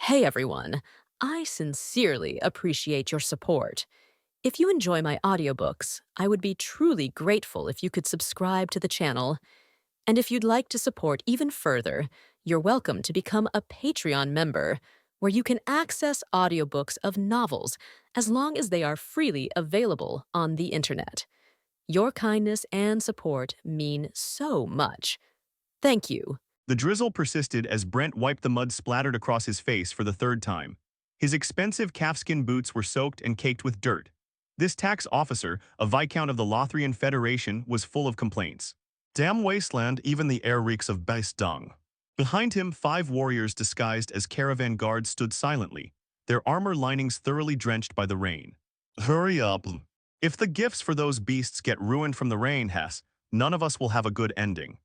Hey everyone, I sincerely appreciate your support. If you enjoy my audiobooks, I would be truly grateful if you could subscribe to the channel. And if you'd like to support even further, you're welcome to become a Patreon member, where you can access audiobooks of novels as long as they are freely available on the internet. Your kindness and support mean so much. Thank you. The drizzle persisted as Brent wiped the mud splattered across his face for the third time. His expensive calfskin boots were soaked and caked with dirt. This tax officer, a viscount of the Lothrian Federation, was full of complaints. Damn wasteland, even the air reeks of base dung. Behind him, 5 warriors disguised as caravan guards stood silently, their armor linings thoroughly drenched by the rain. Hurry up. If the gifts for those beasts get ruined from the rain, Hess, none of us will have a good ending.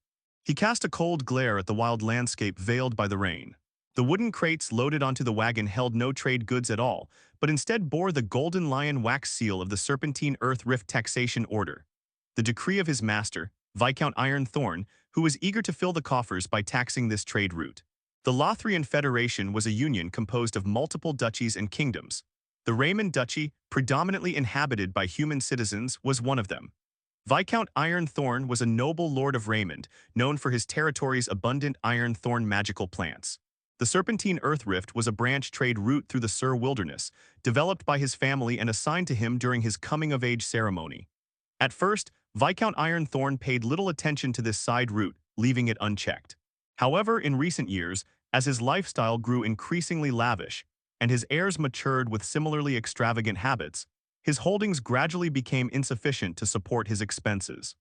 He cast a cold glare at the wild landscape veiled by the rain. The wooden crates loaded onto the wagon held no trade goods at all, but instead bore the golden lion wax seal of the Serpentine Earth Rift taxation order, the decree of his master, Viscount Ironthorn, who was eager to fill the coffers by taxing this trade route. The Lothrian Federation was a union composed of multiple duchies and kingdoms. The Raymond Duchy, predominantly inhabited by human citizens, was one of them. Viscount Ironthorn was a noble lord of Raymond, known for his territory's abundant ironthorn magical plants. The Serpentine Earth Rift was a branch trade route through the Sur Wilderness, developed by his family and assigned to him during his coming-of-age ceremony. At first, Viscount Ironthorn paid little attention to this side route, leaving it unchecked. However, in recent years, as his lifestyle grew increasingly lavish, and his heirs matured with similarly extravagant habits, his holdings gradually became insufficient to support his expenses.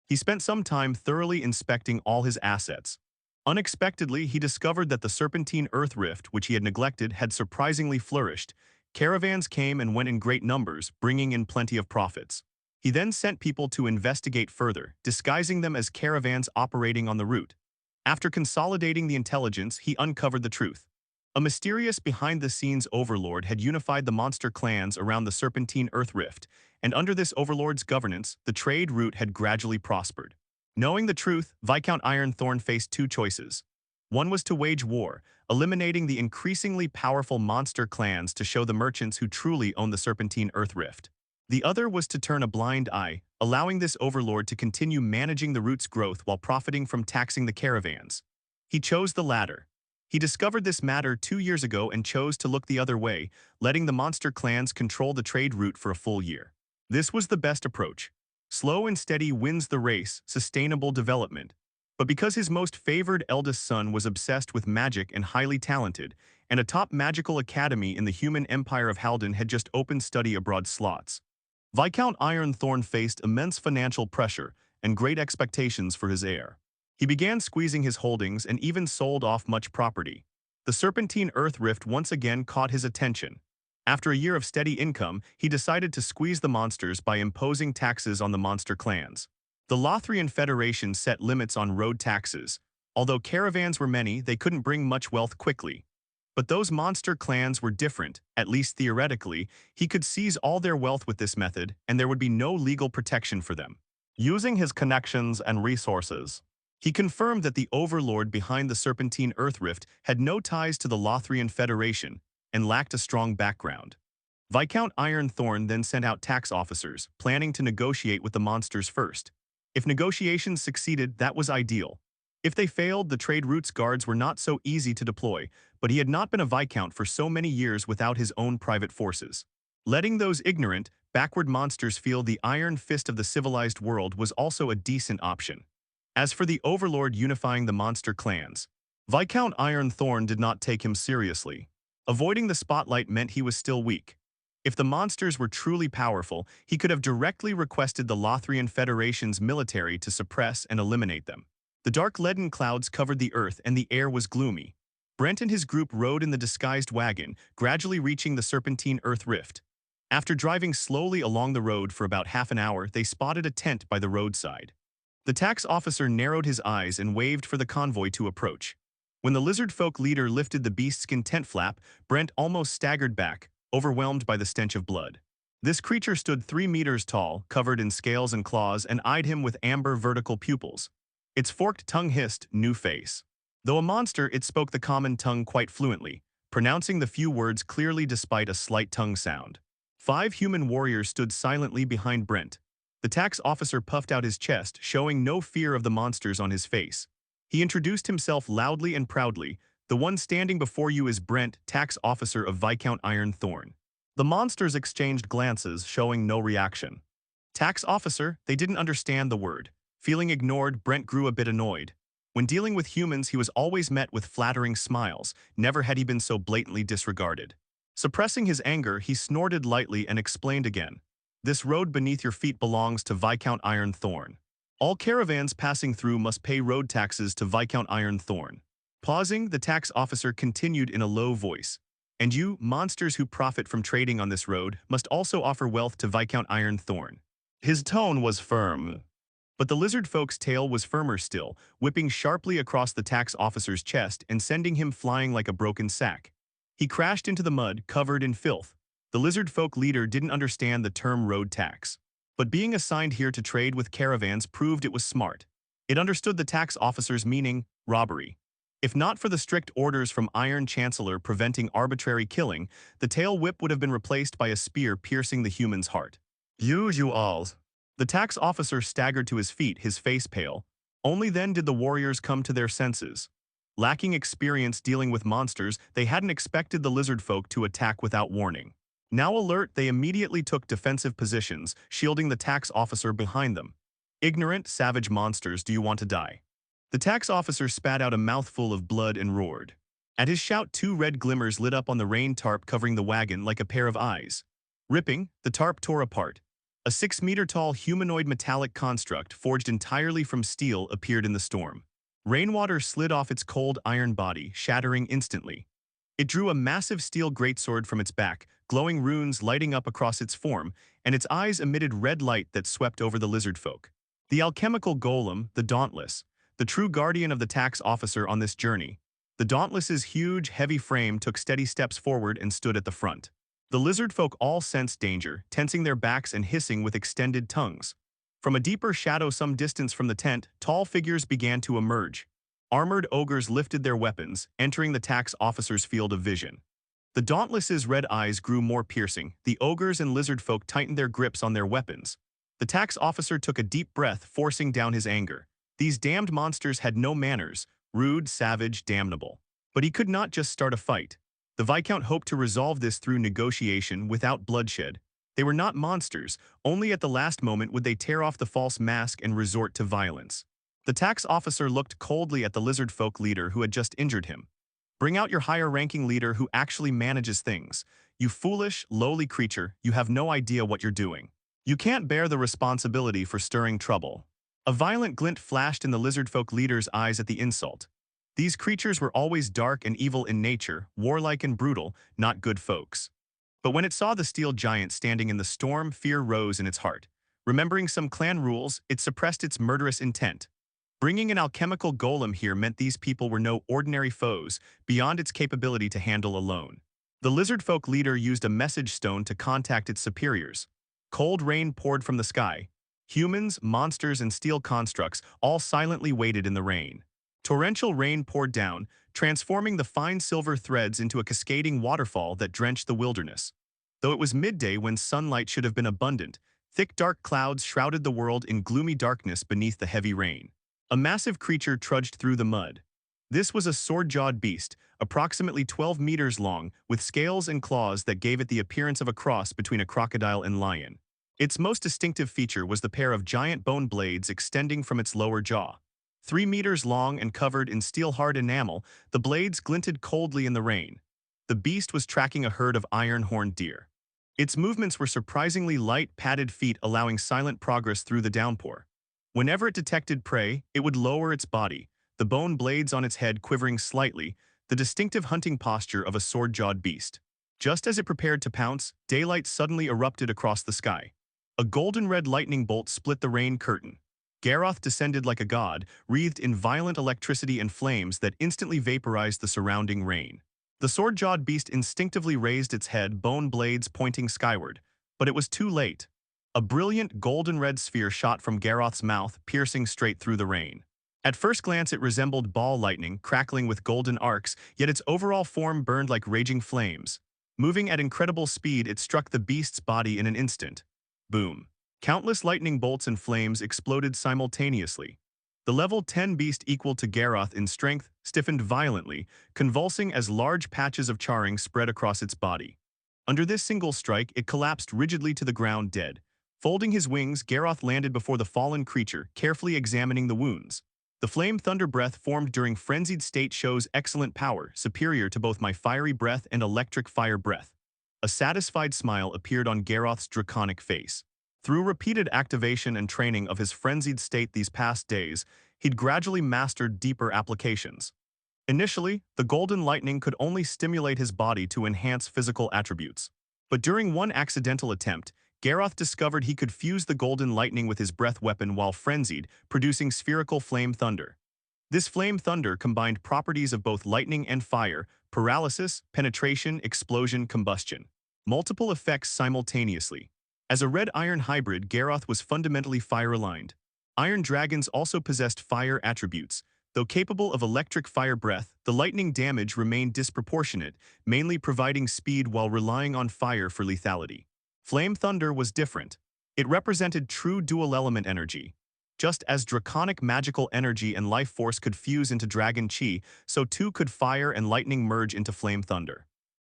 He spent some time thoroughly inspecting all his assets. Unexpectedly, he discovered that the Serpentine Earth Rift, which he had neglected, had surprisingly flourished. Caravans came and went in great numbers, bringing in plenty of profits. He then sent people to investigate further, disguising them as caravans operating on the route. After consolidating the intelligence, he uncovered the truth. A mysterious behind-the-scenes overlord had unified the monster clans around the Serpentine Earth Rift, and under this overlord's governance, the trade route had gradually prospered. Knowing the truth, Viscount Ironthorn faced two choices. One was to wage war, eliminating the increasingly powerful monster clans to show the merchants who truly own the Serpentine Earth Rift. The other was to turn a blind eye, allowing this overlord to continue managing the route's growth while profiting from taxing the caravans. He chose the latter. He discovered this matter 2 years ago and chose to look the other way, letting the monster clans control the trade route for a full year. This was the best approach. Slow and steady wins the race, sustainable development. But because his most favored eldest son was obsessed with magic and highly talented, and a top magical academy in the human empire of Halden had just opened study abroad slots, Viscount Ironthorn faced immense financial pressure and great expectations for his heir. He began squeezing his holdings and even sold off much property. The Serpentine Earth Rift once again caught his attention. After a year of steady income, he decided to squeeze the monsters by imposing taxes on the monster clans. The Lothrian Federation set limits on road taxes. Although caravans were many, they couldn't bring much wealth quickly. But those monster clans were different, at least theoretically. He could seize all their wealth with this method, and there would be no legal protection for them. Using his connections and resources, he confirmed that the overlord behind the Serpentine Earth Rift had no ties to the Lothrian Federation and lacked a strong background. Viscount Ironthorn then sent out tax officers, planning to negotiate with the monsters first. If negotiations succeeded, that was ideal. If they failed, the trade routes guards were not so easy to deploy, but he had not been a viscount for so many years without his own private forces. Letting those ignorant, backward monsters feel the iron fist of the civilized world was also a decent option. As for the overlord unifying the monster clans, Viscount Ironthorn did not take him seriously. Avoiding the spotlight meant he was still weak. If the monsters were truly powerful, he could have directly requested the Lothrian Federation's military to suppress and eliminate them. The dark leaden clouds covered the earth and the air was gloomy. Brent and his group rode in the disguised wagon, gradually reaching the Serpentine Earth Rift. After driving slowly along the road for about half an hour, they spotted a tent by the roadside. The tax officer narrowed his eyes and waved for the convoy to approach. When the lizard folk leader lifted the beastskin tent flap, Brent almost staggered back, overwhelmed by the stench of blood. This creature stood 3 meters tall, covered in scales and claws, and eyed him with amber vertical pupils. Its forked tongue hissed, "New face." Though a monster, it spoke the common tongue quite fluently, pronouncing the few words clearly despite a slight tongue sound. 5 human warriors stood silently behind Brent. The tax officer puffed out his chest, showing no fear of the monsters on his face. He introduced himself loudly and proudly. The one standing before you is Brent, tax officer of Viscount Ironthorn. The monsters exchanged glances, showing no reaction. Tax officer, they didn't understand the word. Feeling ignored, Brent grew a bit annoyed. When dealing with humans, he was always met with flattering smiles. Never had he been so blatantly disregarded. Suppressing his anger, he snorted lightly and explained again. This road beneath your feet belongs to Viscount Ironthorn. All caravans passing through must pay road taxes to Viscount Ironthorn. Pausing, the tax officer continued in a low voice. And you, monsters who profit from trading on this road, must also offer wealth to Viscount Ironthorn. His tone was firm. But the lizard folk's tail was firmer still, whipping sharply across the tax officer's chest and sending him flying like a broken sack. He crashed into the mud, covered in filth. The lizard folk leader didn't understand the term road tax. But being assigned here to trade with caravans proved it was smart. It understood the tax officer's meaning, robbery. If not for the strict orders from Iron Chancellor preventing arbitrary killing, the tail whip would have been replaced by a spear piercing the human's heart. Usuals. The tax officer staggered to his feet, his face pale. Only then did the warriors come to their senses. Lacking experience dealing with monsters, they hadn't expected the lizard folk to attack without warning. Now alert, they immediately took defensive positions, shielding the tax officer behind them. Ignorant, savage monsters, do you want to die? The tax officer spat out a mouthful of blood and roared. At his shout, 2 red glimmers lit up on the rain tarp covering the wagon like a pair of eyes. Ripping, the tarp tore apart. A 6-meter-tall humanoid metallic construct forged entirely from steel appeared in the storm. Rainwater slid off its cold iron body, shattering instantly. It drew a massive steel greatsword from its back, glowing runes lighting up across its form, and its eyes emitted red light that swept over the lizard folk. The alchemical golem, the Dauntless, the true guardian of the tax officer on this journey. The Dauntless's huge, heavy frame took steady steps forward and stood at the front. The lizard folk all sensed danger, tensing their backs and hissing with extended tongues. From a deeper shadow some distance from the tent, tall figures began to emerge. Armored ogres lifted their weapons, entering the tax officer's field of vision. The Dauntless's red eyes grew more piercing. The ogres and lizard folk tightened their grips on their weapons. The tax officer took a deep breath, forcing down his anger. These damned monsters had no manners, rude, savage, damnable. But he could not just start a fight. The Viscount hoped to resolve this through negotiation without bloodshed. They were not monsters, only at the last moment would they tear off the false mask and resort to violence. The tax officer looked coldly at the lizard folk leader who had just injured him. Bring out your higher-ranking leader who actually manages things. You foolish, lowly creature, you have no idea what you're doing. You can't bear the responsibility for stirring trouble. A violent glint flashed in the lizard folk leader's eyes at the insult. These creatures were always dark and evil in nature, warlike and brutal, not good folks. But when it saw the steel giant standing in the storm, fear rose in its heart. Remembering some clan rules, it suppressed its murderous intent. Bringing an alchemical golem here meant these people were no ordinary foes, beyond its capability to handle alone. The lizard folk leader used a message stone to contact its superiors. Cold rain poured from the sky. Humans, monsters, and steel constructs all silently waited in the rain. Torrential rain poured down, transforming the fine silver threads into a cascading waterfall that drenched the wilderness. Though it was midday when sunlight should have been abundant, thick dark clouds shrouded the world in gloomy darkness beneath the heavy rain. A massive creature trudged through the mud. This was a sword-jawed beast, approximately 12 meters long, with scales and claws that gave it the appearance of a cross between a crocodile and lion. Its most distinctive feature was the pair of giant bone blades extending from its lower jaw. 3 meters long and covered in steel-hard enamel, the blades glinted coldly in the rain. The beast was tracking a herd of iron-horned deer. Its movements were surprisingly light, padded feet allowing silent progress through the downpour. Whenever it detected prey, it would lower its body, the bone blades on its head quivering slightly, the distinctive hunting posture of a sword-jawed beast. Just as it prepared to pounce, daylight suddenly erupted across the sky. A golden-red lightning bolt split the rain curtain. Garroth descended like a god, wreathed in violent electricity and flames that instantly vaporized the surrounding rain. The sword-jawed beast instinctively raised its head, bone blades pointing skyward. But it was too late. A brilliant golden-red sphere shot from Garroth's mouth, piercing straight through the rain. At first glance, it resembled ball lightning, crackling with golden arcs, yet its overall form burned like raging flames. Moving at incredible speed, it struck the beast's body in an instant. Boom. Countless lightning bolts and flames exploded simultaneously. The level 10 beast equal to Garroth in strength stiffened violently, convulsing as large patches of charring spread across its body. Under this single strike, it collapsed rigidly to the ground dead. Folding his wings, Garroth landed before the fallen creature, carefully examining the wounds. The flame thunder breath formed during frenzied state shows excellent power, superior to both my fiery breath and electric fire breath. A satisfied smile appeared on Garroth's draconic face. Through repeated activation and training of his frenzied state these past days, he'd gradually mastered deeper applications. Initially, the golden lightning could only stimulate his body to enhance physical attributes. But during one accidental attempt, Garroth discovered he could fuse the golden lightning with his breath weapon while frenzied, producing spherical flame thunder. This flame thunder combined properties of both lightning and fire, paralysis, penetration, explosion, combustion. Multiple effects simultaneously. As a red-iron hybrid, Garroth was fundamentally fire-aligned. Iron dragons also possessed fire attributes. Though capable of electric fire breath, the lightning damage remained disproportionate, mainly providing speed while relying on fire for lethality. Flame Thunder was different. It represented true dual-element energy. Just as draconic magical energy and life force could fuse into dragon chi, so too could fire and lightning merge into Flame Thunder.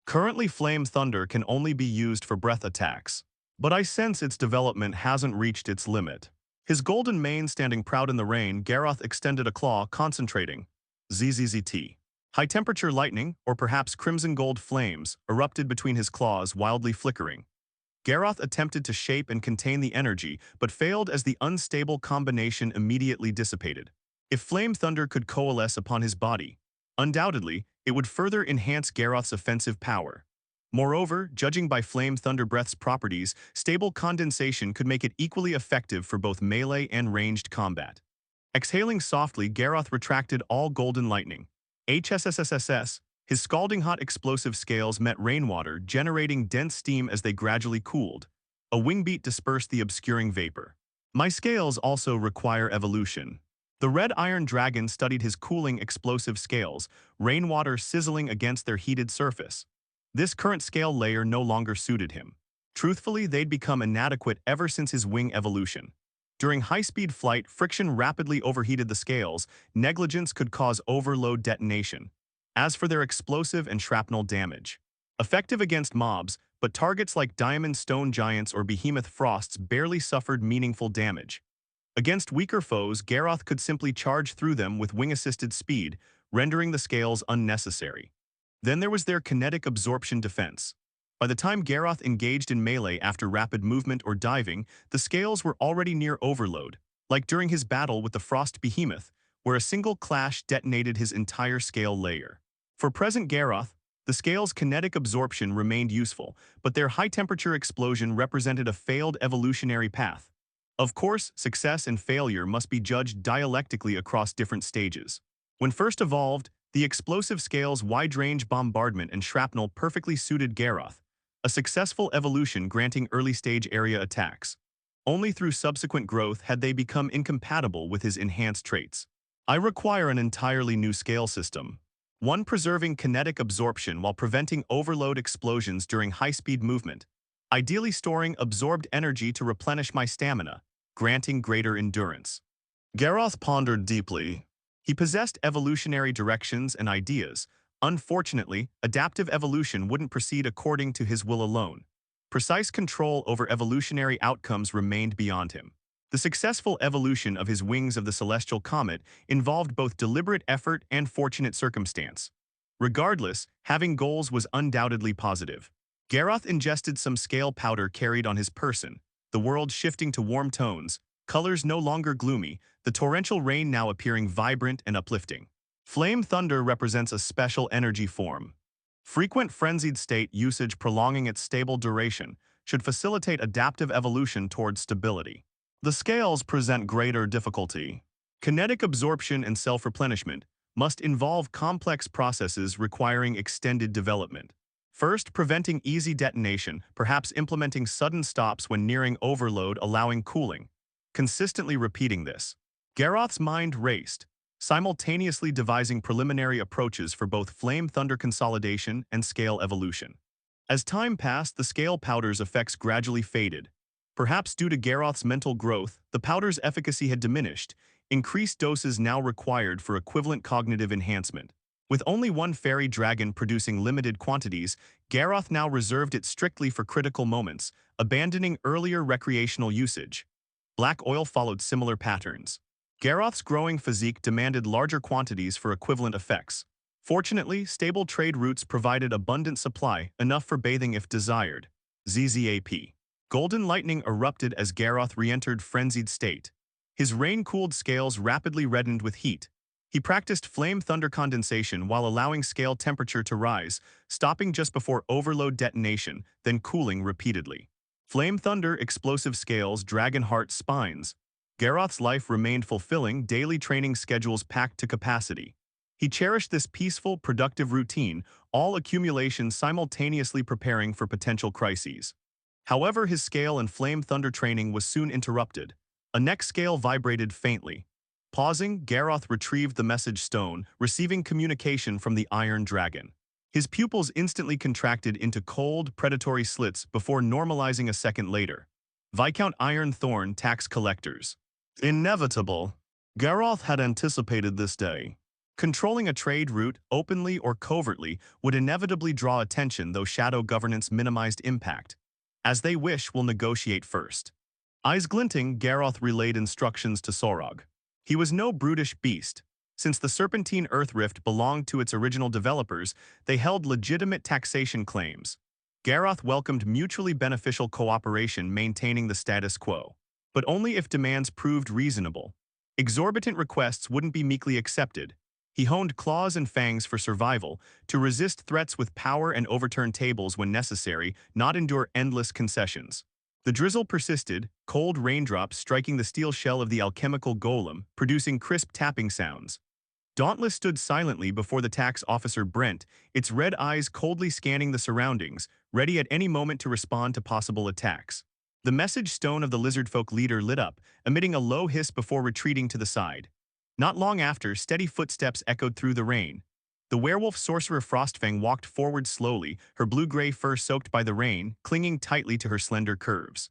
Currently, Flame Thunder can only be used for breath attacks, but I sense its development hasn't reached its limit. His golden mane standing proud in the rain, Garroth extended a claw, concentrating. ZZZT. High-temperature lightning, or perhaps crimson-gold flames, erupted between his claws, wildly flickering. Garroth attempted to shape and contain the energy, but failed as the unstable combination immediately dissipated. If Flame Thunder could coalesce upon his body, undoubtedly, it would further enhance Garroth's offensive power. Moreover, judging by Flame Thunder Breath's properties, stable condensation could make it equally effective for both melee and ranged combat. Exhaling softly, Garroth retracted all golden lightning. HSSSSS, his scalding hot explosive scales met rainwater, generating dense steam as they gradually cooled. A wingbeat dispersed the obscuring vapor. My scales also require evolution. The red iron dragon studied his cooling explosive scales, rainwater sizzling against their heated surface. This current scale layer no longer suited him. Truthfully, they'd become inadequate ever since his wing evolution. During high-speed flight, friction rapidly overheated the scales. Negligence could cause overload detonation. As for their explosive and shrapnel damage, effective against mobs, but targets like diamond stone giants or behemoth frosts barely suffered meaningful damage. Against weaker foes, Garroth could simply charge through them with wing-assisted speed, rendering the scales unnecessary. Then there was their kinetic absorption defense. By the time Garroth engaged in melee after rapid movement or diving, the scales were already near overload, like during his battle with the Frost Behemoth, where a single clash detonated his entire scale layer. For present Garroth, the scale's kinetic absorption remained useful, but their high-temperature explosion represented a failed evolutionary path. Of course, success and failure must be judged dialectically across different stages. When first evolved, the explosive scale's wide-range bombardment and shrapnel perfectly suited Garroth, a successful evolution granting early-stage area attacks. Only through subsequent growth had they become incompatible with his enhanced traits. I require an entirely new scale system, one preserving kinetic absorption while preventing overload explosions during high-speed movement, ideally storing absorbed energy to replenish my stamina, granting greater endurance. Garroth pondered deeply. He possessed evolutionary directions and ideas. Unfortunately, adaptive evolution wouldn't proceed according to his will alone. Precise control over evolutionary outcomes remained beyond him. The successful evolution of his wings of the celestial comet involved both deliberate effort and fortunate circumstance. Regardless, having goals was undoubtedly positive. Garroth ingested some scale powder carried on his person, the world shifting to warm tones, colors no longer gloomy, the torrential rain now appearing vibrant and uplifting. Flame Thunder represents a special energy form. Frequent frenzied state usage prolonging its stable duration should facilitate adaptive evolution towards stability. The scales present greater difficulty. Kinetic absorption and self-replenishment must involve complex processes requiring extended development. First, preventing easy detonation, perhaps implementing sudden stops when nearing overload allowing cooling. Consistently repeating this. Garroth's mind raced. simultaneously devising preliminary approaches for both flame-thunder consolidation and scale evolution. As time passed, the scale powder's effects gradually faded. Perhaps due to Garroth's mental growth, the powder's efficacy had diminished, increased doses now required for equivalent cognitive enhancement. With only one fairy dragon producing limited quantities, Garroth now reserved it strictly for critical moments, abandoning earlier recreational usage. Black oil followed similar patterns. Garroth's growing physique demanded larger quantities for equivalent effects. Fortunately, stable trade routes provided abundant supply, enough for bathing if desired. ZZAP. Golden lightning erupted as Garroth re-entered frenzied state. His rain-cooled scales rapidly reddened with heat. He practiced flame thunder condensation while allowing scale temperature to rise, stopping just before overload detonation, then cooling repeatedly. Flame thunder, explosive scales, dragon heart spines. Garroth's life remained fulfilling, daily training schedules packed to capacity. He cherished this peaceful, productive routine, all accumulations simultaneously preparing for potential crises. However, his scale and flame thunder training was soon interrupted. A neck scale vibrated faintly. Pausing, Garroth retrieved the message stone, receiving communication from the Iron Dragon. His pupils instantly contracted into cold, predatory slits before normalizing a second later. Viscount Ironthorn tax collectors. Inevitable. Garroth had anticipated this day. Controlling a trade route, openly or covertly, would inevitably draw attention, though shadow governance minimized impact. As they wish, will negotiate first. Eyes glinting, Garroth relayed instructions to Sorog. He was no brutish beast. Since the Serpentine Earth Rift belonged to its original developers, they held legitimate taxation claims. Garroth welcomed mutually beneficial cooperation, maintaining the status quo. But only if demands proved reasonable. Exorbitant requests wouldn't be meekly accepted. He honed claws and fangs for survival, to resist threats with power and overturn tables when necessary, not endure endless concessions. The drizzle persisted, cold raindrops striking the steel shell of the alchemical golem, producing crisp tapping sounds. Dauntless stood silently before the tax officer Brent, its red eyes coldly scanning the surroundings, ready at any moment to respond to possible attacks. The message stone of the lizardfolk leader lit up, emitting a low hiss before retreating to the side. Not long after, steady footsteps echoed through the rain. The werewolf sorcerer Frostfang walked forward slowly, her blue-gray fur soaked by the rain, clinging tightly to her slender curves.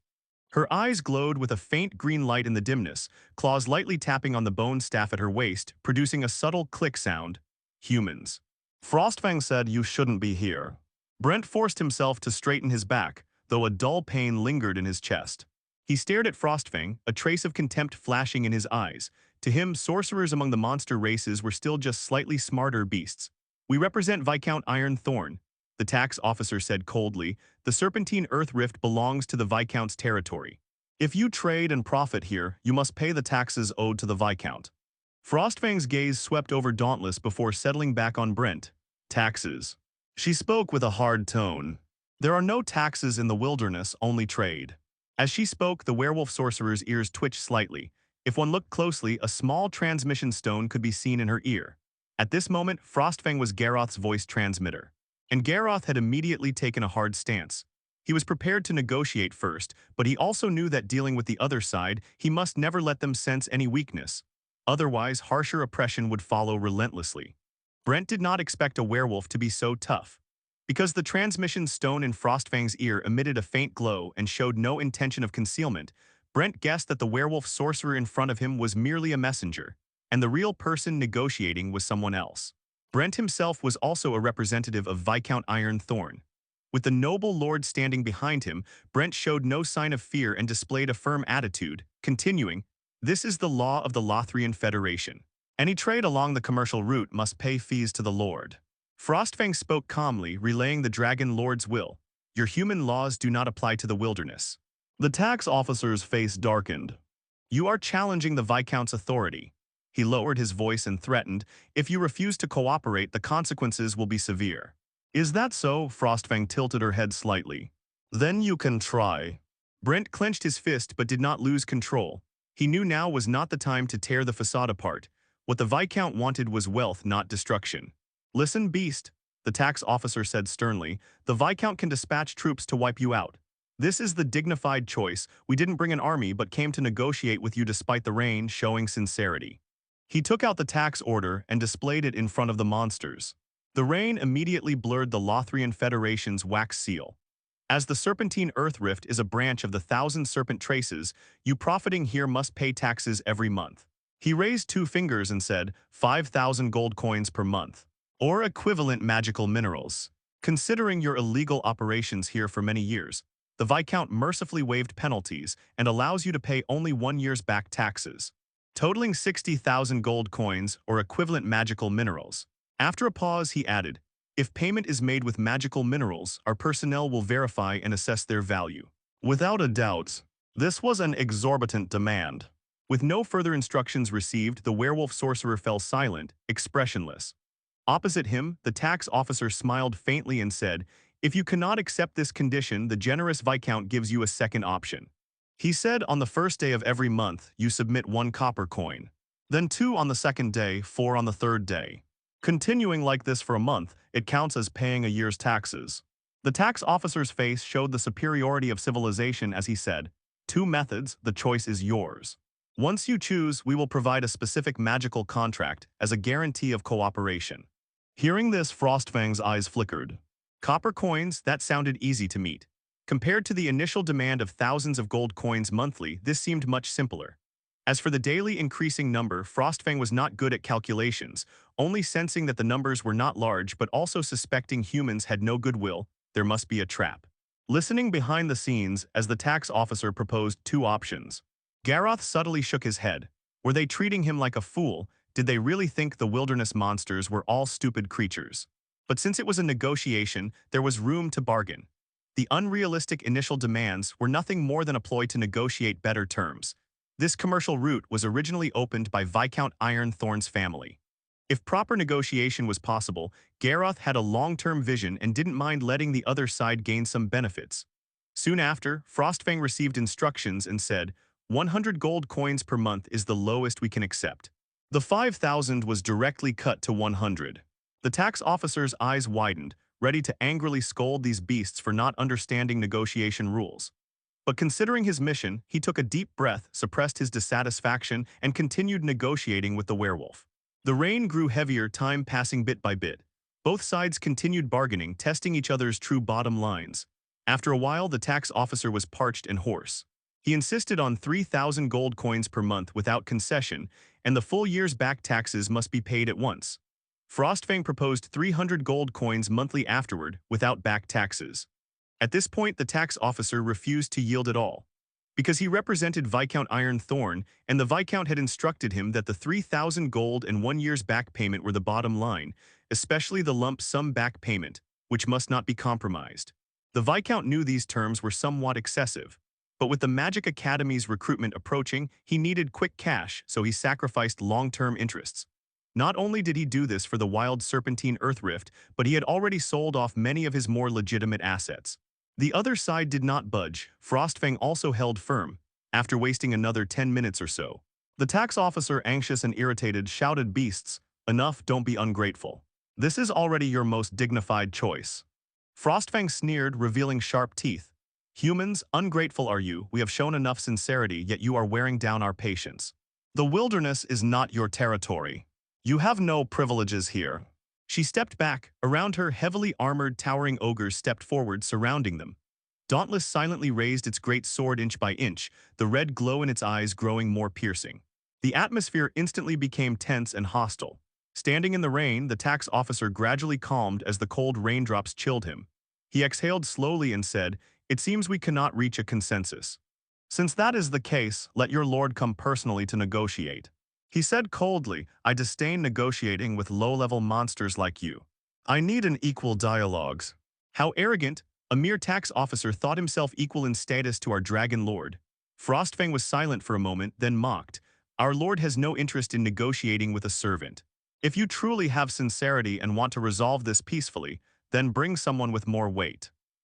Her eyes glowed with a faint green light in the dimness, claws lightly tapping on the bone staff at her waist, producing a subtle click sound. Humans. Frostfang said you shouldn't be here. Brent forced himself to straighten his back, though a dull pain lingered in his chest. He stared at Frostfang, a trace of contempt flashing in his eyes. To him, sorcerers among the monster races were still just slightly smarter beasts. We represent Viscount Ironthorn, the tax officer said coldly. The Serpentine Earth Rift belongs to the Viscount's territory. If you trade and profit here, you must pay the taxes owed to the Viscount. Frostfang's gaze swept over Dauntless before settling back on Brent. Taxes. She spoke with a hard tone. There are no taxes in the wilderness, only trade. As she spoke, the werewolf sorcerer's ears twitched slightly. If one looked closely, a small transmission stone could be seen in her ear. At this moment, Frostfang was Garroth's voice transmitter. And Garroth had immediately taken a hard stance. He was prepared to negotiate first, but he also knew that dealing with the other side, he must never let them sense any weakness. Otherwise, harsher oppression would follow relentlessly. Brent did not expect a werewolf to be so tough. Because the transmission stone in Frostfang's ear emitted a faint glow and showed no intention of concealment, Brent guessed that the werewolf sorcerer in front of him was merely a messenger, and the real person negotiating was someone else. Brent himself was also a representative of Viscount Ironthorn. With the noble lord standing behind him, Brent showed no sign of fear and displayed a firm attitude, continuing, "This is the law of the Lothrian Federation. Any trade along the commercial route must pay fees to the lord." Frostfang spoke calmly, relaying the Dragon Lord's will. "Your human laws do not apply to the wilderness." The tax officer's face darkened. "You are challenging the Viscount's authority." He lowered his voice and threatened, "If you refuse to cooperate, the consequences will be severe." "Is that so?" Frostfang tilted her head slightly. "Then you can try." Brent clenched his fist but did not lose control. He knew now was not the time to tear the facade apart. What the Viscount wanted was wealth, not destruction. "Listen, beast," the tax officer said sternly, "the Viscount can dispatch troops to wipe you out. This is the dignified choice. We didn't bring an army but came to negotiate with you despite the rain, showing sincerity." He took out the tax order and displayed it in front of the monsters. The rain immediately blurred the Lothrian Federation's wax seal. As the Serpentine Earth Rift is a branch of the Thousand Serpent Traces, you profiting here must pay taxes every month. He raised two fingers and said, 5,000 gold coins per month, or equivalent magical minerals. Considering your illegal operations here for many years, the Viscount mercifully waived penalties and allows you to pay only 1 year's back taxes, totaling 60,000 gold coins or equivalent magical minerals. After a pause, he added, if payment is made with magical minerals, our personnel will verify and assess their value. Without a doubt, this was an exorbitant demand. With no further instructions received, the werewolf sorcerer fell silent, expressionless. Opposite him, the tax officer smiled faintly and said, if you cannot accept this condition, the generous Viscount gives you a second option. He said on the first day of every month, you submit 1 copper coin. Then 2 on the second day, 4 on the third day. Continuing like this for a month, it counts as paying a year's taxes. The tax officer's face showed the superiority of civilization as he said, 2 methods, the choice is yours. Once you choose, we will provide a specific magical contract as a guarantee of cooperation. Hearing this, Frostfang's eyes flickered. Copper coins, that sounded easy to meet. Compared to the initial demand of thousands of gold coins monthly, this seemed much simpler. As for the daily increasing number, Frostfang was not good at calculations, only sensing that the numbers were not large but also suspecting humans had no goodwill. There must be a trap. Listening behind the scenes as the tax officer proposed 2 options. Garroth subtly shook his head. Were they treating him like a fool? Did they really think the wilderness monsters were all stupid creatures? But since it was a negotiation, there was room to bargain. The unrealistic initial demands were nothing more than a ploy to negotiate better terms. This commercial route was originally opened by Viscount Ironthorn's family. If proper negotiation was possible, Garroth had a long-term vision and didn't mind letting the other side gain some benefits. Soon after, Frostfang received instructions and said, 100 gold coins per month is the lowest we can accept. The 5,000 was directly cut to 100. The tax officer's eyes widened, ready to angrily scold these beasts for not understanding negotiation rules. But considering his mission, he took a deep breath, suppressed his dissatisfaction, and continued negotiating with the werewolf. The rain grew heavier, time passing bit by bit. Both sides continued bargaining, testing each other's true bottom lines. After a while, the tax officer was parched and hoarse. He insisted on 3,000 gold coins per month without concession, and the full year's back taxes must be paid at once. Frostfang proposed 300 gold coins monthly afterward, without back taxes. At this point, the tax officer refused to yield at all. Because he represented Viscount Ironthorn, and the Viscount had instructed him that the 3,000 gold and 1 year's back payment were the bottom line, especially the lump sum back payment, which must not be compromised. The Viscount knew these terms were somewhat excessive, but with the Magic Academy's recruitment approaching, he needed quick cash, so he sacrificed long-term interests. Not only did he do this for the wild Serpentine Earth Rift, but he had already sold off many of his more legitimate assets. The other side did not budge. Frostfang also held firm, after wasting another 10 minutes or so. The tax officer, anxious and irritated, shouted, beasts, enough, don't be ungrateful. This is already your most dignified choice. Frostfang sneered, revealing sharp teeth. Humans, ungrateful are you, we have shown enough sincerity, yet you are wearing down our patience. The wilderness is not your territory. You have no privileges here. She stepped back. Around her, heavily armored, towering ogres stepped forward, surrounding them. Dauntless silently raised its great sword inch by inch, the red glow in its eyes growing more piercing. The atmosphere instantly became tense and hostile. Standing in the rain, the tax officer gradually calmed as the cold raindrops chilled him. He exhaled slowly and said, it seems we cannot reach a consensus. Since that is the case, let your lord come personally to negotiate. He said coldly, I disdain negotiating with low-level monsters like you. I need an equal dialogues. How arrogant! A mere tax officer thought himself equal in status to our dragon lord. Frostfang was silent for a moment, then mocked. Our lord has no interest in negotiating with a servant. If you truly have sincerity and want to resolve this peacefully, then bring someone with more weight.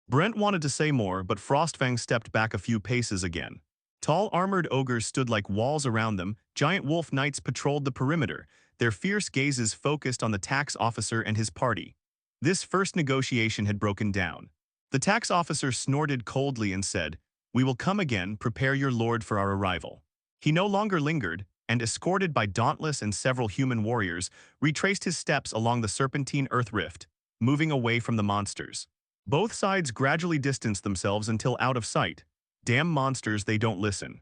Brent wanted to say more, but Frostfang stepped back a few paces again. Tall armored ogres stood like walls around them, giant wolf knights patrolled the perimeter, their fierce gazes focused on the tax officer and his party. This first negotiation had broken down. The tax officer snorted coldly and said, we will come again, prepare your lord for our arrival. He no longer lingered. and escorted by Dauntless and several human warriors, retraced his steps along the serpentine earth rift, moving away from the monsters. Both sides gradually distanced themselves until out of sight. Damn monsters, they don't listen.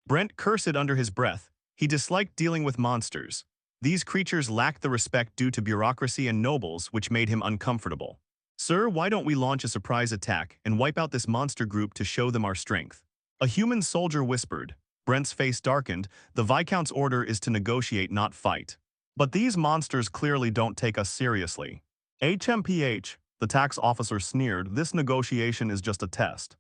Brent cursed under his breath. He disliked dealing with monsters. These creatures lacked the respect due to bureaucracy and nobles, which made him uncomfortable. Sir, why don't we launch a surprise attack and wipe out this monster group to show them our strength? A human soldier whispered. Brent's face darkened. The Viscount's order is to negotiate, not fight. But these monsters clearly don't take us seriously. HMPH, the tax officer sneered, this negotiation is just a test.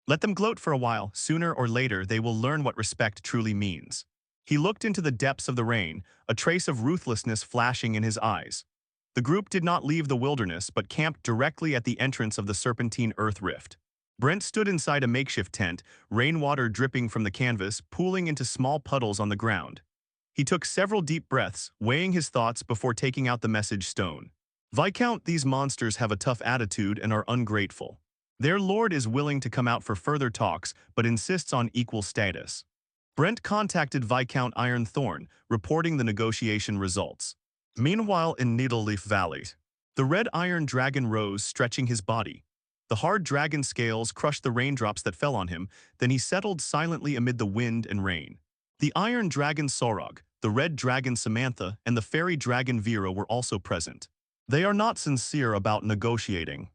Let them gloat for a while. Sooner or later, they will learn what respect truly means. He looked into the depths of the rain, a trace of ruthlessness flashing in his eyes. The group did not leave the wilderness but camped directly at the entrance of the serpentine earth rift. Brent stood inside a makeshift tent, rainwater dripping from the canvas, pooling into small puddles on the ground. He took several deep breaths, weighing his thoughts before taking out the message stone. Viscount, these monsters have a tough attitude and are ungrateful. Their lord is willing to come out for further talks, but insists on equal status. Brent contacted Viscount Ironthorn, reporting the negotiation results. Meanwhile, in Needleleaf Valley, the red iron dragon rose, stretching his body. The hard dragon scales crushed the raindrops that fell on him, then he settled silently amid the wind and rain. The iron dragon Sorog, the red dragon Samantha, and the fairy dragon Vera were also present. They are not sincere about negotiating.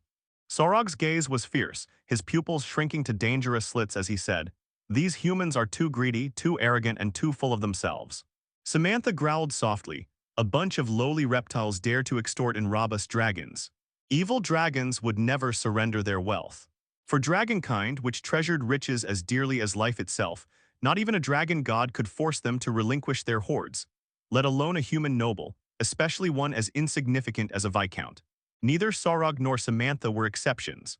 Sorog's gaze was fierce, his pupils shrinking to dangerous slits as he said, these humans are too greedy, too arrogant, and too full of themselves. Samantha growled softly. A bunch of lowly reptiles dare to extort and rob us dragons. Evil dragons would never surrender their wealth. For dragonkind, which treasured riches as dearly as life itself, not even a dragon god could force them to relinquish their hoards, let alone a human noble, especially one as insignificant as a viscount. Neither Sorog nor Samantha were exceptions.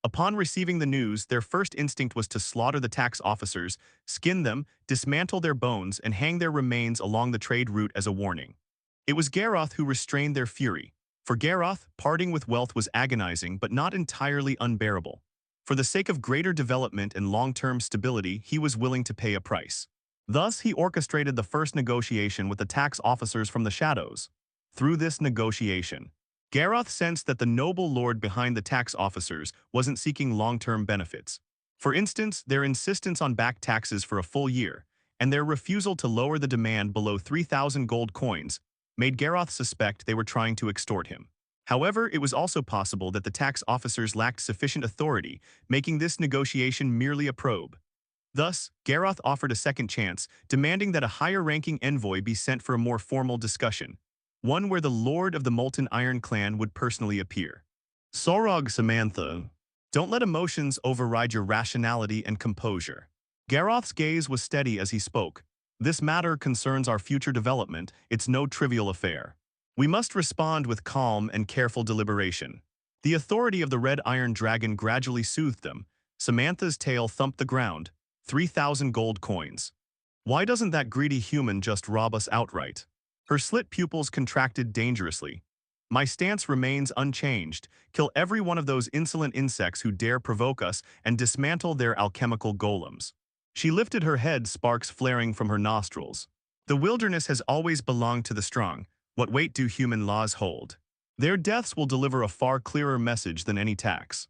Upon receiving the news, their first instinct was to slaughter the tax officers, skin them, dismantle their bones, and hang their remains along the trade route as a warning. It was Garroth who restrained their fury. For Garroth, parting with wealth was agonizing but not entirely unbearable. For the sake of greater development and long-term stability, he was willing to pay a price. Thus, he orchestrated the first negotiation with the tax officers from the shadows. Through this negotiation, Garroth sensed that the noble lord behind the tax officers wasn't seeking long-term benefits. For instance, their insistence on back taxes for a full year, and their refusal to lower the demand below 3,000 gold coins, made Garroth suspect they were trying to extort him. However, it was also possible that the tax officers lacked sufficient authority, making this negotiation merely a probe. Thus, Garroth offered a second chance, demanding that a higher-ranking envoy be sent for a more formal discussion, one where the Lord of the Molten Iron clan would personally appear. Sorog, Samantha, don't let emotions override your rationality and composure. Garroth's gaze was steady as he spoke. This matter concerns our future development, it's no trivial affair. We must respond with calm and careful deliberation. The authority of the red iron dragon gradually soothed them. Samantha's tail thumped the ground. 3,000 gold coins. Why doesn't that greedy human just rob us outright? Her slit pupils contracted dangerously. My stance remains unchanged. Kill every one of those insolent insects who dare provoke us and dismantle their alchemical golems. She lifted her head, sparks flaring from her nostrils. The wilderness has always belonged to the strong. What weight do human laws hold? Their deaths will deliver a far clearer message than any tax.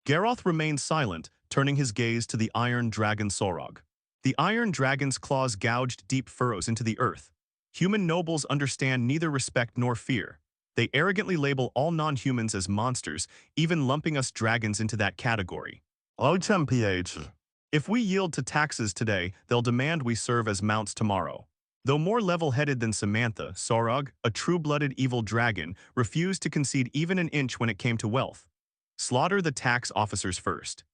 Garroth remained silent, turning his gaze to the iron dragon Sorog. The iron dragon's claws gouged deep furrows into the earth. Human nobles understand neither respect nor fear. They arrogantly label all non-humans as monsters, even lumping us dragons into that category. HMPH. If we yield to taxes today, they'll demand we serve as mounts tomorrow. Though more level-headed than Samantha, Sorog, a true-blooded evil dragon, refused to concede even an inch when it came to wealth. Slaughter the tax officers first.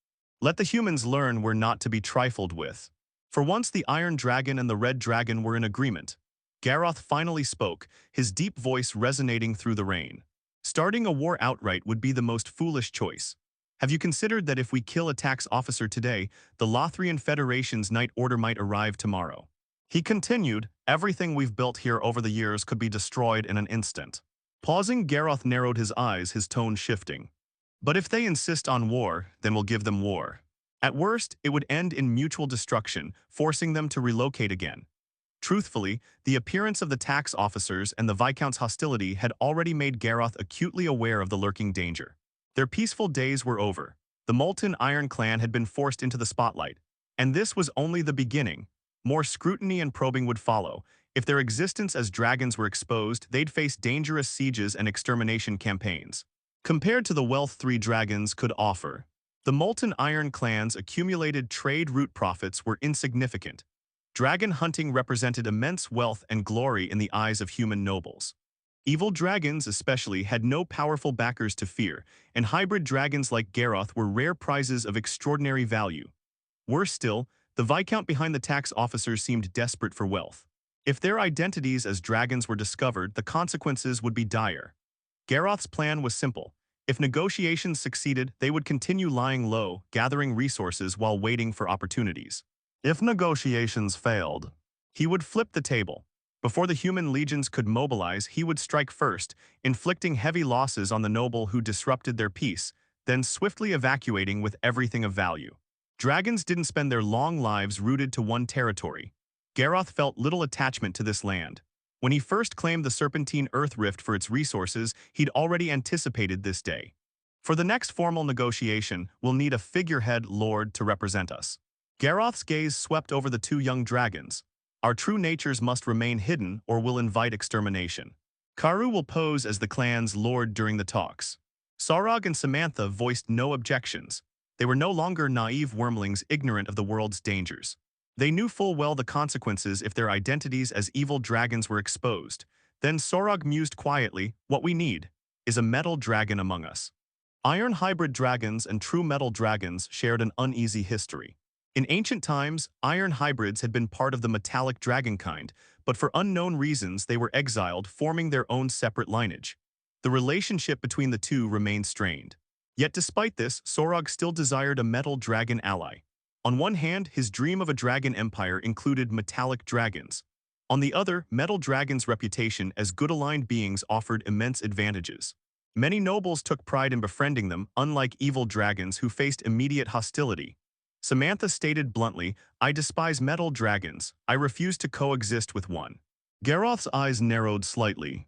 Let the humans learn we're not to be trifled with. For once, the Iron Dragon and the Red Dragon were in agreement. Garroth finally spoke, his deep voice resonating through the rain. Starting a war outright would be the most foolish choice. Have you considered that if we kill a tax officer today, the Lothrian Federation's Night Order might arrive tomorrow? He continued, everything we've built here over the years could be destroyed in an instant. Pausing, Garroth narrowed his eyes, his tone shifting. But if they insist on war, then we'll give them war. At worst, it would end in mutual destruction, forcing them to relocate again. Truthfully, the appearance of the tax officers and the Viscount's hostility had already made Garroth acutely aware of the lurking danger. Their peaceful days were over. The Molten Iron Clan had been forced into the spotlight. And this was only the beginning. More scrutiny and probing would follow. If their existence as dragons were exposed, they'd face dangerous sieges and extermination campaigns. Compared to the wealth three dragons could offer, the Molten Iron Clan's accumulated trade route profits were insignificant. Dragon hunting represented immense wealth and glory in the eyes of human nobles. Evil dragons especially had no powerful backers to fear, and hybrid dragons like Garroth were rare prizes of extraordinary value. Worse still, the Viscount behind the tax officers seemed desperate for wealth. If their identities as dragons were discovered, the consequences would be dire. Garroth's plan was simple. If negotiations succeeded, they would continue lying low, gathering resources while waiting for opportunities. If negotiations failed, he would flip the table. Before the human legions could mobilize, he would strike first, inflicting heavy losses on the noble who disrupted their peace, then swiftly evacuating with everything of value. Dragons didn't spend their long lives rooted to one territory. Garroth felt little attachment to this land. When he first claimed the Serpentine Earth Rift for its resources, he'd already anticipated this day. For the next formal negotiation, we'll need a figurehead lord to represent us. Garroth's gaze swept over the two young dragons. Our true natures must remain hidden or will invite extermination. Karu will pose as the clan's lord during the talks. Sarog and Samantha voiced no objections. They were no longer naive wormlings ignorant of the world's dangers. They knew full well the consequences if their identities as evil dragons were exposed. Then Sorog mused quietly, "What we need is a metal dragon among us." Iron hybrid dragons and true metal dragons shared an uneasy history. In ancient times, iron hybrids had been part of the metallic dragon kind, but for unknown reasons they were exiled, forming their own separate lineage. The relationship between the two remained strained. Yet despite this, Sorog still desired a metal dragon ally. On one hand, his dream of a dragon empire included metallic dragons. On the other, metal dragons' reputation as good-aligned beings offered immense advantages. Many nobles took pride in befriending them, unlike evil dragons who faced immediate hostility. Samantha stated bluntly, "I despise metal dragons. I refuse to coexist with one." Garroth's eyes narrowed slightly.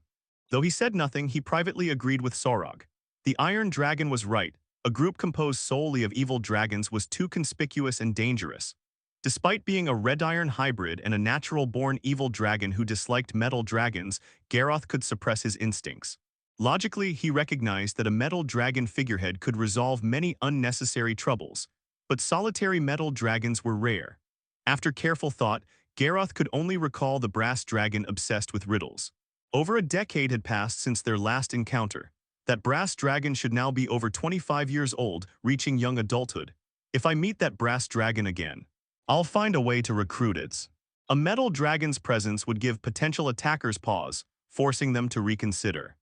Though he said nothing, he privately agreed with Sorog. The Iron Dragon was right. A group composed solely of evil dragons was too conspicuous and dangerous. Despite being a red iron hybrid and a natural-born evil dragon who disliked metal dragons, Garroth could suppress his instincts. Logically, he recognized that a metal dragon figurehead could resolve many unnecessary troubles. But solitary metal dragons were rare. After careful thought, Garroth could only recall the brass dragon obsessed with riddles. Over a decade had passed since their last encounter. That brass dragon should now be over 25 years old, reaching young adulthood. If I meet that brass dragon again, I'll find a way to recruit it. A metal dragon's presence would give potential attackers pause, forcing them to reconsider.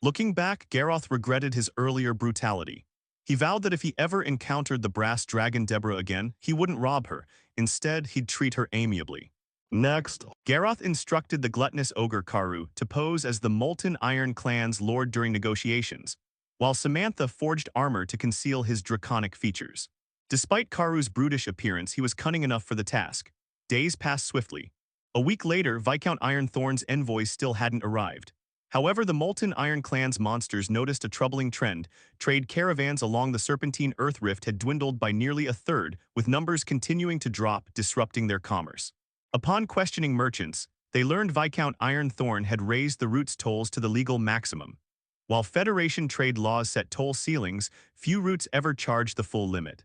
Looking back, Garroth regretted his earlier brutality. He vowed that if he ever encountered the brass dragon Deborah again, he wouldn't rob her. Instead, he'd treat her amiably. Next, Garroth instructed the gluttonous ogre Karu to pose as the Molten Iron Clan's lord during negotiations, while Samantha forged armor to conceal his draconic features. Despite Karu's brutish appearance, he was cunning enough for the task. Days passed swiftly. A week later, Viscount Ironthorn's envoys still hadn't arrived. However, the Molten Iron Clan's monsters noticed a troubling trend. Trade caravans along the Serpentine Earth Rift had dwindled by nearly a third, with numbers continuing to drop, disrupting their commerce. Upon questioning merchants, they learned Viscount Ironthorn had raised the route's tolls to the legal maximum. While Federation trade laws set toll ceilings, few routes ever charged the full limit.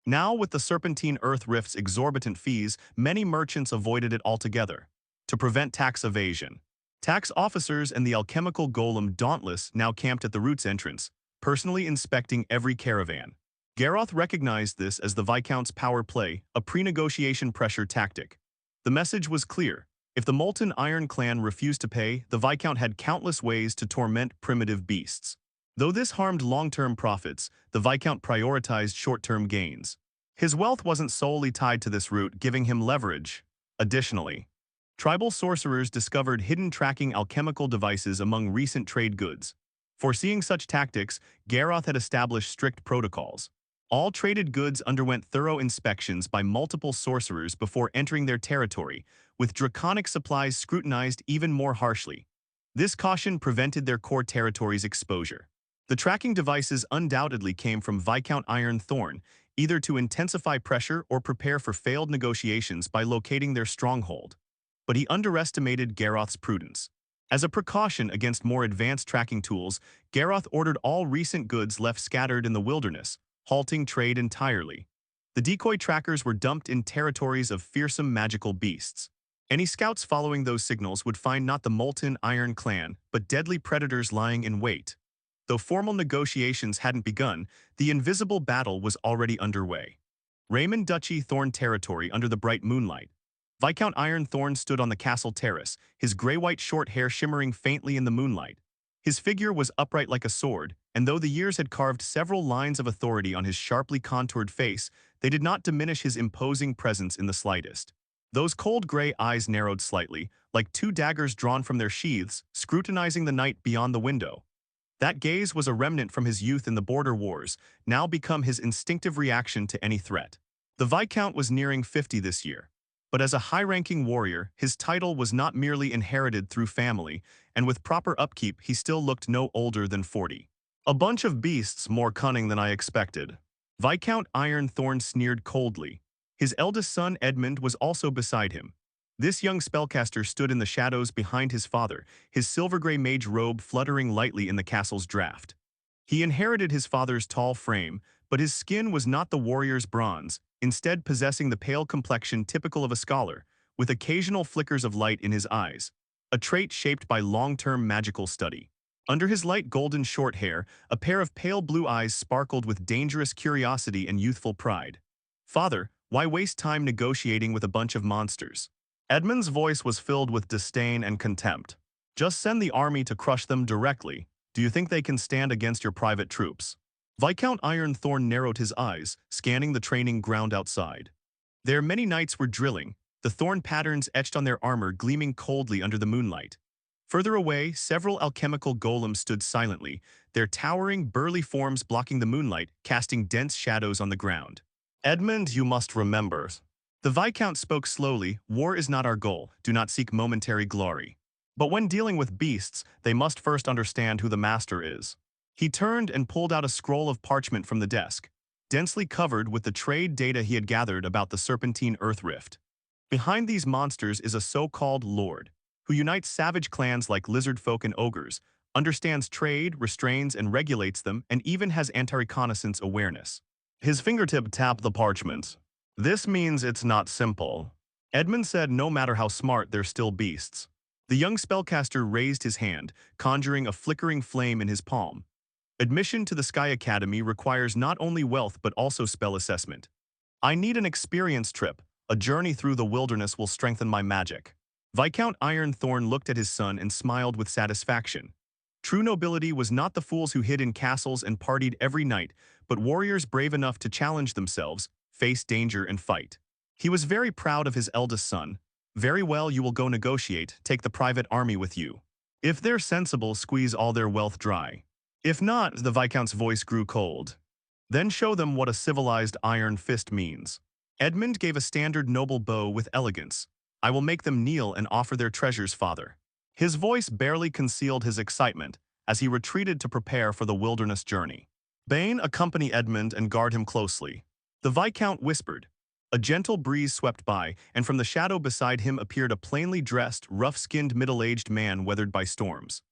Now, with the Serpentine Earth Rift's exorbitant fees, many merchants avoided it altogether. To prevent tax evasion, tax officers and the alchemical golem Dauntless now camped at the route's entrance, personally inspecting every caravan. Garroth recognized this as the Viscount's power play, a pre-negotiation pressure tactic. The message was clear. If the Molten Iron Clan refused to pay, the Viscount had countless ways to torment primitive beasts. Though this harmed long-term profits, the Viscount prioritized short-term gains. His wealth wasn't solely tied to this route, giving him leverage. Additionally, tribal sorcerers discovered hidden tracking alchemical devices among recent trade goods. Foreseeing such tactics, Garroth had established strict protocols. All traded goods underwent thorough inspections by multiple sorcerers before entering their territory, with draconic supplies scrutinized even more harshly. This caution prevented their core territory's exposure. The tracking devices undoubtedly came from Viscount Iron Thorn, either to intensify pressure or prepare for failed negotiations by locating their stronghold. But he underestimated Garroth's prudence. As a precaution against more advanced tracking tools, Garroth ordered all recent goods left scattered in the wilderness, halting trade entirely. The decoy trackers were dumped in territories of fearsome magical beasts. Any scouts following those signals would find not the molten Iron Clan, but deadly predators lying in wait. Though formal negotiations hadn't begun, the invisible battle was already underway. Raymond Duchy Thorn territory under the bright moonlight. Viscount Iron Thorn stood on the castle terrace, his gray-white short hair shimmering faintly in the moonlight. His figure was upright like a sword, and though the years had carved several lines of authority on his sharply contoured face, they did not diminish his imposing presence in the slightest. Those cold gray eyes narrowed slightly, like two daggers drawn from their sheaths, scrutinizing the night beyond the window. That gaze was a remnant from his youth in the border wars, now become his instinctive reaction to any threat. The Viscount was nearing 50 this year. But as a high-ranking warrior, his title was not merely inherited through family, and with proper upkeep he still looked no older than 40. A bunch of beasts more cunning than I expected. Viscount Iron Thorn sneered coldly. His eldest son Edmund was also beside him. This young spellcaster stood in the shadows behind his father, his silver-gray mage robe fluttering lightly in the castle's draft. He inherited his father's tall frame, but his skin was not the warrior's bronze, instead possessing the pale complexion typical of a scholar, with occasional flickers of light in his eyes, a trait shaped by long-term magical study. Under his light golden short hair, a pair of pale blue eyes sparkled with dangerous curiosity and youthful pride. "Father, why waste time negotiating with a bunch of monsters?" Edmund's voice was filled with disdain and contempt. "Just send the army to crush them directly. Do you think they can stand against your private troops?" Viscount Ironthorn narrowed his eyes, scanning the training ground outside. There many knights were drilling, the thorn patterns etched on their armor gleaming coldly under the moonlight. Further away, several alchemical golems stood silently, their towering, burly forms blocking the moonlight, casting dense shadows on the ground. "Edmund, you must remember." The Viscount spoke slowly, "War is not our goal, do not seek momentary glory. But when dealing with beasts, they must first understand who the master is." He turned and pulled out a scroll of parchment from the desk, densely covered with the trade data he had gathered about the serpentine earth rift. Behind these monsters is a so-called lord, who unites savage clans like lizard folk and ogres, understands trade, restrains and regulates them, and even has anti-reconnaissance awareness. His fingertip tapped the parchment. "This means it's not simple." Edmund said no matter how smart, they're still beasts. The young spellcaster raised his hand, conjuring a flickering flame in his palm. "Admission to the Sky Academy requires not only wealth but also spell assessment. I need an experience trip. A journey through the wilderness will strengthen my magic." Viscount Ironthorn looked at his son and smiled with satisfaction. True nobility was not the fools who hid in castles and partied every night, but warriors brave enough to challenge themselves, face danger and fight. He was very proud of his eldest son. "Very well, you will go negotiate, take the private army with you. If they're sensible, squeeze all their wealth dry. If not," the Viscount's voice grew cold, "then show them what a civilized iron fist means." Edmund gave a standard noble bow with elegance. "I will make them kneel and offer their treasures, father." His voice barely concealed his excitement as he retreated to prepare for the wilderness journey. "Bane, accompany Edmund and guard him closely." The Viscount whispered. A gentle breeze swept by, and from the shadow beside him appeared a plainly dressed, rough-skinned middle-aged man weathered by storms.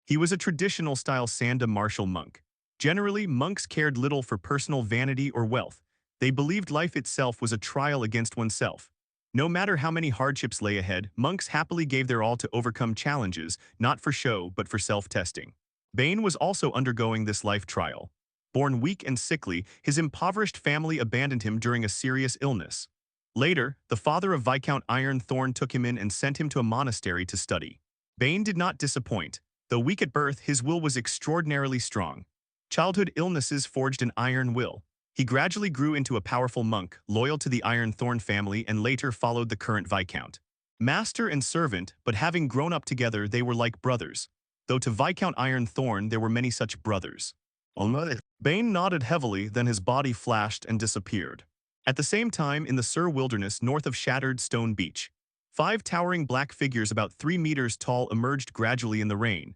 He was a traditional-style Sanda martial monk. Generally, monks cared little for personal vanity or wealth. They believed life itself was a trial against oneself. No matter how many hardships lay ahead, monks happily gave their all to overcome challenges, not for show but for self-testing. Bane was also undergoing this life trial. Born weak and sickly, his impoverished family abandoned him during a serious illness. Later, the father of Viscount Ironthorn took him in and sent him to a monastery to study. Bane did not disappoint. Though weak at birth, his will was extraordinarily strong. Childhood illnesses forged an iron will. He gradually grew into a powerful monk, loyal to the Ironthorn family, and later followed the current Viscount. Master and servant, but having grown up together, they were like brothers. Though to Viscount Ironthorn there were many such brothers. Bane nodded heavily, then his body flashed and disappeared. At the same time, in the Sur wilderness north of shattered Stone Beach, 5 towering black figures about 3 meters tall emerged gradually in the rain.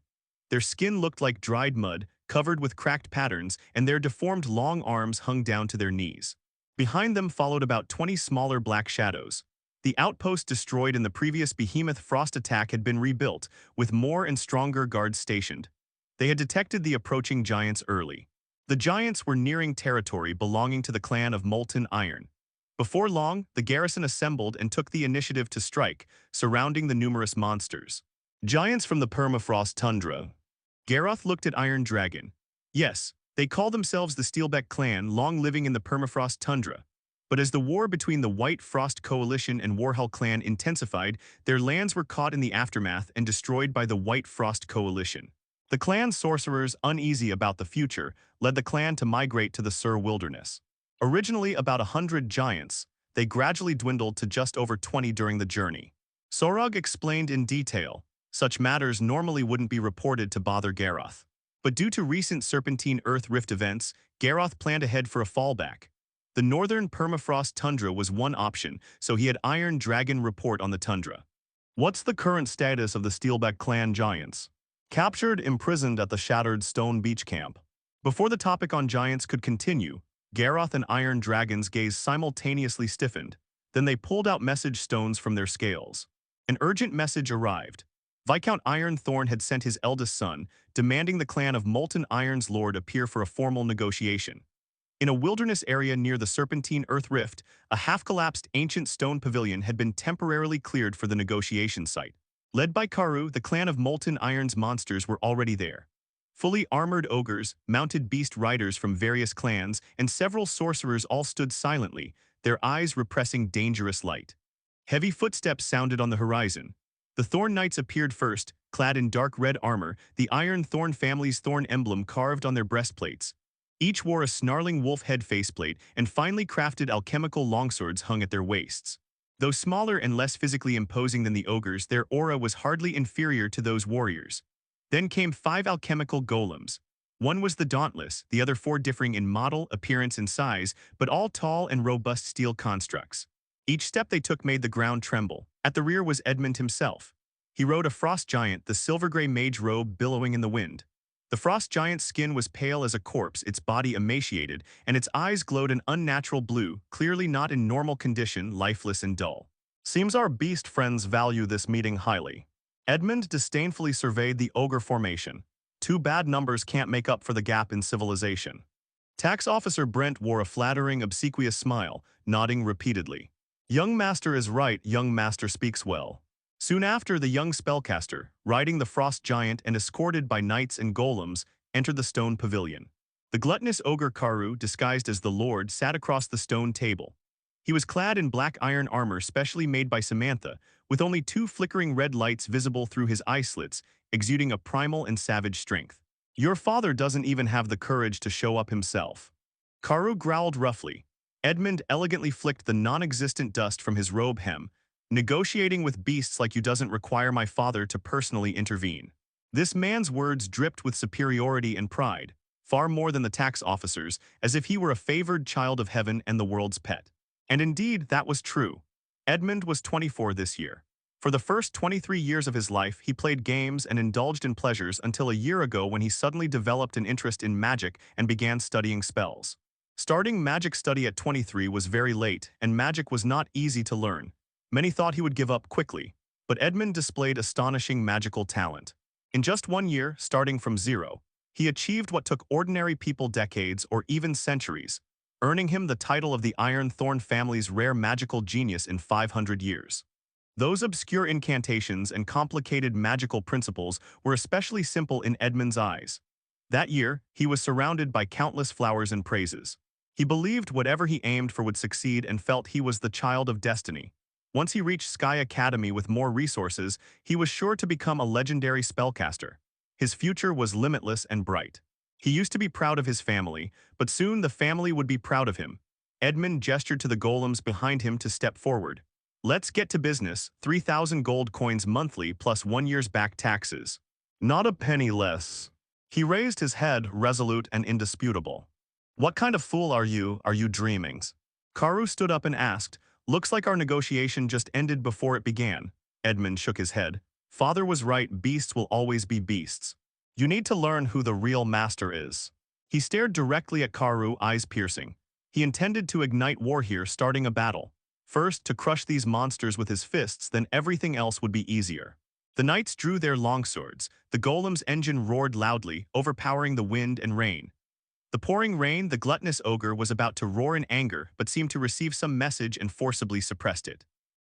Their skin looked like dried mud, covered with cracked patterns, and their deformed long arms hung down to their knees. Behind them followed about 20 smaller black shadows. The outpost destroyed in the previous behemoth frost attack had been rebuilt, with more and stronger guards stationed. They had detected the approaching giants early. The giants were nearing territory belonging to the clan of Molten Iron. Before long, the garrison assembled and took the initiative to strike, surrounding the numerous monsters. Giants from the permafrost tundra. Garroth looked at Iron Dragon. Yes, they call themselves the Steelbeck clan, long living in the permafrost tundra. But as the war between the White Frost Coalition and Warhell clan intensified, their lands were caught in the aftermath and destroyed by the White Frost Coalition. The clan's sorcerers, uneasy about the future, led the clan to migrate to the Sur wilderness. Originally about 100 giants, they gradually dwindled to just over 20 during the journey. Sorog explained in detail, such matters normally wouldn't be reported to bother Garroth. But due to recent Serpentine Earth Rift events, Garroth planned ahead for a fallback. The northern permafrost tundra was one option, so he had Iron Dragon report on the tundra. What's the current status of the Steelbeck clan giants? Captured, imprisoned at the shattered Stone Beach camp. Before the topic on giants could continue, Garroth and Iron Dragon's gaze simultaneously stiffened. Then they pulled out message stones from their scales. An urgent message arrived. Viscount Ironthorn had sent his eldest son, demanding the clan of Molten Iron's lord appear for a formal negotiation. In a wilderness area near the Serpentine Earth Rift, a half-collapsed ancient stone pavilion had been temporarily cleared for the negotiation site. Led by Karu, the clan of Molten Iron's monsters were already there. Fully armored ogres, mounted beast riders from various clans, and several sorcerers all stood silently, their eyes repressing dangerous light. Heavy footsteps sounded on the horizon. The Thorn Knights appeared first, clad in dark red armor, the Iron Thorn family's thorn emblem carved on their breastplates. Each wore a snarling wolf head faceplate, and finely crafted alchemical longswords hung at their waists. Though smaller and less physically imposing than the ogres, their aura was hardly inferior to those warriors. Then came 5 alchemical golems. One was the Dauntless, the other 4 differing in model, appearance, and size, but all tall and robust steel constructs. Each step they took made the ground tremble. At the rear was Edmund himself. He rode a frost giant, the silver-gray mage robe billowing in the wind. The frost giant's skin was pale as a corpse, its body emaciated, and its eyes glowed an unnatural blue, clearly not in normal condition, lifeless and dull. Seems our beast friends value this meeting highly. Edmund disdainfully surveyed the ogre formation. 2 bad numbers can't make up for the gap in civilization. Tax Officer Brent wore a flattering, obsequious smile, nodding repeatedly. Young master is right, young master speaks well. Soon after, the young spellcaster, riding the frost giant and escorted by knights and golems, entered the stone pavilion. The gluttonous ogre Karu, disguised as the lord, sat across the stone table. He was clad in black iron armor specially made by Samantha, with only 2 flickering red lights visible through his eye slits, exuding a primal and savage strength. Your father doesn't even have the courage to show up himself. Karu growled roughly. Edmund elegantly flicked the non-existent dust from his robe hem. Negotiating with beasts like you doesn't require my father to personally intervene. This man's words dripped with superiority and pride, far more than the tax officers, as if he were a favored child of heaven and the world's pet. And indeed, that was true. Edmund was 24 this year. For the first 23 years of his life, he played games and indulged in pleasures until a year ago when he suddenly developed an interest in magic and began studying spells. Starting magic study at 23 was very late, and magic was not easy to learn. Many thought he would give up quickly, but Edmund displayed astonishing magical talent. In just 1 year, starting from 0, he achieved what took ordinary people decades or even centuries, earning him the title of the Iron Thorn family's rare magical genius in 500 years. Those obscure incantations and complicated magical principles were especially simple in Edmund's eyes. That year, he was surrounded by countless flowers and praises. He believed whatever he aimed for would succeed and felt he was the child of destiny. Once he reached Sky Academy with more resources, he was sure to become a legendary spellcaster. His future was limitless and bright. He used to be proud of his family, but soon the family would be proud of him. Edmund gestured to the golems behind him to step forward. Let's get to business, 3,000 gold coins monthly plus 1 year's back taxes. Not a penny less. He raised his head, resolute and indisputable. What kind of fool are you? Are you dreaming? Karu stood up and asked, looks like our negotiation just ended before it began. Edmund shook his head. Father was right, beasts will always be beasts. You need to learn who the real master is. He stared directly at Karu, eyes piercing. He intended to ignite war here, starting a battle. First, to crush these monsters with his fists, then everything else would be easier. The knights drew their longswords. The golem's engine roared loudly, overpowering the wind and rain. The pouring rain, the gluttonous ogre was about to roar in anger but seemed to receive some message and forcibly suppressed it.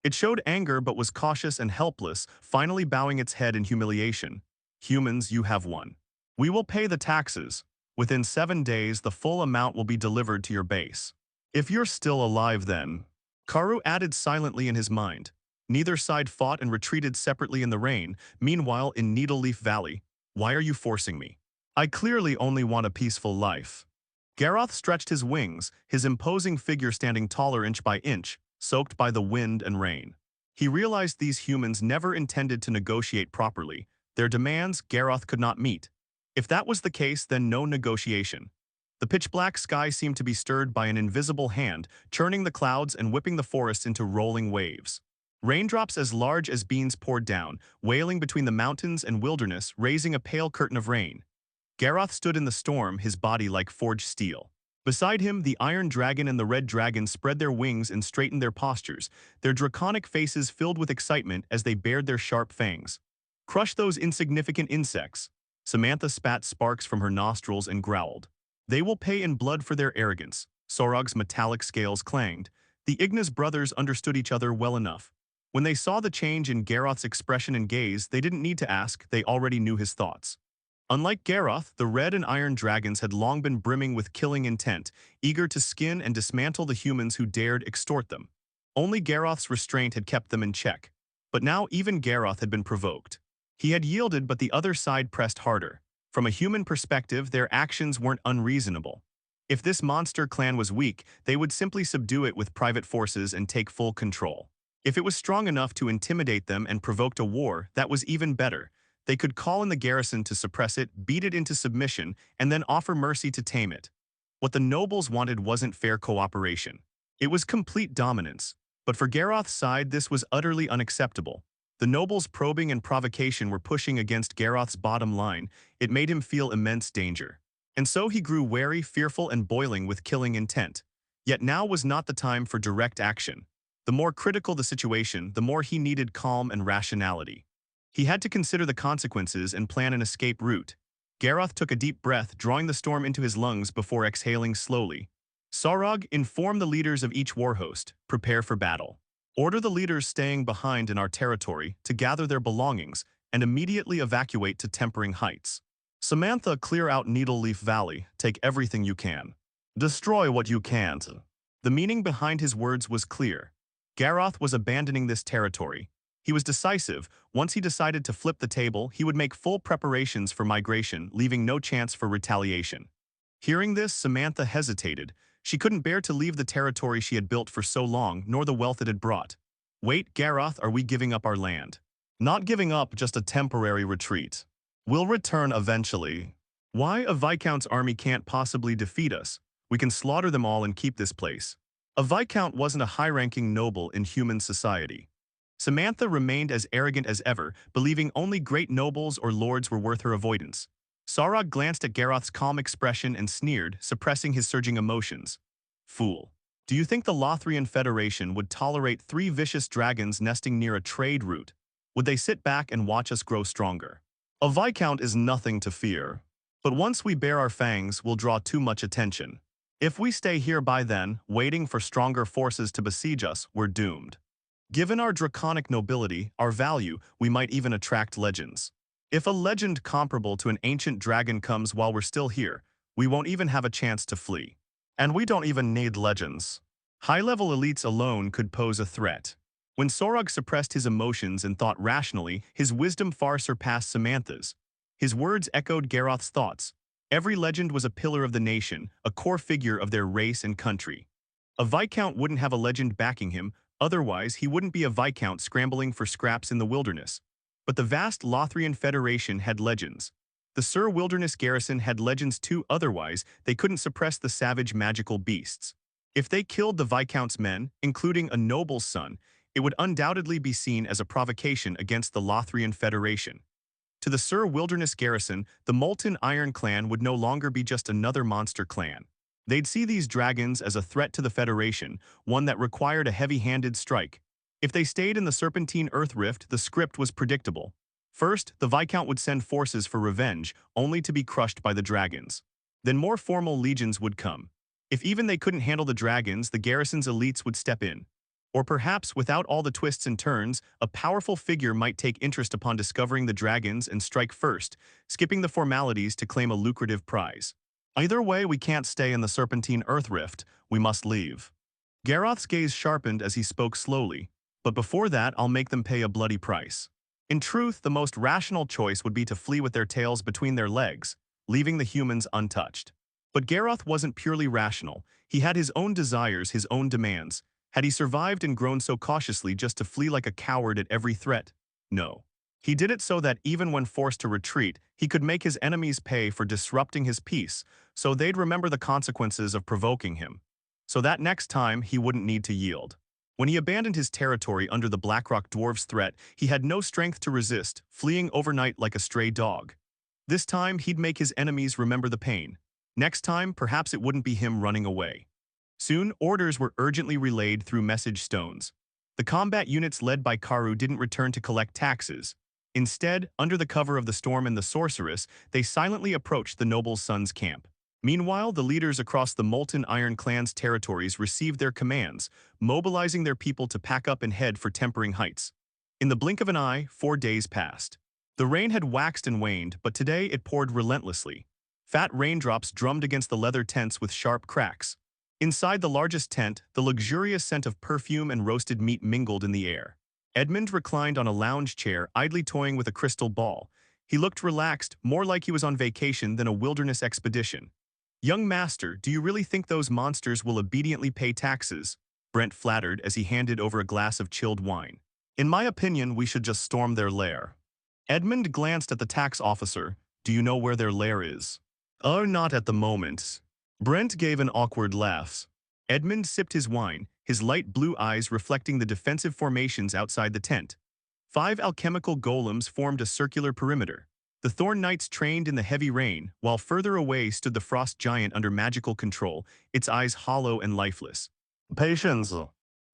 It showed anger but was cautious and helpless, finally bowing its head in humiliation. Humans, you have won. We will pay the taxes. Within 7 days, the full amount will be delivered to your base. If you're still alive then. Karu added silently in his mind. Neither side fought and retreated separately in the rain. Meanwhile, in Needleleaf Valley, why are you forcing me? I clearly only want a peaceful life. Garroth stretched his wings, his imposing figure standing taller inch by inch, soaked by the wind and rain. He realized these humans never intended to negotiate properly. Their demands Garroth could not meet. If that was the case, then no negotiation. The pitch-black sky seemed to be stirred by an invisible hand, churning the clouds and whipping the forest into rolling waves. Raindrops as large as beans poured down, wailing between the mountains and wilderness, raising a pale curtain of rain. Garroth stood in the storm, his body like forged steel. Beside him, the Iron Dragon and the Red Dragon spread their wings and straightened their postures, their draconic faces filled with excitement as they bared their sharp fangs. Crush those insignificant insects. Samantha spat sparks from her nostrils and growled. They will pay in blood for their arrogance. Sorog's metallic scales clanged. The Ignis brothers understood each other well enough. When they saw the change in Garroth's expression and gaze, they didn't need to ask, they already knew his thoughts. Unlike Garroth, the Red and Iron Dragons had long been brimming with killing intent, eager to skin and dismantle the humans who dared extort them. Only Garroth's restraint had kept them in check. But now even Garroth had been provoked. He had yielded, but the other side pressed harder. From a human perspective, their actions weren't unreasonable. If this monster clan was weak, they would simply subdue it with private forces and take full control. If it was strong enough to intimidate them and provoked a war, that was even better. They could call in the garrison to suppress it, beat it into submission, and then offer mercy to tame it. What the nobles wanted wasn't fair cooperation. It was complete dominance. But for Garroth's side, this was utterly unacceptable. The nobles' probing and provocation were pushing against Garroth's bottom line. It made him feel immense danger. And so he grew wary, fearful, and boiling with killing intent. Yet now was not the time for direct action. The more critical the situation, the more he needed calm and rationality. He had to consider the consequences and plan an escape route. Garroth took a deep breath, drawing the storm into his lungs before exhaling slowly. Sorog, inform the leaders of each war host. Prepare for battle. Order the leaders staying behind in our territory to gather their belongings and immediately evacuate to Tempering Heights. Samantha, clear out Needleleaf Valley. Take everything you can. Destroy what you can't. The meaning behind his words was clear. Garroth was abandoning this territory. He was decisive. Once he decided to flip the table, he would make full preparations for migration, leaving no chance for retaliation. Hearing this, Samantha hesitated. She couldn't bear to leave the territory she had built for so long, nor the wealth it had brought. Wait, Garroth, are we giving up our land? Not giving up, just a temporary retreat. We'll return eventually. Why? A Viscount's army can't possibly defeat us. We can slaughter them all and keep this place. A Viscount wasn't a high-ranking noble in human society. Samantha remained as arrogant as ever, believing only great nobles or lords were worth her avoidance. Sorog glanced at Garroth's calm expression and sneered, suppressing his surging emotions. Fool. Do you think the Lothrian Federation would tolerate 3 vicious dragons nesting near a trade route? Would they sit back and watch us grow stronger? A Viscount is nothing to fear. But once we bare our fangs, we'll draw too much attention. If we stay here by then, waiting for stronger forces to besiege us, we're doomed. Given our draconic nobility, our value, we might even attract legends. If a legend comparable to an ancient dragon comes while we're still here, we won't even have a chance to flee. And we don't even need legends. High-level elites alone could pose a threat. When Sorog suppressed his emotions and thought rationally, his wisdom far surpassed Samantha's. His words echoed Garroth's thoughts. Every legend was a pillar of the nation, a core figure of their race and country. A Viscount wouldn't have a legend backing him. Otherwise, he wouldn't be a Viscount scrambling for scraps in the wilderness. But the vast Lothrian Federation had legends. The Sur Wilderness Garrison had legends too, otherwise they couldn't suppress the savage magical beasts. If they killed the Viscount's men, including a noble's son, it would undoubtedly be seen as a provocation against the Lothrian Federation. To the Sur Wilderness Garrison, the Molten Iron Clan would no longer be just another monster clan. They'd see these dragons as a threat to the Federation, one that required a heavy-handed strike. If they stayed in the Serpentine Earth Rift, the script was predictable. First, the Viscount would send forces for revenge, only to be crushed by the dragons. Then more formal legions would come. If even they couldn't handle the dragons, the garrison's elites would step in. Or perhaps, without all the twists and turns, a powerful figure might take interest upon discovering the dragons and strike first, skipping the formalities to claim a lucrative prize. Either way, we can't stay in the Serpentine Earth Rift, we must leave. Garroth's gaze sharpened as he spoke slowly, but before that I'll make them pay a bloody price. In truth, the most rational choice would be to flee with their tails between their legs, leaving the humans untouched. But Garroth wasn't purely rational. He had his own desires, his own demands. Had he survived and grown so cautiously just to flee like a coward at every threat? No. He did it so that even when forced to retreat, he could make his enemies pay for disrupting his peace, so they'd remember the consequences of provoking him. So that next time, he wouldn't need to yield. When he abandoned his territory under the Blackrock Dwarves' threat, he had no strength to resist, fleeing overnight like a stray dog. This time, he'd make his enemies remember the pain. Next time, perhaps it wouldn't be him running away. Soon, orders were urgently relayed through message stones. The combat units led by Karu didn't return to collect taxes. Instead, under the cover of the storm and the sorceress, they silently approached the noble's son's camp. Meanwhile, the leaders across the Molten Iron Clan's territories received their commands, mobilizing their people to pack up and head for Tempering Heights. In the blink of an eye, 4 days passed. The rain had waxed and waned, but today it poured relentlessly. Fat raindrops drummed against the leather tents with sharp cracks. Inside the largest tent, the luxurious scent of perfume and roasted meat mingled in the air. Edmund reclined on a lounge chair, idly toying with a crystal ball. He looked relaxed, more like he was on vacation than a wilderness expedition. "Young master, do you really think those monsters will obediently pay taxes?" Brent flattered as he handed over a glass of chilled wine. "In my opinion, we should just storm their lair." Edmund glanced at the tax officer. "Do you know where their lair is?" "Oh, not at the moment." Brent gave an awkward laugh. Edmund sipped his wine, his light blue eyes reflecting the defensive formations outside the tent. 5 alchemical golems formed a circular perimeter. The Thorn Knights trained in the heavy rain, while further away stood the Frost Giant under magical control, its eyes hollow and lifeless. "Patience."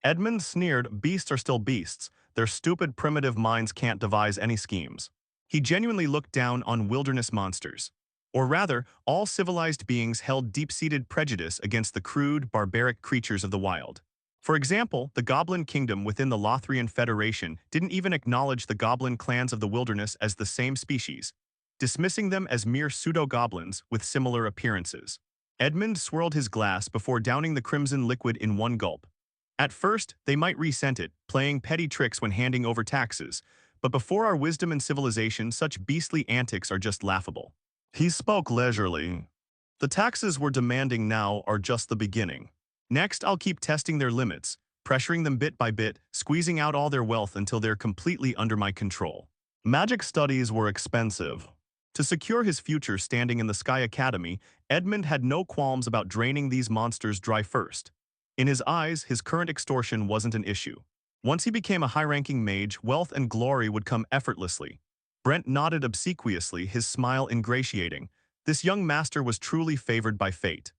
Edmund sneered. "Beasts are still beasts. Their stupid primitive minds can't devise any schemes." He genuinely looked down on wilderness monsters. Or rather, all civilized beings held deep-seated prejudice against the crude, barbaric creatures of the wild. For example, the Goblin Kingdom within the Lothrian Federation didn't even acknowledge the goblin clans of the wilderness as the same species, dismissing them as mere pseudo-goblins with similar appearances. Edmund swirled his glass before downing the crimson liquid in one gulp. At first, they might resent it, playing petty tricks when handing over taxes, but before our wisdom and civilization, such beastly antics are just laughable. He spoke leisurely. "The taxes we're demanding now are just the beginning. Next, I'll keep testing their limits, pressuring them bit by bit, squeezing out all their wealth until they're completely under my control." Magic studies were expensive. To secure his future standing in the Sky Academy, Edmund had no qualms about draining these monsters dry first. In his eyes, his current extortion wasn't an issue. Once he became a high-ranking mage, wealth and glory would come effortlessly. Brent nodded obsequiously, his smile ingratiating. This young master was truly favored by fate.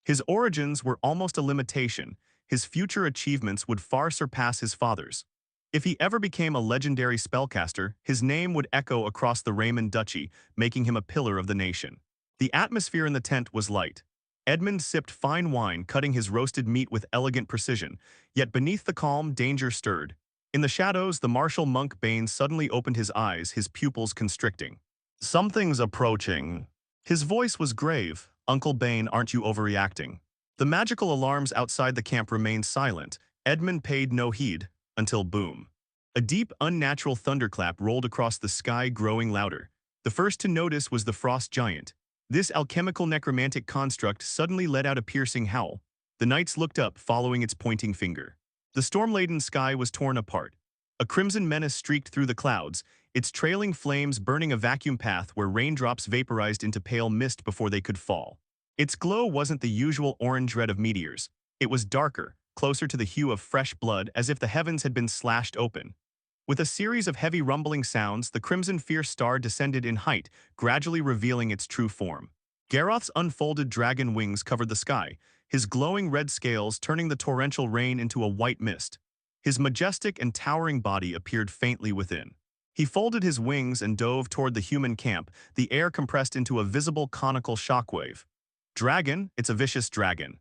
His origins were almost a limitation. His future achievements would far surpass his father's. If he ever became a legendary spellcaster, his name would echo across the Raymond Duchy, making him a pillar of the nation. The atmosphere in the tent was light. Edmund sipped fine wine, cutting his roasted meat with elegant precision, yet beneath the calm, danger stirred. In the shadows, the martial monk Bane suddenly opened his eyes, his pupils constricting. "Something's approaching." His voice was grave. "Uncle Bane, aren't you overreacting?" The magical alarms outside the camp remained silent. Edmund paid no heed, until boom. A deep, unnatural thunderclap rolled across the sky, growing louder. The first to notice was the Frost Giant. This alchemical necromantic construct suddenly let out a piercing howl. The knights looked up, following its pointing finger. The storm-laden sky was torn apart. A crimson menace streaked through the clouds, its trailing flames burning a vacuum path where raindrops vaporized into pale mist before they could fall. Its glow wasn't the usual orange red of meteors. It was darker, closer to the hue of fresh blood, as if the heavens had been slashed open. With a series of heavy rumbling sounds, the crimson fierce star descended in height, gradually revealing its true form. Garroth's unfolded dragon wings covered the sky, his glowing red scales turning the torrential rain into a white mist. His majestic and towering body appeared faintly within. He folded his wings and dove toward the human camp, the air compressed into a visible conical shockwave. Dragon, it's a vicious dragon.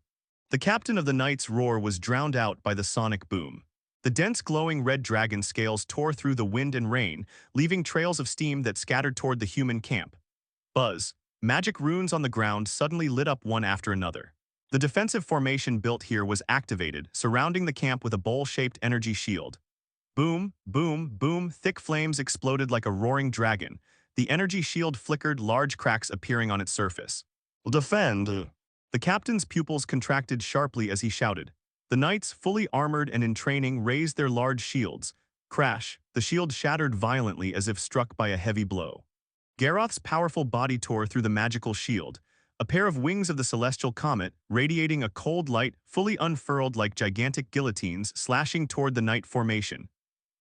The captain of the knight's roar was drowned out by the sonic boom. The dense glowing red dragon scales tore through the wind and rain, leaving trails of steam that scattered toward the human camp. Buzz. Magic runes on the ground suddenly lit up one after another. The defensive formation built here was activated, surrounding the camp with a bowl-shaped energy shield. Boom, boom, boom, thick flames exploded like a roaring dragon. The energy shield flickered, large cracks appearing on its surface. Defend! The captain's pupils contracted sharply as he shouted. The knights, fully armored and in training, raised their large shields. Crash! The shield shattered violently as if struck by a heavy blow. Garroth's powerful body tore through the magical shield. A pair of wings of the celestial comet, radiating a cold light, fully unfurled like gigantic guillotines, slashing toward the knight formation.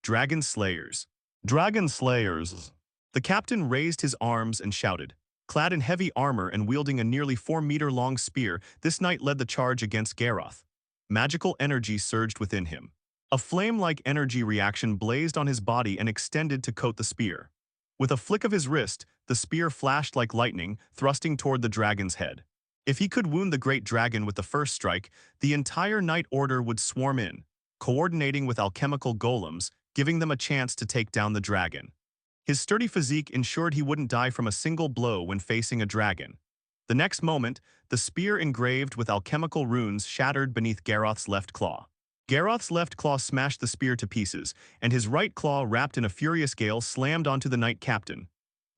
Dragon Slayers. Dragon Slayers. The captain raised his arms and shouted. Clad in heavy armor and wielding a nearly 4-meter-long spear, this knight led the charge against Garroth. Magical energy surged within him. A flame-like energy reaction blazed on his body and extended to coat the spear. With a flick of his wrist, the spear flashed like lightning, thrusting toward the dragon's head. If he could wound the great dragon with the first strike, the entire Knight Order would swarm in, coordinating with alchemical golems, giving them a chance to take down the dragon. His sturdy physique ensured he wouldn't die from a single blow when facing a dragon. The next moment, the spear engraved with alchemical runes shattered beneath Garroth's left claw. Garroth's left claw smashed the spear to pieces, and his right claw, wrapped in a furious gale, slammed onto the knight captain.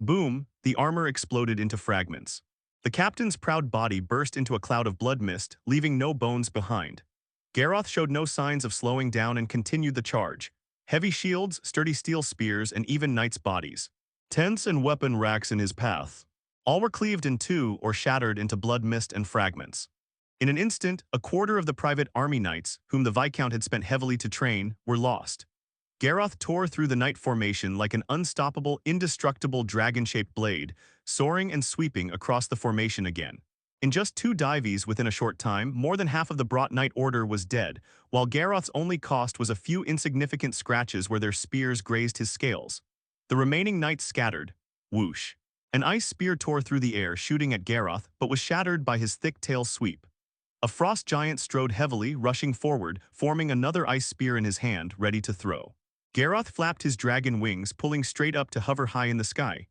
Boom! The armor exploded into fragments. The captain's proud body burst into a cloud of blood mist, leaving no bones behind. Garroth showed no signs of slowing down and continued the charge. Heavy shields, sturdy steel spears, and even knights' bodies. Tents and weapon racks in his path. All were cleaved in two or shattered into blood mist and fragments. In an instant, a quarter of the private army knights, whom the Viscount had spent heavily to train, were lost. Garroth tore through the knight formation like an unstoppable, indestructible dragon-shaped blade, soaring and sweeping across the formation again. In just 2 dives within a short time, more than half of the brought Knight Order was dead, while Garroth's only cost was a few insignificant scratches where their spears grazed his scales. The remaining knights scattered. Whoosh. An ice spear tore through the air, shooting at Garroth, but was shattered by his thick tail sweep. A frost giant strode heavily, rushing forward, forming another ice spear in his hand, ready to throw. Garroth flapped his dragon wings, pulling straight up to hover high in the sky.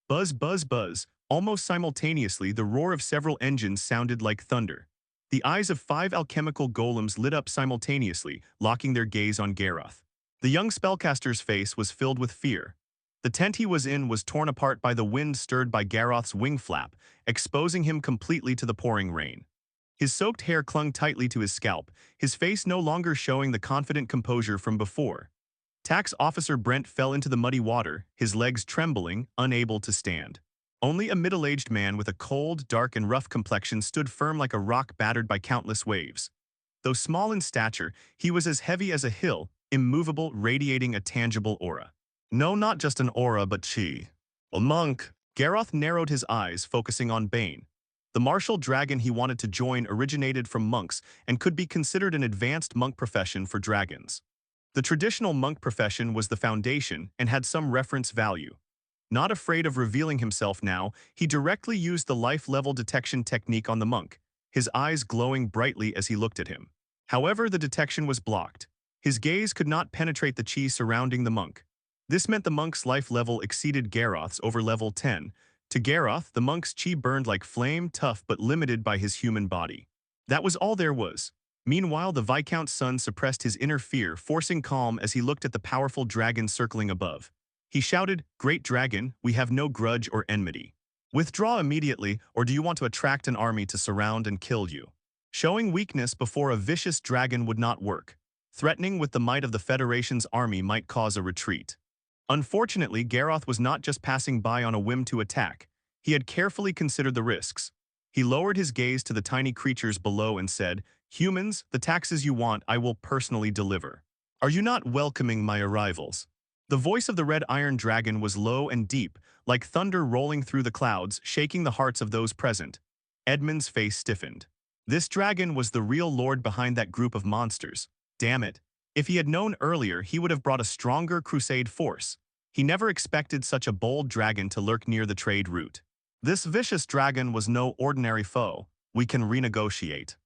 Buzz, buzz, buzz. Almost simultaneously, the roar of several engines sounded like thunder. The eyes of 5 alchemical golems lit up simultaneously, locking their gaze on Garroth. The young spellcaster's face was filled with fear. The tent he was in was torn apart by the wind stirred by Garroth's wing flap, exposing him completely to the pouring rain. His soaked hair clung tightly to his scalp, his face no longer showing the confident composure from before. Tax Officer Brent fell into the muddy water, his legs trembling, unable to stand. Only a middle-aged man with a cold, dark, and rough complexion stood firm like a rock battered by countless waves. Though small in stature, he was as heavy as a hill, immovable, radiating a tangible aura. No, not just an aura, but chi. A monk. Garroth narrowed his eyes, focusing on Bane. The martial dragon he wanted to join originated from monks and could be considered an advanced monk profession for dragons. The traditional monk profession was the foundation and had some reference value. Not afraid of revealing himself now, he directly used the life-level detection technique on the monk, his eyes glowing brightly as he looked at him. However, the detection was blocked. His gaze could not penetrate the chi surrounding the monk. This meant the monk's life level exceeded Garroth's over level 10. To Garroth, the monk's chi burned like flame, tough but limited by his human body. That was all there was. Meanwhile, the Viscount's son suppressed his inner fear, forcing calm as he looked at the powerful dragon circling above. He shouted, "Great dragon, we have no grudge or enmity. Withdraw immediately, or do you want to attract an army to surround and kill you?" Showing weakness before a vicious dragon would not work. threatening with the might of the Federation's army might cause a retreat. Unfortunately, Garroth was not just passing by on a whim to attack. He had carefully considered the risks. He lowered his gaze to the tiny creatures below and said, "Humans, the taxes you want I will personally deliver. Are you not welcoming my arrivals?" The voice of the red iron dragon was low and deep, like thunder rolling through the clouds, shaking the hearts of those present. Edmund's face stiffened. This dragon was the real lord behind that group of monsters. Damn it. If he had known earlier, he would have brought a stronger crusade force. He never expected such a bold dragon to lurk near the trade route. This vicious dragon was no ordinary foe. We can renegotiate.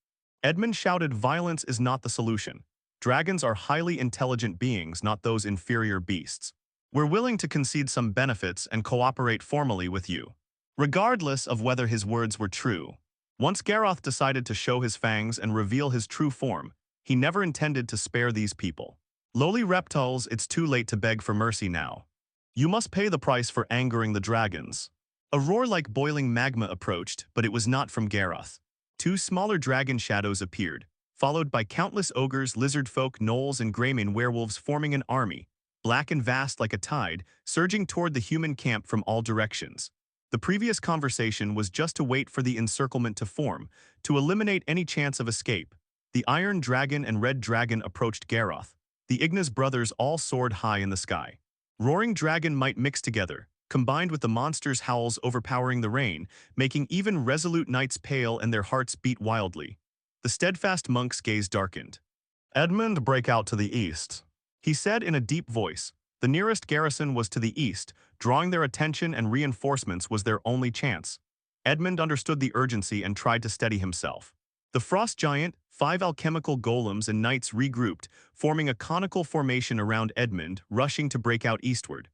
Edmund shouted, "Violence is not the solution. Dragons are highly intelligent beings, not those inferior beasts. We're willing to concede some benefits and cooperate formally with you." Regardless of whether his words were true, once Garroth decided to show his fangs and reveal his true form, he never intended to spare these people. Lowly reptiles, it's too late to beg for mercy now. You must pay the price for angering the dragons. A roar like boiling magma approached, but it was not from Garroth. Two smaller dragon shadows appeared, followed by countless ogres, lizard folk, gnolls, and greymane werewolves forming an army, black and vast like a tide, surging toward the human camp from all directions. The previous conversation was just to wait for the encirclement to form, to eliminate any chance of escape. The Iron Dragon and Red Dragon approached Garroth. The Ignis brothers all soared high in the sky. Roaring dragon might mix together, combined with the monster's howls overpowering the rain, making even resolute knights pale and their hearts beat wildly. The steadfast monk's gaze darkened. "Edmund, break out to the east," he said in a deep voice. The nearest garrison was to the east, drawing their attention, and reinforcements was their only chance. Edmund understood the urgency and tried to steady himself. The frost giant, 5 alchemical golems and knights regrouped, forming a conical formation around Edmund, rushing to break out eastward.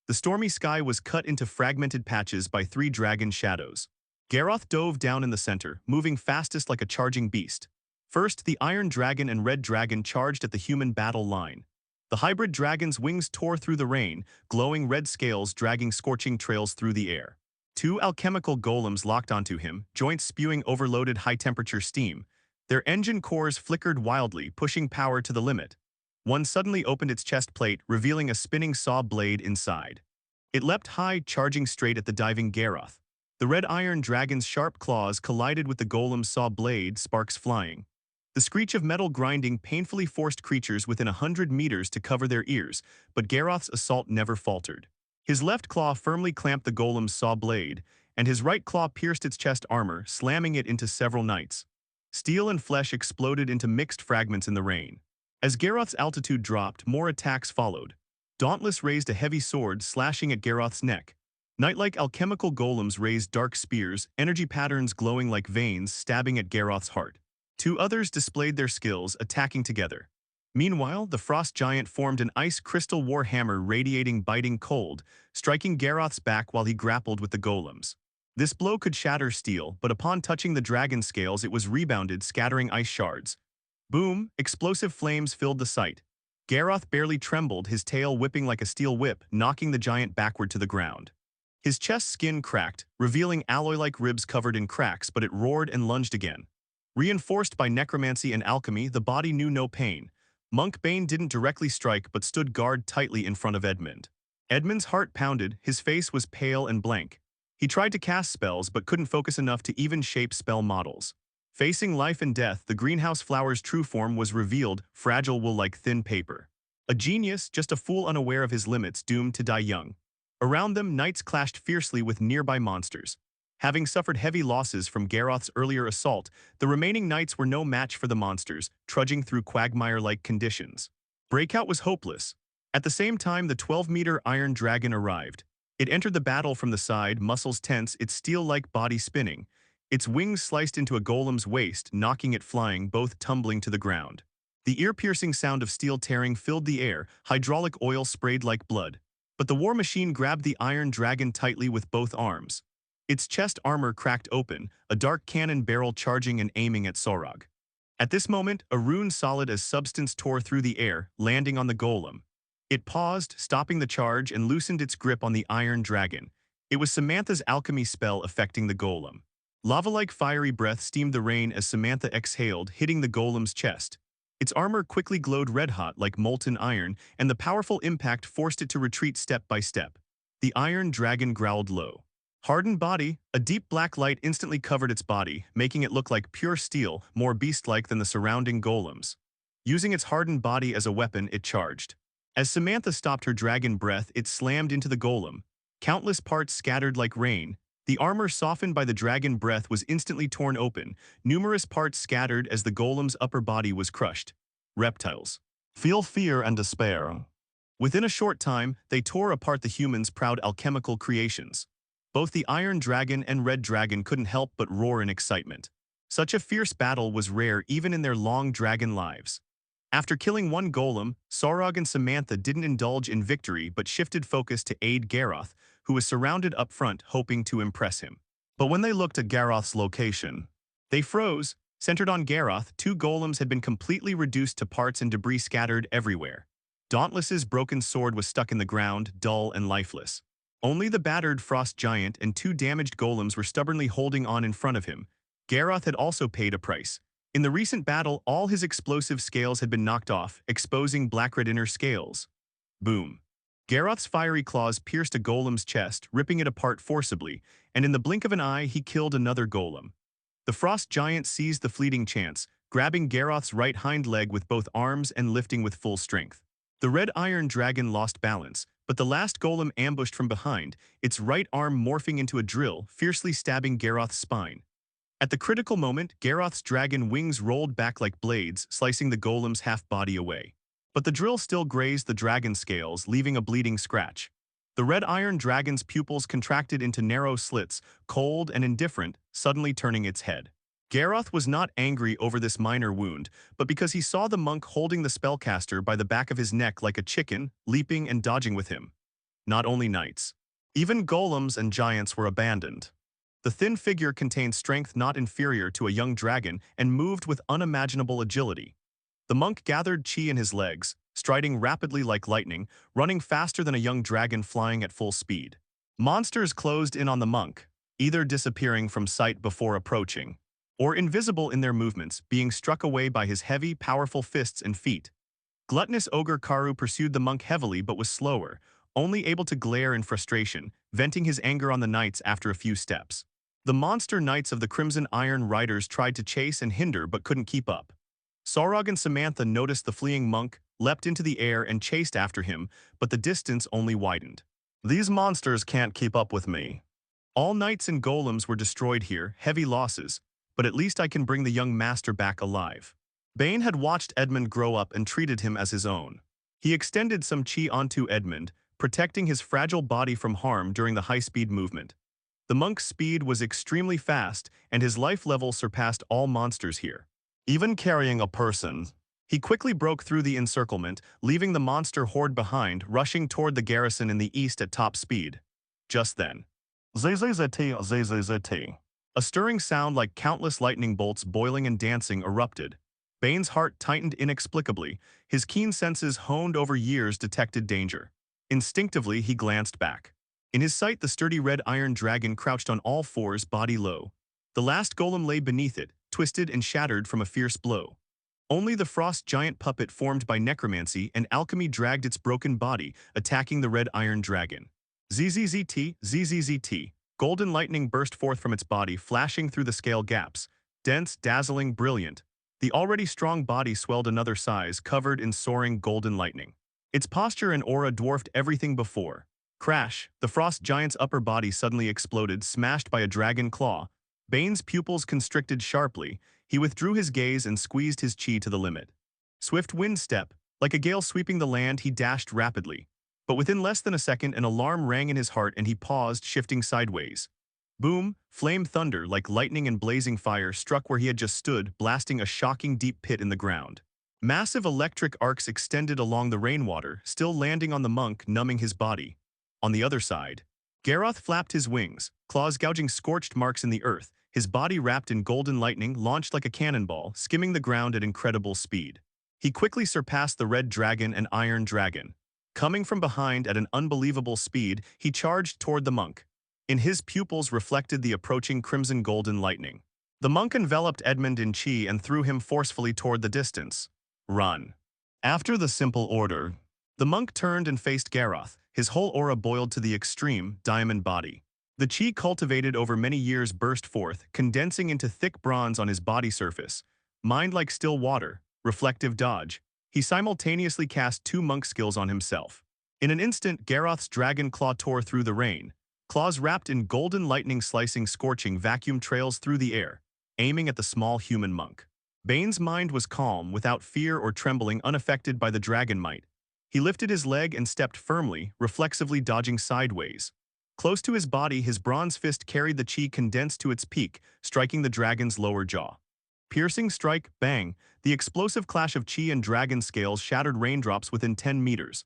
The stormy sky was cut into fragmented patches by 3 dragon shadows. Garroth dove down in the center, moving fastest like a charging beast. First, the Iron Dragon and Red Dragon charged at the human battle line. The hybrid dragon's wings tore through the rain, glowing red scales dragging scorching trails through the air. 2 alchemical golems locked onto him, joints spewing overloaded high-temperature steam. Their engine cores flickered wildly, pushing power to the limit. One suddenly opened its chest plate, revealing a spinning saw blade inside. It leapt high, charging straight at the diving Garroth. The red iron dragon's sharp claws collided with the golem's saw blade, sparks flying. The screech of metal grinding painfully forced creatures within 100 meters to cover their ears, but Garroth's assault never faltered. His left claw firmly clamped the golem's saw blade, and his right claw pierced its chest armor, slamming it into several knights. Steel and flesh exploded into mixed fragments in the rain. As Garroth's altitude dropped, more attacks followed. Dauntless raised a heavy sword, slashing at Garroth's neck. Knight-like alchemical golems raised dark spears, energy patterns glowing like veins, stabbing at Garroth's heart. 2 others displayed their skills, attacking together. Meanwhile, the frost giant formed an ice crystal war hammer radiating biting cold, striking Garroth's back while he grappled with the golems. This blow could shatter steel, but upon touching the dragon scales it was rebounded, scattering ice shards. Boom! Explosive flames filled the sight. Garroth barely trembled, his tail whipping like a steel whip, knocking the giant backward to the ground. His chest skin cracked, revealing alloy-like ribs covered in cracks, but it roared and lunged again. Reinforced by necromancy and alchemy, the body knew no pain. Monk Bane didn't directly strike but stood guard tightly in front of Edmund. Edmund's heart pounded, his face was pale and blank. He tried to cast spells but couldn't focus enough to even shape spell models. Facing life and death, the greenhouse flower's true form was revealed, fragile wool like thin paper. A genius, just a fool unaware of his limits, doomed to die young. Around them, knights clashed fiercely with nearby monsters. Having suffered heavy losses from Garroth's earlier assault, the remaining knights were no match for the monsters, trudging through quagmire-like conditions. Breakout was hopeless. At the same time, the 12-meter Iron Dragon arrived. It entered the battle from the side, muscles tense, its steel-like body spinning. Its wings sliced into a golem's waist, knocking it flying, both tumbling to the ground. The ear-piercing sound of steel tearing filled the air, hydraulic oil sprayed like blood. But the war machine grabbed the Iron Dragon tightly with both arms. Its chest armor cracked open, a dark cannon barrel charging and aiming at Sorag. At this moment, a rune solid as substance tore through the air, landing on the golem. It paused, stopping the charge, and loosened its grip on the Iron Dragon. It was Samantha's alchemy spell affecting the golem. Lava-like fiery breath steamed the rain as Samantha exhaled, hitting the golem's chest. Its armor quickly glowed red-hot like molten iron, and the powerful impact forced it to retreat step by step. The iron dragon growled low. Hardened body, a deep black light instantly covered its body, making it look like pure steel, more beast-like than the surrounding golems. Using its hardened body as a weapon, it charged. As Samantha stopped her dragon breath, it slammed into the golem. Countless parts scattered like rain. The armor softened by the dragon breath was instantly torn open, numerous parts scattered as the golem's upper body was crushed. Reptiles. Feel fear and despair. Within a short time, they tore apart the humans' proud alchemical creations. Both the Iron Dragon and Red Dragon couldn't help but roar in excitement. Such a fierce battle was rare even in their long dragon lives. After killing one golem, Sorog and Samantha didn't indulge in victory but shifted focus to aid Garroth, who was surrounded up front hoping to impress him. But when they looked at Garroth's location, they froze. Centered on Garroth, two golems had been completely reduced to parts and debris scattered everywhere. Dauntless's broken sword was stuck in the ground, dull and lifeless. Only the battered frost giant and two damaged golems were stubbornly holding on in front of him. Garroth had also paid a price. In the recent battle, all his explosive scales had been knocked off, exposing black-red inner scales. Boom. Garroth's fiery claws pierced a golem's chest, ripping it apart forcibly, and in the blink of an eye he killed another golem. The frost giant seized the fleeting chance, grabbing Garroth's right hind leg with both arms and lifting with full strength. The red iron dragon lost balance, but the last golem ambushed from behind, its right arm morphing into a drill, fiercely stabbing Garroth's spine. At the critical moment, Garroth's dragon wings rolled back like blades, slicing the golem's half-body away. But the drill still grazed the dragon's scales, leaving a bleeding scratch. The red iron dragon's pupils contracted into narrow slits, cold and indifferent, suddenly turning its head. Garroth was not angry over this minor wound, but because he saw the monk holding the spellcaster by the back of his neck like a chicken, leaping and dodging with him. Not only knights. Even golems and giants were abandoned. The thin figure contained strength not inferior to a young dragon and moved with unimaginable agility. The monk gathered chi in his legs, striding rapidly like lightning, running faster than a young dragon flying at full speed. Monsters closed in on the monk, either disappearing from sight before approaching, or invisible in their movements, being struck away by his heavy, powerful fists and feet. Gluttonous ogre Karu pursued the monk heavily but was slower, only able to glare in frustration, venting his anger on the knights after a few steps. The monster knights of the Crimson Iron Riders tried to chase and hinder but couldn't keep up. Sorog and Samantha noticed the fleeing monk, leapt into the air and chased after him, but the distance only widened. These monsters can't keep up with me. All knights and golems were destroyed here, heavy losses, but at least I can bring the young master back alive. Bane had watched Edmund grow up and treated him as his own. He extended some chi onto Edmund, protecting his fragile body from harm during the high-speed movement. The monk's speed was extremely fast, and his life level surpassed all monsters here. Even carrying a person, he quickly broke through the encirclement, leaving the monster horde behind, rushing toward the garrison in the east at top speed. Just then, ZZZT, ZZZT. A stirring sound like countless lightning bolts boiling and dancing erupted. Bane's heart tightened inexplicably, his keen senses honed over years detected danger. Instinctively, he glanced back. In his sight, the sturdy red iron dragon crouched on all fours, body low. The last golem lay beneath it, twisted and shattered from a fierce blow. Only the frost giant puppet formed by necromancy and alchemy dragged its broken body, attacking the red iron dragon. ZZZT, ZZZT. Golden lightning burst forth from its body, flashing through the scale gaps. Dense, dazzling, brilliant. The already strong body swelled another size, covered in soaring golden lightning. Its posture and aura dwarfed everything before. Crash! The frost giant's upper body suddenly exploded, smashed by a dragon claw. Bane's pupils constricted sharply. He withdrew his gaze and squeezed his chi to the limit. Swift wind step. Like a gale sweeping the land, he dashed rapidly. But within less than a second, an alarm rang in his heart and he paused, shifting sideways. Boom! Flame thunder, like lightning and blazing fire, struck where he had just stood, blasting a shocking deep pit in the ground. Massive electric arcs extended along the rainwater, still landing on the monk, numbing his body. On the other side, Garroth flapped his wings, claws gouging scorched marks in the earth, his body wrapped in golden lightning, launched like a cannonball, skimming the ground at incredible speed. He quickly surpassed the red dragon and iron dragon. Coming from behind at an unbelievable speed, he charged toward the monk. In his pupils reflected the approaching crimson golden lightning. The monk enveloped Edmund in chi and threw him forcefully toward the distance. Run. After the simple order, the monk turned and faced Garroth, his whole aura boiled to the extreme, diamond body. The chi cultivated over many years burst forth, condensing into thick bronze on his body surface. Mind like still water, reflective dodge. He simultaneously cast two monk skills on himself. In an instant, Garroth's dragon claw tore through the rain. Claws wrapped in golden lightning slicing scorching vacuum trails through the air, aiming at the small human monk. Bane's mind was calm, without fear or trembling, unaffected by the dragon might. He lifted his leg and stepped firmly, reflexively dodging sideways. Close to his body, his bronze fist carried the chi condensed to its peak, striking the dragon's lower jaw. Piercing strike, bang, the explosive clash of chi and dragon scales shattered raindrops within 10 meters.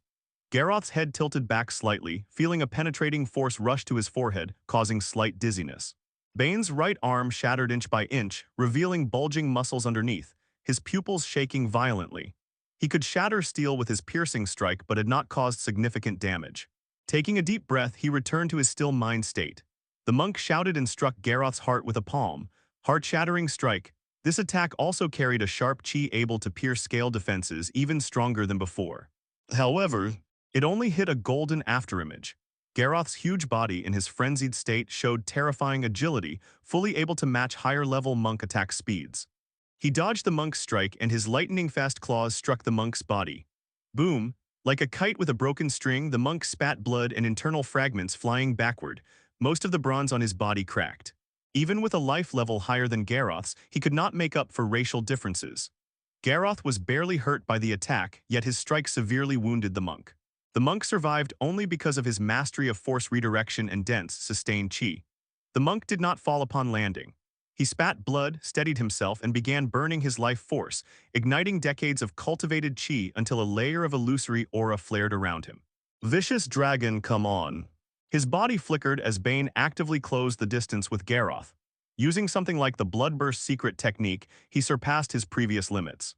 Garroth's head tilted back slightly, feeling a penetrating force rush to his forehead, causing slight dizziness. Bane's right arm shattered inch by inch, revealing bulging muscles underneath, his pupils shaking violently. He could shatter steel with his piercing strike but had not caused significant damage. Taking a deep breath, he returned to his still mind state. The monk shouted and struck Garroth's heart with a palm, heart-shattering strike. This attack also carried a sharp chi able to pierce scale defenses even stronger than before. However, it only hit a golden afterimage. Garroth's huge body in his frenzied state showed terrifying agility, fully able to match higher-level monk attack speeds. He dodged the monk's strike and his lightning-fast claws struck the monk's body. Boom! Like a kite with a broken string, the monk spat blood and internal fragments flying backward. Most of the bronze on his body cracked. Even with a life level higher than Garroth's, he could not make up for racial differences. Garroth was barely hurt by the attack, yet his strike severely wounded the monk. The monk survived only because of his mastery of force redirection and dense, sustained chi. The monk did not fall upon landing. He spat blood, steadied himself, and began burning his life force, igniting decades of cultivated chi until a layer of illusory aura flared around him. Vicious dragon, come on. His body flickered as Bane actively closed the distance with Garroth. Using something like the Bloodburst secret technique, he surpassed his previous limits.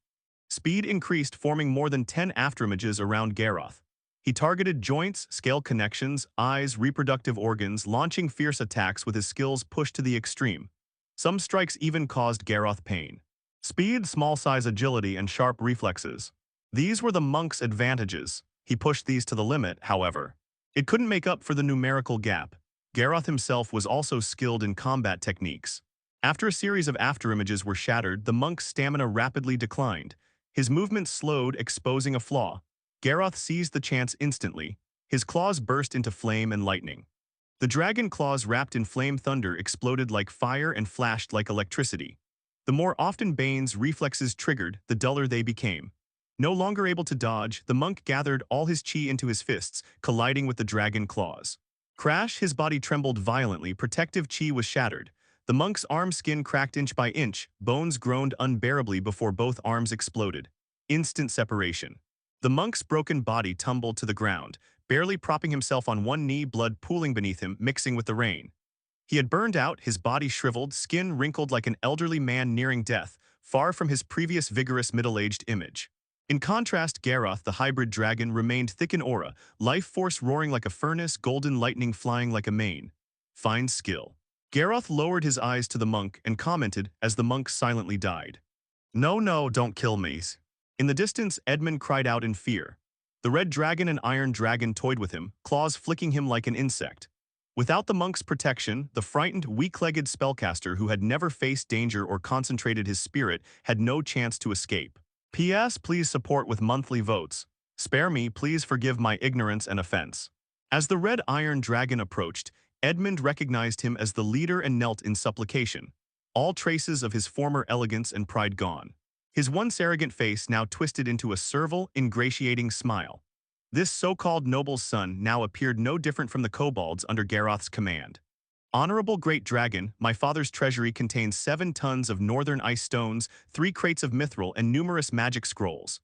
Speed increased, forming more than 10 afterimages around Garroth. He targeted joints, scale connections, eyes, reproductive organs, launching fierce attacks with his skills pushed to the extreme. Some strikes even caused Garroth pain. Speed, small size agility, and sharp reflexes. These were the monk's advantages. He pushed these to the limit, however. It couldn't make up for the numerical gap. Garroth himself was also skilled in combat techniques. After a series of afterimages were shattered, the monk's stamina rapidly declined. His movements slowed, exposing a flaw. Garroth seized the chance instantly. His claws burst into flame and lightning. The dragon claws wrapped in flame thunder exploded like fire and flashed like electricity. The more often Bane's reflexes triggered, the duller they became. No longer able to dodge, the monk gathered all his chi into his fists, colliding with the dragon claws. Crash, his body trembled violently, protective chi was shattered. The monk's arm skin cracked inch by inch, bones groaned unbearably before both arms exploded. Instant separation. The monk's broken body tumbled to the ground, barely propping himself on one knee, blood pooling beneath him, mixing with the rain. He had burned out, his body shriveled, skin wrinkled like an elderly man nearing death, far from his previous vigorous middle-aged image. In contrast, Garroth, the hybrid dragon, remained thick in aura, life force roaring like a furnace, golden lightning flying like a mane. Fine skill. Garroth lowered his eyes to the monk and commented as the monk silently died. No, no, don't kill me. In the distance, Edmund cried out in fear. The red dragon and iron dragon toyed with him, claws flicking him like an insect. Without the monk's protection, the frightened, weak-legged spellcaster who had never faced danger or concentrated his spirit had no chance to escape. P.S. Please support with monthly votes. Spare me, please forgive my ignorance and offense. As the red iron dragon approached, Edmund recognized him as the leader and knelt in supplication. All traces of his former elegance and pride gone. His once arrogant face now twisted into a servile, ingratiating smile. This so-called noble's son now appeared no different from the kobolds under Garroth's command. Honorable Great Dragon, my father's treasury contains 7 tons of northern ice stones, 3 crates of mithril, and numerous magic scrolls.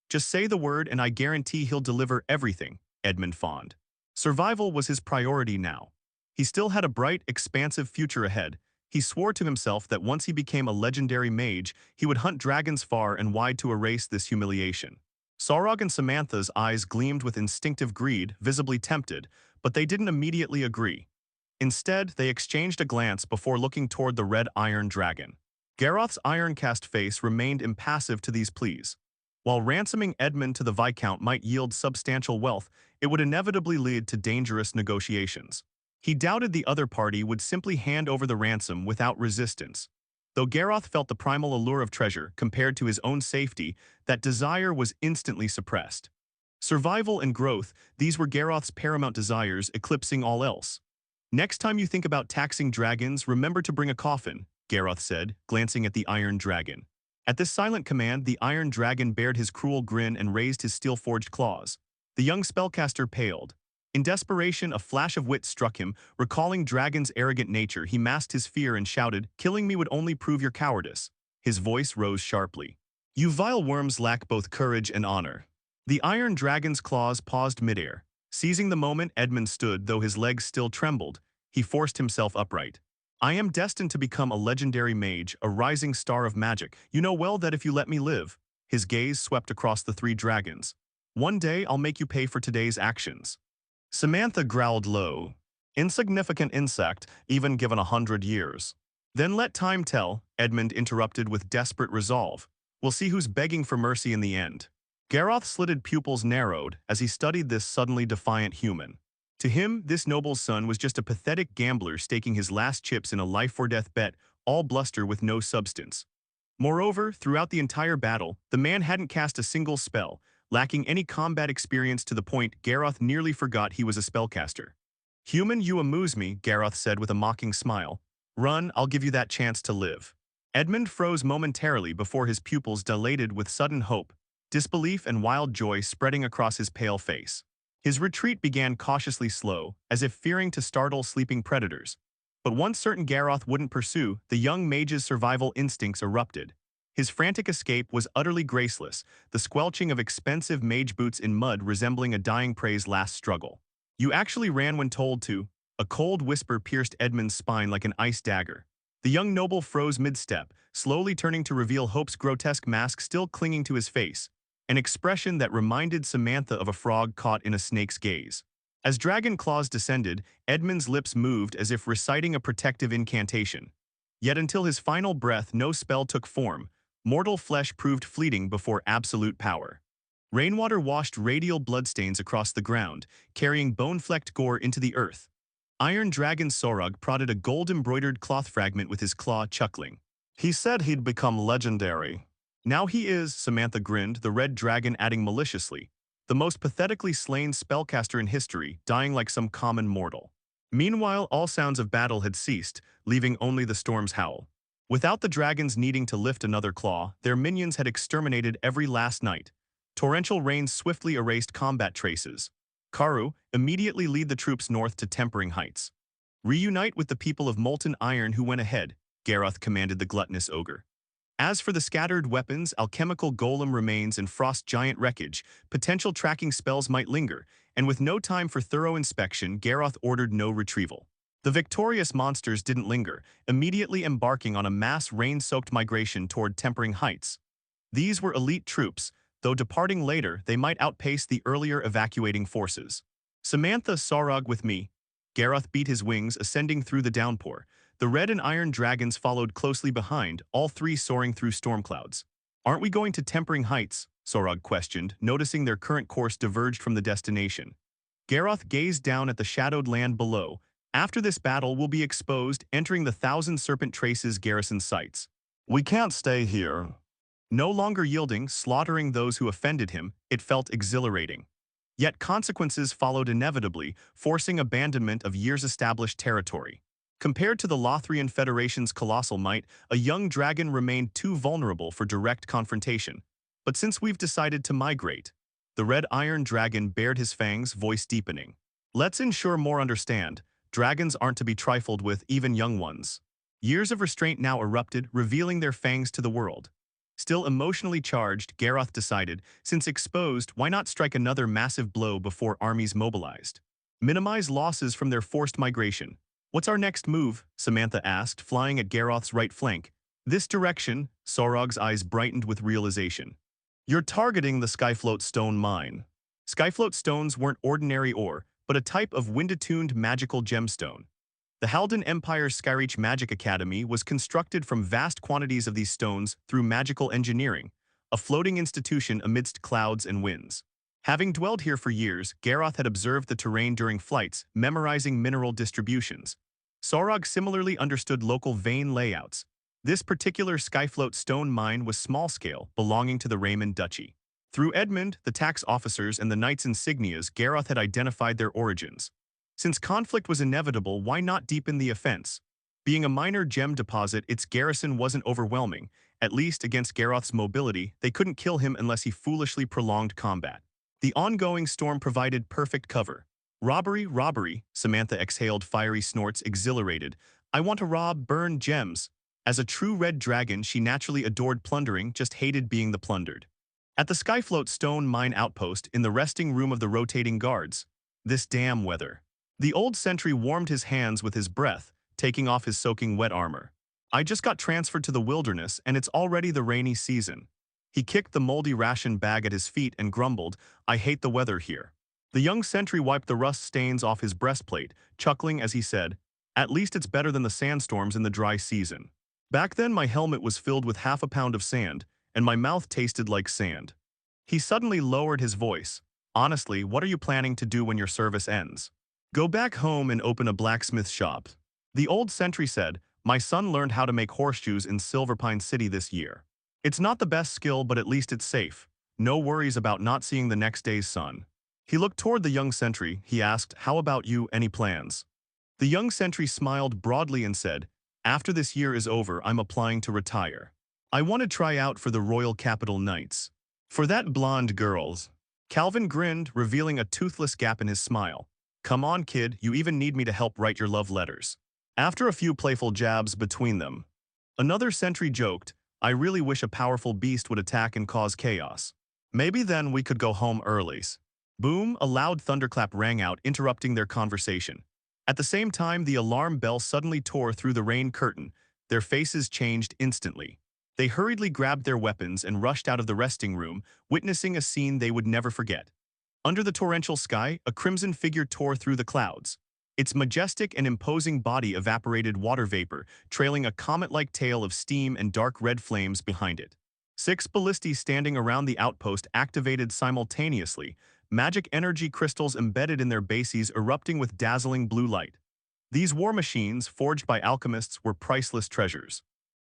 Just say the word and I guarantee he'll deliver everything, Edmund fawned. Survival was his priority now. He still had a bright, expansive future ahead. He swore to himself that once he became a legendary mage, he would hunt dragons far and wide to erase this humiliation. Sorog and Samantha's eyes gleamed with instinctive greed, visibly tempted, but they didn't immediately agree. Instead, they exchanged a glance before looking toward the red iron dragon. Garroth's iron-cast face remained impassive to these pleas. While ransoming Edmund to the Viscount might yield substantial wealth, it would inevitably lead to dangerous negotiations. He doubted the other party would simply hand over the ransom without resistance. Though Garroth felt the primal allure of treasure compared to his own safety, that desire was instantly suppressed. Survival and growth, these were Garroth's paramount desires, eclipsing all else. Next time you think about taxing dragons, remember to bring a coffin, Garroth said, glancing at the Iron Dragon. At this silent command, the Iron Dragon bared his cruel grin and raised his steel-forged claws. The young spellcaster paled. In desperation, a flash of wit struck him. Recalling Dragon's arrogant nature, he masked his fear and shouted, "Killing me would only prove your cowardice." His voice rose sharply. "You vile worms lack both courage and honor." The Iron Dragon's claws paused midair. Seizing the moment, Edmund stood, though his legs still trembled. He forced himself upright. "I am destined to become a legendary mage, a rising star of magic. You know well that if you let me live." His gaze swept across the three dragons. "One day I'll make you pay for today's actions." Samantha growled low. "Insignificant insect, even given 100 years." "Then let time tell," Edmund interrupted with desperate resolve. "We'll see who's begging for mercy in the end." Garroth's slitted pupils narrowed as he studied this suddenly defiant human. To him, this noble's son was just a pathetic gambler staking his last chips in a life-or-death bet, all bluster with no substance. Moreover, throughout the entire battle, the man hadn't cast a single spell, lacking any combat experience to the point Garroth nearly forgot he was a spellcaster. "Human, you amuse me," Garroth said with a mocking smile. "Run, I'll give you that chance to live." Edmund froze momentarily before his pupils dilated with sudden hope, disbelief and wild joy spreading across his pale face. His retreat began cautiously slow, as if fearing to startle sleeping predators. But once certain Garroth wouldn't pursue, the young mage's survival instincts erupted. His frantic escape was utterly graceless, the squelching of expensive mage boots in mud resembling a dying prey's last struggle. "You actually ran when told to." A cold whisper pierced Edmund's spine like an ice dagger. The young noble froze mid-step, slowly turning to reveal Hope's grotesque mask still clinging to his face, an expression that reminded Samantha of a frog caught in a snake's gaze. As dragon claws descended, Edmund's lips moved as if reciting a protective incantation. Yet until his final breath, no spell took form. Mortal flesh proved fleeting before absolute power. Rainwater washed radial bloodstains across the ground, carrying bone-flecked gore into the earth. Iron Dragon Sorug prodded a gold-embroidered cloth fragment with his claw, chuckling. "He said he'd become legendary. Now he is," Samantha grinned, the red dragon adding maliciously. "The most pathetically slain spellcaster in history, dying like some common mortal." Meanwhile, all sounds of battle had ceased, leaving only the storm's howl. Without the dragons needing to lift another claw, their minions had exterminated every last knight. Torrential rains swiftly erased combat traces. "Karu, immediately lead the troops north to Tempering Heights. Reunite with the people of Molten Iron who went ahead," Garroth commanded the gluttonous ogre. "As for the scattered weapons, alchemical golem remains and frost giant wreckage, potential tracking spells might linger, and with no time for thorough inspection, Garroth ordered no retrieval. The victorious monsters didn't linger, immediately embarking on a mass rain-soaked migration toward Tempering Heights. These were elite troops, though departing later, they might outpace the earlier evacuating forces. "Samantha Sorog with me." Garroth beat his wings, ascending through the downpour. The red and iron dragons followed closely behind, all three soaring through storm clouds. "Aren't we going to Tempering Heights?" Sorog questioned, noticing their current course diverged from the destination. Garroth gazed down at the shadowed land below. "After this battle will be exposed, entering the Thousand Serpent Traces garrison sites. We can't stay here." No longer yielding, slaughtering those who offended him, it felt exhilarating. Yet consequences followed inevitably, forcing abandonment of years-established territory. Compared to the Lothrian Federation's colossal might, a young dragon remained too vulnerable for direct confrontation. "But since we've decided to migrate," the red iron dragon bared his fangs, voice deepening. "Let's ensure more understand. Dragons aren't to be trifled with, even young ones." Years of restraint now erupted, revealing their fangs to the world. Still emotionally charged, Garroth decided, since exposed, why not strike another massive blow before armies mobilized? Minimize losses from their forced migration. "What's our next move?" Samantha asked, flying at Garroth's right flank. "This direction," Sorog's eyes brightened with realization. "You're targeting the Skyfloat Stone Mine." Skyfloat stones weren't ordinary ore, but a type of wind-attuned magical gemstone. The Haldan Empire's Skyreach Magic Academy was constructed from vast quantities of these stones through magical engineering, a floating institution amidst clouds and winds. Having dwelled here for years, Garroth had observed the terrain during flights, memorizing mineral distributions. Sorog similarly understood local vein layouts. This particular skyfloat stone mine was small-scale, belonging to the Raymond Duchy. Through Edmund, the tax officers, and the knight's insignias, Garroth had identified their origins. Since conflict was inevitable, why not deepen the offense? Being a minor gem deposit, its garrison wasn't overwhelming. At least against Garroth's mobility, they couldn't kill him unless he foolishly prolonged combat. The ongoing storm provided perfect cover. Robbery, robbery, Samantha exhaled fiery snorts, exhilarated. I want to rob, burn gems. As a true red dragon, she naturally adored plundering, just hated being the plundered. At the Skyfloat stone mine outpost, in the resting room of the rotating guards. This damn weather. The old sentry warmed his hands with his breath, taking off his soaking wet armor. I just got transferred to the wilderness, and it's already the rainy season. He kicked the moldy ration bag at his feet and grumbled, I hate the weather here. The young sentry wiped the rust stains off his breastplate, chuckling as he said, at least it's better than the sandstorms in the dry season. Back then my helmet was filled with half a pound of sand, and my mouth tasted like sand. He suddenly lowered his voice. Honestly, what are you planning to do when your service ends? Go back home and open a blacksmith shop. The old sentry said, my son learned how to make horseshoes in Silverpine City this year. It's not the best skill, but at least it's safe. No worries about not seeing the next day's sun. He looked toward the young sentry. He asked, how about you, any plans? The young sentry smiled broadly and said, after this year is over, I'm applying to retire. I want to try out for the Royal Capital Knights. For that blonde girls. Calvin grinned, revealing a toothless gap in his smile. Come on, kid, you even need me to help write your love letters. After a few playful jabs between them, another sentry joked, I really wish a powerful beast would attack and cause chaos. Maybe then we could go home early. Boom, a loud thunderclap rang out, interrupting their conversation. At the same time, the alarm bell suddenly tore through the rain curtain. Their faces changed instantly. They hurriedly grabbed their weapons and rushed out of the resting room, witnessing a scene they would never forget. Under the torrential sky, a crimson figure tore through the clouds. Its majestic and imposing body evaporated water vapor, trailing a comet-like tail of steam and dark red flames behind it. 6 ballistas standing around the outpost activated simultaneously, magic energy crystals embedded in their bases erupting with dazzling blue light. These war machines, forged by alchemists, were priceless treasures.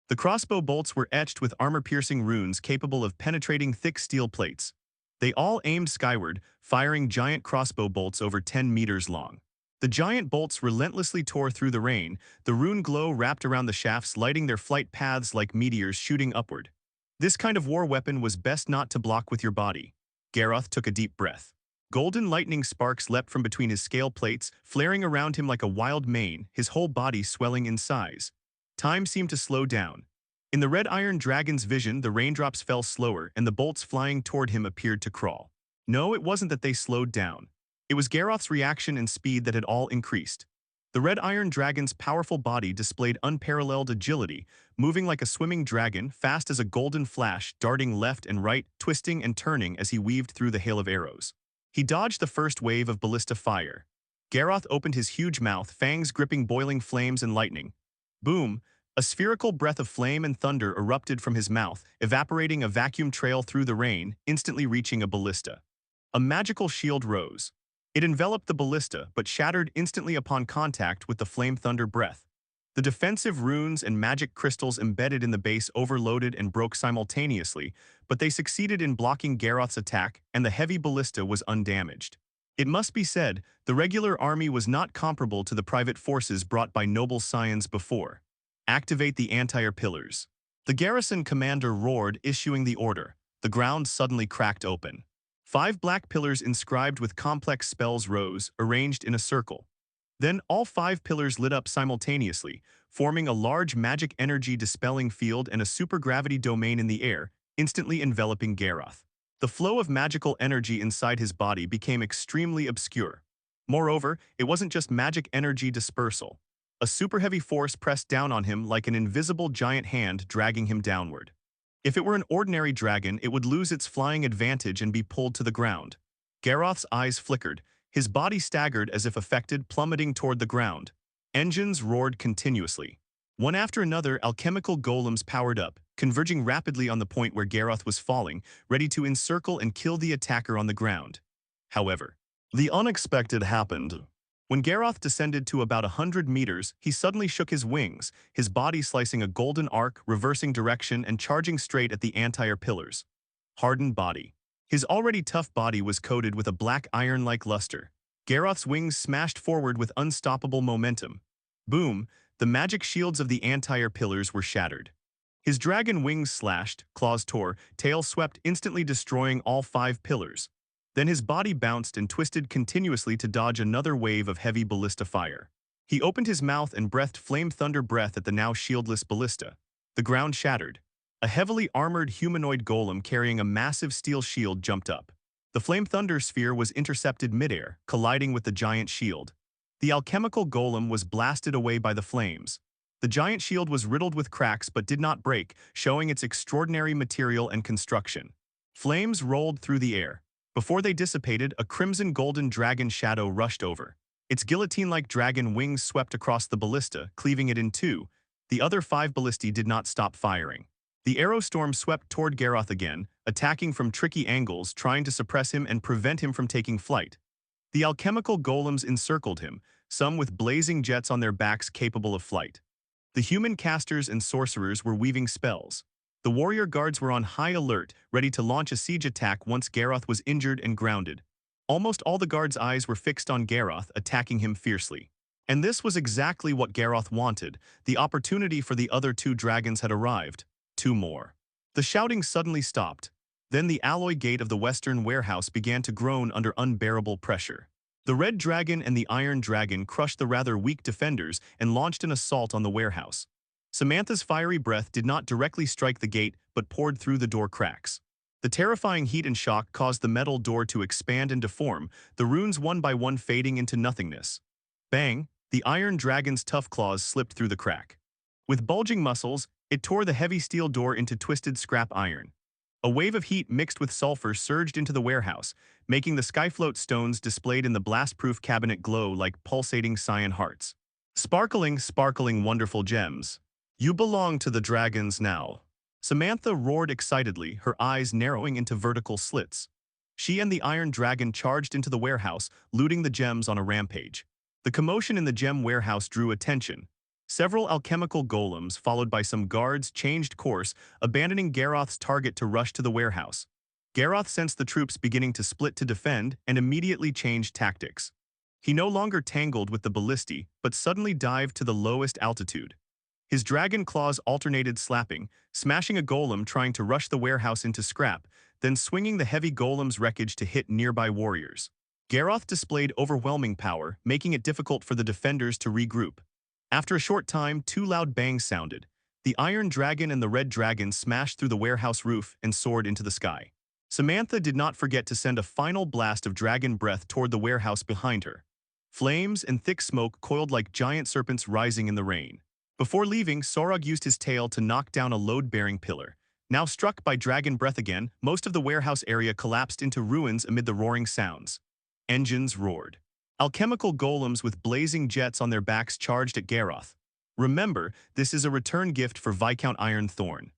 The crossbow bolts were etched with armor-piercing runes capable of penetrating thick steel plates. They all aimed skyward, firing giant crossbow bolts over 10 meters long. The giant bolts relentlessly tore through the rain, the rune glow wrapped around the shafts, lighting their flight paths like meteors shooting upward. This kind of war weapon was best not to block with your body. Garroth took a deep breath. Golden lightning sparks leapt from between his scale plates, flaring around him like a wild mane, his whole body swelling in size. Time seemed to slow down. In the red iron dragon's vision, the raindrops fell slower, and the bolts flying toward him appeared to crawl. No, it wasn't that they slowed down. It was Garroth's reaction and speed that had all increased. The red iron dragon's powerful body displayed unparalleled agility, moving like a swimming dragon, fast as a golden flash, darting left and right, twisting and turning as he weaved through the hail of arrows. He dodged the first wave of ballista fire. Garroth opened his huge mouth, fangs gripping boiling flames and lightning. Boom! A spherical breath of flame and thunder erupted from his mouth, evaporating a vacuum trail through the rain, instantly reaching a ballista. A magical shield rose. It enveloped the ballista, but shattered instantly upon contact with the flame thunder breath. The defensive runes and magic crystals embedded in the base overloaded and broke simultaneously, but they succeeded in blocking Garroth's attack, and the heavy ballista was undamaged. It must be said, the regular army was not comparable to the private forces brought by noble scions before. Activate the anti-air pillars. The garrison commander roared, issuing the order. The ground suddenly cracked open. 5 black pillars inscribed with complex spells rose, arranged in a circle. Then all 5 pillars lit up simultaneously, forming a large magic energy dispelling field and a supergravity domain in the air, instantly enveloping Garroth. The flow of magical energy inside his body became extremely obscure. Moreover, it wasn't just magic energy dispersal. A super-heavy force pressed down on him like an invisible giant hand dragging him downward. If it were an ordinary dragon, it would lose its flying advantage and be pulled to the ground. Garroth's eyes flickered, his body staggered as if affected, plummeting toward the ground. Engines roared continuously. One after another, alchemical golems powered up, converging rapidly on the point where Garroth was falling, ready to encircle and kill the attacker on the ground. However, the unexpected happened. When Garroth descended to about 100 meters, he suddenly shook his wings, his body slicing a golden arc, reversing direction and charging straight at the anti-air pillars. Hardened body. His already tough body was coated with a black iron-like luster. Garroth's wings smashed forward with unstoppable momentum. Boom, the magic shields of the anti-air pillars were shattered. His dragon wings slashed, claws tore, tail swept, instantly destroying all 5 pillars. Then his body bounced and twisted continuously to dodge another wave of heavy ballista fire. He opened his mouth and breathed flame thunder breath at the now shieldless ballista. The ground shattered. A heavily armored humanoid golem carrying a massive steel shield jumped up. The flame thunder sphere was intercepted midair, colliding with the giant shield. The alchemical golem was blasted away by the flames. The giant shield was riddled with cracks but did not break, showing its extraordinary material and construction. Flames rolled through the air. Before they dissipated, a crimson-golden dragon shadow rushed over. Its guillotine-like dragon wings swept across the ballista, cleaving it in two. The other 5 ballistae did not stop firing. The arrow storm swept toward Garroth again, attacking from tricky angles, trying to suppress him and prevent him from taking flight. The alchemical golems encircled him, some with blazing jets on their backs capable of flight. The human casters and sorcerers were weaving spells. The warrior guards were on high alert, ready to launch a siege attack once Garroth was injured and grounded. Almost all the guards' eyes were fixed on Garroth, attacking him fiercely. And this was exactly what Garroth wanted. The opportunity for the other 2 dragons had arrived. 2 more. The shouting suddenly stopped. Then the alloy gate of the western warehouse began to groan under unbearable pressure. The red dragon and the iron dragon crushed the rather weak defenders and launched an assault on the warehouse. Samantha's fiery breath did not directly strike the gate but poured through the door cracks. The terrifying heat and shock caused the metal door to expand and deform, the runes one by one fading into nothingness. Bang! The iron dragon's tough claws slipped through the crack. With bulging muscles, it tore the heavy steel door into twisted scrap iron. A wave of heat mixed with sulfur surged into the warehouse, making the skyfloat stones displayed in the blast-proof cabinet glow like pulsating cyan hearts. Sparkling, sparkling wonderful gems. You belong to the dragons now. Samantha roared excitedly, her eyes narrowing into vertical slits. She and the iron dragon charged into the warehouse, looting the gems on a rampage. The commotion in the gem warehouse drew attention. Several alchemical golems, followed by some guards, changed course, abandoning Garroth's target to rush to the warehouse. Garroth sensed the troops beginning to split to defend and immediately changed tactics. He no longer tangled with the ballistae, but suddenly dived to the lowest altitude. His dragon claws alternated slapping, smashing a golem trying to rush the warehouse into scrap, then swinging the heavy golem's wreckage to hit nearby warriors. Garroth displayed overwhelming power, making it difficult for the defenders to regroup. After a short time, 2 loud bangs sounded. The iron dragon and the red dragon smashed through the warehouse roof and soared into the sky. Samantha did not forget to send a final blast of dragon breath toward the warehouse behind her. Flames and thick smoke coiled like giant serpents rising in the rain. Before leaving, Sorog used his tail to knock down a load-bearing pillar. Now struck by dragon breath again, most of the warehouse area collapsed into ruins amid the roaring sounds. Engines roared. Alchemical golems with blazing jets on their backs charged at Garroth. Remember, this is a return gift for Viscount Ironthorn.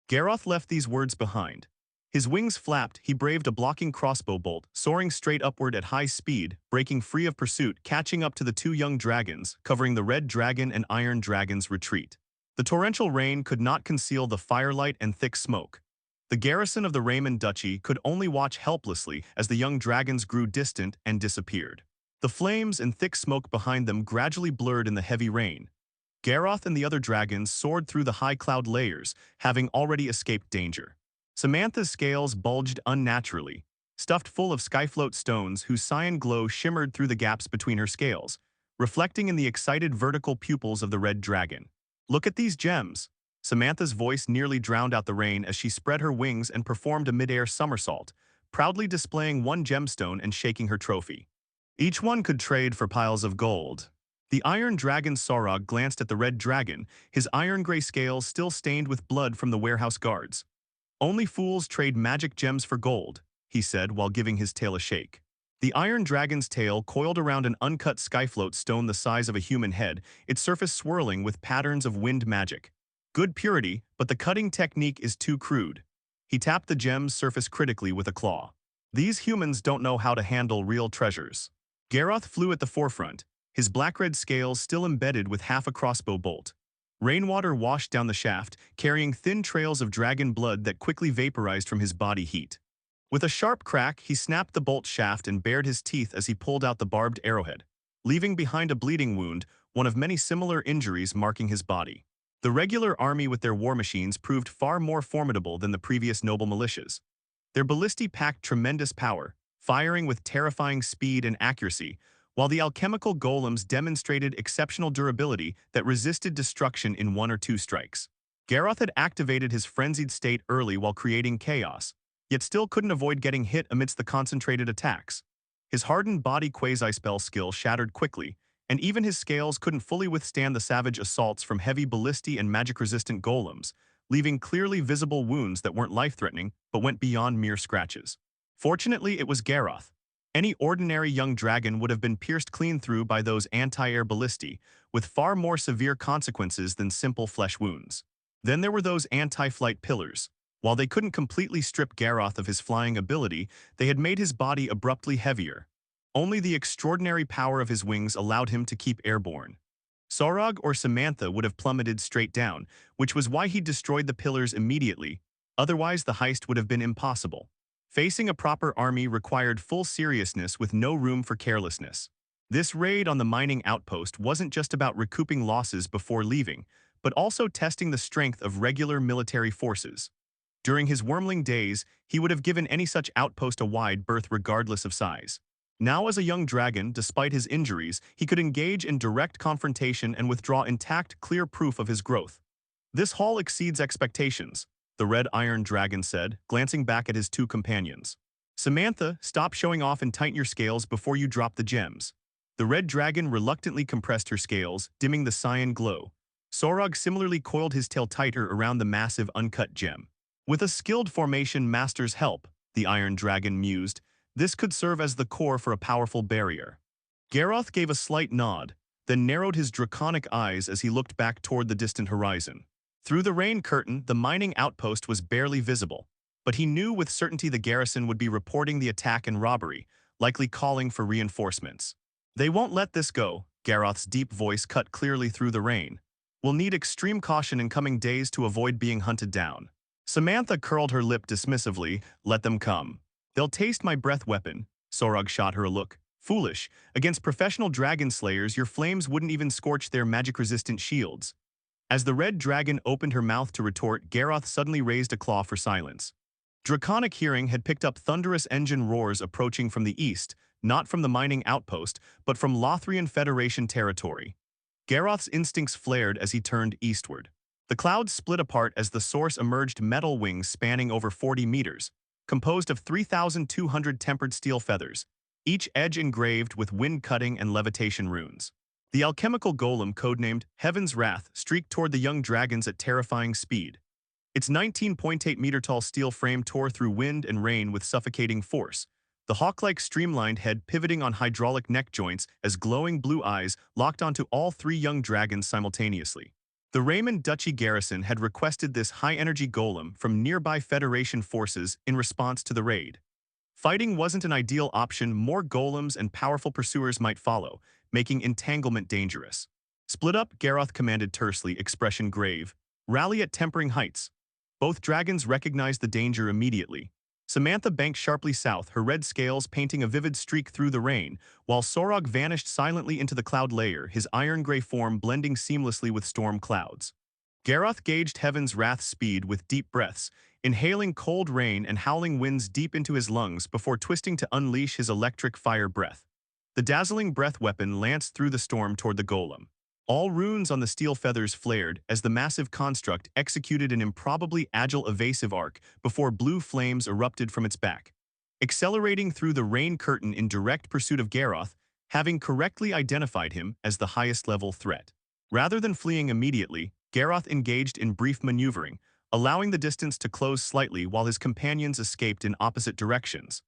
Garroth left these words behind. His wings flapped, he braved a blocking crossbow bolt, soaring straight upward at high speed, breaking free of pursuit, catching up to the 2 young dragons, covering the red dragon and iron dragon's retreat. The torrential rain could not conceal the firelight and thick smoke. The garrison of the Raymond Duchy could only watch helplessly as the young dragons grew distant and disappeared. The flames and thick smoke behind them gradually blurred in the heavy rain. Garroth and the other dragons soared through the high cloud layers, having already escaped danger. Samantha's scales bulged unnaturally, stuffed full of skyfloat stones whose cyan glow shimmered through the gaps between her scales, reflecting in the excited vertical pupils of the red dragon. Look at these gems. Samantha's voice nearly drowned out the rain as she spread her wings and performed a mid-air somersault, proudly displaying one gemstone and shaking her trophy. Each one could trade for piles of gold. The iron dragon Sorog glanced at the red dragon, his iron-gray scales still stained with blood from the warehouse guards. Only fools trade magic gems for gold, he said while giving his tail a shake. The iron dragon's tail coiled around an uncut skyfloat stone the size of a human head, its surface swirling with patterns of wind magic. Good purity, but the cutting technique is too crude. He tapped the gem's surface critically with a claw. These humans don't know how to handle real treasures. Garoth flew at the forefront, his black-red scales still embedded with half a crossbow bolt. Rainwater washed down the shaft, carrying thin trails of dragon blood that quickly vaporized from his body heat. With a sharp crack, he snapped the bolt shaft and bared his teeth as he pulled out the barbed arrowhead, leaving behind a bleeding wound, one of many similar injuries marking his body. The regular army with their war machines proved far more formidable than the previous noble militias. Their ballistae packed tremendous power, firing with terrifying speed and accuracy, while the alchemical golems demonstrated exceptional durability that resisted destruction in one or two strikes. Garoth had activated his frenzied state early while creating chaos, yet still couldn't avoid getting hit amidst the concentrated attacks. His hardened body quasi-spell skill shattered quickly, and even his scales couldn't fully withstand the savage assaults from heavy ballistae and magic-resistant golems, leaving clearly visible wounds that weren't life-threatening but went beyond mere scratches. Fortunately, it was Garoth. Any ordinary young dragon would have been pierced clean through by those anti-air ballistae, with far more severe consequences than simple flesh wounds. Then there were those anti-flight pillars. While they couldn't completely strip Garoth of his flying ability, they had made his body abruptly heavier. Only the extraordinary power of his wings allowed him to keep airborne. Sorog or Samantha would have plummeted straight down, which was why he destroyed the pillars immediately, otherwise the heist would have been impossible. Facing a proper army required full seriousness with no room for carelessness. This raid on the mining outpost wasn't just about recouping losses before leaving, but also testing the strength of regular military forces. During his wormling days, he would have given any such outpost a wide berth regardless of size. Now as a young dragon, despite his injuries, he could engage in direct confrontation and withdraw intact, clear proof of his growth. This haul exceeds expectations, the red iron dragon said, glancing back at his two companions. Samantha, stop showing off and tighten your scales before you drop the gems. The red dragon reluctantly compressed her scales, dimming the cyan glow. Sorog similarly coiled his tail tighter around the massive uncut gem. With a skilled formation master's help, the iron dragon mused, this could serve as the core for a powerful barrier. Garoth gave a slight nod, then narrowed his draconic eyes as he looked back toward the distant horizon. Through the rain curtain, the mining outpost was barely visible, but he knew with certainty the garrison would be reporting the attack and robbery, likely calling for reinforcements. They won't let this go, Garoth's deep voice cut clearly through the rain. We'll need extreme caution in coming days to avoid being hunted down. Samantha curled her lip dismissively, let them come. They'll taste my breath weapon. Sorog shot her a look. Foolish. Against professional dragon slayers, your flames wouldn't even scorch their magic-resistant shields. As the red dragon opened her mouth to retort, Garoth suddenly raised a claw for silence. Draconic hearing had picked up thunderous engine roars approaching from the east, not from the mining outpost, but from Lothrian Federation territory. Garoth's instincts flared as he turned eastward. The clouds split apart as the source emerged, metal wings spanning over 40 meters, composed of 3,200 tempered steel feathers, each edge engraved with wind-cutting and levitation runes. The alchemical golem, codenamed Heaven's Wrath, streaked toward the young dragons at terrifying speed. Its 19.8-meter-tall steel frame tore through wind and rain with suffocating force, the hawk-like streamlined head pivoting on hydraulic neck joints as glowing blue eyes locked onto all three young dragons simultaneously. The Raymond Duchy garrison had requested this high-energy golem from nearby Federation forces in response to the raid. Fighting wasn't an ideal option, more golems and powerful pursuers might follow, making entanglement dangerous. Split up, Garoth commanded tersely, expression grave. Rally at tempering heights. Both dragons recognized the danger immediately. Samantha banked sharply south, her red scales painting a vivid streak through the rain, while Sorog vanished silently into the cloud layer, his iron-gray form blending seamlessly with storm clouds. Garoth gauged Heaven's Wrath's speed with deep breaths, inhaling cold rain and howling winds deep into his lungs before twisting to unleash his electric fire breath. The dazzling breath weapon lanced through the storm toward the golem. All runes on the steel feathers flared as the massive construct executed an improbably agile evasive arc before blue flames erupted from its back. Accelerating through the rain curtain in direct pursuit of Garoth, having correctly identified him as the highest-level threat. Rather than fleeing immediately, Garoth engaged in brief maneuvering, allowing the distance to close slightly while his companions escaped in opposite directions.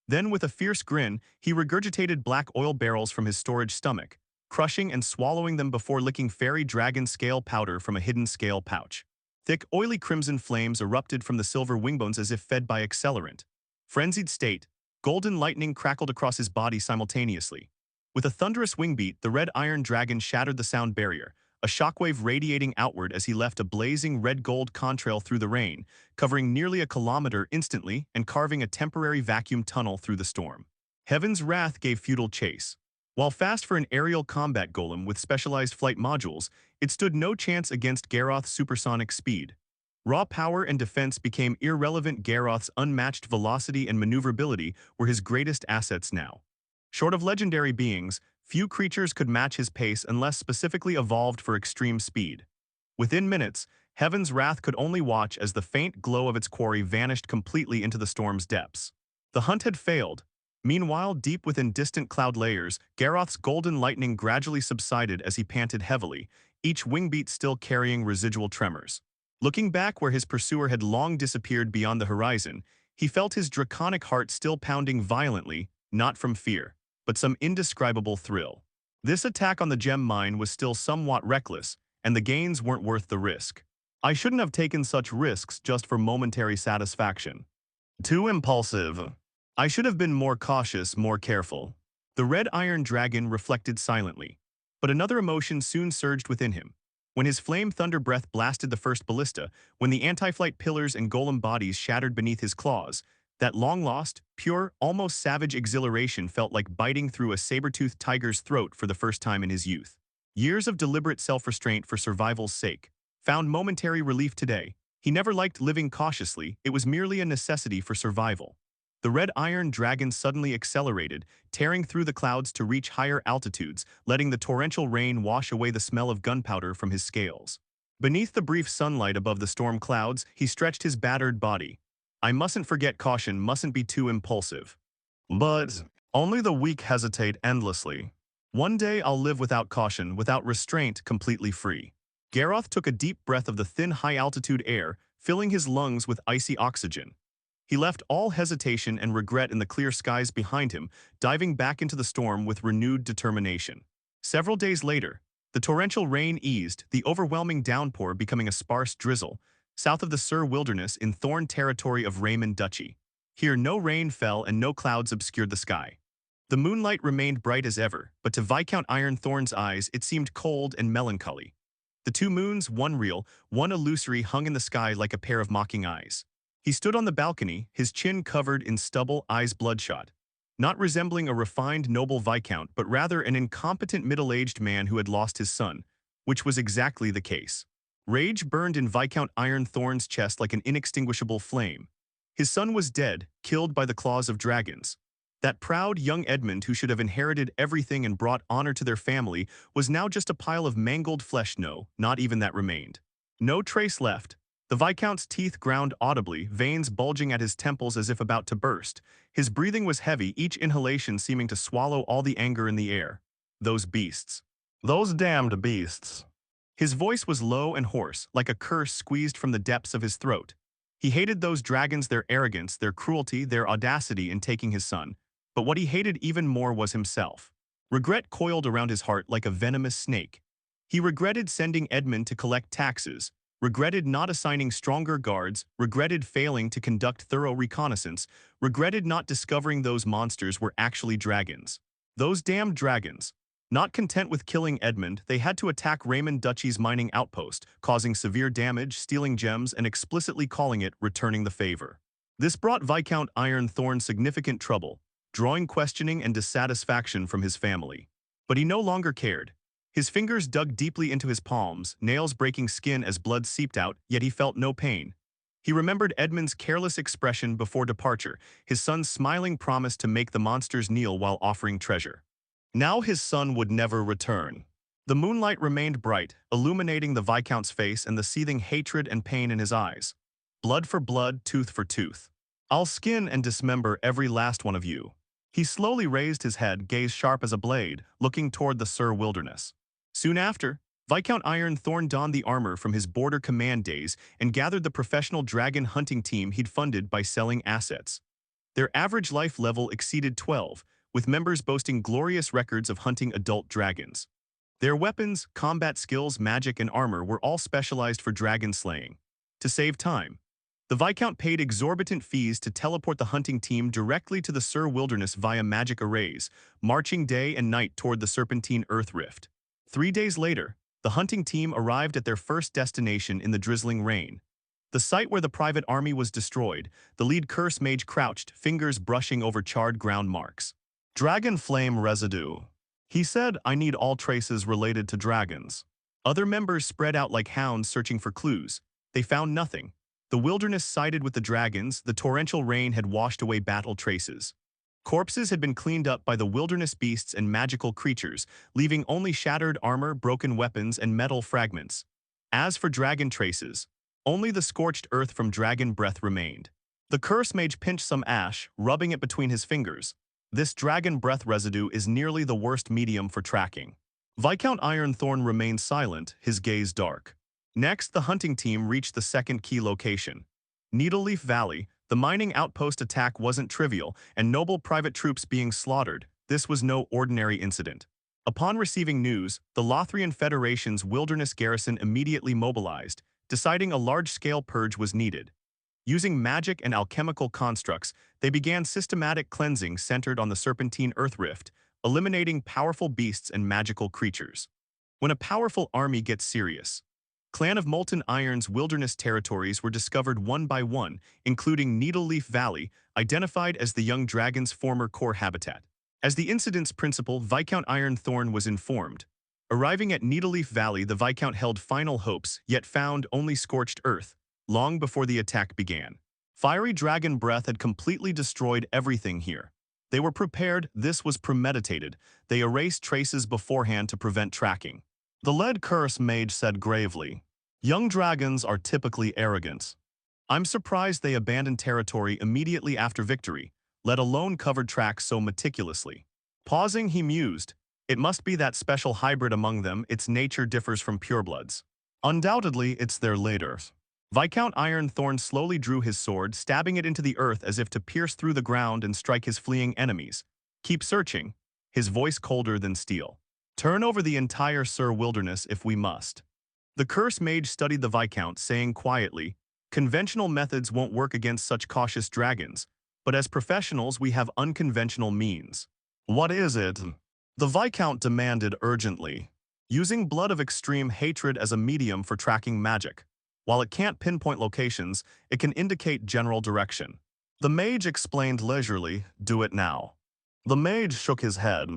Then, with a fierce grin, he regurgitated black oil barrels from his storage stomach, crushing and swallowing them before licking fairy dragon scale powder from a hidden scale pouch. Thick, oily crimson flames erupted from the silver wingbones as if fed by accelerant. Frenzied state, golden lightning crackled across his body simultaneously. With a thunderous wingbeat, the red iron dragon shattered the sound barrier, a shockwave radiating outward as he left a blazing red-gold contrail through the rain, covering nearly a kilometer instantly and carving a temporary vacuum tunnel through the storm. Heaven's wrath gave futile chase. While fast for an aerial combat golem with specialized flight modules, it stood no chance against Garroth's supersonic speed. Raw power and defense became irrelevant. Garroth's unmatched velocity and maneuverability were his greatest assets now. Short of legendary beings, few creatures could match his pace unless specifically evolved for extreme speed. Within minutes, Heaven's Wrath could only watch as the faint glow of its quarry vanished completely into the storm's depths. The hunt had failed. Meanwhile, deep within distant cloud layers, Garroth's golden lightning gradually subsided as he panted heavily, each wingbeat still carrying residual tremors. Looking back where his pursuer had long disappeared beyond the horizon, he felt his draconic heart still pounding violently, not from fear, but some indescribable thrill. This attack on the gem mine was still somewhat reckless, and the gains weren't worth the risk. I shouldn't have taken such risks just for momentary satisfaction. Too impulsive. I should have been more cautious, more careful. The red iron dragon reflected silently. But another emotion soon surged within him. When his flame thunder breath blasted the first ballista, when the anti-flight pillars and golem bodies shattered beneath his claws, that long-lost, pure, almost savage exhilaration felt like biting through a saber-toothed tiger's throat for the first time in his youth. Years of deliberate self-restraint for survival's sake found momentary relief today. He never liked living cautiously, it was merely a necessity for survival. The red iron dragon suddenly accelerated, tearing through the clouds to reach higher altitudes, letting the torrential rain wash away the smell of gunpowder from his scales. Beneath the brief sunlight above the storm clouds, he stretched his battered body. I mustn't forget caution, mustn't be too impulsive. But only the weak hesitate endlessly. One day I'll live without caution, without restraint, completely free. Garroth took a deep breath of the thin high-altitude air, filling his lungs with icy oxygen. He left all hesitation and regret in the clear skies behind him, diving back into the storm with renewed determination. Several days later, the torrential rain eased, the overwhelming downpour becoming a sparse drizzle, south of the Sur Wilderness in Thorn territory of Raymond Duchy. Here no rain fell and no clouds obscured the sky. The moonlight remained bright as ever, but to Viscount Ironthorn's eyes it seemed cold and melancholy. The two moons, one real, one illusory, hung in the sky like a pair of mocking eyes. He stood on the balcony, his chin covered in stubble, eyes bloodshot. Not resembling a refined noble viscount, but rather an incompetent middle-aged man who had lost his son, which was exactly the case. Rage burned in Viscount Ironthorn's chest like an inextinguishable flame. His son was dead, killed by the claws of dragons. That proud young Edmund who should have inherited everything and brought honor to their family was now just a pile of mangled flesh. No, not even that remained. No trace left. The Viscount's teeth ground audibly, veins bulging at his temples as if about to burst. His breathing was heavy, each inhalation seeming to swallow all the anger in the air. Those beasts. Those damned beasts. His voice was low and hoarse, like a curse squeezed from the depths of his throat. He hated those dragons, their arrogance, their cruelty, their audacity in taking his son. But what he hated even more was himself. Regret coiled around his heart like a venomous snake. He regretted sending Edmund to collect taxes, regretted not assigning stronger guards, regretted failing to conduct thorough reconnaissance, regretted not discovering those monsters were actually dragons. Those damned dragons. Not content with killing Edmund, they had to attack Raymond Duchy's mining outpost, causing severe damage, stealing gems, and explicitly calling it returning the favor. This brought Viscount Ironthorn significant trouble, drawing questioning and dissatisfaction from his family. But he no longer cared. His fingers dug deeply into his palms, nails breaking skin as blood seeped out, yet he felt no pain. He remembered Edmund's careless expression before departure, his son's smiling promise to make the monsters kneel while offering treasure. Now his son would never return. The moonlight remained bright, illuminating the Viscount's face and the seething hatred and pain in his eyes. Blood for blood, tooth for tooth. I'll skin and dismember every last one of you. He slowly raised his head, gaze sharp as a blade, looking toward the Sur Wilderness. Soon after, Viscount Ironthorn donned the armor from his border command days and gathered the professional dragon hunting team he'd funded by selling assets. Their average life level exceeded 12, with members boasting glorious records of hunting adult dragons. Their weapons, combat skills, magic, and armor were all specialized for dragon slaying. To save time, the Viscount paid exorbitant fees to teleport the hunting team directly to the Sur Wilderness via magic arrays, marching day and night toward the Serpentine Earth Rift. 3 days later, the hunting team arrived at their first destination in the drizzling rain. The site where the private army was destroyed, the lead curse mage crouched, fingers brushing over charred ground marks. Dragon flame residue. He said, I need all traces related to dragons. Other members spread out like hounds searching for clues. They found nothing. The wilderness sided with the dragons, the torrential rain had washed away battle traces. Corpses had been cleaned up by the wilderness beasts and magical creatures, leaving only shattered armor, broken weapons, and metal fragments. As for dragon traces, only the scorched earth from dragon breath remained. The curse mage pinched some ash, rubbing it between his fingers. This dragon breath residue is nearly the worst medium for tracking. Viscount Ironthorn remained silent, his gaze dark. Next, the hunting team reached the second key location. Needleleaf Valley. The mining outpost attack wasn't trivial, and noble private troops being slaughtered. This was no ordinary incident. Upon receiving news, the Lothrian Federation's wilderness garrison immediately mobilized, deciding a large-scale purge was needed. Using magic and alchemical constructs, they began systematic cleansing centered on the Serpentine Earth Rift, eliminating powerful beasts and magical creatures. When a powerful army gets serious, Clan of Molten Iron's wilderness territories were discovered one by one, including Needleleaf Valley, identified as the young dragon's former core habitat. As the incident's principal, Viscount Ironthorn was informed. Arriving at Needleleaf Valley, the Viscount held final hopes, yet found only scorched earth, long before the attack began. Fiery dragon breath had completely destroyed everything here. They were prepared, this was premeditated. They erased traces beforehand to prevent tracking. The lead curse mage said gravely, young dragons are typically arrogant. I'm surprised they abandoned territory immediately after victory, let alone covered tracks so meticulously. Pausing, he mused, it must be that special hybrid among them, its nature differs from purebloods. Undoubtedly, it's their leaders. Viscount Ironthorn slowly drew his sword, stabbing it into the earth as if to pierce through the ground and strike his fleeing enemies. Keep searching, his voice colder than steel. Turn over the entire Sur Wilderness if we must. The curse mage studied the Viscount, saying quietly, conventional methods won't work against such cautious dragons, but as professionals we have unconventional means. What is it? The Viscount demanded urgently. Using blood of extreme hatred as a medium for tracking magic. While it can't pinpoint locations, it can indicate general direction. The mage explained leisurely, do it now. The mage shook his head.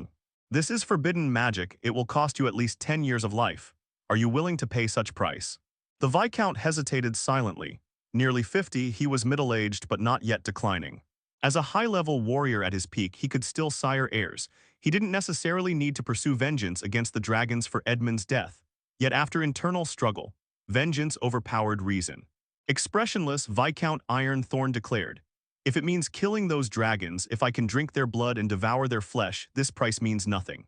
This is forbidden magic, it will cost you at least 10 years of life. Are you willing to pay such price? The Viscount hesitated silently. Nearly 50, he was middle-aged but not yet declining. As a high-level warrior at his peak, he could still sire heirs. He didn't necessarily need to pursue vengeance against the dragons for Edmund's death. Yet after internal struggle, vengeance overpowered reason. Expressionless, Viscount Ironthorn declared, if it means killing those dragons, if I can drink their blood and devour their flesh, this price means nothing.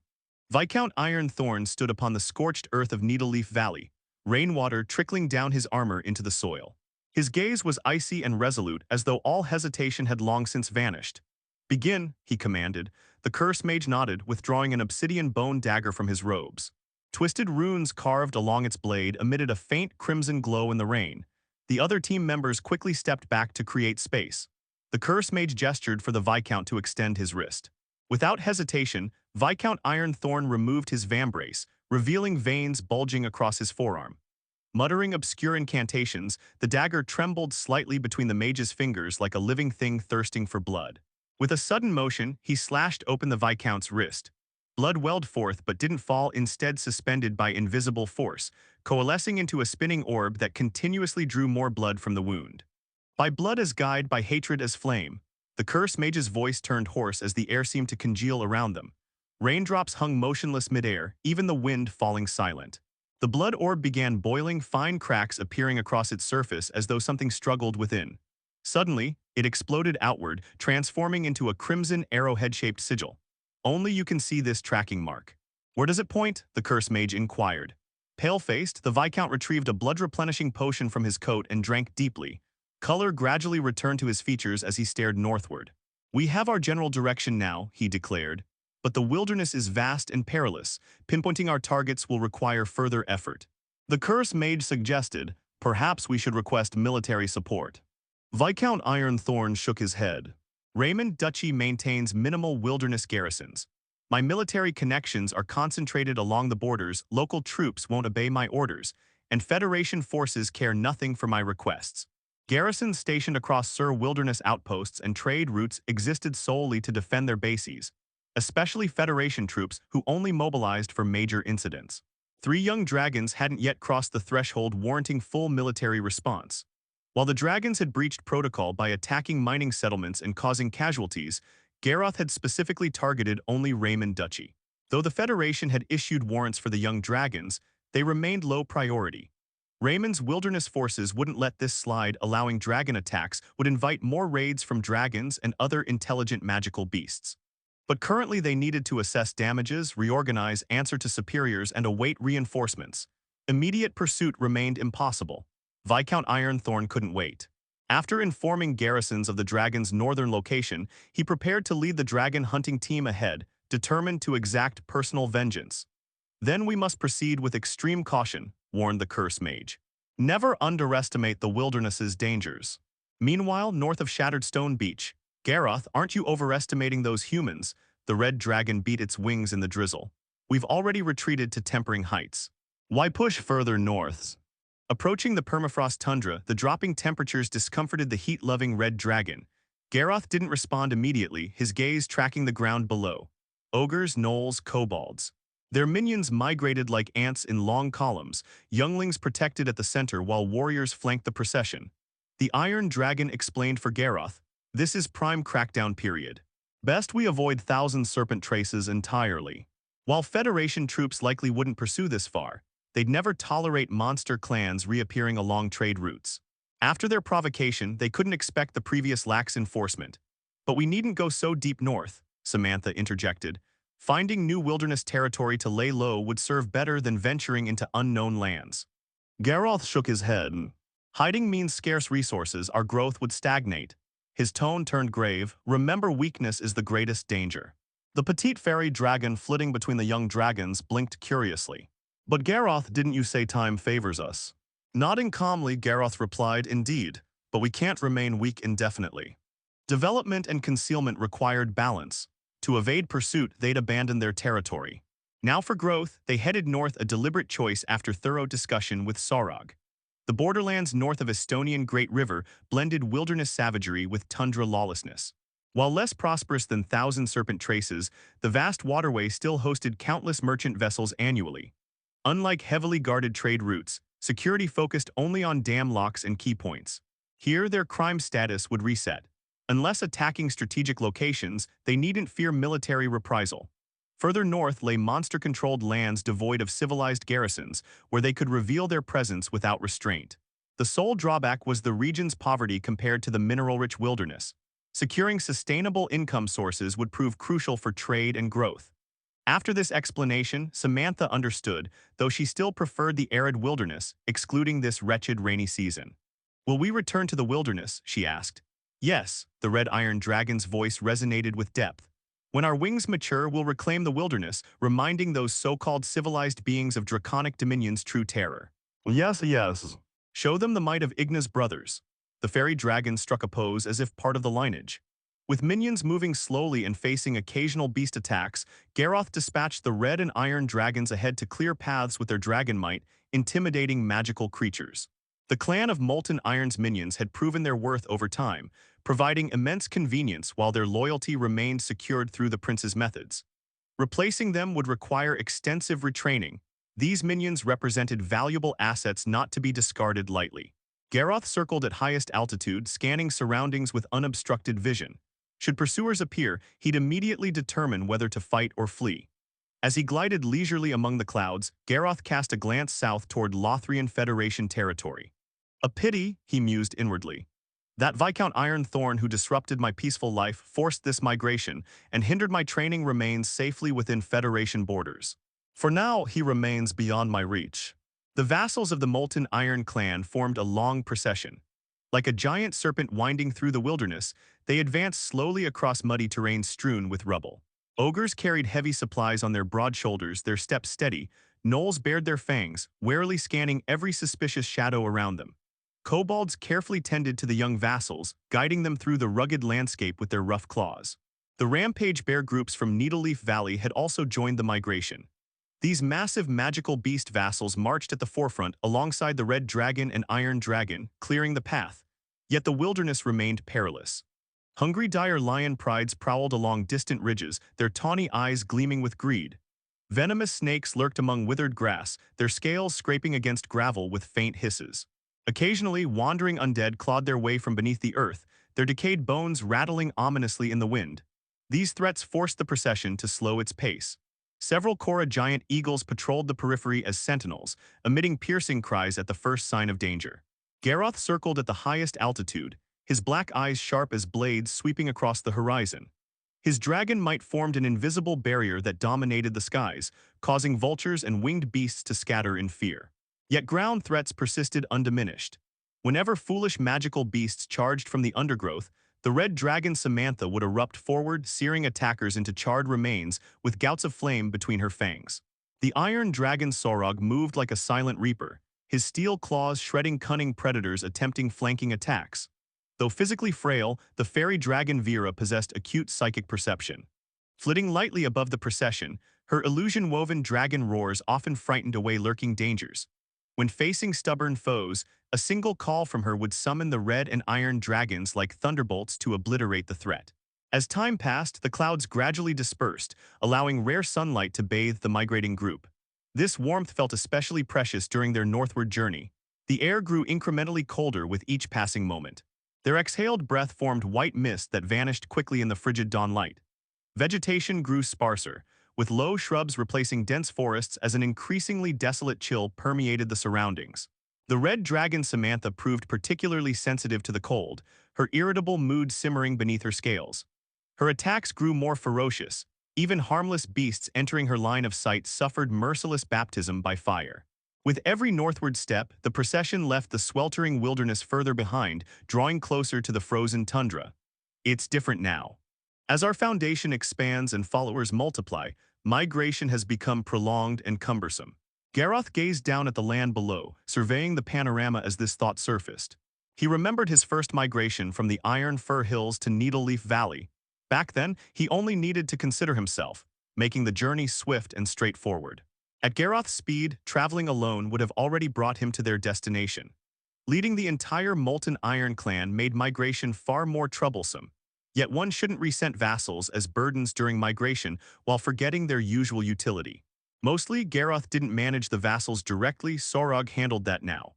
Viscount Ironthorn stood upon the scorched earth of Needleleaf Valley, rainwater trickling down his armor into the soil. His gaze was icy and resolute, as though all hesitation had long since vanished. Begin, he commanded. The curse mage nodded, withdrawing an obsidian bone dagger from his robes. Twisted runes carved along its blade emitted a faint crimson glow in the rain. The other team members quickly stepped back to create space. The curse mage gestured for the Viscount to extend his wrist. Without hesitation, Viscount Ironthorn removed his vambrace, revealing veins bulging across his forearm. Muttering obscure incantations, the dagger trembled slightly between the mage's fingers like a living thing thirsting for blood. With a sudden motion, he slashed open the Viscount's wrist. Blood welled forth but didn't fall, instead suspended by invisible force, coalescing into a spinning orb that continuously drew more blood from the wound. By blood as guide, by hatred as flame, the curse mage's voice turned hoarse as the air seemed to congeal around them. Raindrops hung motionless midair, even the wind falling silent. The blood orb began boiling, fine cracks appearing across its surface as though something struggled within. Suddenly, it exploded outward, transforming into a crimson arrowhead-shaped sigil. Only you can see this tracking mark. Where does it point? The curse mage inquired. Pale-faced, the Viscount retrieved a blood-replenishing potion from his coat and drank deeply. Color gradually returned to his features as he stared northward. We have our general direction now, he declared. But the wilderness is vast and perilous. Pinpointing our targets will require further effort. The curse mage suggested, Perhaps we should request military support. Viscount Ironthorn shook his head. Raymond Duchy maintains minimal wilderness garrisons. My military connections are concentrated along the borders, local troops won't obey my orders, and Federation forces care nothing for my requests. Garrisons stationed across Sir wilderness outposts and trade routes existed solely to defend their bases, especially Federation troops who only mobilized for major incidents. 3 young dragons hadn't yet crossed the threshold warranting full military response. While the dragons had breached protocol by attacking mining settlements and causing casualties, Garroth had specifically targeted only Raymond Duchy. Though the Federation had issued warrants for the young dragons, they remained low priority. Raymond's wilderness forces wouldn't let this slide, allowing dragon attacks would invite more raids from dragons and other intelligent magical beasts. But currently they needed to assess damages, reorganize, answer to superiors, and await reinforcements. Immediate pursuit remained impossible. Viscount Ironthorn couldn't wait. After informing garrisons of the dragon's northern location, he prepared to lead the dragon hunting team ahead, determined to exact personal vengeance. Then we must proceed with extreme caution, warned the curse mage. Never underestimate the wilderness's dangers. Meanwhile, north of Shattered Stone Beach, Garroth, aren't you overestimating those humans? The red dragon beat its wings in the drizzle. We've already retreated to Tempering Heights. Why push further north? Approaching the permafrost tundra, the dropping temperatures discomforted the heat-loving red dragon. Garroth didn't respond immediately, his gaze tracking the ground below. Ogres, gnolls, kobolds. Their minions migrated like ants in long columns, younglings protected at the center while warriors flanked the procession. The Iron Dragon explained for Garroth, this is prime crackdown period. Best we avoid Thousand Serpent traces entirely. While Federation troops likely wouldn't pursue this far, they'd never tolerate monster clans reappearing along trade routes. After their provocation, they couldn't expect the previous lax enforcement. But we needn't go so deep north, Samantha interjected. Finding new wilderness territory to lay low would serve better than venturing into unknown lands. Garroth shook his head. Hiding means scarce resources, our growth would stagnate. His tone turned grave. Remember, weakness is the greatest danger. The petite fairy dragon flitting between the young dragons blinked curiously. But Garroth, didn't you say time favors us? Nodding calmly, Garroth replied, indeed, but we can't remain weak indefinitely. Development and concealment required balance. To evade pursuit, they'd abandon their territory. Now for growth, they headed north, a deliberate choice after thorough discussion with Sorog. The borderlands north of Estonian Great River blended wilderness savagery with tundra lawlessness. While less prosperous than Thousand Serpent traces, the vast waterway still hosted countless merchant vessels annually. Unlike heavily guarded trade routes, security focused only on dam locks and key points. Here, their crime status would reset. Unless attacking strategic locations, they needn't fear military reprisal. Further north lay monster-controlled lands devoid of civilized garrisons, where they could reveal their presence without restraint. The sole drawback was the region's poverty compared to the mineral-rich wilderness. Securing sustainable income sources would prove crucial for trade and growth. After this explanation, Samantha understood, though she still preferred the arid wilderness, excluding this wretched rainy season. Will we return to the wilderness? She asked. Yes, the red iron dragon's voice resonated with depth. When our wings mature, we'll reclaim the wilderness, reminding those so-called civilized beings of draconic dominion's true terror. Yes. Show them the might of Igna's brothers. The fairy dragon struck a pose as if part of the lineage. With minions moving slowly and facing occasional beast attacks, Garroth dispatched the red and iron dragons ahead to clear paths with their dragon might, intimidating magical creatures. The clan of Molten Iron's minions had proven their worth over time, providing immense convenience while their loyalty remained secured through the prince's methods. Replacing them would require extensive retraining. These minions represented valuable assets not to be discarded lightly. Garroth circled at highest altitude, scanning surroundings with unobstructed vision. Should pursuers appear, he'd immediately determine whether to fight or flee. As he glided leisurely among the clouds, Garroth cast a glance south toward Lothrian Federation territory. A pity, he mused inwardly. That Viscount Ironthorn who disrupted my peaceful life forced this migration and hindered my training remains safely within Federation borders. For now, he remains beyond my reach. The vassals of the Molten Iron clan formed a long procession. Like a giant serpent winding through the wilderness, they advanced slowly across muddy terrain strewn with rubble. Ogres carried heavy supplies on their broad shoulders, their steps steady, Gnolls bared their fangs, warily scanning every suspicious shadow around them. Kobolds carefully tended to the young vassals, guiding them through the rugged landscape with their rough claws. The rampage bear groups from Needleleaf Valley had also joined the migration. These massive magical beast vassals marched at the forefront alongside the red dragon and iron dragon, clearing the path. Yet the wilderness remained perilous. Hungry dire lion prides prowled along distant ridges, their tawny eyes gleaming with greed. Venomous snakes lurked among withered grass, their scales scraping against gravel with faint hisses. Occasionally, wandering undead clawed their way from beneath the earth, their decayed bones rattling ominously in the wind. These threats forced the procession to slow its pace. Several Korra giant eagles patrolled the periphery as sentinels, emitting piercing cries at the first sign of danger. Garroth circled at the highest altitude, his black eyes sharp as blades sweeping across the horizon. His dragon might formed an invisible barrier that dominated the skies, causing vultures and winged beasts to scatter in fear. Yet ground threats persisted undiminished. Whenever foolish magical beasts charged from the undergrowth, the red dragon Samantha would erupt forward, searing attackers into charred remains with gouts of flame between her fangs. The iron dragon Sorog moved like a silent reaper, his steel claws shredding cunning predators attempting flanking attacks. Though physically frail, the fairy dragon Vera possessed acute psychic perception. Flitting lightly above the procession, her illusion-woven dragon roars often frightened away lurking dangers. When facing stubborn foes, a single call from her would summon the red and iron dragons like thunderbolts to obliterate the threat. As time passed, the clouds gradually dispersed, allowing rare sunlight to bathe the migrating group. This warmth felt especially precious during their northward journey. The air grew incrementally colder with each passing moment. Their exhaled breath formed white mist that vanished quickly in the frigid dawn light. Vegetation grew sparser, with low shrubs replacing dense forests as an increasingly desolate chill permeated the surroundings. The red dragon Samantha proved particularly sensitive to the cold, her irritable mood simmering beneath her scales. Her attacks grew more ferocious. Even harmless beasts entering her line of sight suffered merciless baptism by fire. With every northward step, the procession left the sweltering wilderness further behind, drawing closer to the frozen tundra. It's different now. As our foundation expands and followers multiply, migration has become prolonged and cumbersome. Garroth gazed down at the land below, surveying the panorama as this thought surfaced. He remembered his first migration from the Iron Fir Hills to Needleleaf Valley. Back then, he only needed to consider himself, making the journey swift and straightforward. At Garroth's speed, traveling alone would have already brought him to their destination. Leading the entire Molten Iron clan made migration far more troublesome. Yet one shouldn't resent vassals as burdens during migration while forgetting their usual utility. Mostly, Garroth didn't manage the vassals directly, Sorog handled that now.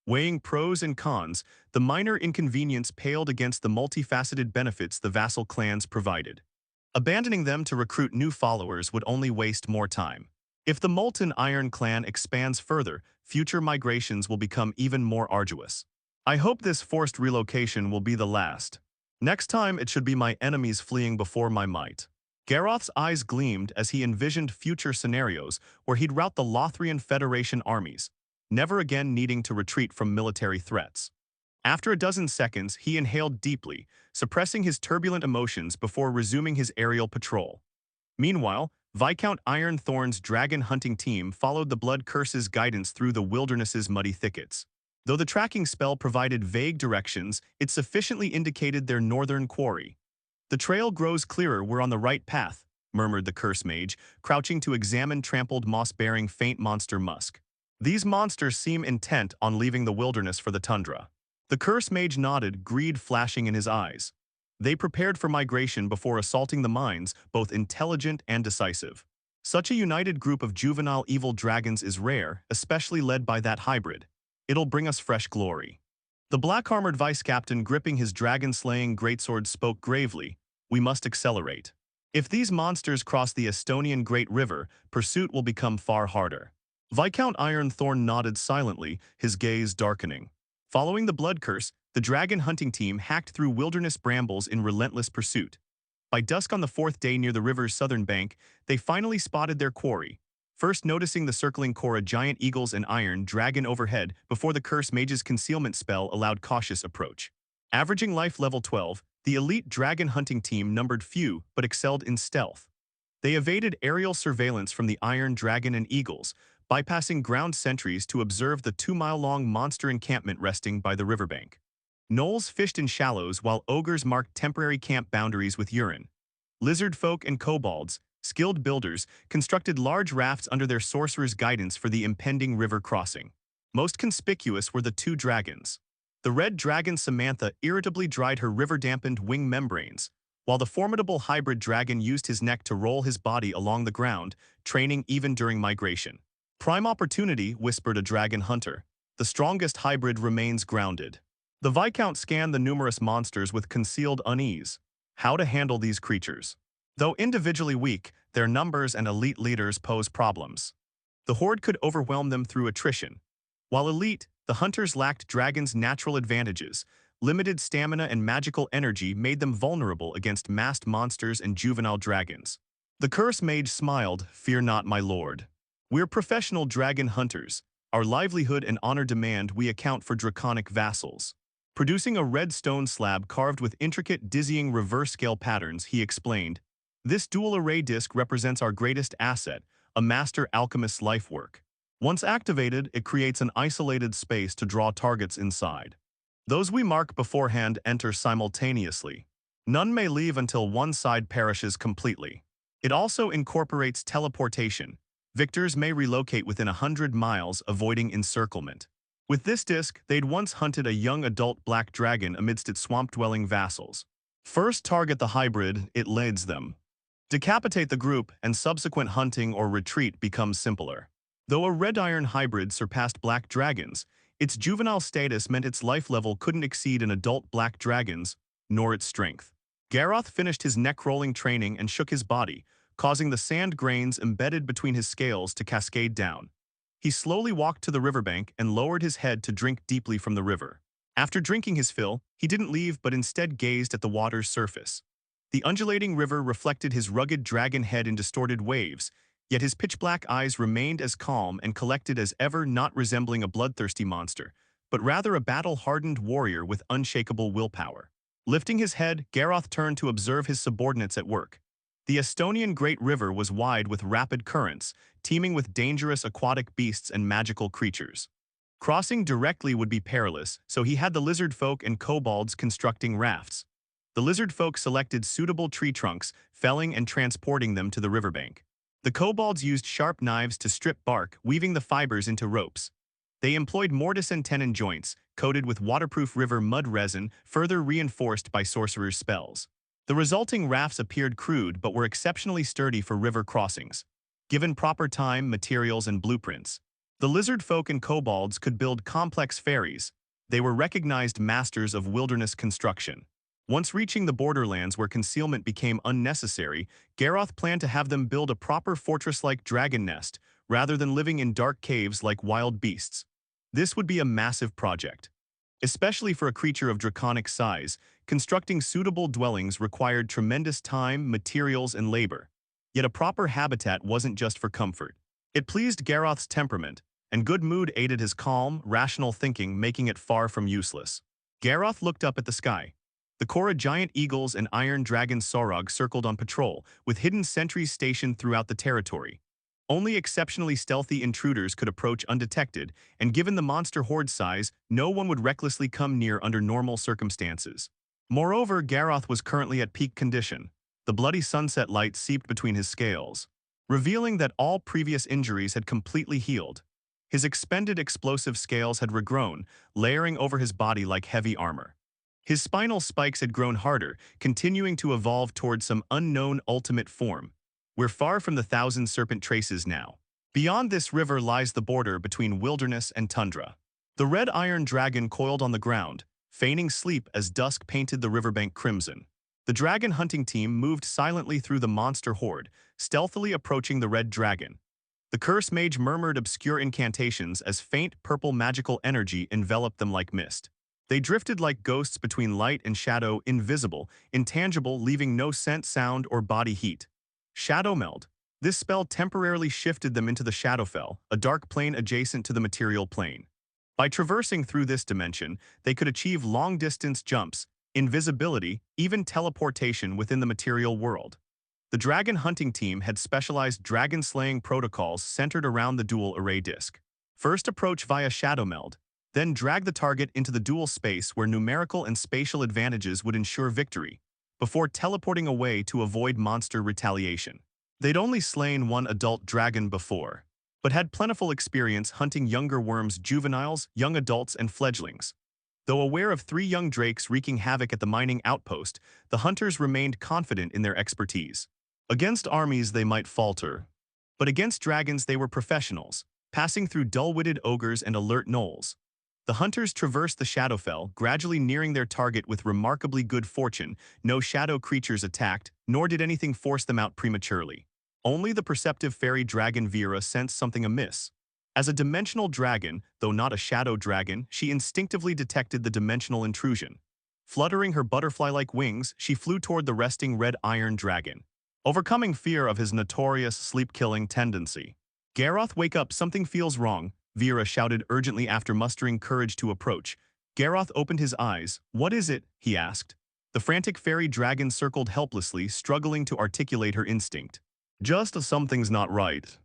Weighing pros and cons, the minor inconvenience paled against the multifaceted benefits the vassal clans provided. Abandoning them to recruit new followers would only waste more time. If the Molten Iron clan expands further, future migrations will become even more arduous. I hope this forced relocation will be the last. Next time it should be my enemies fleeing before my might. Garroth's eyes gleamed as he envisioned future scenarios where he'd rout the Lothrian Federation armies, never again needing to retreat from military threats. After a dozen seconds, he inhaled deeply, suppressing his turbulent emotions before resuming his aerial patrol. Meanwhile, Viscount Ironthorn's dragon hunting team followed the Blood Curse's guidance through the wilderness's muddy thickets. Though the tracking spell provided vague directions, it sufficiently indicated their northern quarry. "The trail grows clearer, we're on the right path," murmured the curse mage, crouching to examine trampled moss-bearing faint monster musk. "These monsters seem intent on leaving the wilderness for the tundra." The curse mage nodded, greed flashing in his eyes. They prepared for migration before assaulting the mines, both intelligent and decisive. Such a united group of juvenile evil dragons is rare, especially led by that hybrid. It'll bring us fresh glory. The black-armored vice-captain gripping his dragon-slaying greatsword spoke gravely, "We must accelerate. If these monsters cross the Estonian Great River, pursuit will become far harder." Viscount Ironthorn nodded silently, his gaze darkening. Following the blood curse, the dragon hunting team hacked through wilderness brambles in relentless pursuit. By dusk on the fourth day near the river's southern bank, they finally spotted their quarry, first noticing the circling Korra giant eagles and iron dragon overhead before the curse mage's concealment spell allowed cautious approach. Averaging life level 12, the elite dragon hunting team numbered few but excelled in stealth. They evaded aerial surveillance from the iron dragon and eagles, bypassing ground sentries to observe the 2-mile-long monster encampment resting by the riverbank. Gnolls fished in shallows while ogres marked temporary camp boundaries with urine. Lizard folk and kobolds, skilled builders, constructed large rafts under their sorcerer's guidance for the impending river crossing. Most conspicuous were the two dragons. The red dragon Samantha irritably dried her river-dampened wing membranes, while the formidable hybrid dragon used his neck to roll his body along the ground, training even during migration. Prime opportunity, whispered a dragon hunter. The strongest hybrid remains grounded. The Viscount scanned the numerous monsters with concealed unease. How to handle these creatures? Though individually weak, their numbers and elite leaders pose problems. The horde could overwhelm them through attrition. While elite, the hunters lacked dragons' natural advantages. Limited stamina and magical energy made them vulnerable against masked monsters and juvenile dragons. The curse mage smiled, "Fear not, my lord. We're professional dragon hunters. Our livelihood and honor demand we account for draconic vassals." Producing a red stone slab carved with intricate, dizzying reverse-scale patterns, he explained, "This dual-array disc represents our greatest asset, a master alchemist's lifework. Once activated, it creates an isolated space to draw targets inside. Those we mark beforehand enter simultaneously. None may leave until one side perishes completely. It also incorporates teleportation. Victors may relocate within 100 miles, avoiding encirclement. With this disc, they'd once hunted a young adult black dragon amidst its swamp-dwelling vassals. First target the hybrid, it leads them. Decapitate the group, and subsequent hunting or retreat becomes simpler. Though a red iron hybrid surpassed black dragons, its juvenile status meant its life level couldn't exceed an adult black dragon's, nor its strength. Garroth finished his neck-rolling training and shook his body, causing the sand grains embedded between his scales to cascade down. He slowly walked to the riverbank and lowered his head to drink deeply from the river. After drinking his fill, he didn't leave but instead gazed at the water's surface. The undulating river reflected his rugged dragon head in distorted waves, yet his pitch-black eyes remained as calm and collected as ever, not resembling a bloodthirsty monster, but rather a battle-hardened warrior with unshakable willpower. Lifting his head, Garroth turned to observe his subordinates at work. The Estonian Great River was wide with rapid currents, teeming with dangerous aquatic beasts and magical creatures. Crossing directly would be perilous, so he had the lizard folk and kobolds constructing rafts. The lizard folk selected suitable tree trunks, felling and transporting them to the riverbank. The kobolds used sharp knives to strip bark, weaving the fibers into ropes. They employed mortise and tenon joints, coated with waterproof river mud resin, further reinforced by sorcerer's spells. The resulting rafts appeared crude but were exceptionally sturdy for river crossings. Given proper time, materials, and blueprints, the lizard folk and kobolds could build complex ferries. They were recognized masters of wilderness construction. Once reaching the borderlands where concealment became unnecessary, Garroth planned to have them build a proper fortress-like dragon nest, rather than living in dark caves like wild beasts. This would be a massive project. Especially for a creature of draconic size, constructing suitable dwellings required tremendous time, materials, and labor. Yet a proper habitat wasn't just for comfort. It pleased Garroth's temperament, and good mood aided his calm, rational thinking, making it far from useless. Garroth looked up at the sky. The Korra giant eagles and iron dragon Sorog circled on patrol, with hidden sentries stationed throughout the territory. Only exceptionally stealthy intruders could approach undetected, and given the monster horde size, no one would recklessly come near under normal circumstances. Moreover, Garroth was currently at peak condition. The bloody sunset light seeped between his scales, revealing that all previous injuries had completely healed. His expended explosive scales had regrown, layering over his body like heavy armor. His spinal spikes had grown harder, continuing to evolve toward some unknown ultimate form. We're far from the thousand serpent traces now. Beyond this river lies the border between wilderness and tundra. The red iron dragon coiled on the ground, feigning sleep as dusk painted the riverbank crimson. The dragon hunting team moved silently through the monster horde, stealthily approaching the red dragon. The curse mage murmured obscure incantations as faint purple magical energy enveloped them like mist. They drifted like ghosts between light and shadow, invisible, intangible, leaving no scent, sound, or body heat. Shadow Meld. This spell temporarily shifted them into the Shadowfell, a dark plane adjacent to the material plane. By traversing through this dimension, they could achieve long-distance jumps, invisibility, even teleportation within the material world. The dragon hunting team had specialized dragon-slaying protocols centered around the dual array disk. First approach via shadow meld, then drag the target into the dual space where numerical and spatial advantages would ensure victory, before teleporting away to avoid monster retaliation. They'd only slain one adult dragon before, but had plentiful experience hunting younger worms, juveniles, young adults, and fledglings. Though aware of 3 young drakes wreaking havoc at the mining outpost, the hunters remained confident in their expertise. Against armies they might falter, but against dragons they were professionals, passing through dull-witted ogres and alert gnolls. The hunters traversed the Shadowfell, gradually nearing their target with remarkably good fortune. No shadow creatures attacked, nor did anything force them out prematurely. Only the perceptive fairy dragon Vera sensed something amiss. As a dimensional dragon, though not a shadow dragon, she instinctively detected the dimensional intrusion. Fluttering her butterfly-like wings, she flew toward the resting red iron dragon, overcoming fear of his notorious sleep-killing tendency. "Garroth, wake up, something feels wrong," Vera shouted urgently after mustering courage to approach. Garroth opened his eyes. "What is it?" he asked. The frantic fairy dragon circled helplessly, struggling to articulate her instinct. "Just something's not right."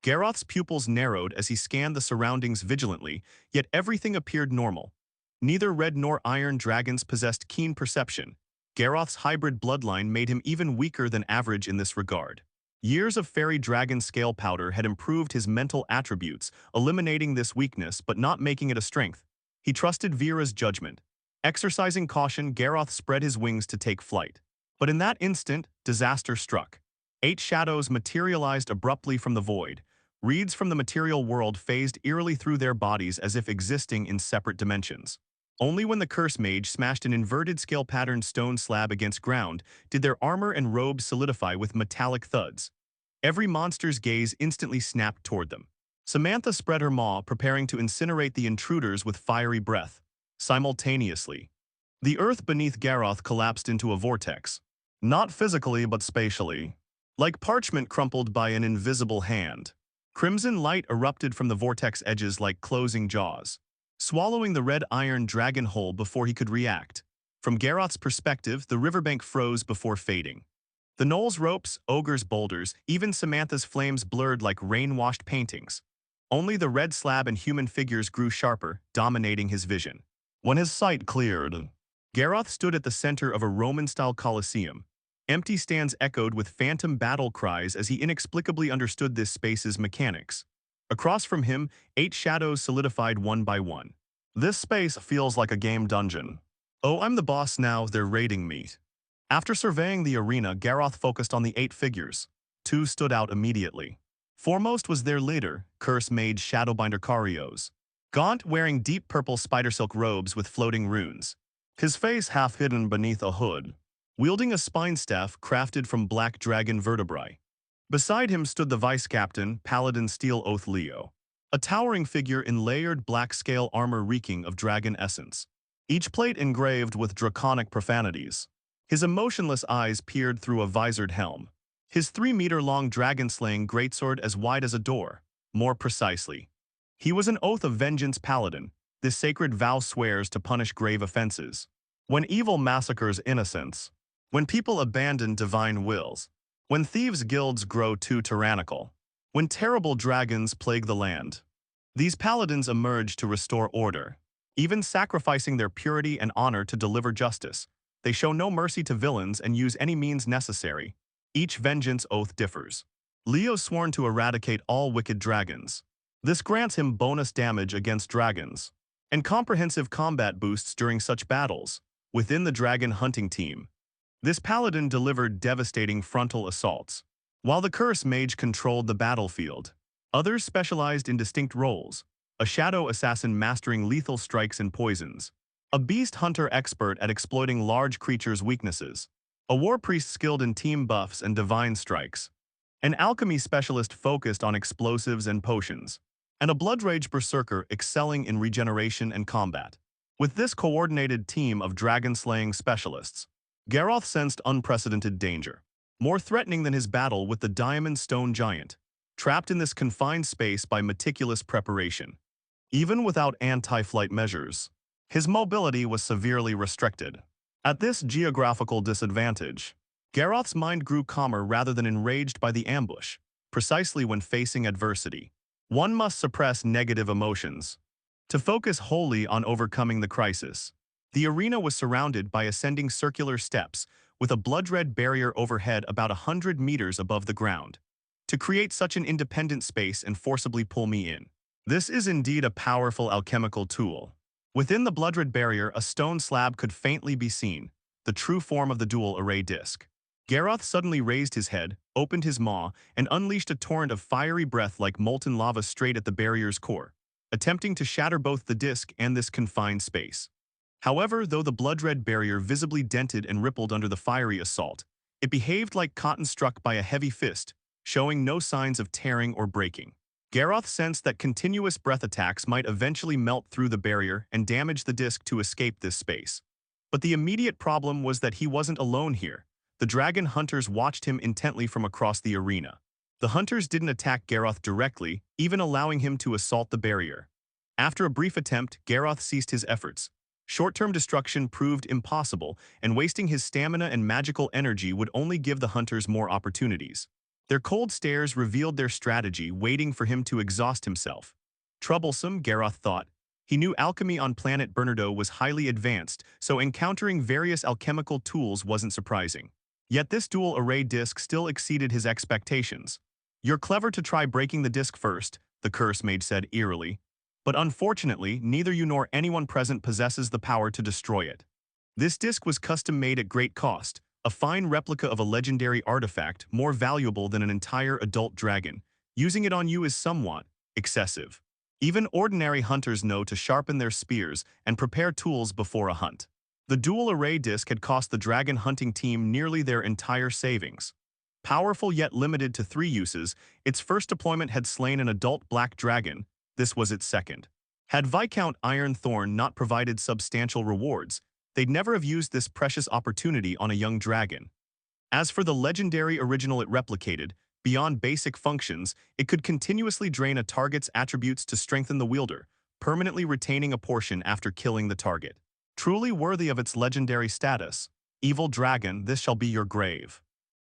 Garroth's pupils narrowed as he scanned the surroundings vigilantly, yet everything appeared normal. Neither red nor iron dragons possessed keen perception. Garroth's hybrid bloodline made him even weaker than average in this regard. Years of fairy dragon scale powder had improved his mental attributes, eliminating this weakness but not making it a strength. He trusted Vera's judgment. Exercising caution, Garroth spread his wings to take flight. But in that instant, disaster struck. 8 shadows materialized abruptly from the void. Reeds from the material world phased eerily through their bodies as if existing in separate dimensions. Only when the curse mage smashed an inverted scale-patterned stone slab against ground did their armor and robes solidify with metallic thuds. Every monster's gaze instantly snapped toward them. Samantha spread her maw, preparing to incinerate the intruders with fiery breath. Simultaneously, the earth beneath Garroth collapsed into a vortex. Not physically, but spatially. Like parchment crumpled by an invisible hand. Crimson light erupted from the vortex edges like closing jaws, swallowing the red iron dragon whole before he could react. From Garroth's perspective, the riverbank froze before fading. The knoll's ropes, ogres' boulders, even Samantha's flames blurred like rain-washed paintings. Only the red slab and human figures grew sharper, dominating his vision. When his sight cleared, Garroth stood at the center of a Roman-style Colosseum. Empty stands echoed with phantom battle cries as he inexplicably understood this space's mechanics. Across from him, 8 shadows solidified one by one. "This space feels like a game dungeon. Oh, I'm the boss now, they're raiding me." After surveying the arena, Garroth focused on the 8 figures. 2 stood out immediately. Foremost was their leader, curse mage Shadowbinder Karios. Gaunt, wearing deep purple spider silk robes with floating runes. His face half hidden beneath a hood. Wielding a spine staff crafted from black dragon vertebrae. Beside him stood the vice captain, Paladin Steel Oath Leo, a towering figure in layered black scale armor reeking of dragon essence, each plate engraved with draconic profanities. His emotionless eyes peered through a visored helm. His 3-meter-long dragon-slaying greatsword as wide as a door. More precisely, he was an oath of vengeance paladin. This sacred vow swears to punish grave offenses. When evil massacres innocents. When people abandon divine wills. When thieves' guilds grow too tyrannical. When terrible dragons plague the land. These paladins emerge to restore order, even sacrificing their purity and honor to deliver justice. They show no mercy to villains and use any means necessary. Each vengeance oath differs. Leo sworn to eradicate all wicked dragons. This grants him bonus damage against dragons and comprehensive combat boosts during such battles. Within the dragon hunting team, this paladin delivered devastating frontal assaults, while the curse mage controlled the battlefield. Others specialized in distinct roles: a shadow assassin mastering lethal strikes and poisons, a beast hunter expert at exploiting large creatures' weaknesses, a war priest skilled in team buffs and divine strikes, an alchemy specialist focused on explosives and potions, and a blood rage berserker excelling in regeneration and combat. With this coordinated team of dragon-slaying specialists, Garroth sensed unprecedented danger, more threatening than his battle with the Diamond Stone Giant, trapped in this confined space by meticulous preparation. Even without anti-flight measures, his mobility was severely restricted. At this geographical disadvantage, Garroth's mind grew calmer rather than enraged by the ambush, precisely when facing adversity. One must suppress negative emotions to focus wholly on overcoming the crisis. The arena was surrounded by ascending circular steps, with a blood-red barrier overhead about 100 meters above the ground, to create such an independent space and forcibly pull me in. This is indeed a powerful alchemical tool. Within the blood-red barrier, a stone slab could faintly be seen, the true form of the dual array disc. Garroth suddenly raised his head, opened his maw, and unleashed a torrent of fiery breath like molten lava straight at the barrier's core, attempting to shatter both the disc and this confined space. However, though the blood-red barrier visibly dented and rippled under the fiery assault, it behaved like cotton struck by a heavy fist, showing no signs of tearing or breaking. Garroth sensed that continuous breath attacks might eventually melt through the barrier and damage the disc to escape this space. But the immediate problem was that he wasn't alone here. The dragon hunters watched him intently from across the arena. The hunters didn't attack Garroth directly, even allowing him to assault the barrier. After a brief attempt, Garroth ceased his efforts. Short-term destruction proved impossible, and wasting his stamina and magical energy would only give the hunters more opportunities. Their cold stares revealed their strategy, waiting for him to exhaust himself. Troublesome, Garroth thought. He knew alchemy on planet Bernardo was highly advanced, so encountering various alchemical tools wasn't surprising. Yet this dual array disc still exceeded his expectations. "You're clever to try breaking the disc first," the curse mage said eerily. "But unfortunately, neither you nor anyone present possesses the power to destroy it. This disc was custom-made at great cost, a fine replica of a legendary artifact more valuable than an entire adult dragon. Using it on you is somewhat excessive. Even ordinary hunters know to sharpen their spears and prepare tools before a hunt." The dual array disc had cost the dragon hunting team nearly their entire savings. Powerful yet limited to 3 uses, its first deployment had slain an adult black dragon. This was its second. Had Viscount Ironthorn not provided substantial rewards, they'd never have used this precious opportunity on a young dragon. As for the legendary original it replicated, beyond basic functions, it could continuously drain a target's attributes to strengthen the wielder, permanently retaining a portion after killing the target. Truly worthy of its legendary status. Evil dragon, this shall be your grave.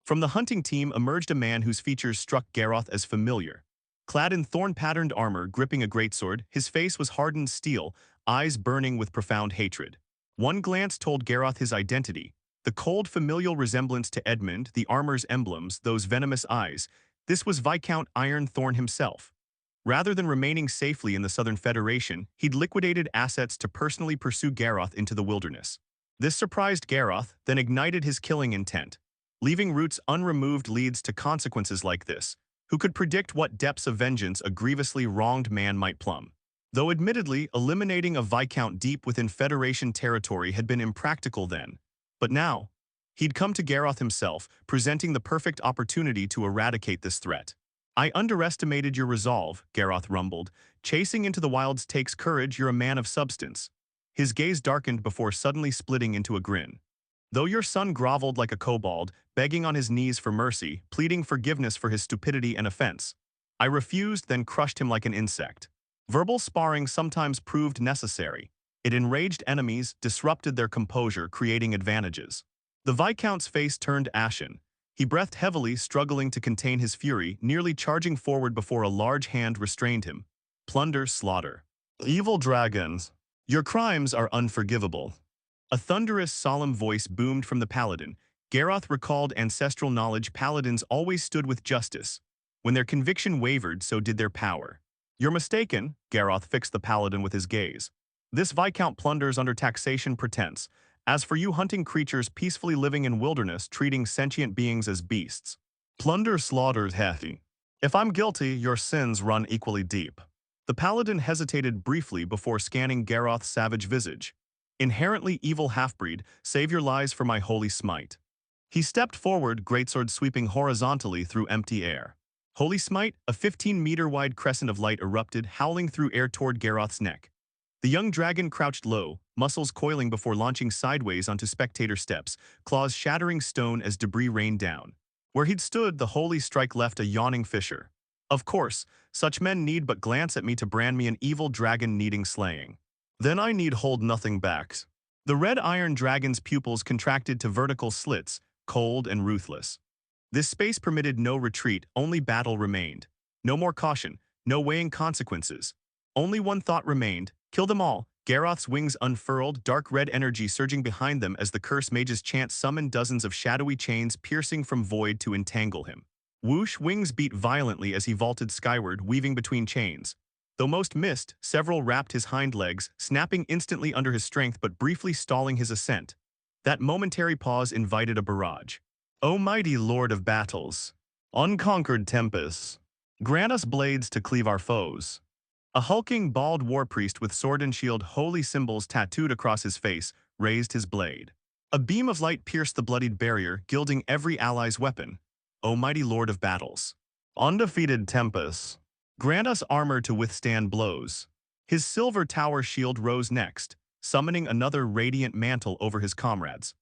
From the hunting team emerged a man whose features struck Garroth as familiar. Clad in thorn-patterned armor, gripping a greatsword, his face was hardened steel, eyes burning with profound hatred. One glance told Garroth his identity. The cold familial resemblance to Edmund, the armor's emblems, those venomous eyes. This was Viscount Ironthorn himself. Rather than remaining safely in the Southern Federation, he'd liquidated assets to personally pursue Garroth into the wilderness. This surprised Garroth, then ignited his killing intent. Leaving roots unremoved leads to consequences like this. Who could predict what depths of vengeance a grievously wronged man might plumb? Though admittedly, eliminating a Viscount deep within Federation territory had been impractical then. But now, he'd come to Garroth himself, presenting the perfect opportunity to eradicate this threat. "I underestimated your resolve," Garroth rumbled. "Chasing into the wilds takes courage, you're a man of substance." His gaze darkened before suddenly splitting into a grin. "Though your son groveled like a kobold, begging on his knees for mercy, pleading forgiveness for his stupidity and offense, I refused, then crushed him like an insect." Verbal sparring sometimes proved necessary. It enraged enemies, disrupted their composure, creating advantages. The Viscount's face turned ashen. He breathed heavily, struggling to contain his fury, nearly charging forward before a large hand restrained him. "Plunder, slaughter. Evil dragons, your crimes are unforgivable." A thunderous, solemn voice boomed from the paladin. Garroth recalled ancestral knowledge. Paladins always stood with justice. When their conviction wavered, so did their power. "You're mistaken," Garroth fixed the paladin with his gaze. "This Viscount plunders under taxation pretense. As for you hunting creatures peacefully living in wilderness, treating sentient beings as beasts. Plunder, slaughters, hathi. If I'm guilty, your sins run equally deep." The paladin hesitated briefly before scanning Garroth's savage visage. "Inherently evil half-breed, save your lies for my holy smite." He stepped forward, greatsword sweeping horizontally through empty air. Holy smite, a 15-meter-wide crescent of light erupted, howling through air toward Garroth's neck. The young dragon crouched low, muscles coiling before launching sideways onto spectator steps, claws shattering stone as debris rained down. Where he'd stood, the holy strike left a yawning fissure. "Of course, such men need but glance at me to brand me an evil dragon needing slaying. Then I need hold nothing back." The red iron dragon's pupils contracted to vertical slits, cold and ruthless. This space permitted no retreat, only battle remained. No more caution, no weighing consequences. Only one thought remained, kill them all. Garroth's wings unfurled, dark red energy surging behind them as the curse mage's chant summoned dozens of shadowy chains piercing from void to entangle him. Whoosh, wings beat violently as he vaulted skyward, weaving between chains. Though most missed, several wrapped his hind legs, snapping instantly under his strength but briefly stalling his ascent. That momentary pause invited a barrage. O mighty Lord of battles, unconquered tempest, grant us blades to cleave our foes. A hulking, bald war priest with sword and shield, holy symbols tattooed across his face, raised his blade. A beam of light pierced the bloodied barrier, gilding every ally's weapon. O mighty Lord of battles, undefeated tempest, grant us armor to withstand blows. His silver tower shield rose next, summoning another radiant mantle over his comrades.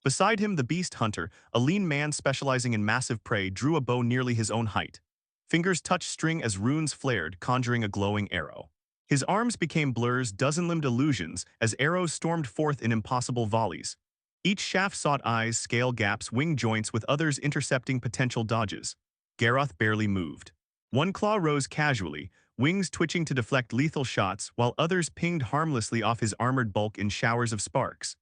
Beside him, the beast hunter, a lean man specializing in massive prey, drew a bow nearly his own height. Fingers touched string as runes flared, conjuring a glowing arrow. His arms became blurs, dozen-limbed illusions, as arrows stormed forth in impossible volleys. Each shaft sought eyes, scale gaps, wing joints, with others intercepting potential dodges. Garroth barely moved. One claw rose casually, wings twitching to deflect lethal shots, while others pinged harmlessly off his armored bulk in showers of sparks.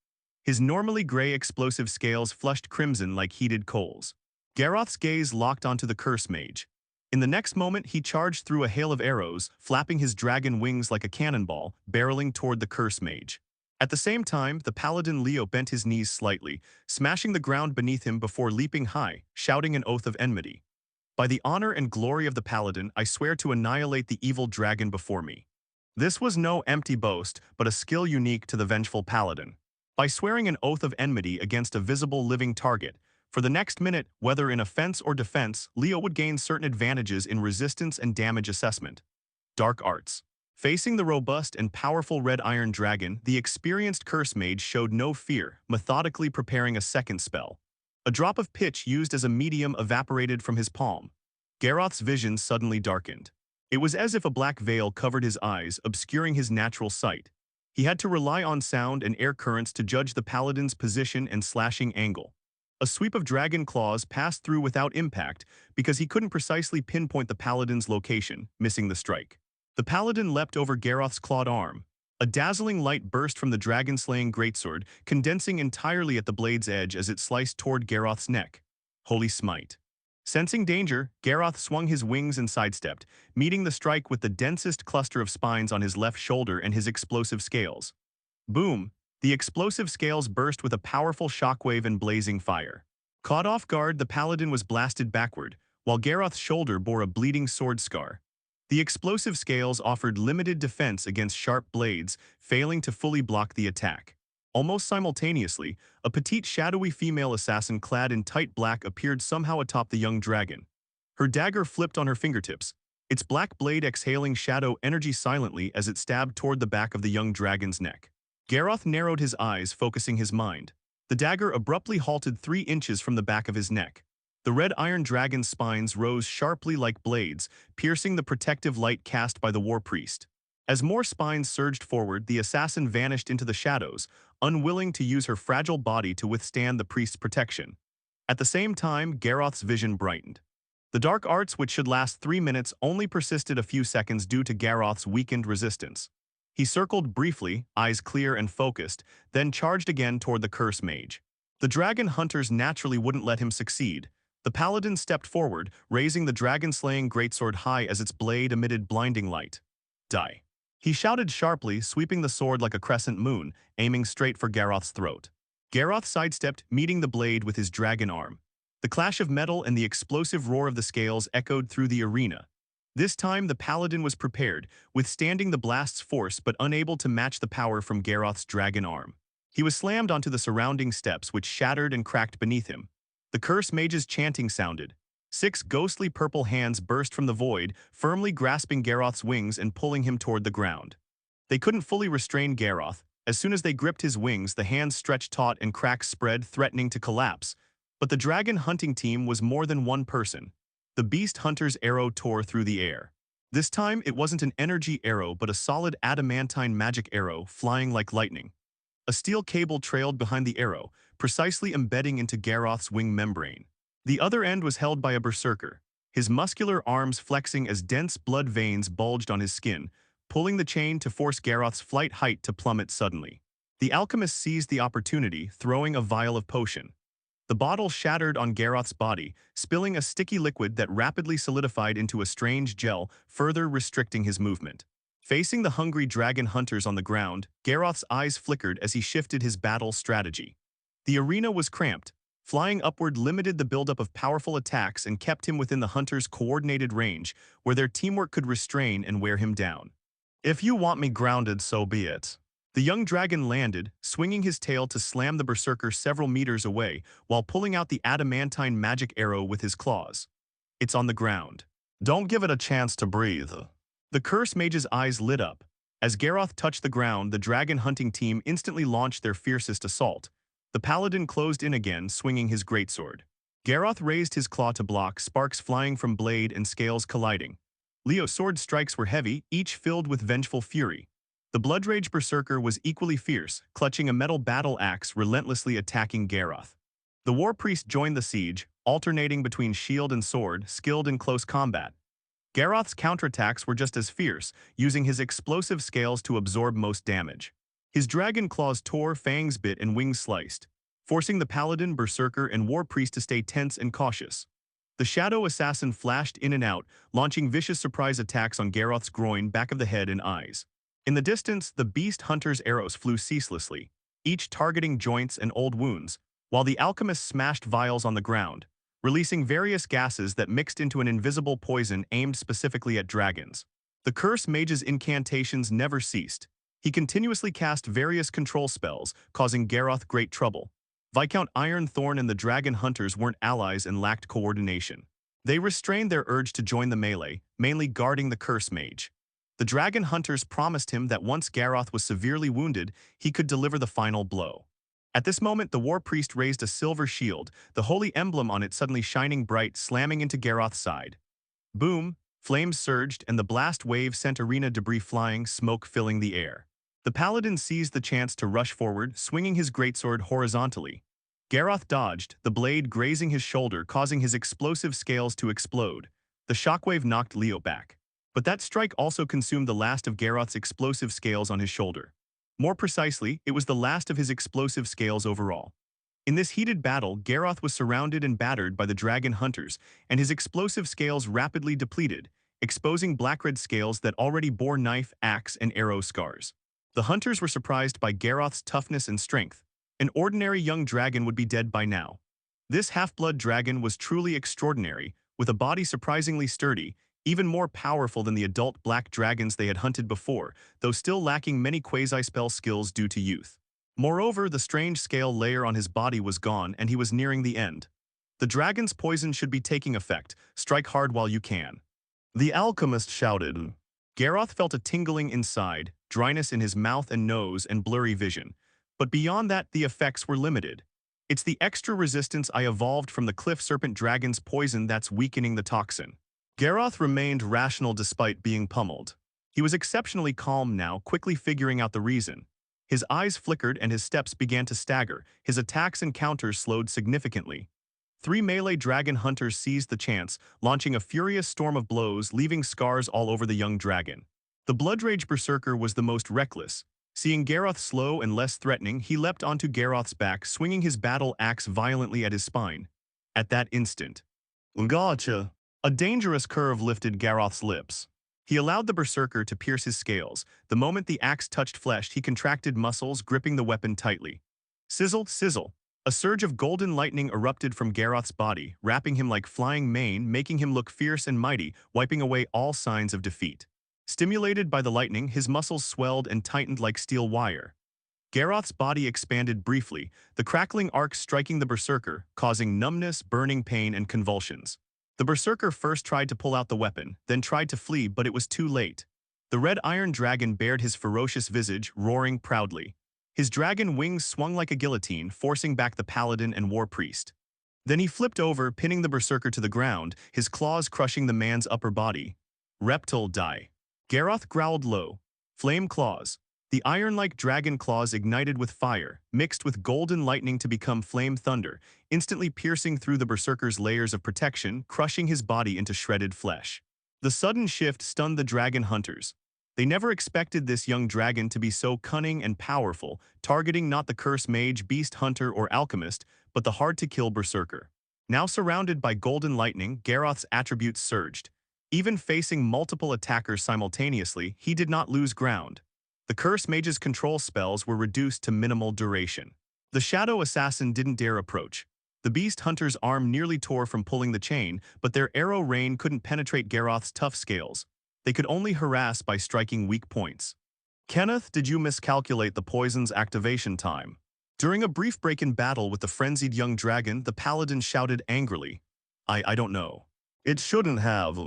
His normally gray explosive scales flushed crimson like heated coals. Garroth's gaze locked onto the curse mage. In the next moment, he charged through a hail of arrows, flapping his dragon wings like a cannonball, barreling toward the curse mage. At the same time, the paladin Leo bent his knees slightly, smashing the ground beneath him before leaping high, shouting an oath of enmity. By the honor and glory of the paladin, I swear to annihilate the evil dragon before me. This was no empty boast, but a skill unique to the vengeful paladin. By swearing an oath of enmity against a visible living target, for the next minute, whether in offense or defense, Leo would gain certain advantages in resistance and damage assessment. Dark Arts. Facing the robust and powerful red iron dragon, the experienced curse mage showed no fear, methodically preparing a second spell. A drop of pitch used as a medium evaporated from his palm. Garroth's vision suddenly darkened. It was as if a black veil covered his eyes, obscuring his natural sight. He had to rely on sound and air currents to judge the paladin's position and slashing angle. A sweep of dragon claws passed through without impact because he couldn't precisely pinpoint the paladin's location, missing the strike. The paladin leapt over Garroth's clawed arm. A dazzling light burst from the dragon-slaying greatsword, condensing entirely at the blade's edge as it sliced toward Garroth's neck. Holy smite. Sensing danger, Garroth swung his wings and sidestepped, meeting the strike with the densest cluster of spines on his left shoulder and his explosive scales. Boom! The explosive scales burst with a powerful shockwave and blazing fire. Caught off guard, the paladin was blasted backward, while Garroth's shoulder bore a bleeding sword scar. The explosive scales offered limited defense against sharp blades, failing to fully block the attack. Almost simultaneously, a petite shadowy female assassin clad in tight black appeared somehow atop the young dragon. Her dagger flipped on her fingertips, its black blade exhaling shadow energy silently as it stabbed toward the back of the young dragon's neck. Garroth narrowed his eyes, focusing his mind. The dagger abruptly halted 3 inches from the back of his neck. The red iron dragon's spines rose sharply like blades, piercing the protective light cast by the war priest. As more spines surged forward, the assassin vanished into the shadows, unwilling to use her fragile body to withstand the priest's protection. At the same time, Garroth's vision brightened. The dark arts, which should last 3 minutes, only persisted a few seconds due to Garroth's weakened resistance. He circled briefly, eyes clear and focused, then charged again toward the curse mage. The dragon hunters naturally wouldn't let him succeed. The paladin stepped forward, raising the dragon-slaying greatsword high as its blade emitted blinding light. Die. He shouted sharply, sweeping the sword like a crescent moon, aiming straight for Garroth's throat. Garroth sidestepped, meeting the blade with his dragon arm. The clash of metal and the explosive roar of the scales echoed through the arena. This time, the paladin was prepared, withstanding the blast's force but unable to match the power from Garroth's dragon arm. He was slammed onto the surrounding steps, which shattered and cracked beneath him. The curse mage's chanting sounded. 6 ghostly purple hands burst from the void, firmly grasping Garroth's wings and pulling him toward the ground. They couldn't fully restrain Garroth. As soon as they gripped his wings, the hands stretched taut and cracks spread, threatening to collapse. But the dragon hunting team was more than one person. The beast hunter's arrow tore through the air. This time, it wasn't an energy arrow but a solid adamantine magic arrow, flying like lightning. A steel cable trailed behind the arrow, precisely embedding into Garroth's wing membrane. The other end was held by a berserker, his muscular arms flexing as dense blood veins bulged on his skin, pulling the chain to force Garroth's flight height to plummet suddenly. The alchemist seized the opportunity, throwing a vial of potion. The bottle shattered on Garroth's body, spilling a sticky liquid that rapidly solidified into a strange gel, further restricting his movement. Facing the hungry dragon hunters on the ground, Garroth's eyes flickered as he shifted his battle strategy. The arena was cramped. Flying upward limited the buildup of powerful attacks and kept him within the hunters' coordinated range, where their teamwork could restrain and wear him down. If you want me grounded, so be it. The young dragon landed, swinging his tail to slam the berserker several meters away, while pulling out the adamantine magic arrow with his claws. It's on the ground. Don't give it a chance to breathe. The curse mage's eyes lit up. As Garroth touched the ground, the dragon hunting team instantly launched their fiercest assault. The paladin closed in again, swinging his greatsword. Garroth raised his claw to block, sparks flying from blade and scales colliding. Leo's sword strikes were heavy, each filled with vengeful fury. The blood-rage berserker was equally fierce, clutching a metal battle axe, relentlessly attacking Garroth. The war priest joined the siege, alternating between shield and sword, skilled in close combat. Garroth's counterattacks were just as fierce, using his explosive scales to absorb most damage. His dragon claws tore, fangs bit, and wings sliced, forcing the paladin, berserker, and war priest to stay tense and cautious. The shadow assassin flashed in and out, launching vicious surprise attacks on Garroth's groin, back of the head, and eyes. In the distance, the beast hunter's arrows flew ceaselessly, each targeting joints and old wounds, while the alchemist smashed vials on the ground, releasing various gases that mixed into an invisible poison aimed specifically at dragons. The curse mage's incantations never ceased. He continuously cast various control spells, causing Garroth great trouble. Viscount Ironthorn and the dragon hunters weren't allies and lacked coordination. They restrained their urge to join the melee, mainly guarding the curse mage. The dragon hunters promised him that once Garroth was severely wounded, he could deliver the final blow. At this moment, the war priest raised a silver shield, the holy emblem on it suddenly shining bright, slamming into Garroth's side. Boom! Flames surged, and the blast wave sent arena debris flying, smoke filling the air. The paladin seized the chance to rush forward, swinging his greatsword horizontally. Garroth dodged, the blade grazing his shoulder, causing his explosive scales to explode. The shockwave knocked Leo back. But that strike also consumed the last of Garroth's explosive scales on his shoulder. More precisely, it was the last of his explosive scales overall. In this heated battle, Garroth was surrounded and battered by the dragon hunters, and his explosive scales rapidly depleted, exposing black-red scales that already bore knife, axe, and arrow scars. The hunters were surprised by Garroth's toughness and strength. An ordinary young dragon would be dead by now. This half-blood dragon was truly extraordinary, with a body surprisingly sturdy, even more powerful than the adult black dragons they had hunted before, though still lacking many quasi-spell skills due to youth. Moreover, the strange scale layer on his body was gone and he was nearing the end. The dragon's poison should be taking effect. Strike hard while you can. The alchemist shouted. Garroth felt a tingling inside, dryness in his mouth and nose, and blurry vision. But beyond that, the effects were limited. It's the extra resistance I evolved from the cliff serpent dragon's poison that's weakening the toxin. Garroth remained rational despite being pummeled. He was exceptionally calm now, quickly figuring out the reason. His eyes flickered and his steps began to stagger. His attacks and counters slowed significantly. 3 melee dragon hunters seized the chance, launching a furious storm of blows, leaving scars all over the young dragon. The blood-rage berserker was the most reckless. Seeing Garroth slow and less threatening, he leapt onto Garroth's back, swinging his battle axe violently at his spine. At that instant, "Gotcha!" A dangerous curve lifted Garroth's lips. He allowed the berserker to pierce his scales. The moment the axe touched flesh, he contracted muscles, gripping the weapon tightly. Sizzle, sizzle. A surge of golden lightning erupted from Garroth's body, wrapping him like flying mane, making him look fierce and mighty, wiping away all signs of defeat. Stimulated by the lightning, his muscles swelled and tightened like steel wire. Garroth's body expanded briefly, the crackling arc striking the berserker, causing numbness, burning pain, and convulsions. The berserker first tried to pull out the weapon, then tried to flee, but it was too late. The red iron dragon bared his ferocious visage, roaring proudly. His dragon wings swung like a guillotine, forcing back the paladin and war priest. Then he flipped over, pinning the berserker to the ground, his claws crushing the man's upper body. Reptile die. Garroth growled low. Flame claws. The iron-like dragon claws ignited with fire, mixed with golden lightning to become flame thunder, instantly piercing through the berserker's layers of protection, crushing his body into shredded flesh. The sudden shift stunned the dragon hunters. They never expected this young dragon to be so cunning and powerful, targeting not the curse mage, beast hunter, or alchemist, but the hard-to-kill berserker. Now surrounded by golden lightning, Garroth's attributes surged. Even facing multiple attackers simultaneously, he did not lose ground. The Curse Mage's control spells were reduced to minimal duration. The Shadow Assassin didn't dare approach. The Beast Hunter's arm nearly tore from pulling the chain, but their arrow rain couldn't penetrate Garroth's tough scales. They could only harass by striking weak points. Kenneth, did you miscalculate the poison's activation time? During a brief break in battle with the frenzied young dragon, the paladin shouted angrily. I don't know. It shouldn't have.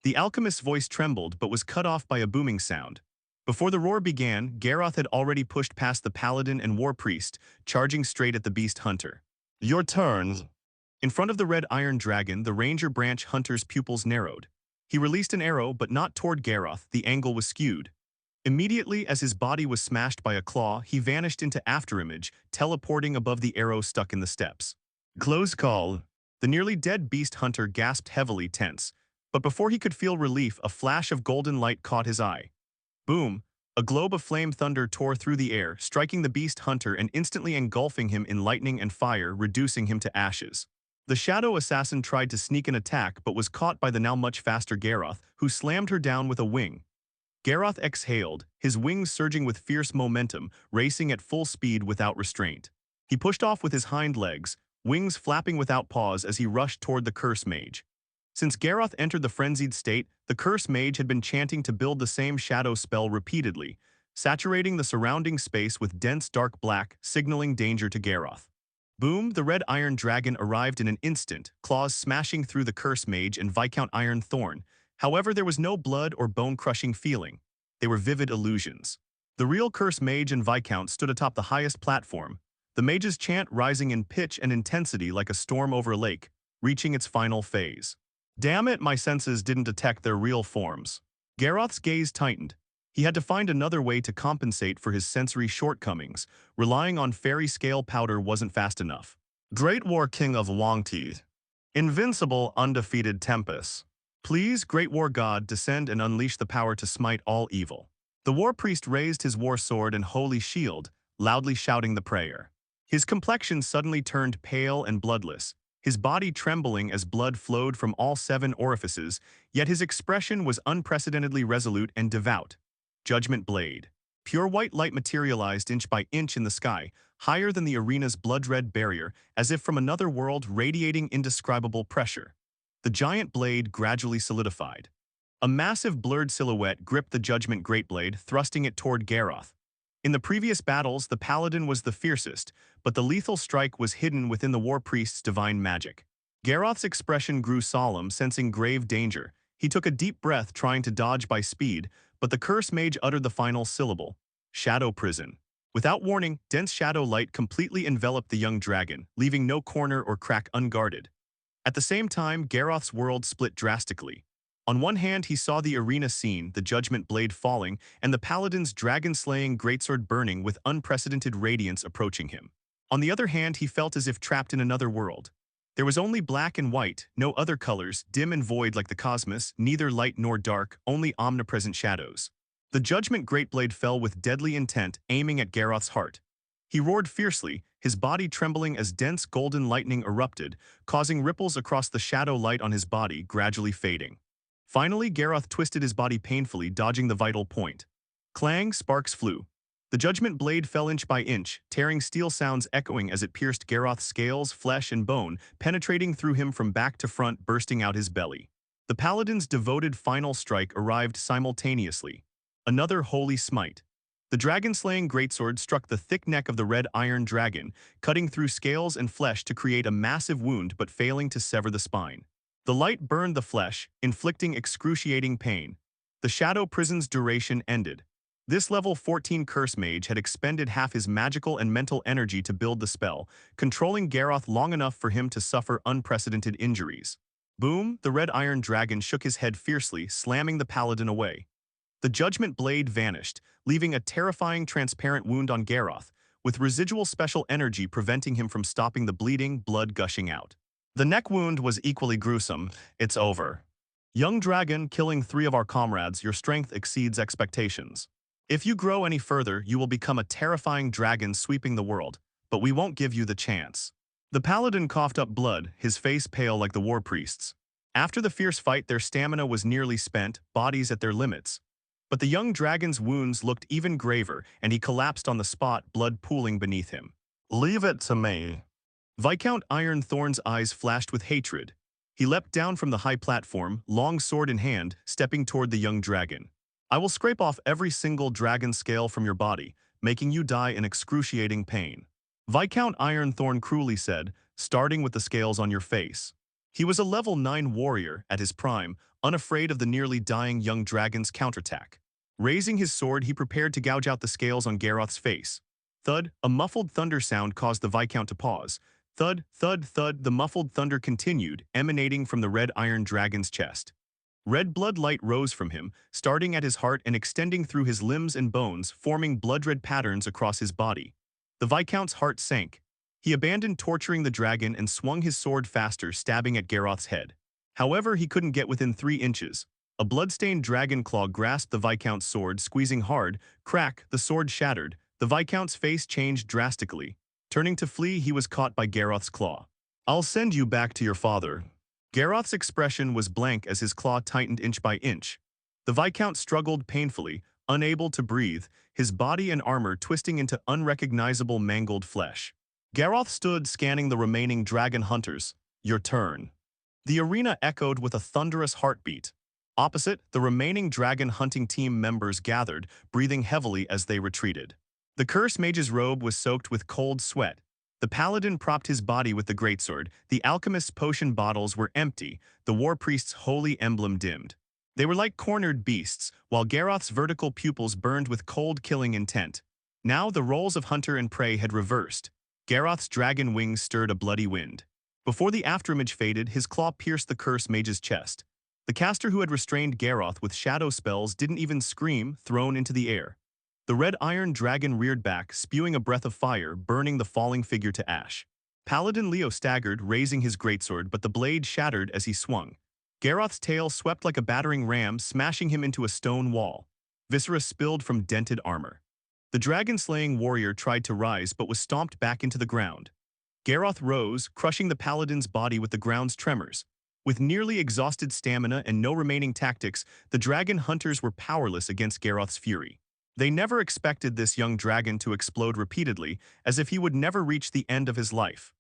The alchemist's voice trembled but was cut off by a booming sound. Before the roar began, Garroth had already pushed past the paladin and war priest, charging straight at the beast hunter. Your turn. In front of the red iron dragon, the ranger branch hunter's pupils narrowed. He released an arrow, but not toward Garroth. The angle was skewed. Immediately as his body was smashed by a claw, he vanished into afterimage, teleporting above the arrow stuck in the steps. Close call. The nearly dead beast hunter gasped heavily, tense. But before he could feel relief, a flash of golden light caught his eye. Boom! A globe of flame thunder tore through the air, striking the beast hunter and instantly engulfing him in lightning and fire, reducing him to ashes. The shadow assassin tried to sneak an attack but was caught by the now much faster Garroth, who slammed her down with a wing. Garroth exhaled, his wings surging with fierce momentum, racing at full speed without restraint. He pushed off with his hind legs, wings flapping without pause as he rushed toward the curse mage. Since Garroth entered the frenzied state, the curse mage had been chanting to build the same shadow spell repeatedly, saturating the surrounding space with dense dark black, signaling danger to Garroth. Boom! The red iron dragon arrived in an instant, claws smashing through the curse mage and Viscount Iron Thorn. However, there was no blood or bone-crushing feeling. They were vivid illusions. The real curse mage and Viscount stood atop the highest platform, the mage's chant rising in pitch and intensity like a storm over a lake, reaching its final phase. Damn it, my senses didn't detect their real forms. Garroth's gaze tightened. He had to find another way to compensate for his sensory shortcomings. Relying on fairy scale powder wasn't fast enough. Great War King of Longteeth. Invincible, undefeated Tempest. Please, Great War God, descend and unleash the power to smite all evil. The war priest raised his war sword and holy shield, loudly shouting the prayer. His complexion suddenly turned pale and bloodless, his body trembling as blood flowed from all 7 orifices, yet his expression was unprecedentedly resolute and devout. Judgment Blade. Pure white light materialized inch by inch in the sky, higher than the arena's blood-red barrier, as if from another world radiating indescribable pressure. The giant blade gradually solidified. A massive blurred silhouette gripped the Judgment Greatblade, thrusting it toward Garroth. In the previous battles, the paladin was the fiercest, but the lethal strike was hidden within the war priest's divine magic. Garroth's expression grew solemn, sensing grave danger. He took a deep breath, trying to dodge by speed, but the curse mage uttered the final syllable. Shadow Prison. Without warning, dense shadow light completely enveloped the young dragon, leaving no corner or crack unguarded. At the same time, Garroth's world split drastically. On one hand, he saw the arena scene, the Judgment Blade falling, and the paladin's dragon-slaying greatsword burning with unprecedented radiance approaching him. On the other hand, he felt as if trapped in another world. There was only black and white, no other colors, dim and void like the cosmos, neither light nor dark, only omnipresent shadows. The Judgment Greatblade fell with deadly intent, aiming at Garroth's heart. He roared fiercely, his body trembling as dense golden lightning erupted, causing ripples across the shadow light on his body, gradually fading. Finally, Garroth twisted his body painfully, dodging the vital point. Clang, sparks flew. The Judgment Blade fell inch by inch, tearing steel sounds echoing as it pierced Garroth's scales, flesh, and bone, penetrating through him from back to front, bursting out his belly. The paladin's devoted final strike arrived simultaneously. Another holy smite. The dragon-slaying greatsword struck the thick neck of the red iron dragon, cutting through scales and flesh to create a massive wound but failing to sever the spine. The light burned the flesh, inflicting excruciating pain. The shadow prison's duration ended. This level 14 curse mage had expended half his magical and mental energy to build the spell, controlling Garroth long enough for him to suffer unprecedented injuries. Boom! The red iron dragon shook his head fiercely, slamming the paladin away. The judgment blade vanished, leaving a terrifying transparent wound on Garroth, with residual special energy preventing him from stopping the bleeding, blood gushing out. The neck wound was equally gruesome. It's over. Young dragon, killing 3 of our comrades, your strength exceeds expectations. If you grow any further, you will become a terrifying dragon sweeping the world, but we won't give you the chance. The paladin coughed up blood, his face pale like the war priest's. After the fierce fight, their stamina was nearly spent, bodies at their limits. But the young dragon's wounds looked even graver, and he collapsed on the spot, blood pooling beneath him. Leave it to me. Viscount Ironthorn's eyes flashed with hatred. He leapt down from the high platform, long sword in hand, stepping toward the young dragon. I will scrape off every single dragon scale from your body, making you die in excruciating pain. Viscount Ironthorn cruelly said, starting with the scales on your face. He was a level 9 warrior at his prime, unafraid of the nearly dying young dragon's counterattack. Raising his sword, he prepared to gouge out the scales on Garroth's face. Thud, a muffled thunder sound caused the Viscount to pause. Thud, thud, thud, the muffled thunder continued, emanating from the red iron dragon's chest. Red blood light rose from him, starting at his heart and extending through his limbs and bones, forming blood-red patterns across his body. The Viscount's heart sank. He abandoned torturing the dragon and swung his sword faster, stabbing at Garroth's head. However, he couldn't get within 3 inches. A blood-stained dragon claw grasped the Viscount's sword, squeezing hard. Crack, the sword shattered. The Viscount's face changed drastically. Turning to flee, he was caught by Garroth's claw. I'll send you back to your father. Garroth's expression was blank as his claw tightened inch by inch. The Viscount struggled painfully, unable to breathe, his body and armor twisting into unrecognizable mangled flesh. Garroth stood scanning the remaining dragon hunters. Your turn. The arena echoed with a thunderous heartbeat. Opposite, the remaining dragon hunting team members gathered, breathing heavily as they retreated. The curse mage's robe was soaked with cold sweat. The paladin propped his body with the greatsword, the alchemist's potion bottles were empty, the war priest's holy emblem dimmed. They were like cornered beasts, while Garroth's vertical pupils burned with cold killing intent. Now the roles of hunter and prey had reversed. Garroth's dragon wings stirred a bloody wind. Before the afterimage faded, his claw pierced the curse mage's chest. The caster who had restrained Garroth with shadow spells didn't even scream, thrown into the air. The red iron dragon reared back, spewing a breath of fire, burning the falling figure to ash. Paladin Leo staggered, raising his greatsword, but the blade shattered as he swung. Garroth's tail swept like a battering ram, smashing him into a stone wall. Viscera spilled from dented armor. The dragon-slaying warrior tried to rise, but was stomped back into the ground. Garroth rose, crushing the paladin's body with the ground's tremors. With nearly exhausted stamina and no remaining tactics, the dragon hunters were powerless against Garroth's fury. They never expected this young dragon to explode repeatedly, as if he would never reach the end of his life.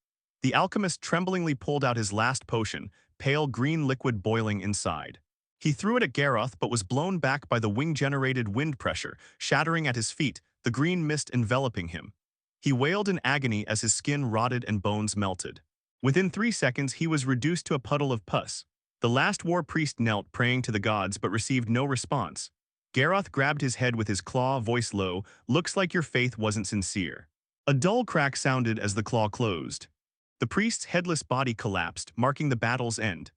The alchemist tremblingly pulled out his last potion, pale green liquid boiling inside. He threw it at Garroth but was blown back by the wing-generated wind pressure, shattering at his feet, the green mist enveloping him. He wailed in agony as his skin rotted and bones melted. Within 3 seconds, he was reduced to a puddle of pus. The last war priest knelt, praying to the gods, but received no response. Garroth grabbed his head with his claw, voice low, "Looks like your faith wasn't sincere." A dull crack sounded as the claw closed. The priest's headless body collapsed, marking the battle's end.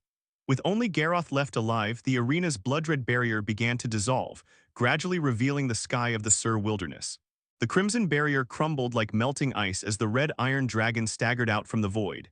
With only Garroth left alive, the arena's blood-red barrier began to dissolve, gradually revealing the sky of the Sur Wilderness. The crimson barrier crumbled like melting ice as the red iron dragon staggered out from the void.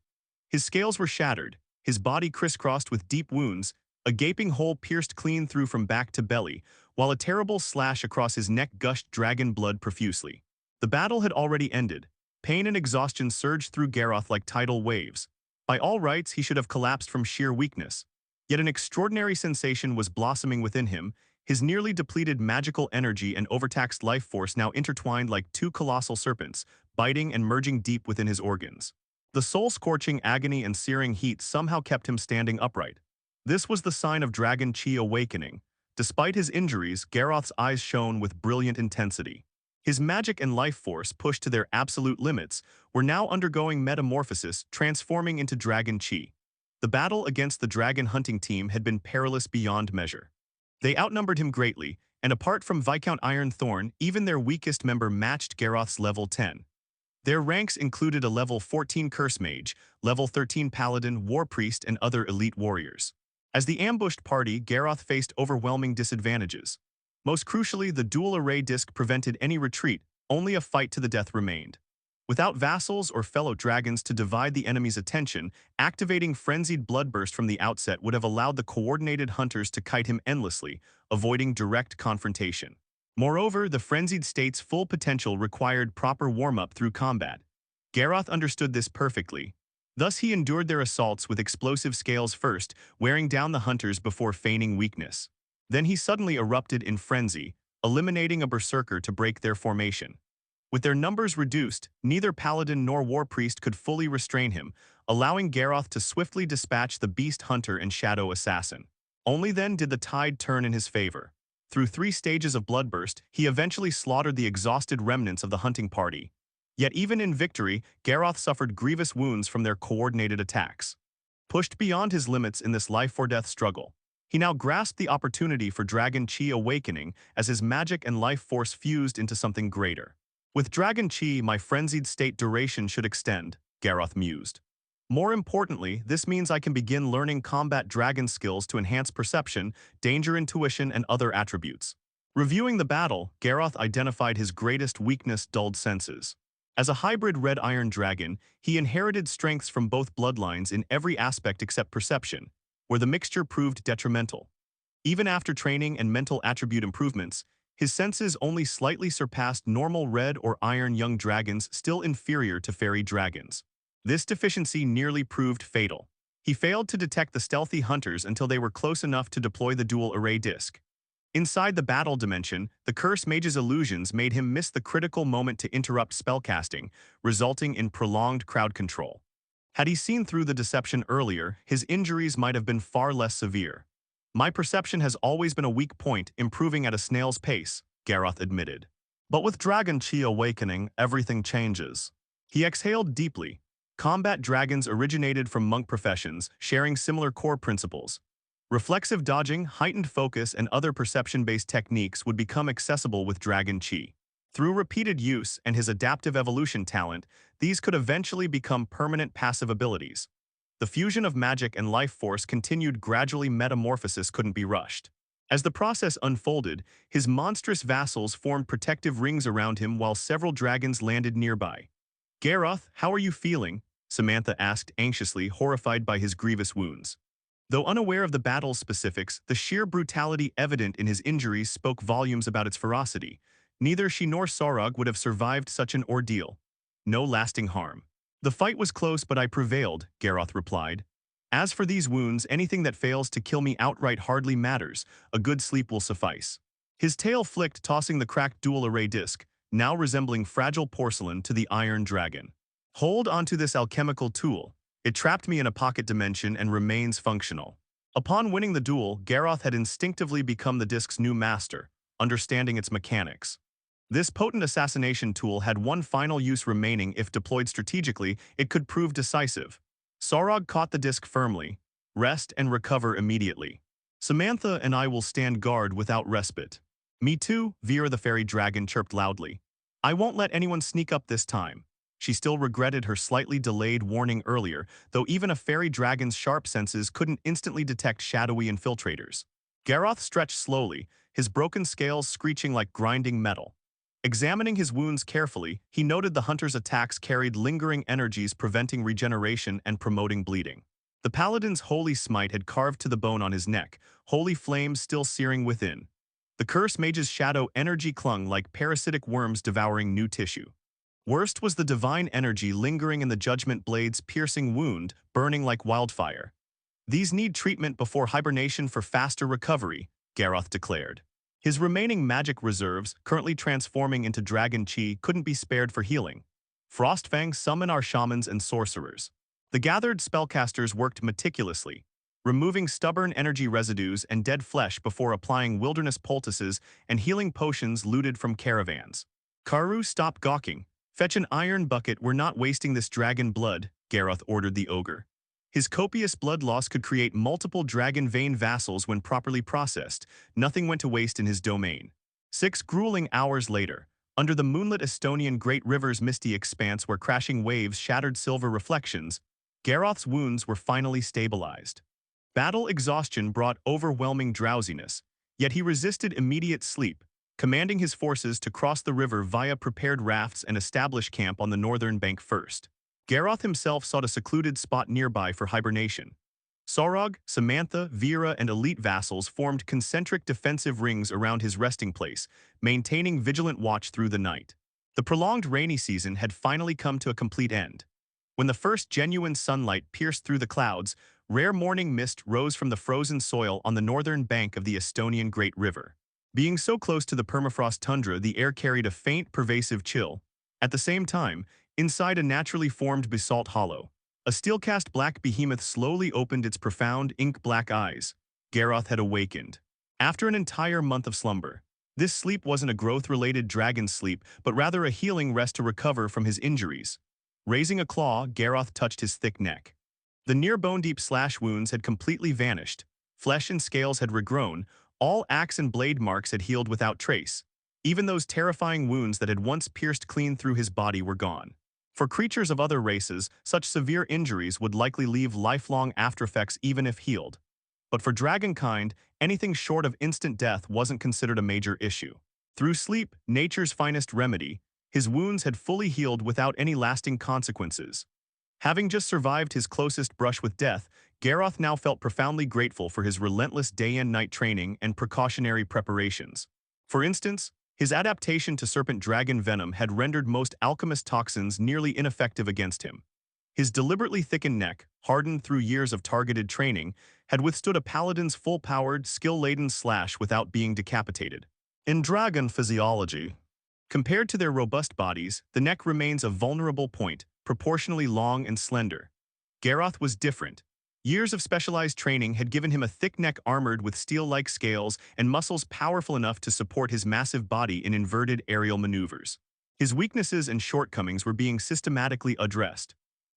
His scales were shattered, his body crisscrossed with deep wounds, a gaping hole pierced clean through from back to belly, while a terrible slash across his neck gushed dragon blood profusely. The battle had already ended. Pain and exhaustion surged through Garroth like tidal waves. By all rights, he should have collapsed from sheer weakness. Yet an extraordinary sensation was blossoming within him, his nearly depleted magical energy and overtaxed life force now intertwined like 2 colossal serpents, biting and merging deep within his organs. The soul-scorching agony and searing heat somehow kept him standing upright. This was the sign of dragon chi awakening. Despite his injuries, Garroth's eyes shone with brilliant intensity. His magic and life force, pushed to their absolute limits, were now undergoing metamorphosis, transforming into dragon chi. The battle against the dragon hunting team had been perilous beyond measure. They outnumbered him greatly, and apart from Viscount Ironthorn, even their weakest member matched Garroth's level 10. Their ranks included a level 14 curse mage, level 13 paladin, war priest, and other elite warriors. As the ambushed party, Garroth faced overwhelming disadvantages. Most crucially, the dual array disc prevented any retreat, only a fight to the death remained. Without vassals or fellow dragons to divide the enemy's attention, activating frenzied bloodburst from the outset would have allowed the coordinated hunters to kite him endlessly, avoiding direct confrontation. Moreover, the frenzied state's full potential required proper warm-up through combat. Garroth understood this perfectly. Thus he endured their assaults with explosive scales first, wearing down the hunters before feigning weakness. Then he suddenly erupted in frenzy, eliminating a berserker to break their formation. With their numbers reduced, neither paladin nor war priest could fully restrain him, allowing Garroth to swiftly dispatch the beast hunter and shadow assassin. Only then did the tide turn in his favor. Through 3 stages of bloodburst, he eventually slaughtered the exhausted remnants of the hunting party. Yet even in victory, Garroth suffered grievous wounds from their coordinated attacks. Pushed beyond his limits in this life-or-death struggle, he now grasped the opportunity for Dragon Chi awakening as his magic and life force fused into something greater. With Dragon Chi, my frenzied state duration should extend, Garroth mused. More importantly, this means I can begin learning combat dragon skills to enhance perception, danger intuition, and other attributes. Reviewing the battle, Garroth identified his greatest weakness: dulled senses. As a hybrid red iron dragon, he inherited strengths from both bloodlines in every aspect except perception, where the mixture proved detrimental. Even after training and mental attribute improvements, his senses only slightly surpassed normal red or iron young dragons, still inferior to fairy dragons. This deficiency nearly proved fatal. He failed to detect the stealthy hunters until they were close enough to deploy the dual array disc. Inside the battle dimension, the Curse Mage's illusions made him miss the critical moment to interrupt spellcasting, resulting in prolonged crowd control. Had he seen through the deception earlier, his injuries might have been far less severe. My perception has always been a weak point, improving at a snail's pace, Garroth admitted. But with Dragon Chi awakening, everything changes. He exhaled deeply. Combat dragons originated from monk professions, sharing similar core principles. Reflexive dodging, heightened focus, and other perception-based techniques would become accessible with Dragon Chi. Through repeated use and his adaptive evolution talent, these could eventually become permanent passive abilities. The fusion of magic and life force continued gradually. Metamorphosis couldn't be rushed. As the process unfolded, his monstrous vassals formed protective rings around him while several dragons landed nearby. Garroth, how are you feeling? Samantha asked anxiously, horrified by his grievous wounds. Though unaware of the battle's specifics, the sheer brutality evident in his injuries spoke volumes about its ferocity. Neither she nor Sorog would have survived such an ordeal. No lasting harm. The fight was close, but I prevailed, Garroth replied. As for these wounds, anything that fails to kill me outright hardly matters. A good sleep will suffice. His tail flicked, tossing the cracked dual array disc, now resembling fragile porcelain, to the Iron Dragon. Hold onto this alchemical tool. It trapped me in a pocket dimension and remains functional. Upon winning the duel, Garroth had instinctively become the disc's new master, understanding its mechanics. This potent assassination tool had one final use remaining. If deployed strategically, it could prove decisive. Sorog caught the disc firmly. Rest and recover immediately. Samantha and I will stand guard without respite. Me too, Vera the fairy dragon chirped loudly. I won't let anyone sneak up this time. She still regretted her slightly delayed warning earlier, though even a fairy dragon's sharp senses couldn't instantly detect shadowy infiltrators. Garroth stretched slowly, his broken scales screeching like grinding metal. Examining his wounds carefully, he noted the hunter's attacks carried lingering energies, preventing regeneration and promoting bleeding. The paladin's holy smite had carved to the bone on his neck, holy flames still searing within. The Curse Mage's shadow energy clung like parasitic worms devouring new tissue. Worst was the divine energy lingering in the Judgment Blade's piercing wound, burning like wildfire. These need treatment before hibernation for faster recovery, Garroth declared. His remaining magic reserves, currently transforming into Dragon Chi, couldn't be spared for healing. Frostfang, summon our shamans and sorcerers. The gathered spellcasters worked meticulously, removing stubborn energy residues and dead flesh before applying wilderness poultices and healing potions looted from caravans. Karu stopped gawking. Fetch an iron bucket, we're not wasting this dragon blood, Garroth ordered the ogre. His copious blood loss could create multiple dragon vein vassals when properly processed. Nothing went to waste in his domain. 6 grueling hours later, under the moonlit Estonian Great River's misty expanse where crashing waves shattered silver reflections, Garroth's wounds were finally stabilized. Battle exhaustion brought overwhelming drowsiness. Yet he resisted immediate sleep, commanding his forces to cross the river via prepared rafts and establish camp on the northern bank first. Garroth himself sought a secluded spot nearby for hibernation. Sorog, Samantha, Vera, and elite vassals formed concentric defensive rings around his resting place, maintaining vigilant watch through the night. The prolonged rainy season had finally come to a complete end. When the first genuine sunlight pierced through the clouds, rare morning mist rose from the frozen soil on the northern bank of the Estonian Great River. Being so close to the permafrost tundra, the air carried a faint, pervasive chill. At the same time, inside a naturally formed basalt hollow, a steel-cast black behemoth slowly opened its profound, ink-black eyes. Garroth had awakened. After an entire month of slumber, this sleep wasn't a growth-related dragon sleep, but rather a healing rest to recover from his injuries. Raising a claw, Garroth touched his thick neck. The near-bone-deep slash wounds had completely vanished. Flesh and scales had regrown. All axe and blade marks had healed without trace. Even those terrifying wounds that had once pierced clean through his body were gone. For creatures of other races, such severe injuries would likely leave lifelong aftereffects even if healed. But for dragonkind, anything short of instant death wasn't considered a major issue. Through sleep, nature's finest remedy, his wounds had fully healed without any lasting consequences. Having just survived his closest brush with death, Garroth now felt profoundly grateful for his relentless day and night training and precautionary preparations. For instance, his adaptation to serpent dragon venom had rendered most alchemist toxins nearly ineffective against him. His deliberately thickened neck, hardened through years of targeted training, had withstood a paladin's full-powered, skill-laden slash without being decapitated. In dragon physiology, compared to their robust bodies, the neck remains a vulnerable point, proportionally long and slender. Garroth was different. Years of specialized training had given him a thick neck armored with steel-like scales and muscles powerful enough to support his massive body in inverted aerial maneuvers. His weaknesses and shortcomings were being systematically addressed.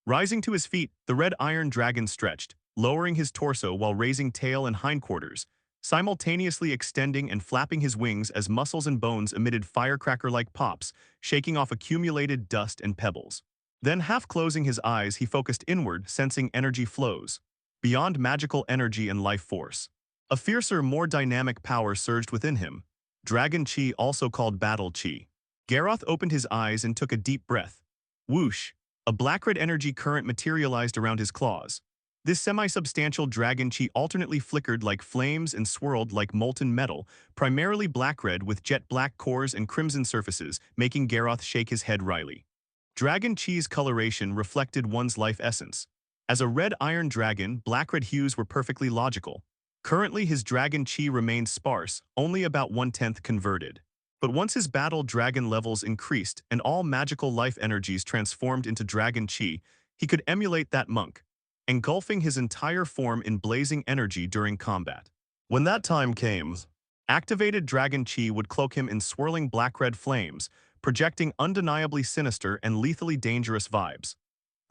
Rising to his feet, the red iron dragon stretched, lowering his torso while raising tail and hindquarters, simultaneously extending and flapping his wings as muscles and bones emitted firecracker-like pops, shaking off accumulated dust and pebbles. Then, half closing his eyes, he focused inward, sensing energy flows beyond magical energy and life force. A fiercer, more dynamic power surged within him. Dragon Chi, also called Battle Chi. Garroth opened his eyes and took a deep breath. Whoosh! A black-red energy current materialized around his claws. This semi-substantial dragon chi alternately flickered like flames and swirled like molten metal, primarily black-red with jet-black cores and crimson surfaces, making Garroth shake his head wryly. Dragon chi's coloration reflected one's life essence. As a red iron dragon, black-red hues were perfectly logical. Currently, his dragon chi remained sparse, only about 1/10 converted. But once his battle dragon levels increased and all magical life energies transformed into dragon chi, he could emulate that monk, engulfing his entire form in blazing energy during combat. When that time came, activated dragon chi would cloak him in swirling black-red flames, projecting undeniably sinister and lethally dangerous vibes.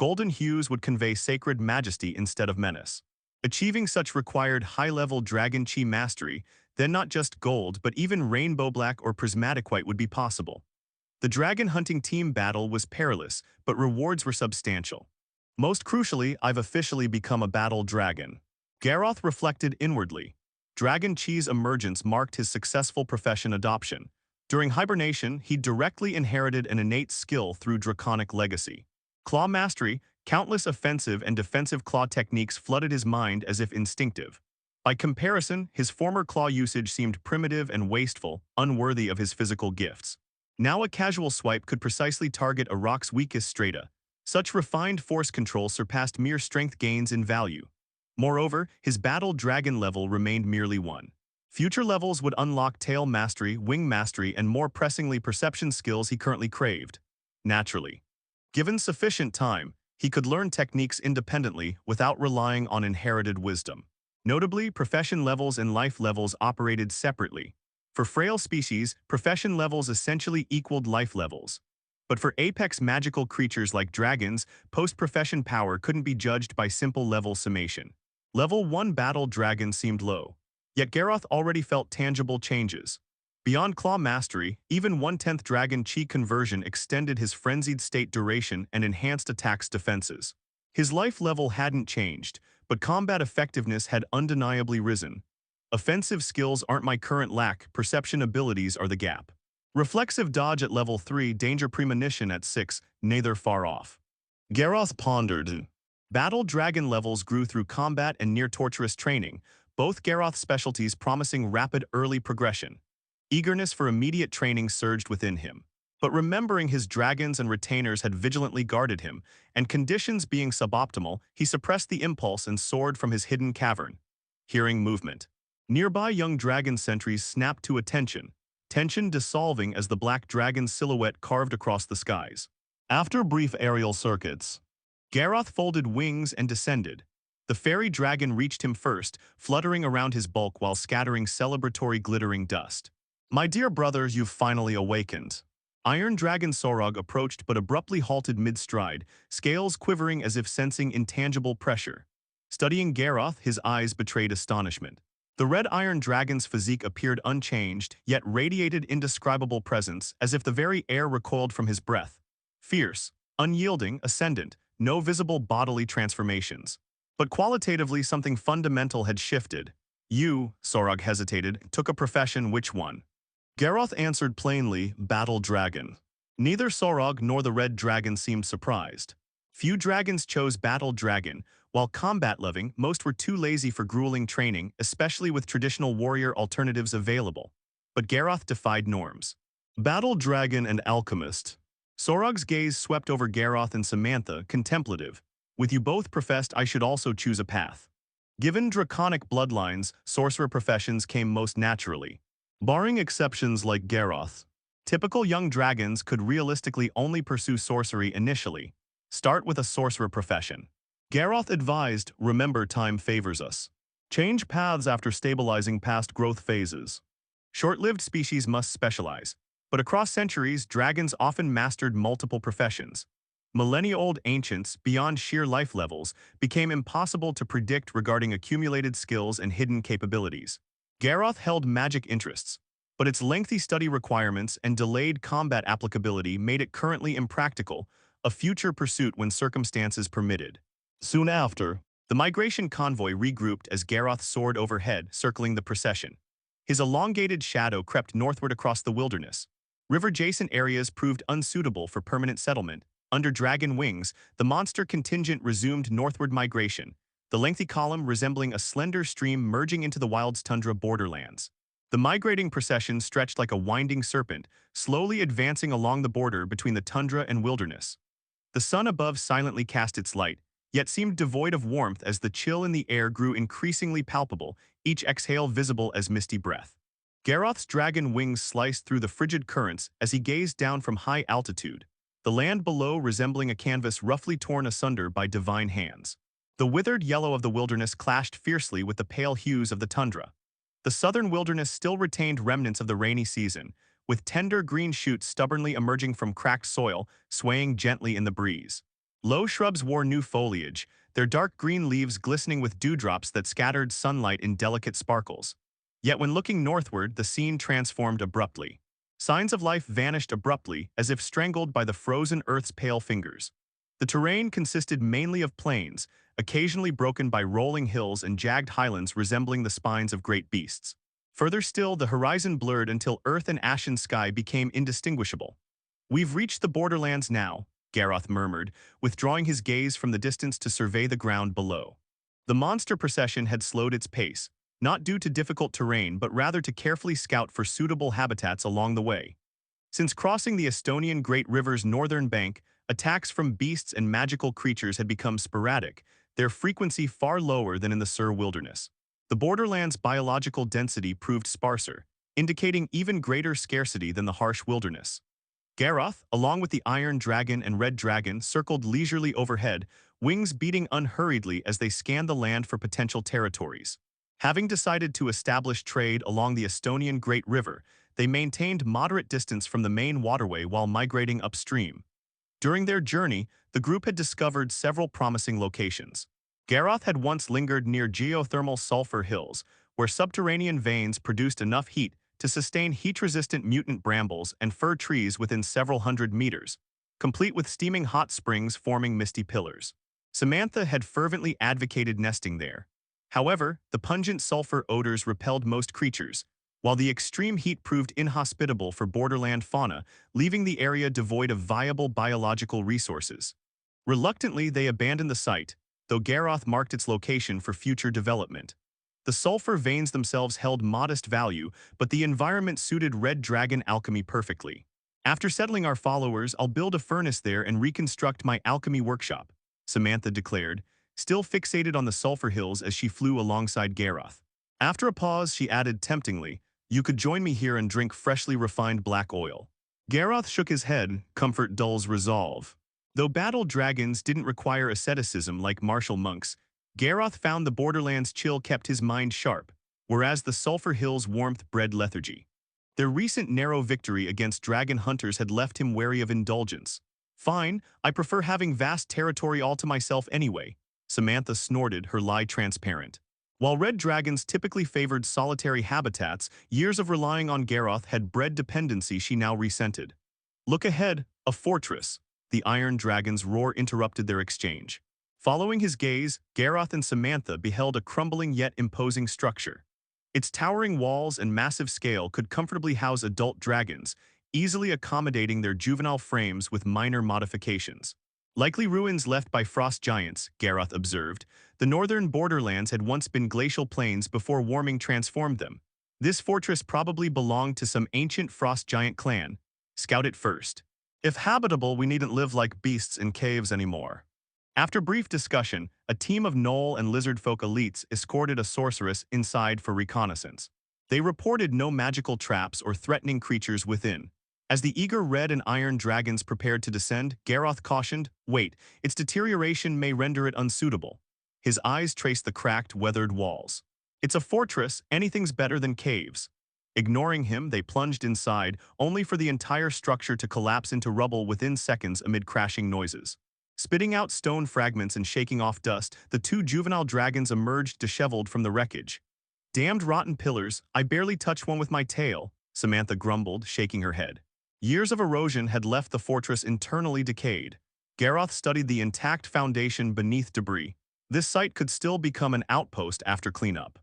Golden hues would convey sacred majesty instead of menace. Achieving such required high-level dragon chi mastery, then not just gold but even rainbow black or prismatic white would be possible. The dragon hunting team battle was perilous, but rewards were substantial. Most crucially, I've officially become a battle dragon. Garroth reflected inwardly. Dragon Chi's emergence marked his successful profession adoption. During hibernation, he directly inherited an innate skill through draconic legacy. Claw mastery, countless offensive and defensive claw techniques flooded his mind as if instinctive. By comparison, his former claw usage seemed primitive and wasteful, unworthy of his physical gifts. Now a casual swipe could precisely target a rock's weakest strata. Such refined force control surpassed mere strength gains in value. Moreover, his battle dragon level remained merely 1. Future levels would unlock tail mastery, wing mastery, and more pressingly perception skills he currently craved. Naturally, given sufficient time, he could learn techniques independently without relying on inherited wisdom. Notably, profession levels and life levels operated separately. For frail species, profession levels essentially equaled life levels. But for apex magical creatures like dragons, post-profession power couldn't be judged by simple level summation. Level 1 battle dragon seemed low. Yet Garroth already felt tangible changes. Beyond claw mastery, even 1/10 dragon chi conversion extended his frenzied state duration and enhanced attack's defenses. His life level hadn't changed, but combat effectiveness had undeniably risen. Offensive skills aren't my current lack, perception abilities are the gap. Reflexive dodge at level 3, danger premonition at 6, neither far off. Garroth pondered. Battle dragon levels grew through combat and near-torturous training, both Garroth's specialties promising rapid early progression. Eagerness for immediate training surged within him. But remembering his dragons and retainers had vigilantly guarded him, and conditions being suboptimal, he suppressed the impulse and soared from his hidden cavern. Hearing movement. Nearby young dragon sentries snapped to attention, tension dissolving as the black dragon's silhouette carved across the skies. After brief aerial circuits, Garroth folded wings and descended. The fairy dragon reached him first, fluttering around his bulk while scattering celebratory glittering dust. "My dear brother, you've finally awakened." Iron Dragon Sorog approached but abruptly halted mid-stride, scales quivering as if sensing intangible pressure. Studying Garroth, his eyes betrayed astonishment. The red iron dragon's physique appeared unchanged, yet radiated indescribable presence, as if the very air recoiled from his breath. Fierce, unyielding, ascendant, no visible bodily transformations. But qualitatively something fundamental had shifted. "You," Sorog hesitated, "took a profession, which one?" Garroth answered plainly, "Battle Dragon." Neither Sorog nor the Red Dragon seemed surprised. Few dragons chose Battle Dragon. While combat-loving, most were too lazy for grueling training, especially with traditional warrior alternatives available. But Garroth defied norms. "Battle Dragon and Alchemist." Sorog's gaze swept over Garroth and Samantha, contemplative. "With you both professed, I should also choose a path." Given draconic bloodlines, sorcerer professions came most naturally. Barring exceptions like Garroth, typical young dragons could realistically only pursue sorcery initially. Start with a sorcerer profession. Garroth advised, "Remember, time favors us. Change paths after stabilizing past growth phases." Short-lived species must specialize, but across centuries, dragons often mastered multiple professions. Millennia-old ancients, beyond sheer life levels, became impossible to predict regarding accumulated skills and hidden capabilities. Garroth held magic interests, but its lengthy study requirements and delayed combat applicability made it currently impractical, a future pursuit when circumstances permitted. Soon after, the migration convoy regrouped as Garroth soared overhead, circling the procession. His elongated shadow crept northward across the wilderness. River-adjacent areas proved unsuitable for permanent settlement. Under dragon wings, the monster contingent resumed northward migration, the lengthy column resembling a slender stream merging into the wild's tundra borderlands. The migrating procession stretched like a winding serpent, slowly advancing along the border between the tundra and wilderness. The sun above silently cast its light, yet seemed devoid of warmth as the chill in the air grew increasingly palpable, each exhale visible as misty breath. Garroth's dragon wings sliced through the frigid currents as he gazed down from high altitude, the land below resembling a canvas roughly torn asunder by divine hands. The withered yellow of the wilderness clashed fiercely with the pale hues of the tundra. The southern wilderness still retained remnants of the rainy season, with tender green shoots stubbornly emerging from cracked soil, swaying gently in the breeze. Low shrubs wore new foliage, their dark green leaves glistening with dewdrops that scattered sunlight in delicate sparkles. Yet when looking northward, the scene transformed abruptly. Signs of life vanished abruptly, as if strangled by the frozen earth's pale fingers. The terrain consisted mainly of plains, occasionally broken by rolling hills and jagged highlands resembling the spines of great beasts. Further still, the horizon blurred until earth and ashen sky became indistinguishable. "We've reached the borderlands now," Garroth murmured, withdrawing his gaze from the distance to survey the ground below. The monster procession had slowed its pace, not due to difficult terrain but rather to carefully scout for suitable habitats along the way. Since crossing the Estonian Great River's northern bank, attacks from beasts and magical creatures had become sporadic, their frequency far lower than in the Sur wilderness. The borderland's biological density proved sparser, indicating even greater scarcity than the harsh wilderness. Garroth, along with the Iron Dragon and Red Dragon, circled leisurely overhead, wings beating unhurriedly as they scanned the land for potential territories. Having decided to establish trade along the Estonian Great River, they maintained moderate distance from the main waterway while migrating upstream. During their journey, the group had discovered several promising locations. Garroth had once lingered near geothermal sulfur hills, where subterranean veins produced enough heat to sustain heat-resistant mutant brambles and fir trees within several hundred meters, complete with steaming hot springs forming misty pillars. Samantha had fervently advocated nesting there. However, the pungent sulfur odors repelled most creatures, while the extreme heat proved inhospitable for borderland fauna, leaving the area devoid of viable biological resources. Reluctantly, they abandoned the site, though Garoth marked its location for future development. The sulfur veins themselves held modest value, but the environment suited red dragon alchemy perfectly. After settling our followers, I'll build a furnace there and reconstruct my alchemy workshop, Samantha declared, still fixated on the sulfur hills as she flew alongside Garoth. After a pause, she added temptingly, "You could join me here and drink freshly refined black oil." Garoth shook his head, comfort dulls resolve. Though battle dragons didn't require asceticism like martial monks, Garoth found the borderlands chill kept his mind sharp, whereas the sulfur hills' warmth bred lethargy. Their recent narrow victory against dragon hunters had left him wary of indulgence. "Fine, I prefer having vast territory all to myself anyway," Samantha snorted, her lie transparent. While red dragons typically favored solitary habitats, years of relying on Garoth had bred dependency she now resented. "Look ahead, a fortress." The iron dragon's roar interrupted their exchange. Following his gaze, Garoth and Samantha beheld a crumbling yet imposing structure. Its towering walls and massive scale could comfortably house adult dragons, easily accommodating their juvenile frames with minor modifications. Likely ruins left by frost giants, Garoth observed. The northern borderlands had once been glacial plains before warming transformed them. This fortress probably belonged to some ancient frost giant clan. Scout it first. If habitable, we needn't live like beasts in caves anymore. After brief discussion, a team of gnoll and lizardfolk elites escorted a sorceress inside for reconnaissance. They reported no magical traps or threatening creatures within. As the eager red and iron dragons prepared to descend, Garoth cautioned, "Wait, its deterioration may render it unsuitable." His eyes traced the cracked, weathered walls. "It's a fortress, anything's better than caves." Ignoring him, they plunged inside, only for the entire structure to collapse into rubble within seconds amid crashing noises. Spitting out stone fragments and shaking off dust, the two juvenile dragons emerged disheveled from the wreckage. "Damned rotten pillars, I barely touched one with my tail," Samantha grumbled, shaking her head. Years of erosion had left the fortress internally decayed. Garoth studied the intact foundation beneath debris. This site could still become an outpost after cleanup.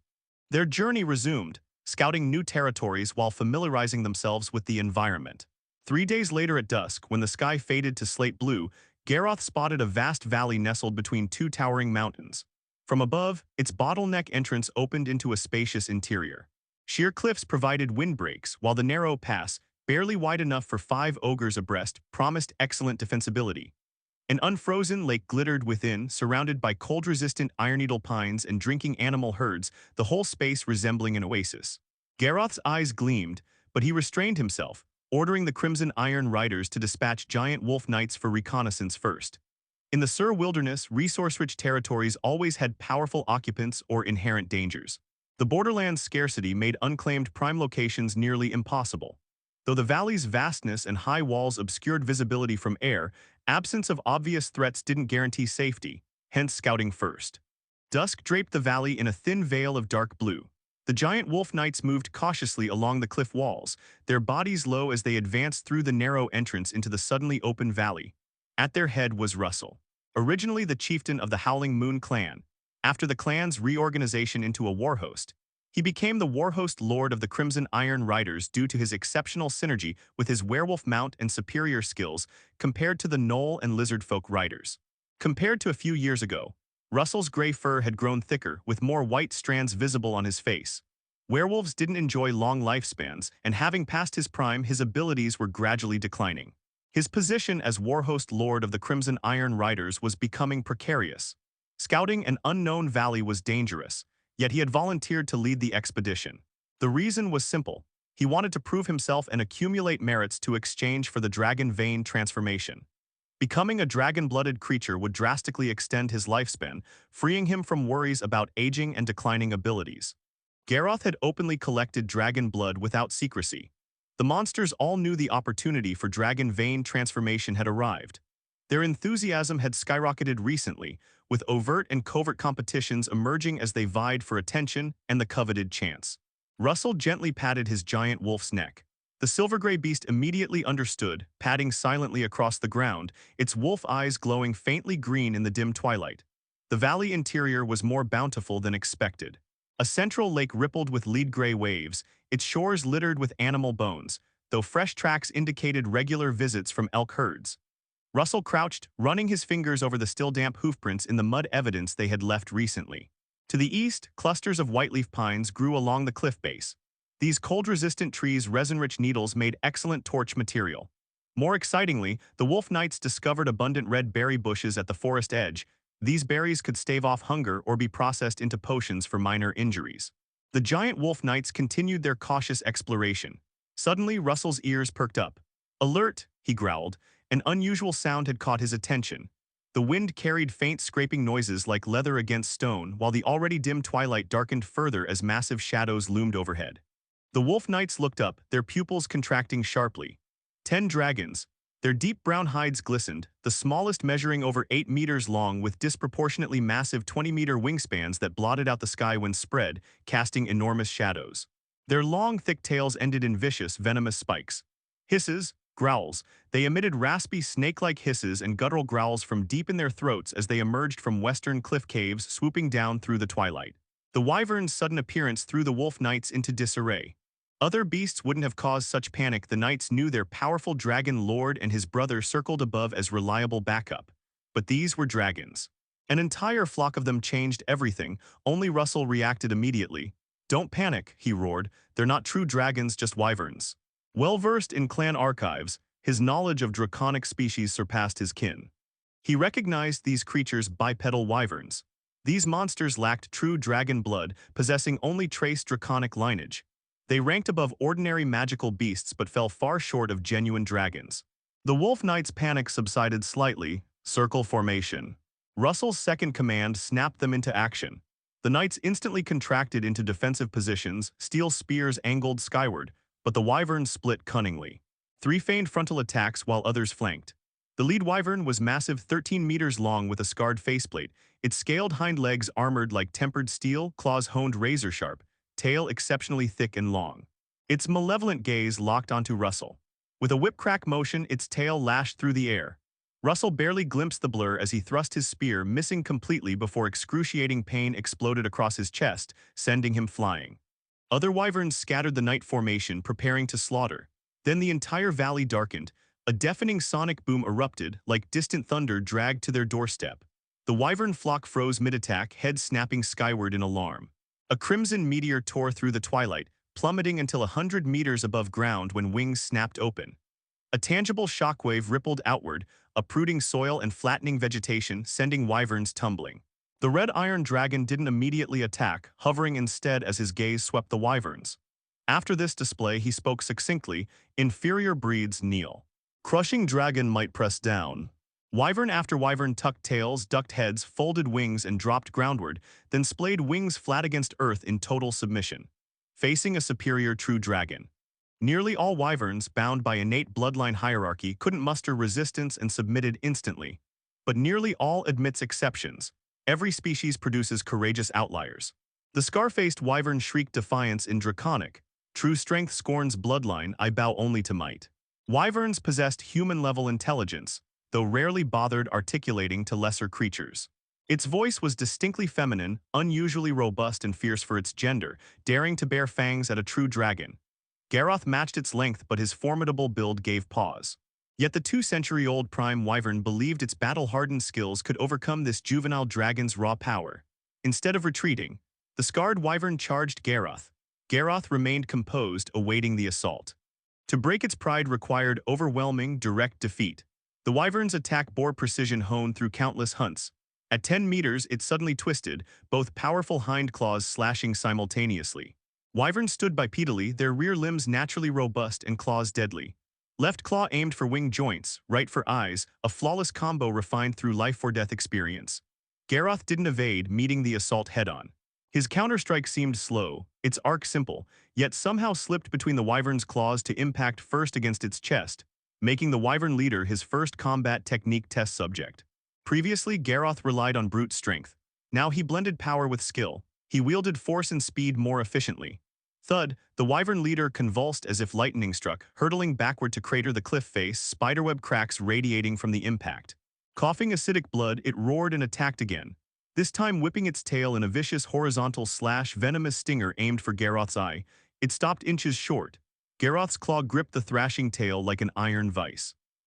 Their journey resumed, scouting new territories while familiarizing themselves with the environment. 3 days later at dusk, when the sky faded to slate blue, Garoth spotted a vast valley nestled between two towering mountains. From above, its bottleneck entrance opened into a spacious interior. Sheer cliffs provided windbreaks, while the narrow pass, barely wide enough for 5 ogres abreast, promised excellent defensibility. An unfrozen lake glittered within, surrounded by cold-resistant iron-needle pines and drinking animal herds, the whole space resembling an oasis. Garoth's eyes gleamed, but he restrained himself, ordering the Crimson Iron Riders to dispatch giant wolf knights for reconnaissance first. In the Sur Wilderness, resource-rich territories always had powerful occupants or inherent dangers. The borderland's scarcity made unclaimed prime locations nearly impossible. Though the valley's vastness and high walls obscured visibility from air, absence of obvious threats didn't guarantee safety, hence scouting first. Dusk draped the valley in a thin veil of dark blue. The giant wolf knights moved cautiously along the cliff walls, their bodies low as they advanced through the narrow entrance into the suddenly open valley. At their head was Russell, originally the chieftain of the Howling Moon clan. After the clan's reorganization into a warhost, he became the warhost lord of the Crimson Iron Riders due to his exceptional synergy with his werewolf mount and superior skills compared to the gnoll and lizardfolk riders. Compared to a few years ago, Russell's gray fur had grown thicker, with more white strands visible on his face. Werewolves didn't enjoy long lifespans, and having passed his prime, his abilities were gradually declining. His position as Warhost Lord of the Crimson Iron Riders was becoming precarious. Scouting an unknown valley was dangerous, yet he had volunteered to lead the expedition. The reason was simple. He wanted to prove himself and accumulate merits to exchange for the dragon vein transformation. Becoming a dragon-blooded creature would drastically extend his lifespan, freeing him from worries about aging and declining abilities. Garoth had openly collected dragon blood without secrecy. The monsters all knew the opportunity for dragon vein transformation had arrived. Their enthusiasm had skyrocketed recently, with overt and covert competitions emerging as they vied for attention and the coveted chance. Russell gently patted his giant wolf's neck. The silver-gray beast immediately understood, padding silently across the ground, its wolf eyes glowing faintly green in the dim twilight. The valley interior was more bountiful than expected. A central lake rippled with lead-gray waves, its shores littered with animal bones, though fresh tracks indicated regular visits from elk herds. Russell crouched, running his fingers over the still damp hoofprints in the mud evidence they had left recently. To the east, clusters of whiteleaf pines grew along the cliff base. These cold-resistant trees' resin-rich needles made excellent torch material. More excitingly, the wolf knights discovered abundant red berry bushes at the forest edge. These berries could stave off hunger or be processed into potions for minor injuries. The giant wolf knights continued their cautious exploration. Suddenly, Russell's ears perked up. "Alert!" he growled. An unusual sound had caught his attention. The wind carried faint scraping noises like leather against stone, while the already dim twilight darkened further as massive shadows loomed overhead. The wolf knights looked up, their pupils contracting sharply. 10 dragons. Their deep brown hides glistened, the smallest measuring over 8 meters long with disproportionately massive 20-meter wingspans that blotted out the sky when spread, casting enormous shadows. Their long, thick tails ended in vicious, venomous spikes. Hisses, growls. They emitted raspy, snake-like hisses and guttural growls from deep in their throats as they emerged from western cliff caves swooping down through the twilight. The wyvern's sudden appearance threw the wolf knights into disarray. Other beasts wouldn't have caused such panic. The knights knew their powerful dragon lord and his brother circled above as reliable backup. But these were dragons. An entire flock of them changed everything. Only Russell reacted immediately. "Don't panic," he roared. "They're not true dragons, just wyverns." Well-versed in clan archives, his knowledge of draconic species surpassed his kin. He recognized these creatures bipedal wyverns. These monsters lacked true dragon blood, possessing only trace draconic lineage. They ranked above ordinary magical beasts but fell far short of genuine dragons. The wolf knight's panic subsided slightly, circle formation. Russell's second command snapped them into action. The knights instantly contracted into defensive positions, steel spears angled skyward, but the wyverns split cunningly. 3 feigned frontal attacks while others flanked. The lead wyvern was massive, 13 meters long with a scarred faceplate, its scaled hind legs armored like tempered steel, claws honed razor-sharp, tail exceptionally thick and long. Its malevolent gaze locked onto Russell. With a whip-crack motion, its tail lashed through the air. Russell barely glimpsed the blur as he thrust his spear, missing completely before excruciating pain exploded across his chest, sending him flying. Other wyverns scattered the night formation, preparing to slaughter. Then the entire valley darkened. A deafening sonic boom erupted, like distant thunder dragged to their doorstep. The wyvern flock froze mid-attack, heads snapping skyward in alarm. A crimson meteor tore through the twilight, plummeting until 100 meters above ground when wings snapped open. A tangible shockwave rippled outward, uprooting soil and flattening vegetation, sending wyverns tumbling. The red iron dragon didn't immediately attack, hovering instead as his gaze swept the wyverns. After this display, he spoke succinctly, "Inferior breeds kneel. Crushing dragon might press down." Wyvern after wyvern tucked tails, ducked heads, folded wings, and dropped groundward, then splayed wings flat against earth in total submission. Facing a superior true dragon. Nearly all wyverns, bound by innate bloodline hierarchy, couldn't muster resistance and submitted instantly. But nearly all admits exceptions. Every species produces courageous outliers. The scar-faced wyvern shrieked defiance in draconic. "True strength scorns bloodline, I bow only to might." Wyverns possessed human-level intelligence, though rarely bothered articulating to lesser creatures. Its voice was distinctly feminine, unusually robust and fierce for its gender, daring to bare fangs at a true dragon. Garroth matched its length, but his formidable build gave pause. Yet the 2-century-old prime wyvern believed its battle-hardened skills could overcome this juvenile dragon's raw power. Instead of retreating, the scarred wyvern charged Garroth. Garroth remained composed, awaiting the assault. To break its pride required overwhelming, direct defeat. The wyvern's attack bore precision honed through countless hunts. At 10 meters, it suddenly twisted, both powerful hind claws slashing simultaneously. Wyverns stood bipedally, their rear limbs naturally robust and claws deadly. Left claw aimed for wing joints, right for eyes, a flawless combo refined through life-or-death experience. Garroth didn't evade, meeting the assault head-on. His counterstrike seemed slow, its arc simple, yet somehow slipped between the wyvern's claws to impact first against its chest, making the wyvern leader his first combat technique test subject. Previously, Garroth relied on brute strength. Now he blended power with skill. He wielded force and speed more efficiently. Thud, the wyvern leader convulsed as if lightning struck, hurtling backward to crater the cliff face, spiderweb cracks radiating from the impact. Coughing acidic blood, it roared and attacked again. This time whipping its tail in a vicious horizontal slash venomous stinger aimed for Garroth's eye. It stopped inches short. Garroth's claw gripped the thrashing tail like an iron vice.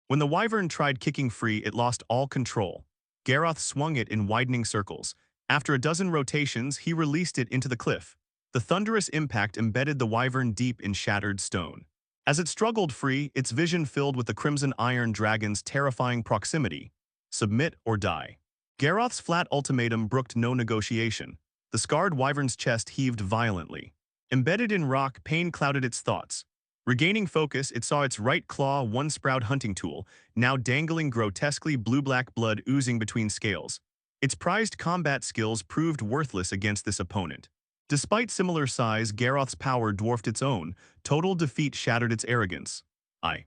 When the wyvern tried kicking free, it lost all control. Garroth swung it in widening circles. After a dozen rotations, he released it into the cliff. The thunderous impact embedded the wyvern deep in shattered stone. As it struggled free, its vision filled with the crimson iron dragon's terrifying proximity. Submit or die. Garroth's flat ultimatum brooked no negotiation. The scarred wyvern's chest heaved violently. Embedded in rock, pain clouded its thoughts. Regaining focus, it saw its right claw, one sprout hunting tool, now dangling grotesquely, blue-black blood oozing between scales. Its prized combat skills proved worthless against this opponent. Despite similar size, Garroth's power dwarfed its own. Total defeat shattered its arrogance. I.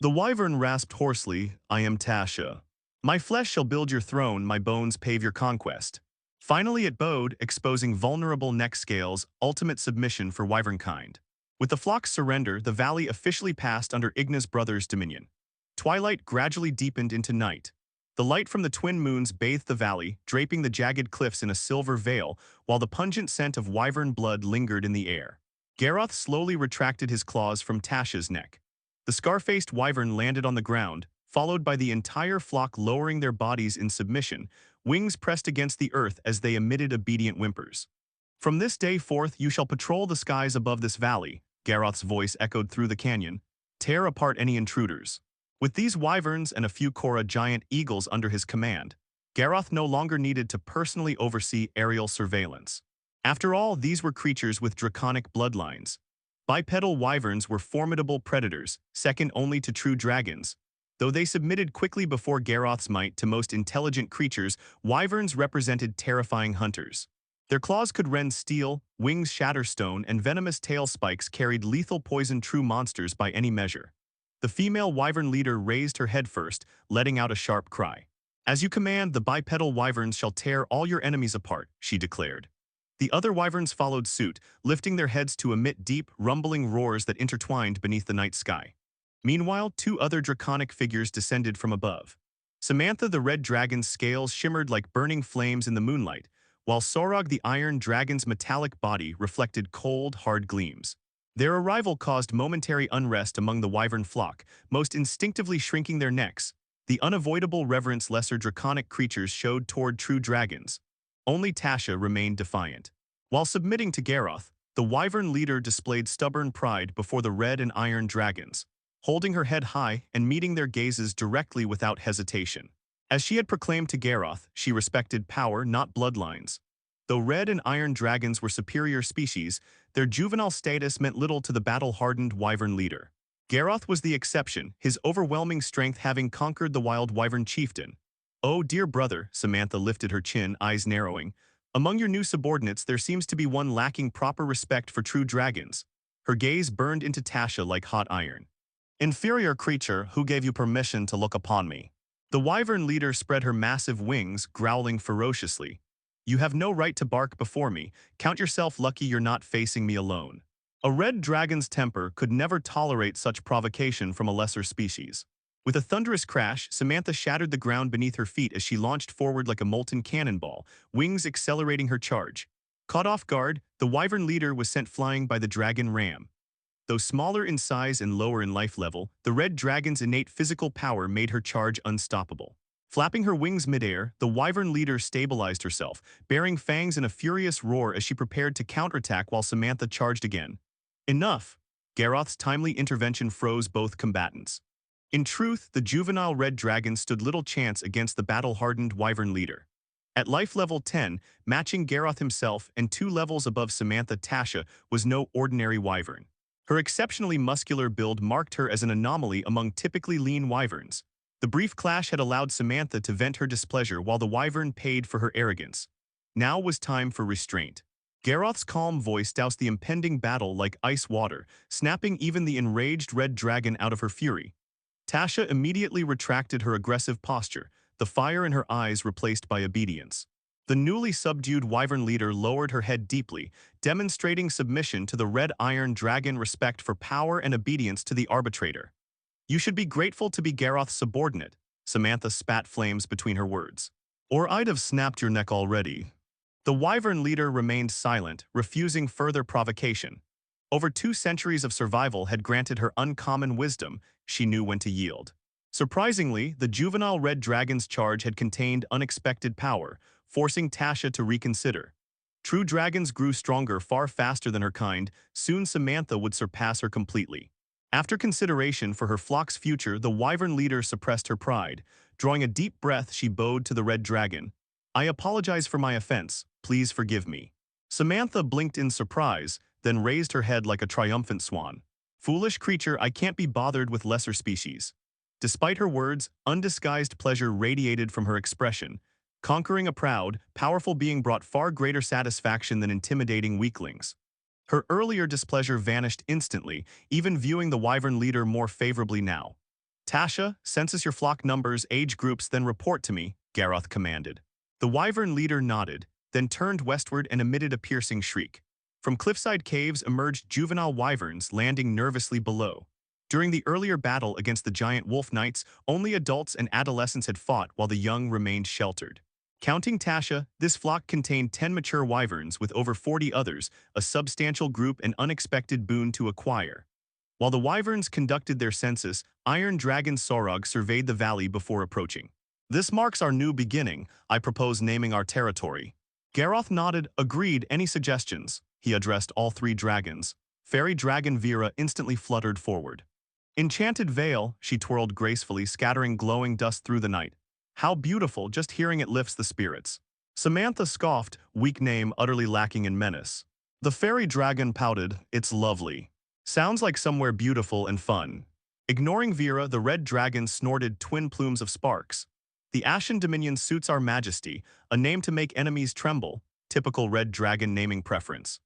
The wyvern rasped hoarsely, "I am Tasha. My flesh shall build your throne, my bones pave your conquest." Finally it bowed, exposing vulnerable neck scales, ultimate submission for wyvernkind. With the flock's surrender, the valley officially passed under Igna's brother's dominion. Twilight gradually deepened into night. The light from the twin moons bathed the valley, draping the jagged cliffs in a silver veil, while the pungent scent of wyvern blood lingered in the air. Garroth slowly retracted his claws from Tasha's neck. The scar-faced wyvern landed on the ground, followed by the entire flock lowering their bodies in submission, wings pressed against the earth as they emitted obedient whimpers. "From this day forth you shall patrol the skies above this valley," Garroth's voice echoed through the canyon. "Tear apart any intruders." With these wyverns and a few Korra giant eagles under his command, Garroth no longer needed to personally oversee aerial surveillance. After all, these were creatures with draconic bloodlines. Bipedal wyverns were formidable predators, second only to true dragons. Though they submitted quickly before Garroth's might to most intelligent creatures, wyverns represented terrifying hunters. Their claws could rend steel, wings shatter stone, and venomous tail spikes carried lethal poison, true monsters by any measure. The female wyvern leader raised her head first, letting out a sharp cry. "As you command, the bipedal wyverns shall tear all your enemies apart," she declared. The other wyverns followed suit, lifting their heads to emit deep, rumbling roars that intertwined beneath the night sky. Meanwhile, two other draconic figures descended from above. Samantha the red dragon's scales shimmered like burning flames in the moonlight, while Sorog the iron dragon's metallic body reflected cold, hard gleams. Their arrival caused momentary unrest among the wyvern flock, most instinctively shrinking their necks. The unavoidable reverence lesser draconic creatures showed toward true dragons. Only Tasha remained defiant. While submitting to Garroth, the wyvern leader displayed stubborn pride before the red and iron dragons, holding her head high and meeting their gazes directly without hesitation. As she had proclaimed to Garroth, she respected power, not bloodlines. Though red and iron dragons were superior species, their juvenile status meant little to the battle-hardened wyvern leader. Garroth was the exception, his overwhelming strength having conquered the wild wyvern chieftain. "Oh, dear brother," Samantha lifted her chin, eyes narrowing. "Among your new subordinates there seems to be one lacking proper respect for true dragons." Her gaze burned into Tasha like hot iron. "Inferior creature, who gave you permission to look upon me?" The wyvern leader spread her massive wings, growling ferociously. "You have no right to bark before me. Count yourself lucky you're not facing me alone." A red dragon's temper could never tolerate such provocation from a lesser species. With a thunderous crash, Samantha shattered the ground beneath her feet as she launched forward like a molten cannonball, wings accelerating her charge. Caught off guard, the wyvern leader was sent flying by the dragon ram. Though smaller in size and lower in life level, the red dragon's innate physical power made her charge unstoppable. Flapping her wings midair, the wyvern leader stabilized herself, baring fangs in a furious roar as she prepared to counterattack while Samantha charged again. Enough! Garroth's timely intervention froze both combatants. In truth, the juvenile red dragon stood little chance against the battle-hardened wyvern leader. At life level 10, matching Garroth himself and 2 levels above Samantha, Tasha was no ordinary wyvern. Her exceptionally muscular build marked her as an anomaly among typically lean wyverns. The brief clash had allowed Samantha to vent her displeasure while the wyvern paid for her arrogance. Now was time for restraint. Garroth's calm voice doused the impending battle like ice water, snapping even the enraged red dragon out of her fury. Tasha immediately retracted her aggressive posture, the fire in her eyes replaced by obedience. The newly subdued wyvern leader lowered her head deeply, demonstrating submission to the red iron dragon, respect for power and obedience to the arbitrator. "You should be grateful to be Garroth's subordinate," Samantha spat flames between her words. Or I'd have snapped your neck already. The wyvern leader remained silent, refusing further provocation. Over 2 centuries of survival had granted her uncommon wisdom. She knew when to yield. Surprisingly, the juvenile red dragon's charge had contained unexpected power, forcing Tasha to reconsider. True dragons grew stronger far faster than her kind. Soon Samantha would surpass her completely. After consideration for her flock's future, the wyvern leader suppressed her pride. Drawing a deep breath, she bowed to the red dragon. I apologize for my offense. Please forgive me. Samantha blinked in surprise, then raised her head like a triumphant swan. Foolish creature, I can't be bothered with lesser species. Despite her words, undisguised pleasure radiated from her expression. Conquering a proud, powerful being brought far greater satisfaction than intimidating weaklings. Her earlier displeasure vanished instantly, even viewing the wyvern leader more favorably now. Tasha, census your flock numbers, age groups, then report to me, Garroth commanded. The wyvern leader nodded, then turned westward and emitted a piercing shriek. From cliffside caves emerged juvenile wyverns, landing nervously below. During the earlier battle against the giant wolf knights, only adults and adolescents had fought while the young remained sheltered. Counting Tasha, this flock contained 10 mature wyverns with over 40 others, a substantial group and unexpected boon to acquire. While the wyverns conducted their census, Iron Dragon Sorog surveyed the valley before approaching. This marks our new beginning. I propose naming our territory. Garroth nodded, agreed. Any suggestions? He addressed all 3 dragons. Fairy Dragon Vera instantly fluttered forward. Enchanted Veil, she twirled gracefully, scattering glowing dust through the night. How beautiful, just hearing it lifts the spirits. Samantha scoffed, weak name utterly lacking in menace. The fairy dragon pouted, it's lovely. Sounds like somewhere beautiful and fun. Ignoring Vera, the red dragon snorted twin plumes of sparks. The Ashen Dominion suits our majesty, a name to make enemies tremble, typical red dragon naming preference.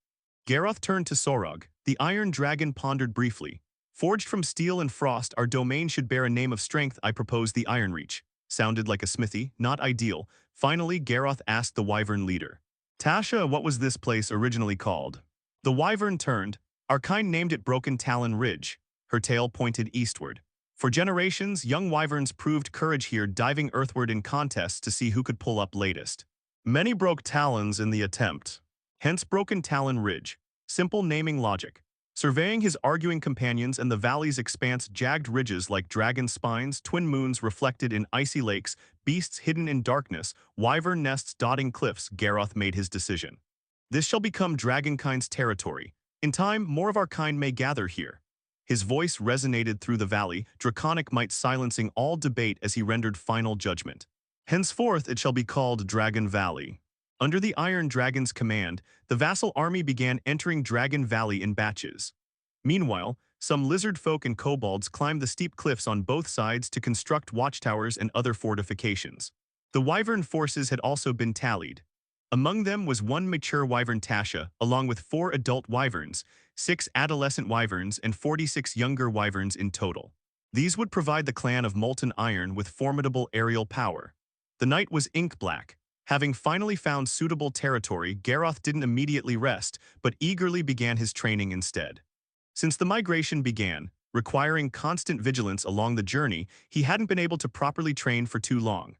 Garroth turned to Sorog. The iron dragon pondered briefly. Forged from steel and frost, our domain should bear a name of strength. I propose the Iron Reach. Sounded like a smithy, not ideal. Finally, Garroth asked the wyvern leader. Tasha, what was this place originally called? The wyvern turned. Our kind named it Broken Talon Ridge. Her tail pointed eastward. For generations, young wyverns proved courage here, diving earthward in contests to see who could pull up latest. Many broke talons in the attempt. Hence Broken Talon Ridge. Simple naming logic. Surveying his arguing companions and the valley's expanse, jagged ridges like dragon spines, twin moons reflected in icy lakes, beasts hidden in darkness, wyvern nests dotting cliffs, Garroth made his decision. This shall become dragonkind's territory. In time, more of our kind may gather here. His voice resonated through the valley, draconic might silencing all debate as he rendered final judgment. Henceforth it shall be called Dragon Valley. Under the Iron Dragon's command, the vassal army began entering Dragon Valley in batches. Meanwhile, some lizard folk and kobolds climbed the steep cliffs on both sides to construct watchtowers and other fortifications. The wyvern forces had also been tallied. Among them was 1 mature wyvern Tasha, along with 4 adult wyverns, 6 adolescent wyverns, and 46 younger wyverns in total. These would provide the clan of Molten Iron with formidable aerial power. The night was ink black. Having finally found suitable territory, Garroth didn't immediately rest, but eagerly began his training instead. Since the migration began, requiring constant vigilance along the journey, he hadn't been able to properly train for too long.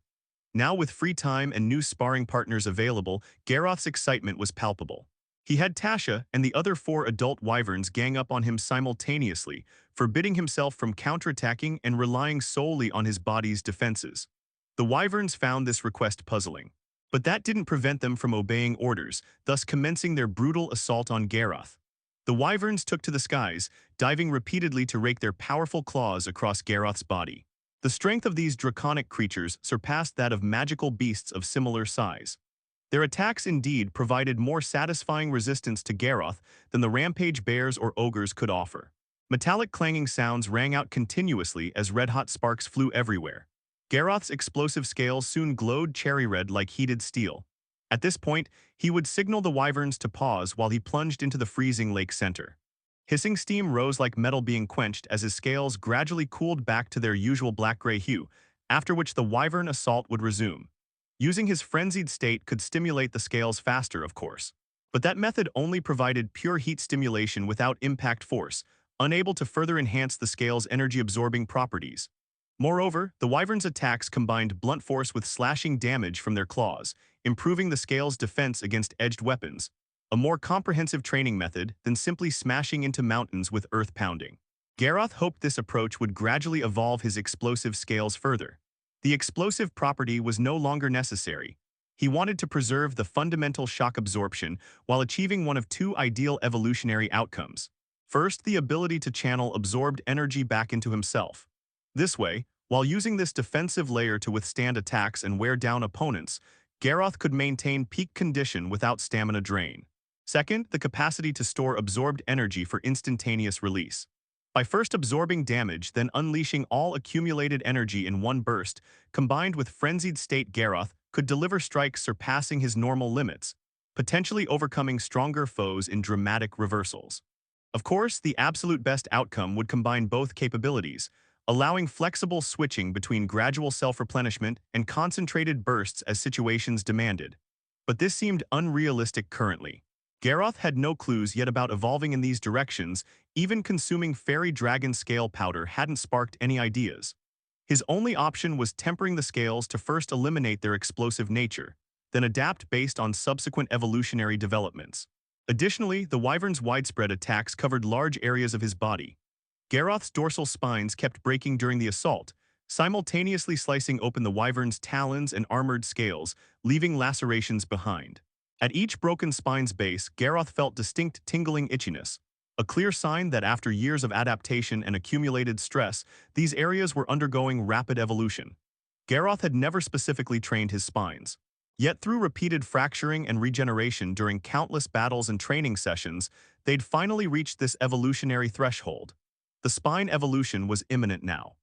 Now with free time and new sparring partners available, Garroth's excitement was palpable. He had Tasha and the other 4 adult wyverns gang up on him simultaneously, forbidding himself from counterattacking and relying solely on his body's defenses. The wyverns found this request puzzling. But that didn't prevent them from obeying orders, thus commencing their brutal assault on Garroth. The wyverns took to the skies, diving repeatedly to rake their powerful claws across Garroth's body. The strength of these draconic creatures surpassed that of magical beasts of similar size. Their attacks indeed provided more satisfying resistance to Garroth than the rampage bears or ogres could offer. Metallic clanging sounds rang out continuously as red-hot sparks flew everywhere. Garroth's explosive scales soon glowed cherry red like heated steel. At this point, he would signal the wyverns to pause while he plunged into the freezing lake center. Hissing steam rose like metal being quenched as his scales gradually cooled back to their usual black-gray hue, after which the wyvern assault would resume. Using his frenzied state could stimulate the scales faster, of course. But that method only provided pure heat stimulation without impact force, unable to further enhance the scale's energy-absorbing properties. Moreover, the wyvern's attacks combined blunt force with slashing damage from their claws, improving the scale's defense against edged weapons, a more comprehensive training method than simply smashing into mountains with earth pounding. Garroth hoped this approach would gradually evolve his explosive scales further. The explosive property was no longer necessary. He wanted to preserve the fundamental shock absorption while achieving one of two ideal evolutionary outcomes. First, the ability to channel absorbed energy back into himself. This way, while using this defensive layer to withstand attacks and wear down opponents, Garroth could maintain peak condition without stamina drain. Second, the capacity to store absorbed energy for instantaneous release. By first absorbing damage, then unleashing all accumulated energy in one burst, combined with frenzied state, Garroth could deliver strikes surpassing his normal limits, potentially overcoming stronger foes in dramatic reversals. Of course, the absolute best outcome would combine both capabilities, allowing flexible switching between gradual self-replenishment and concentrated bursts as situations demanded. But this seemed unrealistic currently. Garroth had no clues yet about evolving in these directions. Even consuming fairy dragon scale powder hadn't sparked any ideas. His only option was tempering the scales to first eliminate their explosive nature, then adapt based on subsequent evolutionary developments. Additionally, the wyvern's widespread attacks covered large areas of his body. Garroth's dorsal spines kept breaking during the assault, simultaneously slicing open the wyvern's talons and armored scales, leaving lacerations behind. At each broken spine's base, Garroth felt distinct tingling itchiness, a clear sign that after years of adaptation and accumulated stress, these areas were undergoing rapid evolution. Garroth had never specifically trained his spines. Yet through repeated fracturing and regeneration during countless battles and training sessions, they'd finally reached this evolutionary threshold. The spine evolution was imminent now.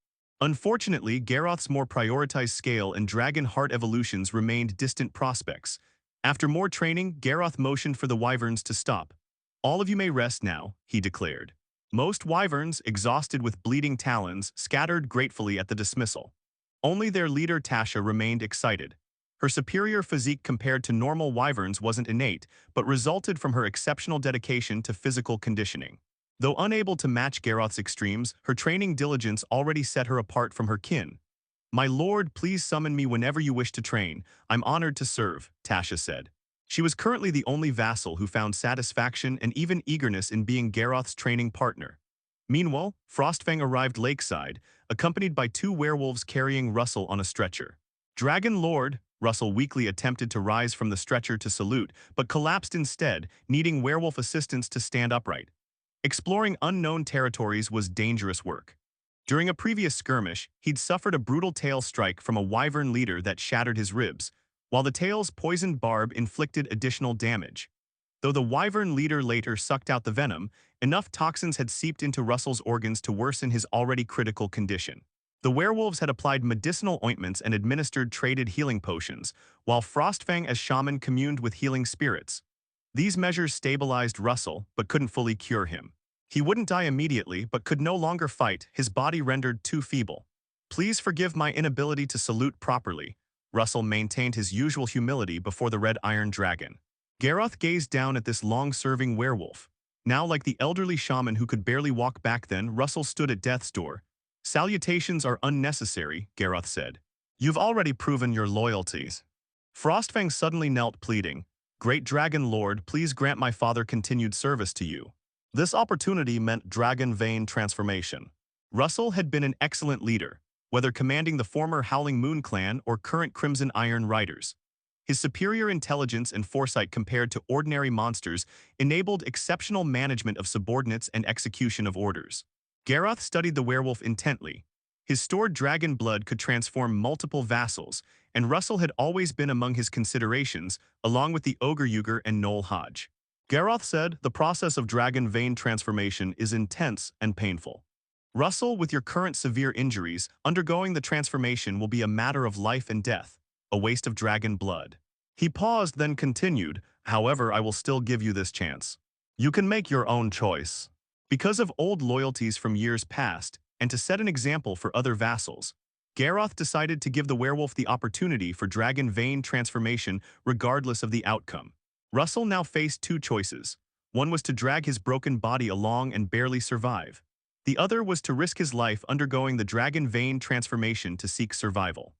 Unfortunately, Garroth's more prioritized scale and dragon heart evolutions remained distant prospects. After more training, Garroth motioned for the wyverns to stop. "All of you may rest now," he declared. Most wyverns, exhausted with bleeding talons, scattered gratefully at the dismissal. Only their leader Tasha remained excited. Her superior physique compared to normal wyverns wasn't innate, but resulted from her exceptional dedication to physical conditioning. Though unable to match Garroth's extremes, her training diligence already set her apart from her kin. "My lord, please summon me whenever you wish to train. I'm honored to serve," Tasha said. She was currently the only vassal who found satisfaction and even eagerness in being Garroth's training partner. Meanwhile, Frostfang arrived lakeside, accompanied by two werewolves carrying Russell on a stretcher. "Dragon Lord," Russell weakly attempted to rise from the stretcher to salute, but collapsed instead, needing werewolf assistance to stand upright. Exploring unknown territories was dangerous work. During a previous skirmish, he'd suffered a brutal tail strike from a wyvern leader that shattered his ribs, while the tail's poisoned barb inflicted additional damage. Though the wyvern leader later sucked out the venom, enough toxins had seeped into Russell's organs to worsen his already critical condition. The werewolves had applied medicinal ointments and administered traded healing potions, while Frostfang as shaman communed with healing spirits. These measures stabilized Russell, but couldn't fully cure him. He wouldn't die immediately, but could no longer fight, his body rendered too feeble. "Please forgive my inability to salute properly." Russell maintained his usual humility before the red iron dragon. Garroth gazed down at this long-serving werewolf. Now, like the elderly shaman who could barely walk back then, Russell stood at death's door. "Salutations are unnecessary," Garroth said. "You've already proven your loyalties." Frostfang suddenly knelt, pleading, "Great Dragon Lord, please grant my father continued service to you." This opportunity meant dragon vein transformation. Russell had been an excellent leader, whether commanding the former Howling Moon clan or current Crimson Iron Riders. His superior intelligence and foresight compared to ordinary monsters enabled exceptional management of subordinates and execution of orders. Garroth studied the werewolf intently. His stored dragon blood could transform multiple vassals, and Russell had always been among his considerations, along with the Ogre Yuger and Noel Hodge. Garroth said, "The process of dragon vein transformation is intense and painful. Russell, with your current severe injuries, undergoing the transformation will be a matter of life and death, a waste of dragon blood." He paused, then continued, "However, I will still give you this chance. You can make your own choice." Because of old loyalties from years past, and to set an example for other vassals, Garroth decided to give the werewolf the opportunity for dragon vein transformation regardless of the outcome. Russell now faced two choices. One was to drag his broken body along and barely survive. The other was to risk his life undergoing the dragon vein transformation to seek survival.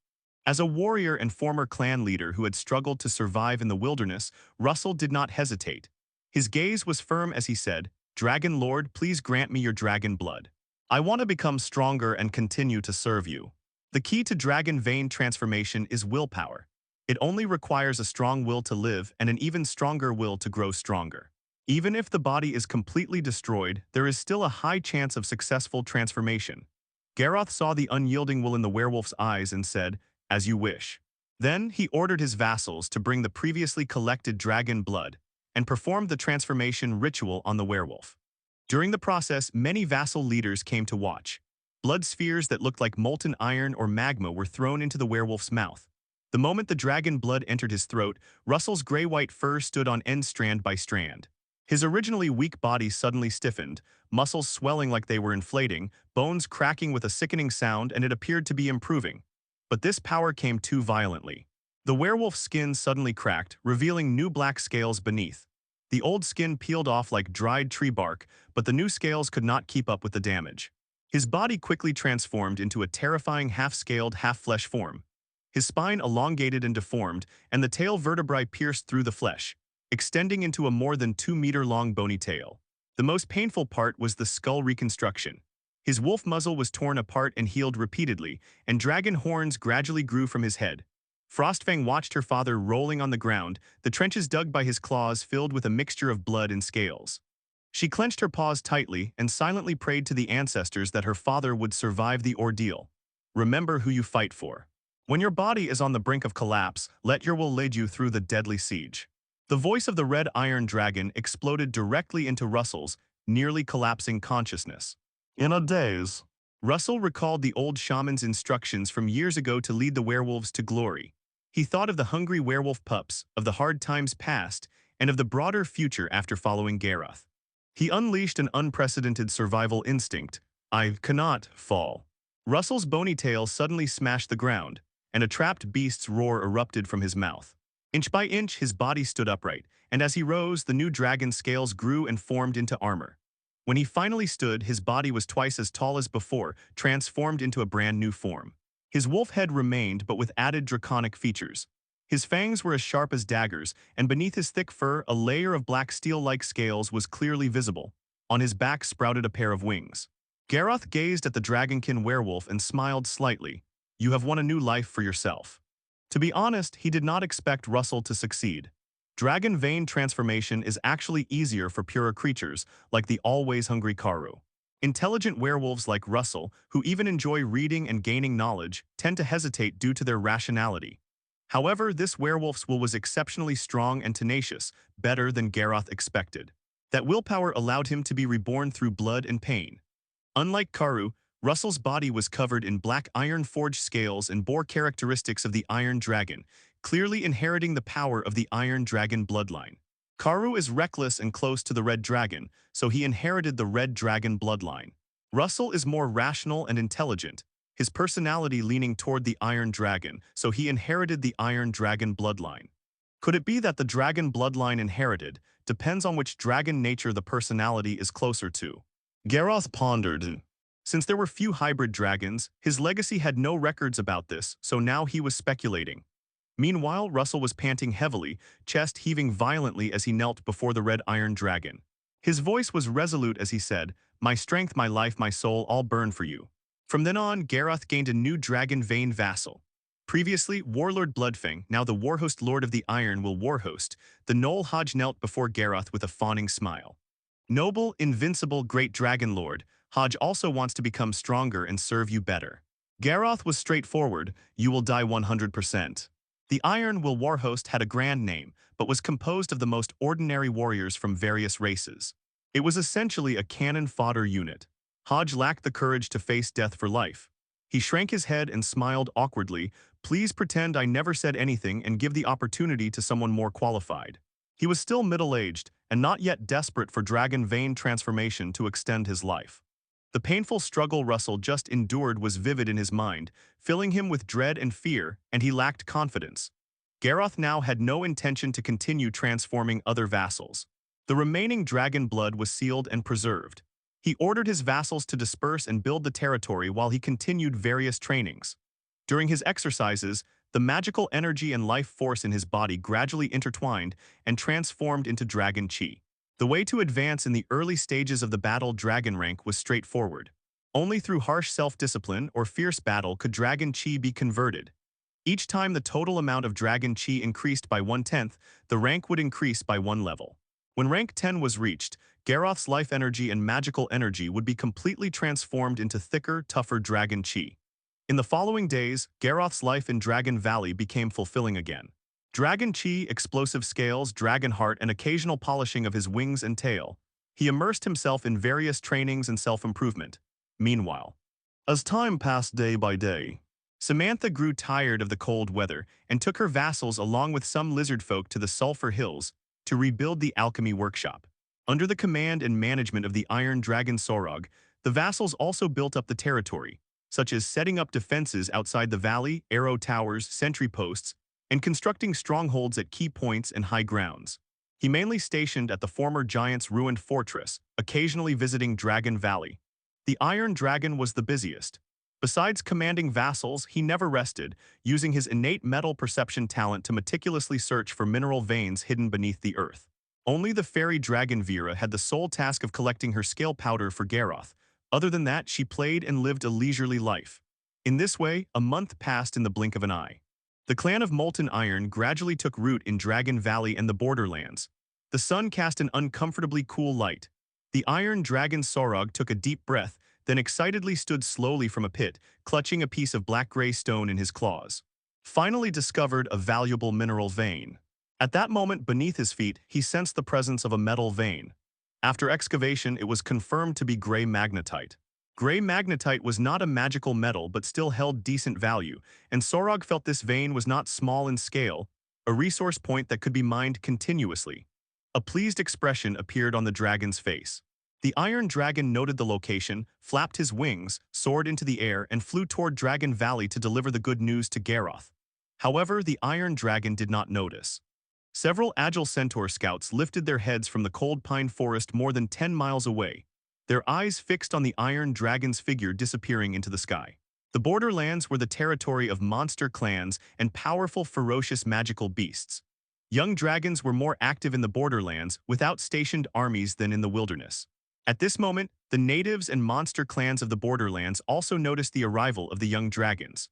As a warrior and former clan leader who had struggled to survive in the wilderness, Russell did not hesitate. His gaze was firm as he said, "Dragon Lord, please grant me your dragon blood. I want to become stronger and continue to serve you." The key to dragon vein transformation is willpower. It only requires a strong will to live and an even stronger will to grow stronger. Even if the body is completely destroyed, there is still a high chance of successful transformation. Garroth saw the unyielding will in the werewolf's eyes and said, "As you wish." Then he ordered his vassals to bring the previously collected dragon blood and performed the transformation ritual on the werewolf. During the process, many vassal leaders came to watch. Blood spheres that looked like molten iron or magma were thrown into the werewolf's mouth. The moment the dragon blood entered his throat, Russell's gray-white fur stood on end strand by strand. His originally weak body suddenly stiffened, muscles swelling like they were inflating, bones cracking with a sickening sound, and it appeared to be improving. But this power came too violently. The werewolf's skin suddenly cracked, revealing new black scales beneath. The old skin peeled off like dried tree bark, but the new scales could not keep up with the damage. His body quickly transformed into a terrifying half-scaled, half-flesh form. His spine elongated and deformed, and the tail vertebrae pierced through the flesh, extending into a more than 2-meter-long bony tail. The most painful part was the skull reconstruction. His wolf muzzle was torn apart and healed repeatedly, and dragon horns gradually grew from his head. Frostfang watched her father rolling on the ground, the trenches dug by his claws filled with a mixture of blood and scales. She clenched her paws tightly and silently prayed to the ancestors that her father would survive the ordeal. Remember who you fight for. When your body is on the brink of collapse, let your will lead you through the deadly siege. The voice of the red iron dragon exploded directly into Russell's nearly collapsing consciousness. In a daze, Russell recalled the old shaman's instructions from years ago to lead the werewolves to glory. He thought of the hungry werewolf pups, of the hard times past, and of the broader future after following Garroth. He unleashed an unprecedented survival instinct. "I cannot fall." Russell's bony tail suddenly smashed the ground, and a trapped beast's roar erupted from his mouth. Inch by inch, his body stood upright, and as he rose, the new dragon's scales grew and formed into armor. When he finally stood, his body was twice as tall as before, transformed into a brand new form. His wolf head remained, but with added draconic features. His fangs were as sharp as daggers, and beneath his thick fur, a layer of black steel-like scales was clearly visible. On his back sprouted a pair of wings. Garroth gazed at the dragonkin werewolf and smiled slightly. "You have won a new life for yourself." To be honest, he did not expect Russell to succeed. Dragon vein transformation is actually easier for purer creatures, like the always hungry Karu. Intelligent werewolves like Russell, who even enjoy reading and gaining knowledge, tend to hesitate due to their rationality. However, this werewolf's will was exceptionally strong and tenacious, better than Garroth expected. That willpower allowed him to be reborn through blood and pain. Unlike Karu, Russell's body was covered in black iron-forged scales and bore characteristics of the Iron Dragon, clearly inheriting the power of the Iron Dragon bloodline. Karu is reckless and close to the Red Dragon, so he inherited the Red Dragon bloodline. Russell is more rational and intelligent, his personality leaning toward the Iron Dragon, so he inherited the Iron Dragon bloodline. Could it be that the dragon bloodline inherited depends on which dragon nature the personality is closer to? Garroth pondered. Since there were few hybrid dragons, his legacy had no records about this, so now he was speculating. Meanwhile, Russell was panting heavily, chest heaving violently as he knelt before the red iron dragon. His voice was resolute as he said, "My strength, my life, my soul all burn for you." From then on, Garroth gained a new dragon vein vassal. Previously, Warlord Bloodfang, now the Warhost Lord of the Iron will Warhost, the Knoll Hodge knelt before Garroth with a fawning smile. "Noble, invincible, great dragon lord, Hodge also wants to become stronger and serve you better." Garroth was straightforward, "You will die 100%. The Iron Will Warhost had a grand name, but was composed of the most ordinary warriors from various races. It was essentially a cannon fodder unit. Hodge lacked the courage to face death for life. He shrank his head and smiled awkwardly, "Please pretend I never said anything and give the opportunity to someone more qualified." He was still middle-aged and not yet desperate for dragon vein transformation to extend his life. The painful struggle Russell just endured was vivid in his mind, filling him with dread and fear, and he lacked confidence. Garroth now had no intention to continue transforming other vassals. The remaining dragon blood was sealed and preserved. He ordered his vassals to disperse and build the territory while he continued various trainings. During his exercises, the magical energy and life force in his body gradually intertwined and transformed into dragon chi. The way to advance in the early stages of the battle dragon rank was straightforward. Only through harsh self-discipline or fierce battle could dragon chi be converted. Each time the total amount of dragon chi increased by 1/10, the rank would increase by one level. When rank 10 was reached, Garroth's life energy and magical energy would be completely transformed into thicker, tougher dragon chi. In the following days, Garroth's life in Dragon Valley became fulfilling again. Dragon chi, explosive scales, dragon heart, and occasional polishing of his wings and tail. He immersed himself in various trainings and self-improvement. Meanwhile, as time passed day by day, Samantha grew tired of the cold weather and took her vassals along with some lizard folk to the Sulphur Hills to rebuild the alchemy workshop. Under the command and management of the Iron Dragon Sorog, the vassals also built up the territory, such as setting up defenses outside the valley, arrow towers, sentry posts, and constructing strongholds at key points and high grounds. He mainly stationed at the former giant's ruined fortress, occasionally visiting Dragon Valley. The Iron Dragon was the busiest. Besides commanding vassals, he never rested, using his innate metal perception talent to meticulously search for mineral veins hidden beneath the earth. Only the fairy dragon Vera had the sole task of collecting her scale powder for Garroth. Other than that, she played and lived a leisurely life. In this way, a month passed in the blink of an eye. The clan of Molten Iron gradually took root in Dragon Valley and the borderlands. The sun cast an uncomfortably cool light. The Iron Dragon Sorog took a deep breath, then excitedly stood slowly from a pit, clutching a piece of black-gray stone in his claws. Finally discovered a valuable mineral vein. At that moment, beneath his feet, he sensed the presence of a metal vein. After excavation, it was confirmed to be gray magnetite. Gray magnetite was not a magical metal but still held decent value, and Sorog felt this vein was not small in scale, a resource point that could be mined continuously. A pleased expression appeared on the dragon's face. The Iron Dragon noted the location, flapped his wings, soared into the air, and flew toward Dragon Valley to deliver the good news to Garroth. However, the Iron Dragon did not notice. Several agile centaur scouts lifted their heads from the cold pine forest more than 10 miles away, their eyes fixed on the Iron Dragon's figure disappearing into the sky. The borderlands were the territory of monster clans and powerful, ferocious magical beasts. Young dragons were more active in the borderlands with outstationed armies than in the wilderness. At this moment, the natives and monster clans of the borderlands also noticed the arrival of the young dragons.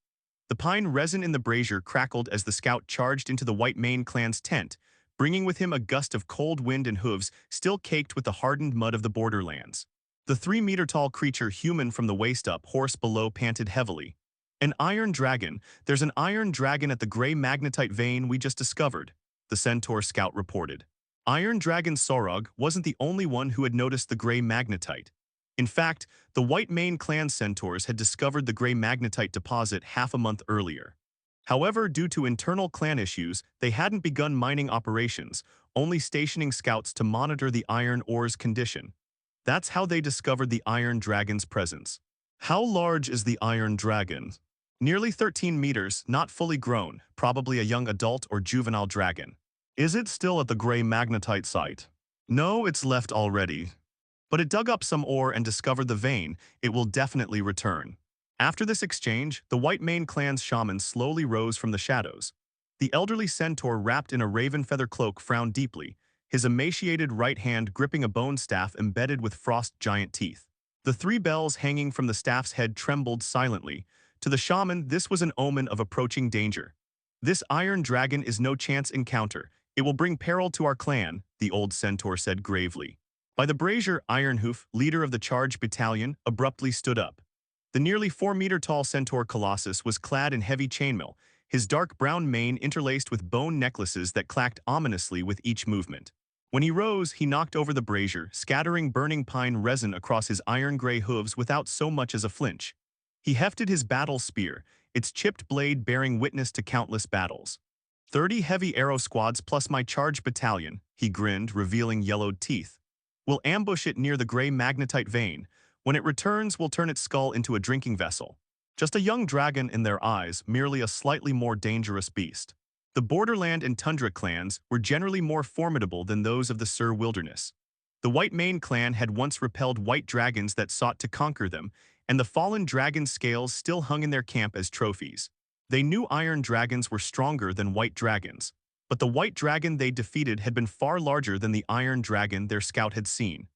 The pine resin in the brazier crackled as the scout charged into the White Mane clan's tent, bringing with him a gust of cold wind and hooves still caked with the hardened mud of the borderlands. The 3-meter-tall creature, human from the waist up, horse below, panted heavily. An iron dragon. There's an iron dragon at the gray magnetite vein we just discovered, the centaur scout reported. Iron Dragon Sorog wasn't the only one who had noticed the gray magnetite. In fact, the White Mane clan centaurs had discovered the gray magnetite deposit half a month earlier. However, due to internal clan issues, they hadn't begun mining operations, only stationing scouts to monitor the iron ore's condition. That's how they discovered the Iron Dragon's presence. How large is the Iron Dragon? Nearly 13 meters, not fully grown, probably a young adult or juvenile dragon. Is it still at the gray magnetite site? No, it's left already. But it dug up some ore and discovered the vein. It will definitely return. After this exchange, the White Mane clan's shaman slowly rose from the shadows. The elderly centaur wrapped in a raven feather cloak frowned deeply, his emaciated right hand gripping a bone staff embedded with frost giant teeth. The 3 bells hanging from the staff's head trembled silently. To the shaman, this was an omen of approaching danger. This iron dragon is no chance encounter. It will bring peril to our clan, the old centaur said gravely. By the brazier, Ironhoof, leader of the charge battalion, abruptly stood up. The nearly 4-meter-tall centaur colossus was clad in heavy chainmail, his dark brown mane interlaced with bone necklaces that clacked ominously with each movement. When he rose, he knocked over the brazier, scattering burning pine resin across his iron-gray hooves without so much as a flinch. He hefted his battle spear, its chipped blade bearing witness to countless battles. 30 heavy arrow squads plus my charge battalion, he grinned, revealing yellowed teeth. We'll ambush it near the gray magnetite vein. When it returns, we'll turn its skull into a drinking vessel. Just a young dragon in their eyes, merely a slightly more dangerous beast. The borderland and tundra clans were generally more formidable than those of the Sur Wilderness. The White Mane clan had once repelled white dragons that sought to conquer them, and the fallen dragon scales still hung in their camp as trophies. They knew iron dragons were stronger than white dragons, but the white dragon they defeated had been far larger than the iron dragon their scout had seen.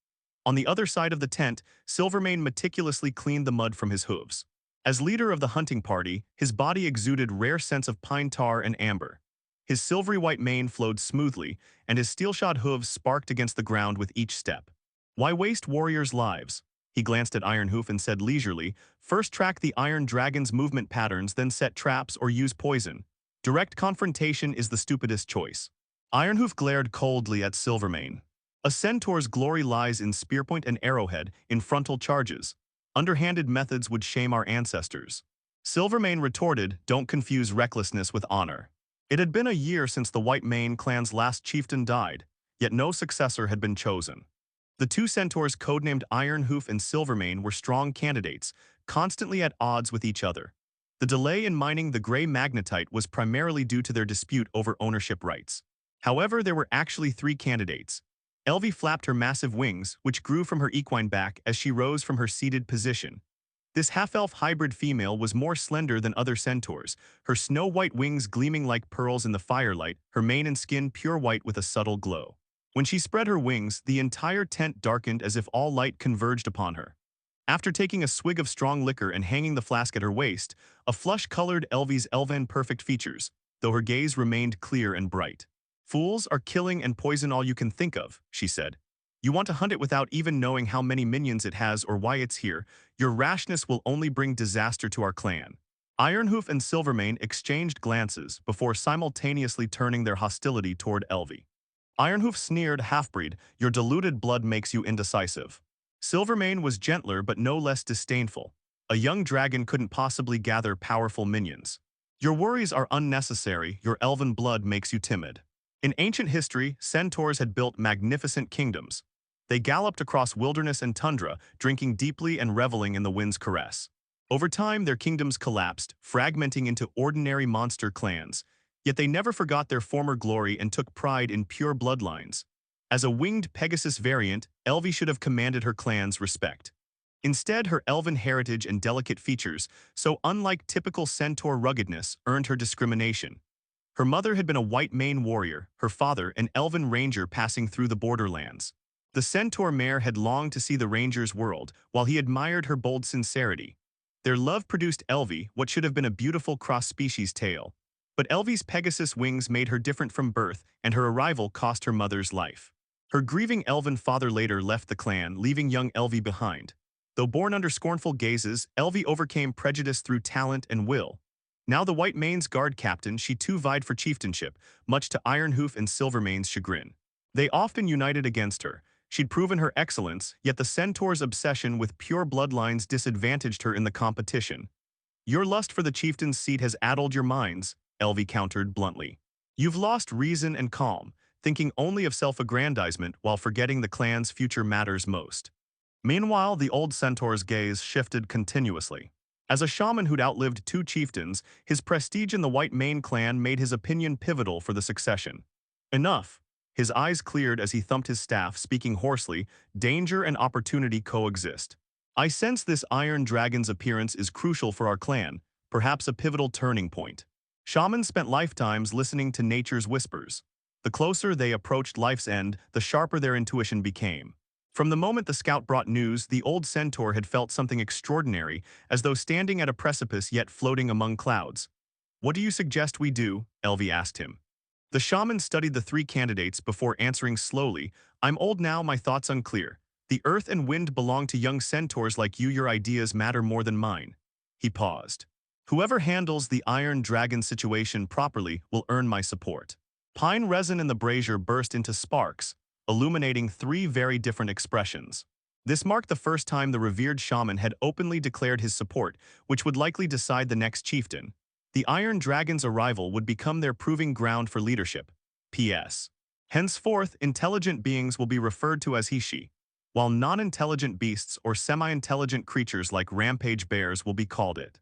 On the other side of the tent, Silvermane meticulously cleaned the mud from his hooves. As leader of the hunting party, his body exuded rare scents of pine tar and amber. His silvery white mane flowed smoothly, and his steel-shod hooves sparked against the ground with each step. Why waste warriors' lives? He glanced at Ironhoof and said leisurely, first track the iron dragon's movement patterns, then set traps or use poison. Direct confrontation is the stupidest choice. Ironhoof glared coldly at Silvermane. A centaur's glory lies in spearpoint and arrowhead, in frontal charges. Underhanded methods would shame our ancestors. Silvermane retorted, don't confuse recklessness with honor. It had been a year since the White Mane clan's last chieftain died, yet no successor had been chosen. The two centaurs codenamed Ironhoof and Silvermane were strong candidates, constantly at odds with each other. The delay in mining the gray magnetite was primarily due to their dispute over ownership rights. However, there were actually three candidates. Elvie flapped her massive wings, which grew from her equine back as she rose from her seated position. This half-elf hybrid female was more slender than other centaurs, her snow-white wings gleaming like pearls in the firelight, her mane and skin pure white with a subtle glow. When she spread her wings, the entire tent darkened as if all light converged upon her. After taking a swig of strong liquor and hanging the flask at her waist, a flush colored Elvie's elven perfect features, though her gaze remained clear and bright. Fools are killing and poison all you can think of, she said. You want to hunt it without even knowing how many minions it has or why it's here. Your rashness will only bring disaster to our clan. Ironhoof and Silvermane exchanged glances before simultaneously turning their hostility toward Elvie. Ironhoof sneered, half-breed, your diluted blood makes you indecisive. Silvermane was gentler but no less disdainful. A young dragon couldn't possibly gather powerful minions. Your worries are unnecessary, your elven blood makes you timid. In ancient history, centaurs had built magnificent kingdoms. They galloped across wilderness and tundra, drinking deeply and reveling in the wind's caress. Over time, their kingdoms collapsed, fragmenting into ordinary monster clans. Yet they never forgot their former glory and took pride in pure bloodlines. As a winged Pegasus variant, Elvie should have commanded her clan's respect. Instead, her elven heritage and delicate features, so unlike typical centaur ruggedness, earned her discrimination. Her mother had been a white mane warrior, her father an elven ranger passing through the borderlands. The centaur mare had longed to see the ranger's world, while he admired her bold sincerity. Their love produced Elvie, what should have been a beautiful cross-species tale. But Elvie's Pegasus wings made her different from birth, and her arrival cost her mother's life. Her grieving elven father later left the clan, leaving young Elvie behind. Though born under scornful gazes, Elvie overcame prejudice through talent and will. Now the White Mane's guard captain, she too vied for chieftainship, much to Ironhoof and Silvermane's chagrin. They often united against her. She'd proven her excellence, yet the centaur's obsession with pure bloodlines disadvantaged her in the competition. Your lust for the chieftain's seat has addled your minds, Elvie countered bluntly. You've lost reason and calm, thinking only of self-aggrandizement while forgetting the clan's future matters most. Meanwhile, the old centaur's gaze shifted continuously. As a shaman who'd outlived two chieftains, his prestige in the White Mane clan made his opinion pivotal for the succession. Enough. His eyes cleared as he thumped his staff, speaking hoarsely, danger and opportunity coexist. I sense this iron dragon's appearance is crucial for our clan, perhaps a pivotal turning point. Shamans spent lifetimes listening to nature's whispers. The closer they approached life's end, the sharper their intuition became. From the moment the scout brought news, the old centaur had felt something extraordinary, as though standing at a precipice yet floating among clouds. What do you suggest we do? Elvie asked him. The shaman studied the three candidates before answering slowly, I'm old now, my thoughts unclear. The earth and wind belong to young centaurs like you, your ideas matter more than mine. He paused. Whoever handles the iron dragon situation properly will earn my support. Pine resin in the brazier burst into sparks, illuminating three very different expressions. This marked the first time the revered shaman had openly declared his support, which would likely decide the next chieftain. The Iron Dragon's arrival would become their proving ground for leadership. P.S. Henceforth, intelligent beings will be referred to as he/she, while non-intelligent beasts or semi-intelligent creatures like rampage bears will be called it.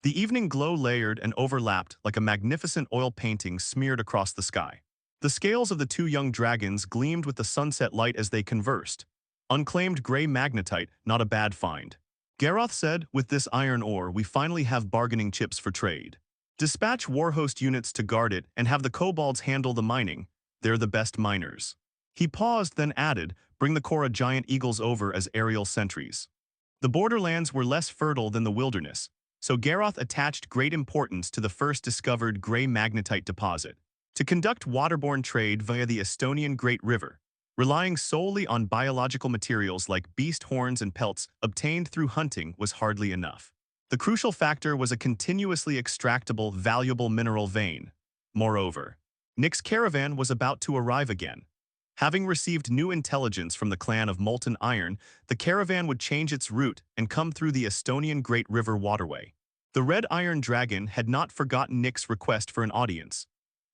The evening glow layered and overlapped like a magnificent oil painting smeared across the sky. The scales of the two young dragons gleamed with the sunset light as they conversed. Unclaimed gray magnetite, not a bad find. Garroth said, with this iron ore, we finally have bargaining chips for trade. Dispatch warhost units to guard it and have the kobolds handle the mining. They're the best miners. He paused, then added, bring the Korra giant eagles over as aerial sentries. The borderlands were less fertile than the wilderness, so Garroth attached great importance to the first discovered gray magnetite deposit. To conduct waterborne trade via the Estonian Great River, relying solely on biological materials like beast horns and pelts obtained through hunting was hardly enough. The crucial factor was a continuously extractable, valuable mineral vein. Moreover, Nick's caravan was about to arrive again. Having received new intelligence from the clan of Molten Iron, the caravan would change its route and come through the Estonian Great River waterway. The Red Iron Dragon had not forgotten Nick's request for an audience.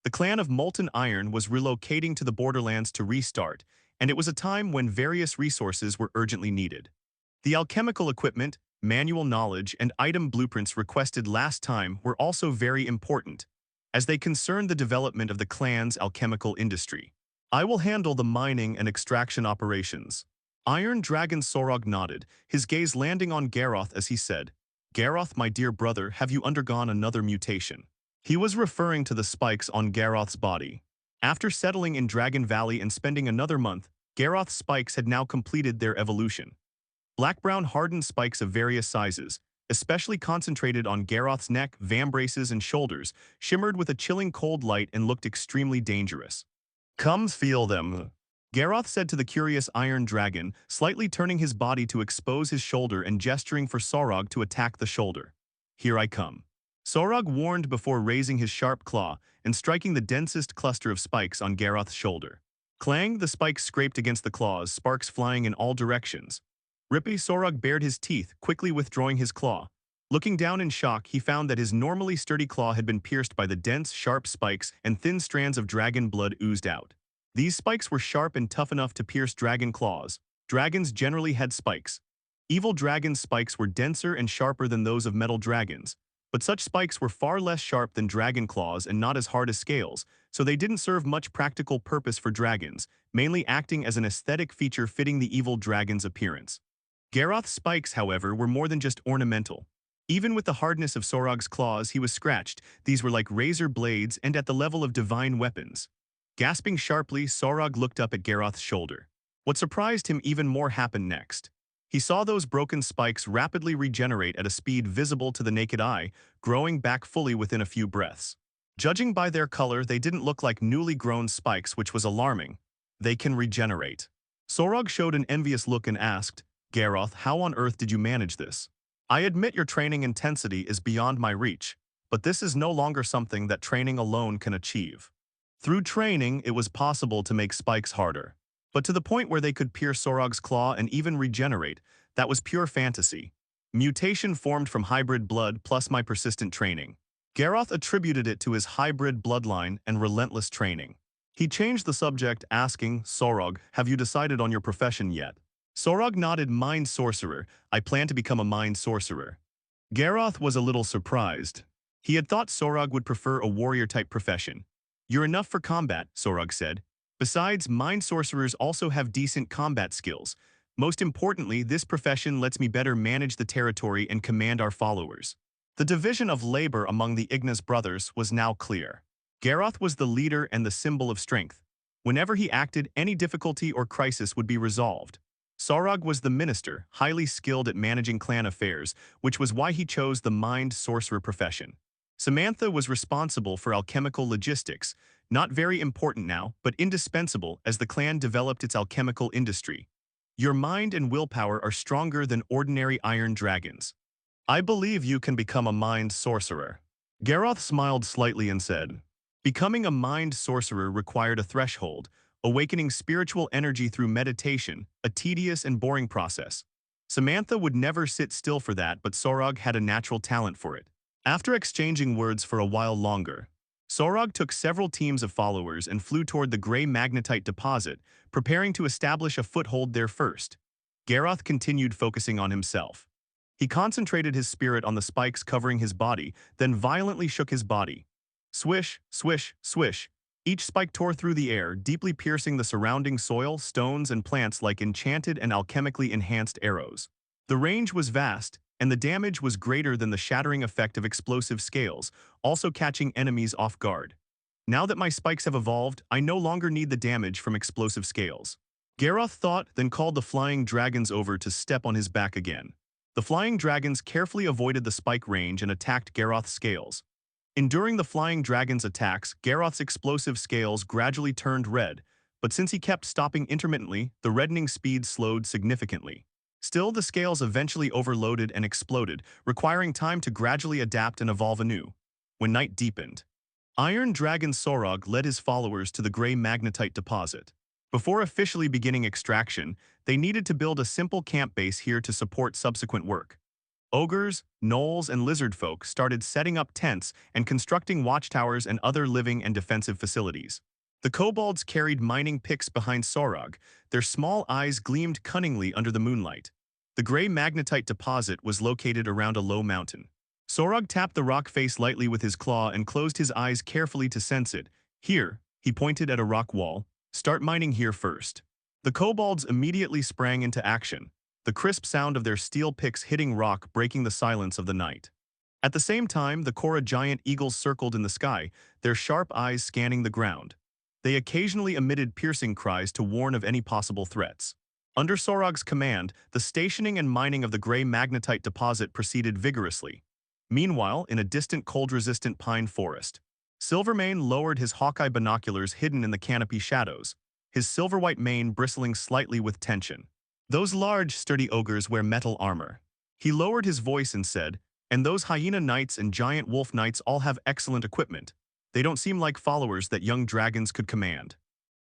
The clan of Molten Iron was relocating to the borderlands to restart, and it was a time when various resources were urgently needed. The alchemical equipment, manual knowledge, and item blueprints requested last time were also very important, as they concerned the development of the clan's alchemical industry. I will handle the mining and extraction operations. Iron Dragon Sorog nodded, his gaze landing on Garroth as he said, Garroth, my dear brother, have you undergone another mutation? He was referring to the spikes on Garroth's body. After settling in Dragon Valley and spending another month, Garroth's spikes had now completed their evolution. Black-brown hardened spikes of various sizes, especially concentrated on Garroth's neck, vambraces, and shoulders, shimmered with a chilling cold light and looked extremely dangerous. Come feel them, Garroth said to the curious Iron Dragon, slightly turning his body to expose his shoulder and gesturing for Sorog to attack the shoulder. Here I come. Sorog warned before raising his sharp claw and striking the densest cluster of spikes on Garroth's shoulder. Clang, the spikes scraped against the claws, sparks flying in all directions. Rippy, Sorog bared his teeth, quickly withdrawing his claw. Looking down in shock, he found that his normally sturdy claw had been pierced by the dense, sharp spikes, and thin strands of dragon blood oozed out. These spikes were sharp and tough enough to pierce dragon claws. Dragons generally had spikes. Evil dragon's spikes were denser and sharper than those of metal dragons, but such spikes were far less sharp than dragon claws and not as hard as scales, so they didn't serve much practical purpose for dragons, mainly acting as an aesthetic feature fitting the evil dragon's appearance. Garroth's spikes, however, were more than just ornamental. Even with the hardness of Sorog's claws, he was scratched. These were like razor blades and at the level of divine weapons. Gasping sharply, Sorog looked up at Garroth's shoulder. What surprised him even more happened next. He saw those broken spikes rapidly regenerate at a speed visible to the naked eye, growing back fully within a few breaths. Judging by their color, they didn't look like newly grown spikes, which was alarming. They can regenerate. Sorog showed an envious look and asked, Garroth, how on earth did you manage this? I admit your training intensity is beyond my reach, but this is no longer something that training alone can achieve. Through training, it was possible to make spikes harder. But to the point where they could pierce Sorog's claw and even regenerate, that was pure fantasy. Mutation formed from hybrid blood plus my persistent training. Garroth attributed it to his hybrid bloodline and relentless training. He changed the subject, asking, Sorog, have you decided on your profession yet? Sorog nodded. Mind sorcerer. I plan to become a mind sorcerer. Garroth was a little surprised. He had thought Sorog would prefer a warrior-type profession. You're enough for combat, Sorog said. Besides, mind sorcerers also have decent combat skills. Most importantly, this profession lets me better manage the territory and command our followers. The division of labor among the Ignis brothers was now clear. Garroth was the leader and the symbol of strength. Whenever he acted, any difficulty or crisis would be resolved. Sorog was the minister, highly skilled at managing clan affairs, which was why he chose the mind sorcerer profession. Samantha was responsible for alchemical logistics, not very important now, but indispensable as the clan developed its alchemical industry. Your mind and willpower are stronger than ordinary iron dragons. I believe you can become a mind sorcerer. Garroth smiled slightly and said, becoming a mind sorcerer required a threshold, awakening spiritual energy through meditation, a tedious and boring process. Samantha would never sit still for that, but Sorog had a natural talent for it. After exchanging words for a while longer, Sorog took several teams of followers and flew toward the gray magnetite deposit, preparing to establish a foothold there first. Garroth continued focusing on himself. He concentrated his spirit on the spikes covering his body, then violently shook his body. Swish, swish, swish. Each spike tore through the air, deeply piercing the surrounding soil, stones, and plants like enchanted and alchemically enhanced arrows. The range was vast, and the damage was greater than the shattering effect of explosive scales, also catching enemies off guard. Now that my spikes have evolved, I no longer need the damage from explosive scales. Garroth thought, then called the flying dragons over to step on his back again. The flying dragons carefully avoided the spike range and attacked Garroth's scales. Enduring the flying dragon's attacks, Garroth's explosive scales gradually turned red, but since he kept stopping intermittently, the reddening speed slowed significantly. Still, the scales eventually overloaded and exploded, requiring time to gradually adapt and evolve anew. When night deepened, Iron Dragon Sorog led his followers to the gray magnetite deposit. Before officially beginning extraction, they needed to build a simple camp base here to support subsequent work. Ogres, gnolls, and lizard folk started setting up tents and constructing watchtowers and other living and defensive facilities. The kobolds carried mining picks behind Sorog. Their small eyes gleamed cunningly under the moonlight. The gray magnetite deposit was located around a low mountain. Sorog tapped the rock face lightly with his claw and closed his eyes carefully to sense it. Here, he pointed at a rock wall. Start mining here first. The kobolds immediately sprang into action, the crisp sound of their steel picks hitting rock breaking the silence of the night. At the same time, the Korra giant eagles circled in the sky, their sharp eyes scanning the ground. They occasionally emitted piercing cries to warn of any possible threats. Under Sorog's command, the stationing and mining of the gray magnetite deposit proceeded vigorously. Meanwhile, in a distant cold-resistant pine forest, Silvermane lowered his hawkeye binoculars hidden in the canopy shadows, his silver-white mane bristling slightly with tension. Those large, sturdy ogres wear metal armor. He lowered his voice and said, and those hyena knights and giant wolf knights all have excellent equipment. They don't seem like followers that young dragons could command.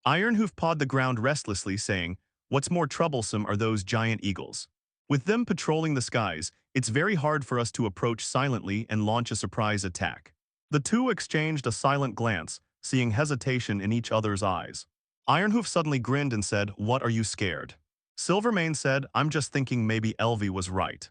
Ironhoof pawed the ground restlessly, saying, what's more troublesome are those giant eagles. With them patrolling the skies, it's very hard for us to approach silently and launch a surprise attack. The two exchanged a silent glance, seeing hesitation in each other's eyes. Ironhoof suddenly grinned and said, what are you scared? Silvermane said, I'm just thinking maybe Elvie was right.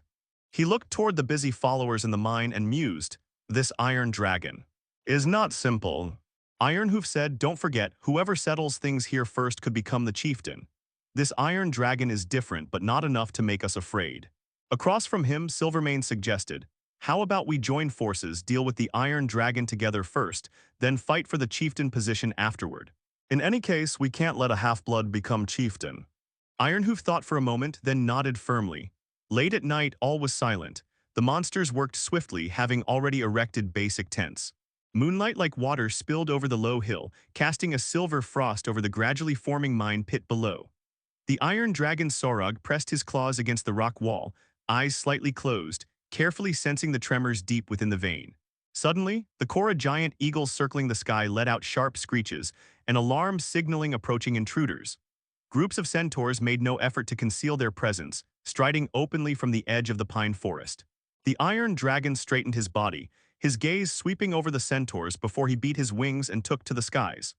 He looked toward the busy followers in the mine and mused, this iron dragon is not simple. Ironhoof said, don't forget, whoever settles things here first could become the chieftain. This iron dragon is different but not enough to make us afraid. Across from him, Silvermane suggested, how about we join forces, deal with the iron dragon together first, then fight for the chieftain position afterward. In any case, we can't let a half-blood become chieftain. Ironhoof thought for a moment, then nodded firmly. Late at night, all was silent. The monsters worked swiftly, having already erected basic tents. Moonlight like water spilled over the low hill, casting a silver frost over the gradually forming mine pit below. The iron dragon Sorog pressed his claws against the rock wall, eyes slightly closed, carefully sensing the tremors deep within the vein. Suddenly, the Korra giant eagles circling the sky let out sharp screeches, an alarm signaling approaching intruders. Groups of centaurs made no effort to conceal their presence, striding openly from the edge of the pine forest. The iron dragon straightened his body, his gaze sweeping over the centaurs before he beat his wings and took to the skies.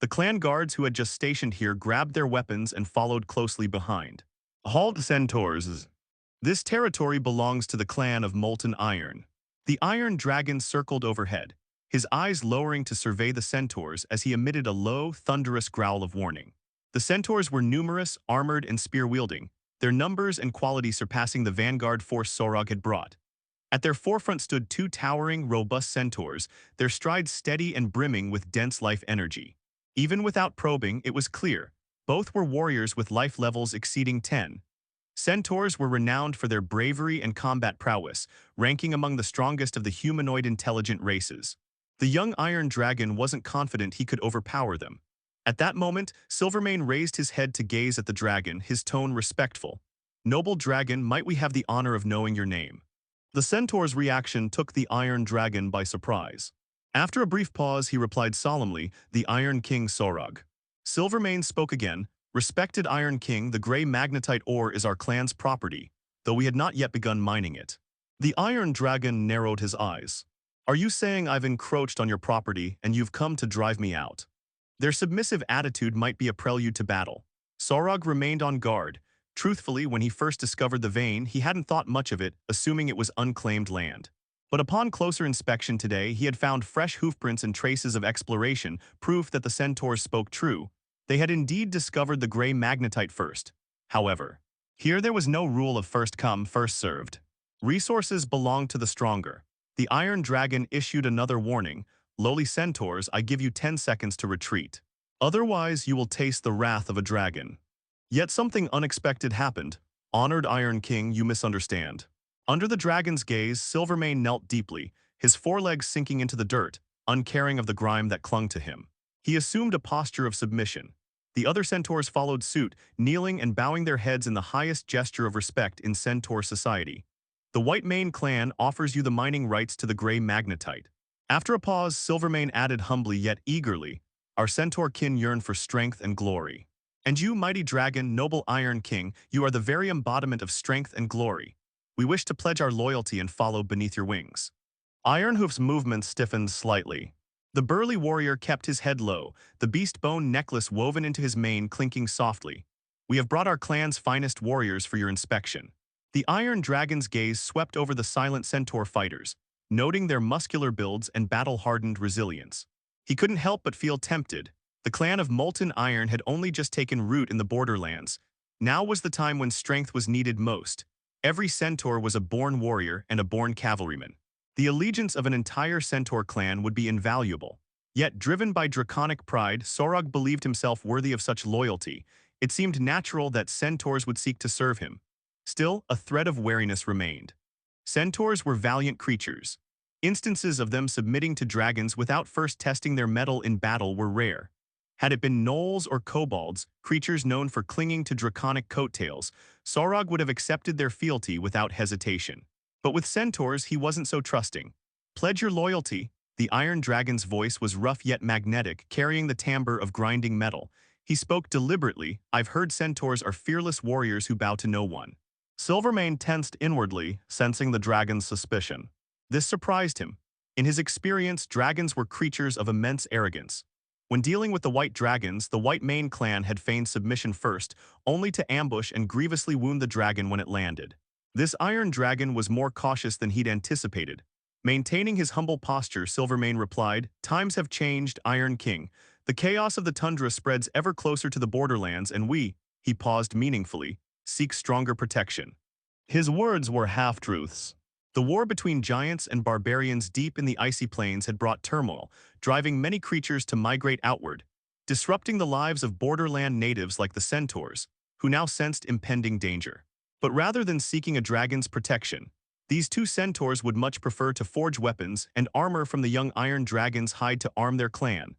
The clan guards who had just stationed here grabbed their weapons and followed closely behind. Halt, centaurs! This territory belongs to the clan of Molten Iron. The iron dragon circled overhead, his eyes lowering to survey the centaurs as he emitted a low, thunderous growl of warning. The centaurs were numerous, armored, and spear-wielding, their numbers and quality surpassing the vanguard force Sorog had brought. At their forefront stood two towering, robust centaurs, their strides steady and brimming with dense life energy. Even without probing, it was clear, both were warriors with life levels exceeding 10. Centaurs were renowned for their bravery and combat prowess, ranking among the strongest of the humanoid intelligent races. The young Iron Dragon wasn't confident he could overpower them. At that moment, Silvermane raised his head to gaze at the dragon, his tone respectful. Noble dragon, might we have the honor of knowing your name? The centaur's reaction took the Iron Dragon by surprise. After a brief pause, he replied solemnly, the Iron King Sorog. Silvermane spoke again, respected Iron King, the gray magnetite ore is our clan's property, though we had not yet begun mining it. The Iron Dragon narrowed his eyes. Are you saying I've encroached on your property and you've come to drive me out? Their submissive attitude might be a prelude to battle. Sorog remained on guard. Truthfully, when he first discovered the vein, he hadn't thought much of it, assuming it was unclaimed land. But upon closer inspection today, he had found fresh hoofprints and traces of exploration, proof that the centaurs spoke true. They had indeed discovered the gray magnetite first. However, here there was no rule of first come, first served. Resources belonged to the stronger. The Iron Dragon issued another warning. Lowly centaurs, I give you 10 seconds to retreat. Otherwise, you will taste the wrath of a dragon. Yet something unexpected happened. Honored Iron King, you misunderstand. Under the dragon's gaze, Silvermane knelt deeply, his forelegs sinking into the dirt, uncaring of the grime that clung to him. He assumed a posture of submission. The other centaurs followed suit, kneeling and bowing their heads in the highest gesture of respect in centaur society. The Whitemane clan offers you the mining rights to the gray magnetite. After a pause, Silvermane added humbly yet eagerly, our centaur kin yearn for strength and glory. And you, mighty dragon, noble Iron King, you are the very embodiment of strength and glory. We wish to pledge our loyalty and follow beneath your wings. Ironhoof's movements stiffened slightly. The burly warrior kept his head low, the beast bone necklace woven into his mane clinking softly. We have brought our clan's finest warriors for your inspection. The Iron Dragon's gaze swept over the silent centaur fighters, noting their muscular builds and battle-hardened resilience. He couldn't help but feel tempted. The clan of Molten Iron had only just taken root in the borderlands. Now was the time when strength was needed most. Every centaur was a born warrior and a born cavalryman. The allegiance of an entire centaur clan would be invaluable. Yet, driven by draconic pride, Sorog believed himself worthy of such loyalty. It seemed natural that centaurs would seek to serve him. Still, a thread of wariness remained. Centaurs were valiant creatures. Instances of them submitting to dragons without first testing their mettle in battle were rare. Had it been gnolls or kobolds, creatures known for clinging to draconic coattails, Sorog would have accepted their fealty without hesitation. But with centaurs, he wasn't so trusting. Pledge your loyalty. The Iron Dragon's voice was rough yet magnetic, carrying the timbre of grinding metal. He spoke deliberately. I've heard centaurs are fearless warriors who bow to no one. Silvermane tensed inwardly, sensing the dragon's suspicion. This surprised him. In his experience, dragons were creatures of immense arrogance. When dealing with the White Dragons, the Whitemane clan had feigned submission first, only to ambush and grievously wound the dragon when it landed. This Iron Dragon was more cautious than he'd anticipated. Maintaining his humble posture, Silvermane replied, times have changed, Iron King. The chaos of the tundra spreads ever closer to the borderlands and he paused meaningfully, seek stronger protection. His words were half-truths. The war between giants and barbarians deep in the icy plains had brought turmoil, driving many creatures to migrate outward, disrupting the lives of borderland natives like the centaurs, who now sensed impending danger. But rather than seeking a dragon's protection, these two centaurs would much prefer to forge weapons and armor from the young Iron Dragon's hide to arm their clan.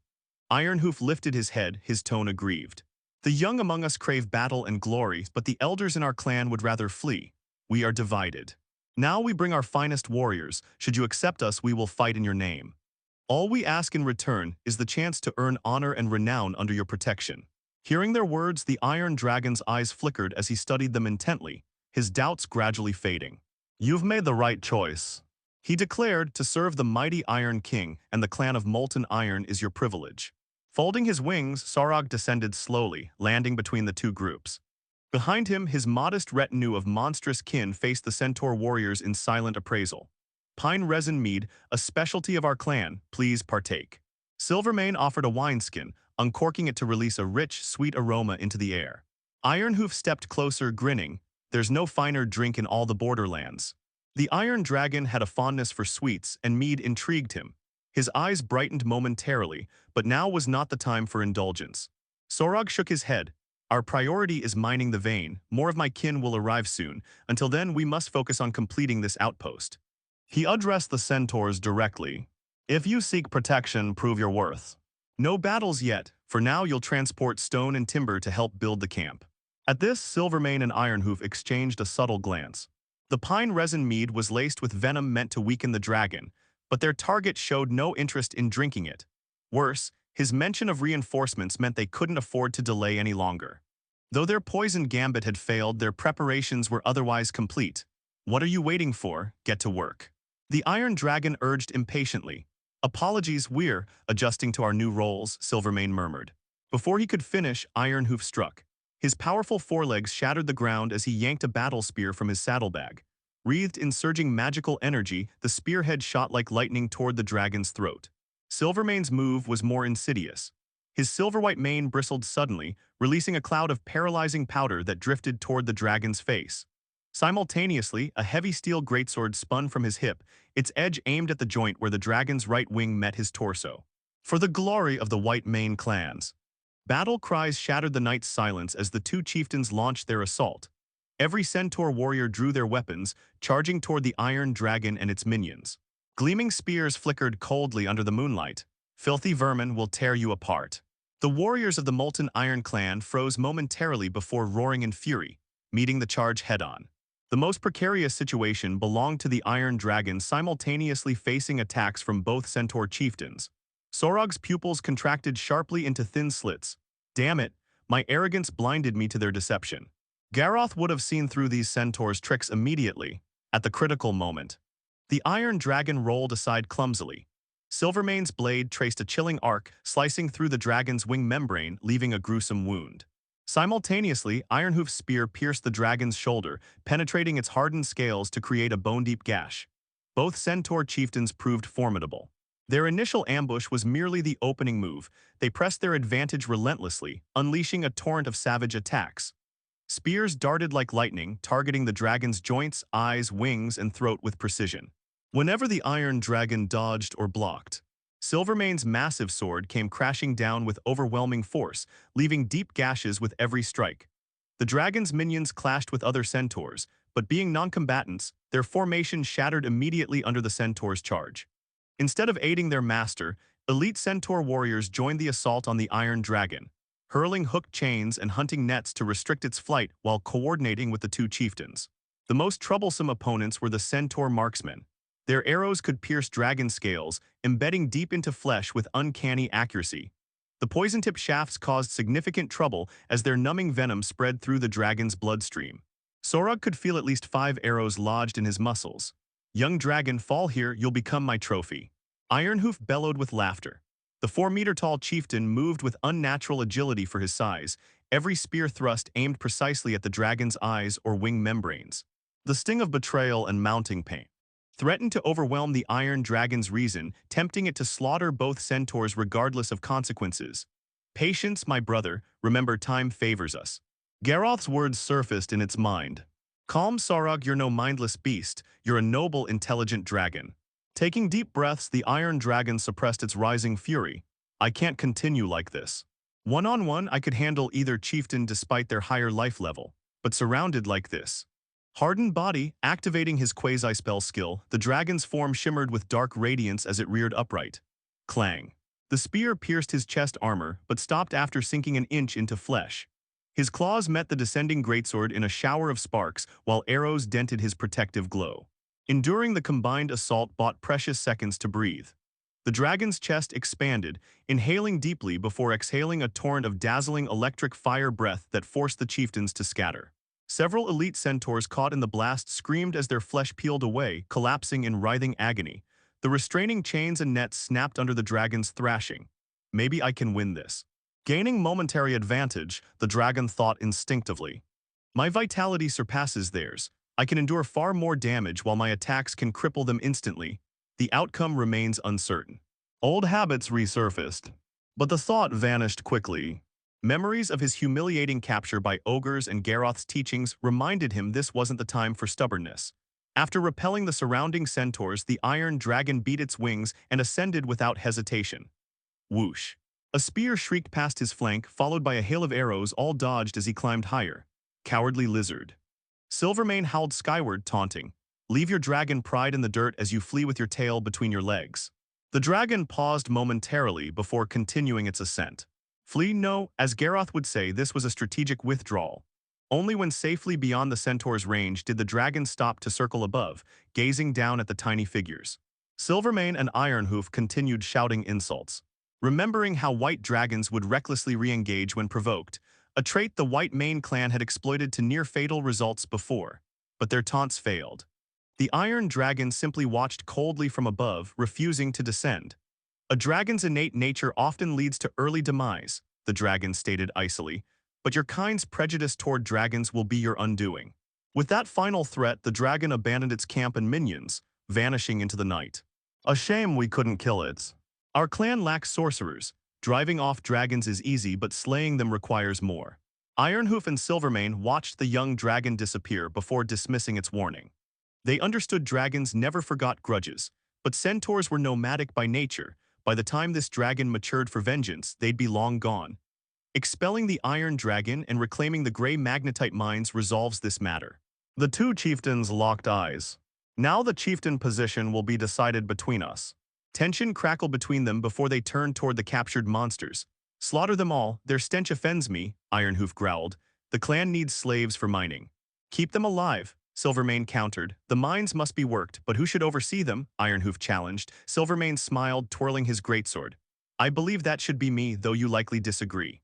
Ironhoof lifted his head, his tone aggrieved. The young among us crave battle and glory, but the elders in our clan would rather flee. We are divided. Now we bring our finest warriors. Should you accept us, we will fight in your name. All we ask in return is the chance to earn honor and renown under your protection. Hearing their words, the Iron Dragon's eyes flickered as he studied them intently, his doubts gradually fading. You've made the right choice. He declared, to serve the mighty Iron King and the clan of Molten Iron is your privilege. Folding his wings, Sorog descended slowly, landing between the two groups. Behind him, his modest retinue of monstrous kin faced the centaur warriors in silent appraisal. Pine resin mead, a specialty of our clan, please partake. Silvermane offered a wineskin, uncorking it to release a rich, sweet aroma into the air. Ironhoof stepped closer, grinning. There's no finer drink in all the borderlands. The Iron Dragon had a fondness for sweets, and mead intrigued him. His eyes brightened momentarily, but now was not the time for indulgence. Sorog shook his head. Our priority is mining the vein. More of my kin will arrive soon. Until then, we must focus on completing this outpost. He addressed the centaurs directly. If you seek protection, prove your worth. No battles yet. For now, you'll transport stone and timber to help build the camp. At this, Silvermane and Ironhoof exchanged a subtle glance. The pine resin mead was laced with venom meant to weaken the dragon, but their target showed no interest in drinking it. Worse, his mention of reinforcements meant they couldn't afford to delay any longer. Though their poison gambit had failed, their preparations were otherwise complete. What are you waiting for? Get to work. The Iron Dragon urged impatiently. Apologies, we're adjusting to our new roles, Silvermane murmured. Before he could finish, Ironhoof struck. His powerful forelegs shattered the ground as he yanked a battle spear from his saddlebag. Wreathed in surging magical energy, the spearhead shot like lightning toward the dragon's throat. Silvermane's move was more insidious. His silver-white mane bristled suddenly, releasing a cloud of paralyzing powder that drifted toward the dragon's face. Simultaneously, a heavy steel greatsword spun from his hip, its edge aimed at the joint where the dragon's right wing met his torso. For the glory of the White Mane clans. Battle cries shattered the night's silence as the two chieftains launched their assault. Every centaur warrior drew their weapons, charging toward the iron dragon and its minions. Gleaming spears flickered coldly under the moonlight. Filthy vermin will tear you apart. The warriors of the Molten Iron clan froze momentarily before roaring in fury, meeting the charge head-on. The most precarious situation belonged to the Iron Dragon simultaneously facing attacks from both centaur chieftains. Sorog's pupils contracted sharply into thin slits. Damn it, my arrogance blinded me to their deception. Garroth would have seen through these centaurs' tricks immediately, at the critical moment. The Iron Dragon rolled aside clumsily. Silvermane's blade traced a chilling arc, slicing through the dragon's wing membrane, leaving a gruesome wound. Simultaneously, Ironhoof's spear pierced the dragon's shoulder, penetrating its hardened scales to create a bone-deep gash. Both centaur chieftains proved formidable. Their initial ambush was merely the opening move. They pressed their advantage relentlessly, unleashing a torrent of savage attacks. Spears darted like lightning, targeting the dragon's joints, eyes, wings, and throat with precision. Whenever the Iron Dragon dodged or blocked, Silvermane's massive sword came crashing down with overwhelming force, leaving deep gashes with every strike. The dragon's minions clashed with other centaurs, but being non-combatants, their formation shattered immediately under the centaur's charge. Instead of aiding their master, elite centaur warriors joined the assault on the Iron Dragon, hurling hooked chains and hunting nets to restrict its flight while coordinating with the two chieftains. The most troublesome opponents were the centaur marksmen. Their arrows could pierce dragon scales, embedding deep into flesh with uncanny accuracy. The poison-tipped shafts caused significant trouble as their numbing venom spread through the dragon's bloodstream. Sorog could feel at least 5 arrows lodged in his muscles. Young dragon, fall here, you'll become my trophy. Ironhoof bellowed with laughter. The 4-meter-tall chieftain moved with unnatural agility for his size, every spear thrust aimed precisely at the dragon's eyes or wing membranes. The sting of betrayal and mounting pain threatened to overwhelm the Iron Dragon's reason, tempting it to slaughter both centaurs regardless of consequences. Patience, my brother, remember time favors us. Garroth's words surfaced in its mind. Calm, Sorog, you're no mindless beast, you're a noble, intelligent dragon. Taking deep breaths, the Iron Dragon suppressed its rising fury. I can't continue like this. One-on-one, I could handle either chieftain despite their higher life level, but surrounded like this. Hardened body, activating his quasi-spell skill, the dragon's form shimmered with dark radiance as it reared upright. Clang. The spear pierced his chest armor, but stopped after sinking an inch into flesh. His claws met the descending greatsword in a shower of sparks, while arrows dented his protective glow. Enduring the combined assault bought precious seconds to breathe. The dragon's chest expanded, inhaling deeply before exhaling a torrent of dazzling electric fire breath that forced the chieftains to scatter. Several elite centaurs caught in the blast screamed as their flesh peeled away, collapsing in writhing agony. The restraining chains and nets snapped under the dragon's thrashing. Maybe I can win this. Gaining momentary advantage, the dragon thought instinctively. My vitality surpasses theirs. I can endure far more damage while my attacks can cripple them instantly. The outcome remains uncertain. Old habits resurfaced, but the thought vanished quickly. Memories of his humiliating capture by ogres and Garroth's teachings reminded him this wasn't the time for stubbornness. After repelling the surrounding centaurs, the Iron Dragon beat its wings and ascended without hesitation. Whoosh! A spear shrieked past his flank, followed by a hail of arrows, all dodged as he climbed higher. Cowardly lizard. Silvermane howled skyward, taunting. Leave your dragon pride in the dirt as you flee with your tail between your legs. The dragon paused momentarily before continuing its ascent. Flee? No, as Garroth would say, this was a strategic withdrawal. Only when safely beyond the centaur's range did the dragon stop to circle above, gazing down at the tiny figures. Silvermane and Ironhoof continued shouting insults. Remembering how white dragons would recklessly re-engage when provoked, a trait the White Mane clan had exploited to near-fatal results before. But their taunts failed. The Iron Dragon simply watched coldly from above, refusing to descend. A dragon's innate nature often leads to early demise, the dragon stated icily, but your kind's prejudice toward dragons will be your undoing. With that final threat, the dragon abandoned its camp and minions, vanishing into the night. A shame we couldn't kill it. Our clan lacks sorcerers. Driving off dragons is easy, but slaying them requires more. Ironhoof and Silvermane watched the young dragon disappear before dismissing its warning. They understood dragons never forgot grudges, but centaurs were nomadic by nature. By the time this dragon matured for vengeance, they'd be long gone. Expelling the iron dragon and reclaiming the gray magnetite mines resolves this matter. The two chieftains locked eyes. Now the chieftain position will be decided between us. Tension crackled between them before they turned toward the captured monsters. Slaughter them all, their stench offends me, Ironhoof growled. The clan needs slaves for mining. Keep them alive, Silvermane countered. The mines must be worked, but who should oversee them? Ironhoof challenged. Silvermane smiled, twirling his greatsword. I believe that should be me, though you likely disagree.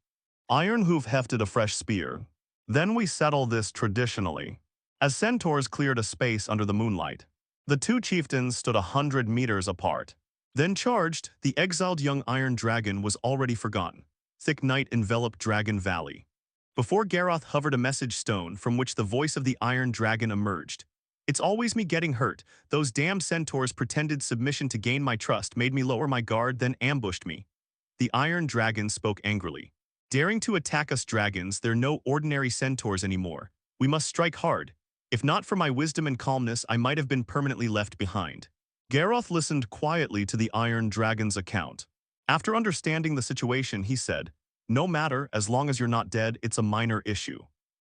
Ironhoof hefted a fresh spear. Then we settle this traditionally. As centaurs cleared a space under the moonlight, the two chieftains stood 100 meters apart. Then charged, the exiled young iron dragon was already forgotten. Thick night enveloped Dragon Valley. Before Garroth hovered a message stone from which the voice of the iron dragon emerged. It's always me getting hurt. Those damn centaurs' pretended submission to gain my trust made me lower my guard, then ambushed me. The iron dragon spoke angrily. Daring to attack us dragons, they're no ordinary centaurs anymore. We must strike hard. If not for my wisdom and calmness, I might have been permanently left behind. Garroth listened quietly to the Iron Dragon's account. After understanding the situation, he said, "No matter, as long as you're not dead, it's a minor issue."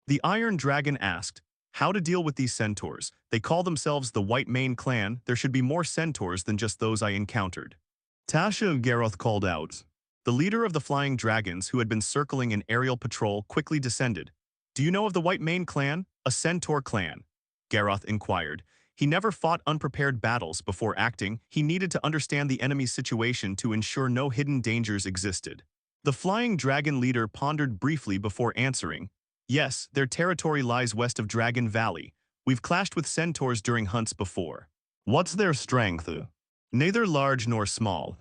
The Iron Dragon asked, "How to deal with these centaurs? They call themselves the White Mane clan. There should be more centaurs than just those I encountered." Tasha, Garroth called out. The leader of the Flying Dragons, who had been circling an aerial patrol, quickly descended. "Do you know of the White Mane clan? A centaur clan?" Garroth inquired. He never fought unprepared battles before acting. He needed to understand the enemy's situation to ensure no hidden dangers existed. The Flying Dragon leader pondered briefly before answering. "Yes, their territory lies west of Dragon Valley. We've clashed with centaurs during hunts before." "What's their strength?" "Neither large nor small.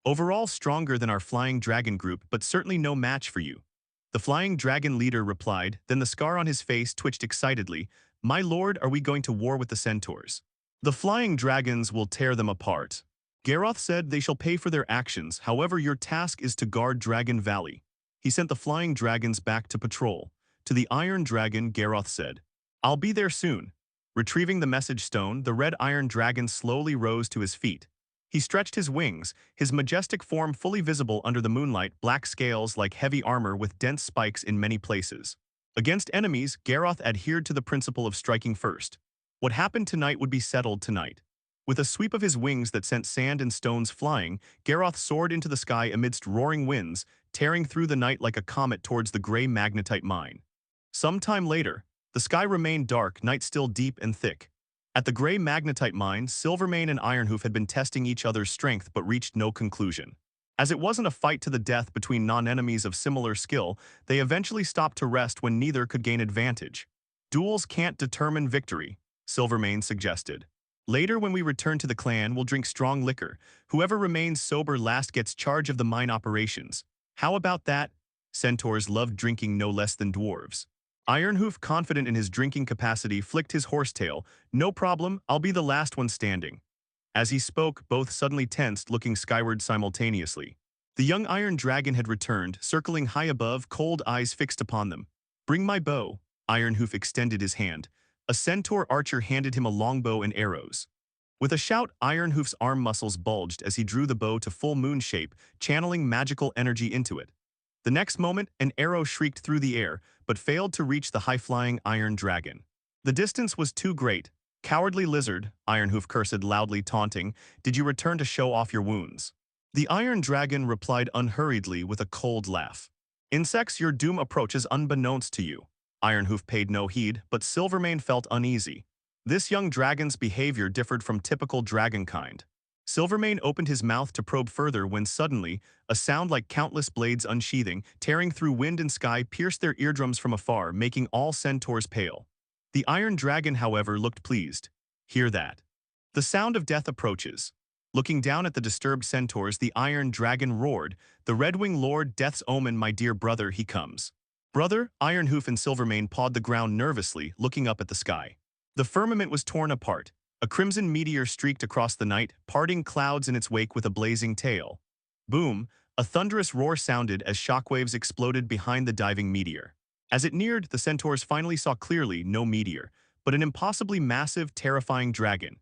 Overall stronger than our Flying Dragon group, but certainly no match for you." The Flying Dragon leader replied, then the scar on his face twitched excitedly. "My lord, are we going to war with the centaurs?" "The Flying Dragons will tear them apart." Garroth said, "They shall pay for their actions, however your task is to guard Dragon Valley." He sent the Flying Dragons back to patrol. To the Iron Dragon, Garroth said, "I'll be there soon." Retrieving the message stone, the Red Iron Dragon slowly rose to his feet. He stretched his wings, his majestic form fully visible under the moonlight, black scales like heavy armor with dense spikes in many places. Against enemies, Garroth adhered to the principle of striking first. What happened tonight would be settled tonight. With a sweep of his wings that sent sand and stones flying, Garroth soared into the sky amidst roaring winds, tearing through the night like a comet towards the gray magnetite mine. Some time later, the sky remained dark, night still deep and thick. At the gray magnetite mine, Silvermane and Ironhoof had been testing each other's strength but reached no conclusion. As it wasn't a fight to the death between non-enemies of similar skill, they eventually stopped to rest when neither could gain advantage. "Duels can't determine victory," Silvermane suggested. "Later when we return to the clan, we'll drink strong liquor. Whoever remains sober last gets charge of the mine operations. How about that?" Centaurs loved drinking no less than dwarves. Ironhoof, confident in his drinking capacity, flicked his horsetail. "No problem, I'll be the last one standing." As he spoke, both suddenly tensed, looking skyward simultaneously. The young Iron Dragon had returned, circling high above, cold eyes fixed upon them. "Bring my bow." Ironhoof extended his hand. A centaur archer handed him a longbow and arrows. With a shout, Ironhoof's arm muscles bulged as he drew the bow to full moon shape, channeling magical energy into it. The next moment, an arrow shrieked through the air, but failed to reach the high-flying Iron Dragon. The distance was too great. "Cowardly lizard," Ironhoof cursed loudly, taunting, "did you return to show off your wounds?" The Iron Dragon replied unhurriedly with a cold laugh. "Insects, your doom approaches unbeknownst to you." Ironhoof paid no heed, but Silvermane felt uneasy. This young dragon's behavior differed from typical dragon kind. Silvermane opened his mouth to probe further when suddenly, a sound like countless blades unsheathing, tearing through wind and sky, pierced their eardrums from afar, making all centaurs pale. The Iron Dragon, however, looked pleased. "Hear that? The sound of death approaches." Looking down at the disturbed centaurs, the Iron Dragon roared, "The Redwing Lord, Death's omen, my dear brother, he comes." Brother, Ironhoof and Silvermane pawed the ground nervously, looking up at the sky. The firmament was torn apart. A crimson meteor streaked across the night, parting clouds in its wake with a blazing tail. Boom! A thunderous roar sounded as shockwaves exploded behind the diving meteor. As it neared, the centaurs finally saw clearly no meteor, but an impossibly massive, terrifying dragon.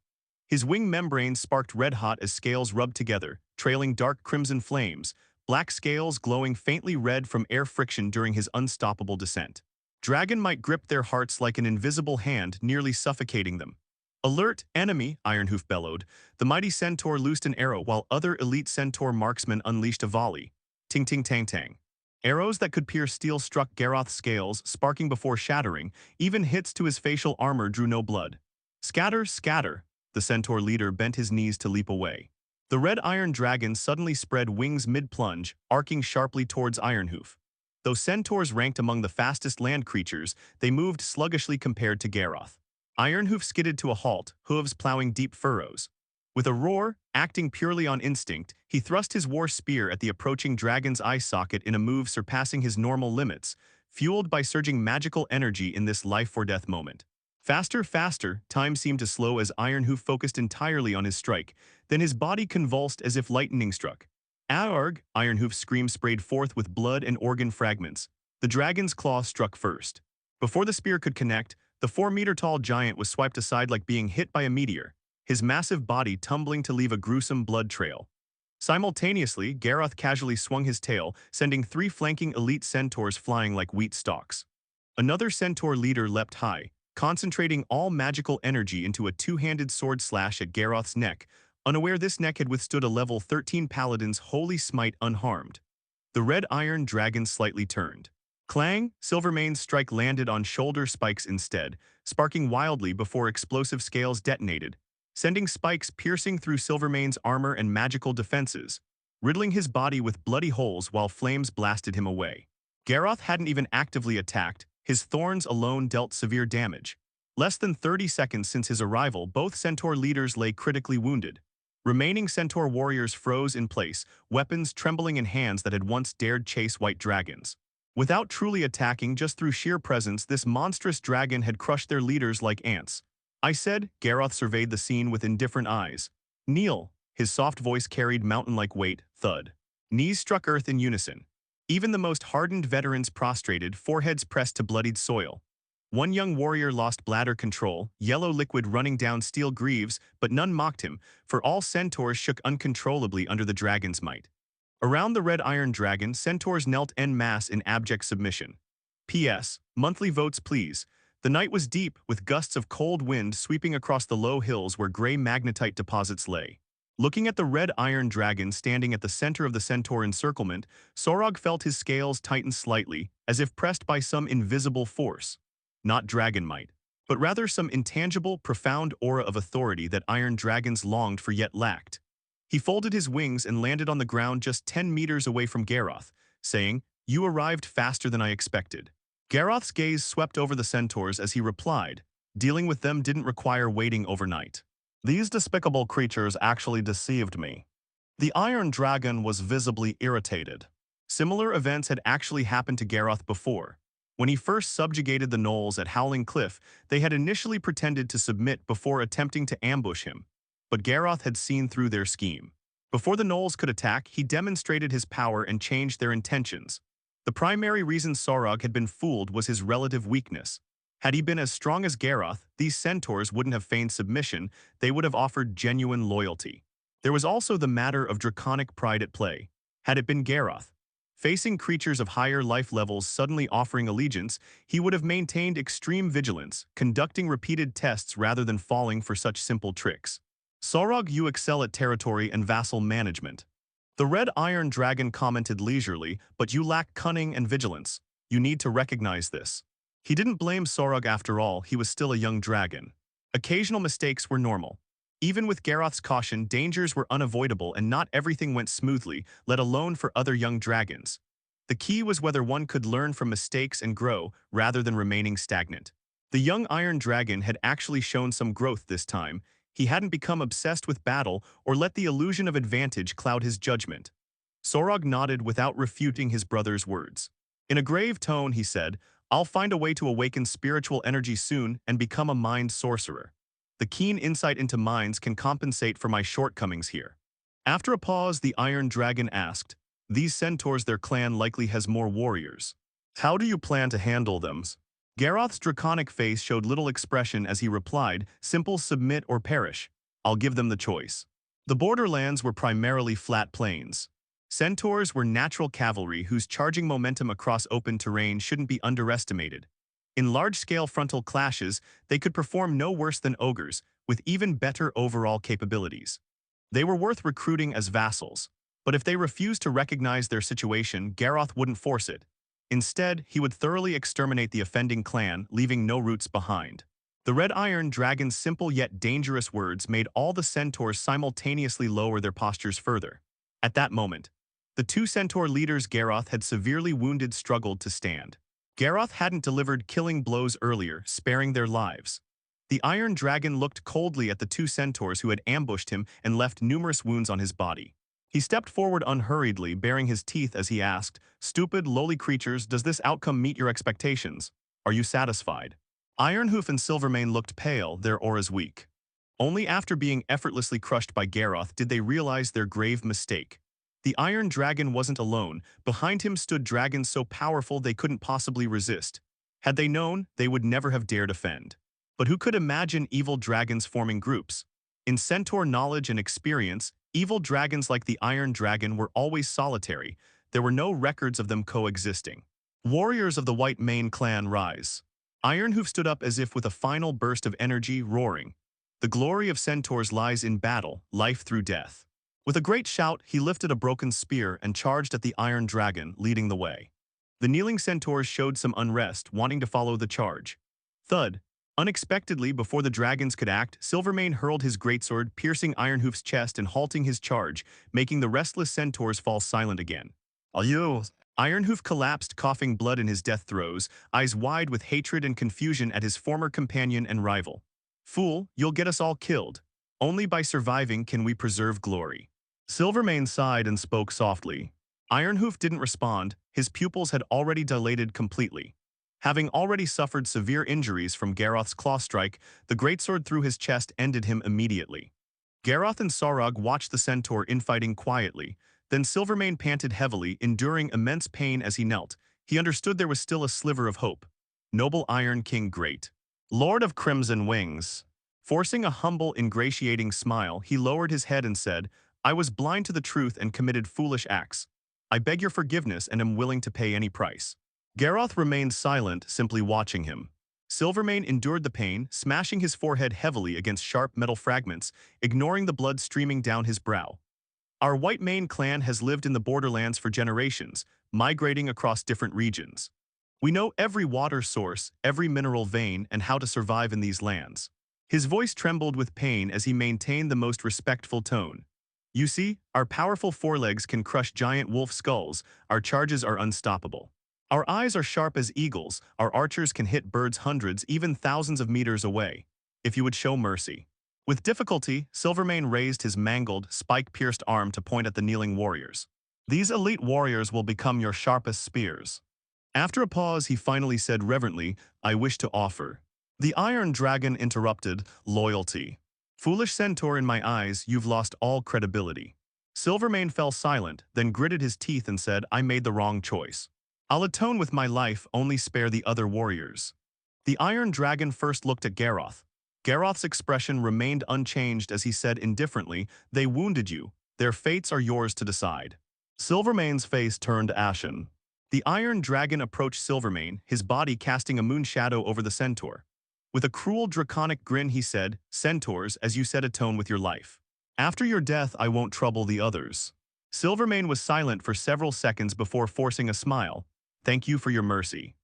His wing membranes sparked red-hot as scales rubbed together, trailing dark crimson flames, black scales glowing faintly red from air friction during his unstoppable descent. Dragon might grip their hearts like an invisible hand, nearly suffocating them. Alert, enemy, Ironhoof bellowed. The mighty centaur loosed an arrow while other elite centaur marksmen unleashed a volley. Ting ting tang tang. Arrows that could pierce steel struck Garroth's scales, sparking before shattering. Even hits to his facial armor drew no blood. Scatter, scatter. The centaur leader bent his knees to leap away. The red iron dragon suddenly spread wings mid-plunge, arcing sharply towards Ironhoof. Though centaurs ranked among the fastest land creatures, they moved sluggishly compared to Garroth. Ironhoof skidded to a halt, hooves plowing deep furrows. With a roar, acting purely on instinct, he thrust his war spear at the approaching dragon's eye socket in a move surpassing his normal limits, fueled by surging magical energy in this life-or-death moment. Faster, faster, time seemed to slow as Ironhoof focused entirely on his strike, then his body convulsed as if lightning struck. Aarg! Ironhoof's scream sprayed forth with blood and organ fragments. The dragon's claw struck first. Before the spear could connect, the 4-meter-tall giant was swiped aside like being hit by a meteor, his massive body tumbling to leave a gruesome blood trail. Simultaneously, Garroth casually swung his tail, sending 3 flanking elite centaurs flying like wheat stalks. Another centaur leader leapt high, concentrating all magical energy into a 2-handed sword slash at Garroth's neck, unaware this neck had withstood a level 13 paladin's holy smite unharmed. The red iron dragon slightly turned. Clang! Silvermane's strike landed on shoulder spikes instead, sparking wildly before explosive scales detonated, sending spikes piercing through Silvermane's armor and magical defenses, riddling his body with bloody holes while flames blasted him away. Garroth hadn't even actively attacked, his thorns alone dealt severe damage. Less than 30 seconds since his arrival, both centaur leaders lay critically wounded. Remaining centaur warriors froze in place, weapons trembling in hands that had once dared chase white dragons. Without truly attacking, just through sheer presence, this monstrous dragon had crushed their leaders like ants. I said, Garroth surveyed the scene with indifferent eyes. Kneel. His soft voice carried mountain-like weight, thud. Knees struck earth in unison. Even the most hardened veterans prostrated, foreheads pressed to bloodied soil. One young warrior lost bladder control, yellow liquid running down steel greaves, but none mocked him, for all centaurs shook uncontrollably under the dragon's might. Around the red iron dragon, centaurs knelt en masse in abject submission. P.S. Monthly votes please. The night was deep, with gusts of cold wind sweeping across the low hills where gray magnetite deposits lay. Looking at the red iron dragon standing at the center of the centaur encirclement, Sorog felt his scales tighten slightly, as if pressed by some invisible force. Not dragon might, but rather some intangible, profound aura of authority that iron dragons longed for yet lacked. He folded his wings and landed on the ground just 10 meters away from Garroth, saying, "You arrived faster than I expected." Garroth's gaze swept over the centaurs as he replied, "Dealing with them didn't require waiting overnight. These despicable creatures actually deceived me." The iron dragon was visibly irritated. Similar events had actually happened to Garroth before. When he first subjugated the gnolls at Howling Cliff, they had initially pretended to submit before attempting to ambush him. But Garroth had seen through their scheme. Before the gnolls could attack, he demonstrated his power and changed their intentions. The primary reason Sorog had been fooled was his relative weakness. Had he been as strong as Garroth, these centaurs wouldn't have feigned submission, they would have offered genuine loyalty. There was also the matter of draconic pride at play. Had it been Garroth, facing creatures of higher life levels suddenly offering allegiance, he would have maintained extreme vigilance, conducting repeated tests rather than falling for such simple tricks. Sorog, you excel at territory and vassal management. The red iron dragon commented leisurely, but you lack cunning and vigilance. You need to recognize this. He didn't blame Sorog after all, he was still a young dragon. Occasional mistakes were normal. Even with Garroth's caution, dangers were unavoidable and not everything went smoothly, let alone for other young dragons. The key was whether one could learn from mistakes and grow, rather than remaining stagnant. The young iron dragon had actually shown some growth this time. He hadn't become obsessed with battle or let the illusion of advantage cloud his judgment. Sorog nodded without refuting his brother's words. In a grave tone, he said, I'll find a way to awaken spiritual energy soon and become a mind sorcerer. The keen insight into minds can compensate for my shortcomings here. After a pause, the Iron Dragon asked, these centaurs, their clan likely has more warriors. How do you plan to handle them? Garroth's draconic face showed little expression as he replied, simple, submit or perish. I'll give them the choice. The borderlands were primarily flat plains. Centaurs were natural cavalry whose charging momentum across open terrain shouldn't be underestimated. In large-scale frontal clashes, they could perform no worse than ogres, with even better overall capabilities. They were worth recruiting as vassals, but if they refused to recognize their situation, Garroth wouldn't force it. Instead, he would thoroughly exterminate the offending clan, leaving no roots behind. The Red Iron Dragon's simple yet dangerous words made all the centaurs simultaneously lower their postures further. At that moment, the two centaur leaders Garroth had severely wounded struggled to stand. Garroth hadn't delivered killing blows earlier, sparing their lives. The Iron Dragon looked coldly at the two centaurs who had ambushed him and left numerous wounds on his body. He stepped forward unhurriedly, baring his teeth as he asked, stupid, lowly creatures, does this outcome meet your expectations? Are you satisfied? Ironhoof and Silvermane looked pale, their auras weak. Only after being effortlessly crushed by Garroth did they realize their grave mistake. The Iron Dragon wasn't alone. Behind him stood dragons so powerful they couldn't possibly resist. Had they known, they would never have dared offend. But who could imagine evil dragons forming groups? In centaur knowledge and experience, evil dragons like the Iron Dragon were always solitary. There were no records of them coexisting. Warriors of the White Mane clan rise. Ironhoof stood up as if with a final burst of energy, roaring. The glory of centaurs lies in battle, life through death. With a great shout, he lifted a broken spear and charged at the Iron Dragon, leading the way. The kneeling centaurs showed some unrest, wanting to follow the charge. Thud. Unexpectedly, before the dragons could act, Silvermane hurled his greatsword, piercing Ironhoof's chest and halting his charge, making the restless centaurs fall silent again. Are you? Ironhoof collapsed, coughing blood in his death throes, eyes wide with hatred and confusion at his former companion and rival. Fool, you'll get us all killed. Only by surviving can we preserve glory. Silvermane sighed and spoke softly. Ironhoof didn't respond, his pupils had already dilated completely. Having already suffered severe injuries from Garroth's claw strike, the greatsword through his chest ended him immediately. Garroth and Sarog watched the centaur infighting quietly, then Silvermane panted heavily, enduring immense pain as he knelt. He understood there was still a sliver of hope. Noble Iron King Great. Lord of Crimson Wings. Forcing a humble, ingratiating smile, he lowered his head and said, I was blind to the truth and committed foolish acts. I beg your forgiveness and am willing to pay any price. Garroth remained silent, simply watching him. Silvermane endured the pain, smashing his forehead heavily against sharp metal fragments, ignoring the blood streaming down his brow. Our White Mane clan has lived in the borderlands for generations, migrating across different regions. We know every water source, every mineral vein, and how to survive in these lands. His voice trembled with pain as he maintained the most respectful tone. You see, our powerful forelegs can crush giant wolf skulls, our charges are unstoppable. Our eyes are sharp as eagles, our archers can hit birds hundreds, even thousands of meters away. If you would show mercy. With difficulty, Silvermane raised his mangled, spike-pierced arm to point at the kneeling warriors. These elite warriors will become your sharpest spears. After a pause, he finally said reverently, I wish to offer. The Iron Dragon interrupted, loyalty. Foolish centaur, in my eyes, you've lost all credibility. Silvermane fell silent, then gritted his teeth and said, I made the wrong choice. I'll atone with my life, only spare the other warriors. The Iron Dragon first looked at Garroth. Garroth's expression remained unchanged as he said indifferently, they wounded you. Their fates are yours to decide. Silvermane's face turned ashen. The Iron Dragon approached Silvermane, his body casting a moon shadow over the centaur. With a cruel draconic grin he said, Centaurs, as you said, atone with your life. After your death I won't trouble the others. Silvermane was silent for several seconds before forcing a smile. Thank you for your mercy.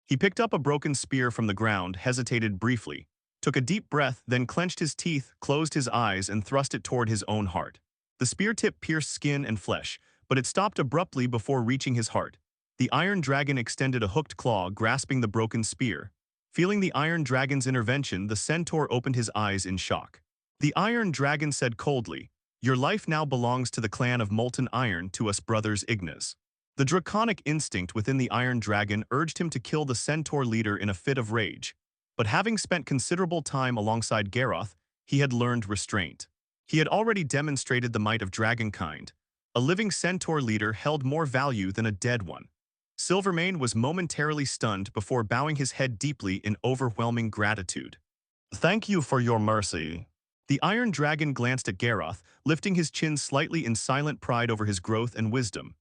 He picked up a broken spear from the ground, hesitated briefly, took a deep breath, then clenched his teeth, closed his eyes, and thrust it toward his own heart. The spear tip pierced skin and flesh, but it stopped abruptly before reaching his heart. The Iron Dragon extended a hooked claw, grasping the broken spear. Feeling the Iron Dragon's intervention, the centaur opened his eyes in shock. The Iron Dragon said coldly, Your life now belongs to the clan of Molten Iron, to us brothers Ignas. The draconic instinct within the Iron Dragon urged him to kill the centaur leader in a fit of rage. But having spent considerable time alongside Garroth, he had learned restraint. He had already demonstrated the might of dragonkind. A living centaur leader held more value than a dead one. Silvermane was momentarily stunned before bowing his head deeply in overwhelming gratitude. Thank you for your mercy. The Iron Dragon glanced at Garroth, lifting his chin slightly in silent pride over his growth and wisdom.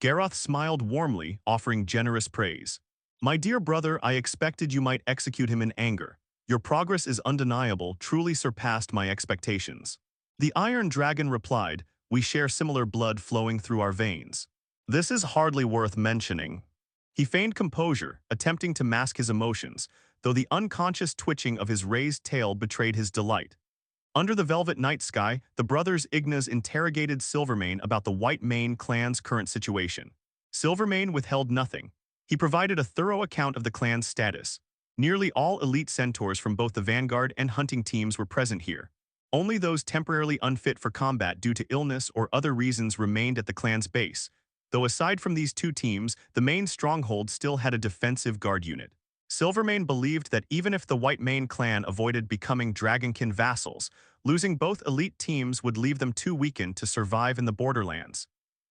Garroth smiled warmly, offering generous praise. My dear brother, I expected you might execute him in anger. Your progress is undeniable, truly surpassed my expectations. The Iron Dragon replied, we share similar blood flowing through our veins. This is hardly worth mentioning. He feigned composure, attempting to mask his emotions, though the unconscious twitching of his raised tail betrayed his delight. Under the velvet night sky, the brothers Ignas interrogated Silvermane about the White Mane clan's current situation. Silvermane withheld nothing. He provided a thorough account of the clan's status. Nearly all elite centaurs from both the vanguard and hunting teams were present here. Only those temporarily unfit for combat due to illness or other reasons remained at the clan's base, though aside from these two teams, the main stronghold still had a defensive guard unit. Silvermane believed that even if the White Mane clan avoided becoming Dragonkin vassals, losing both elite teams would leave them too weakened to survive in the borderlands.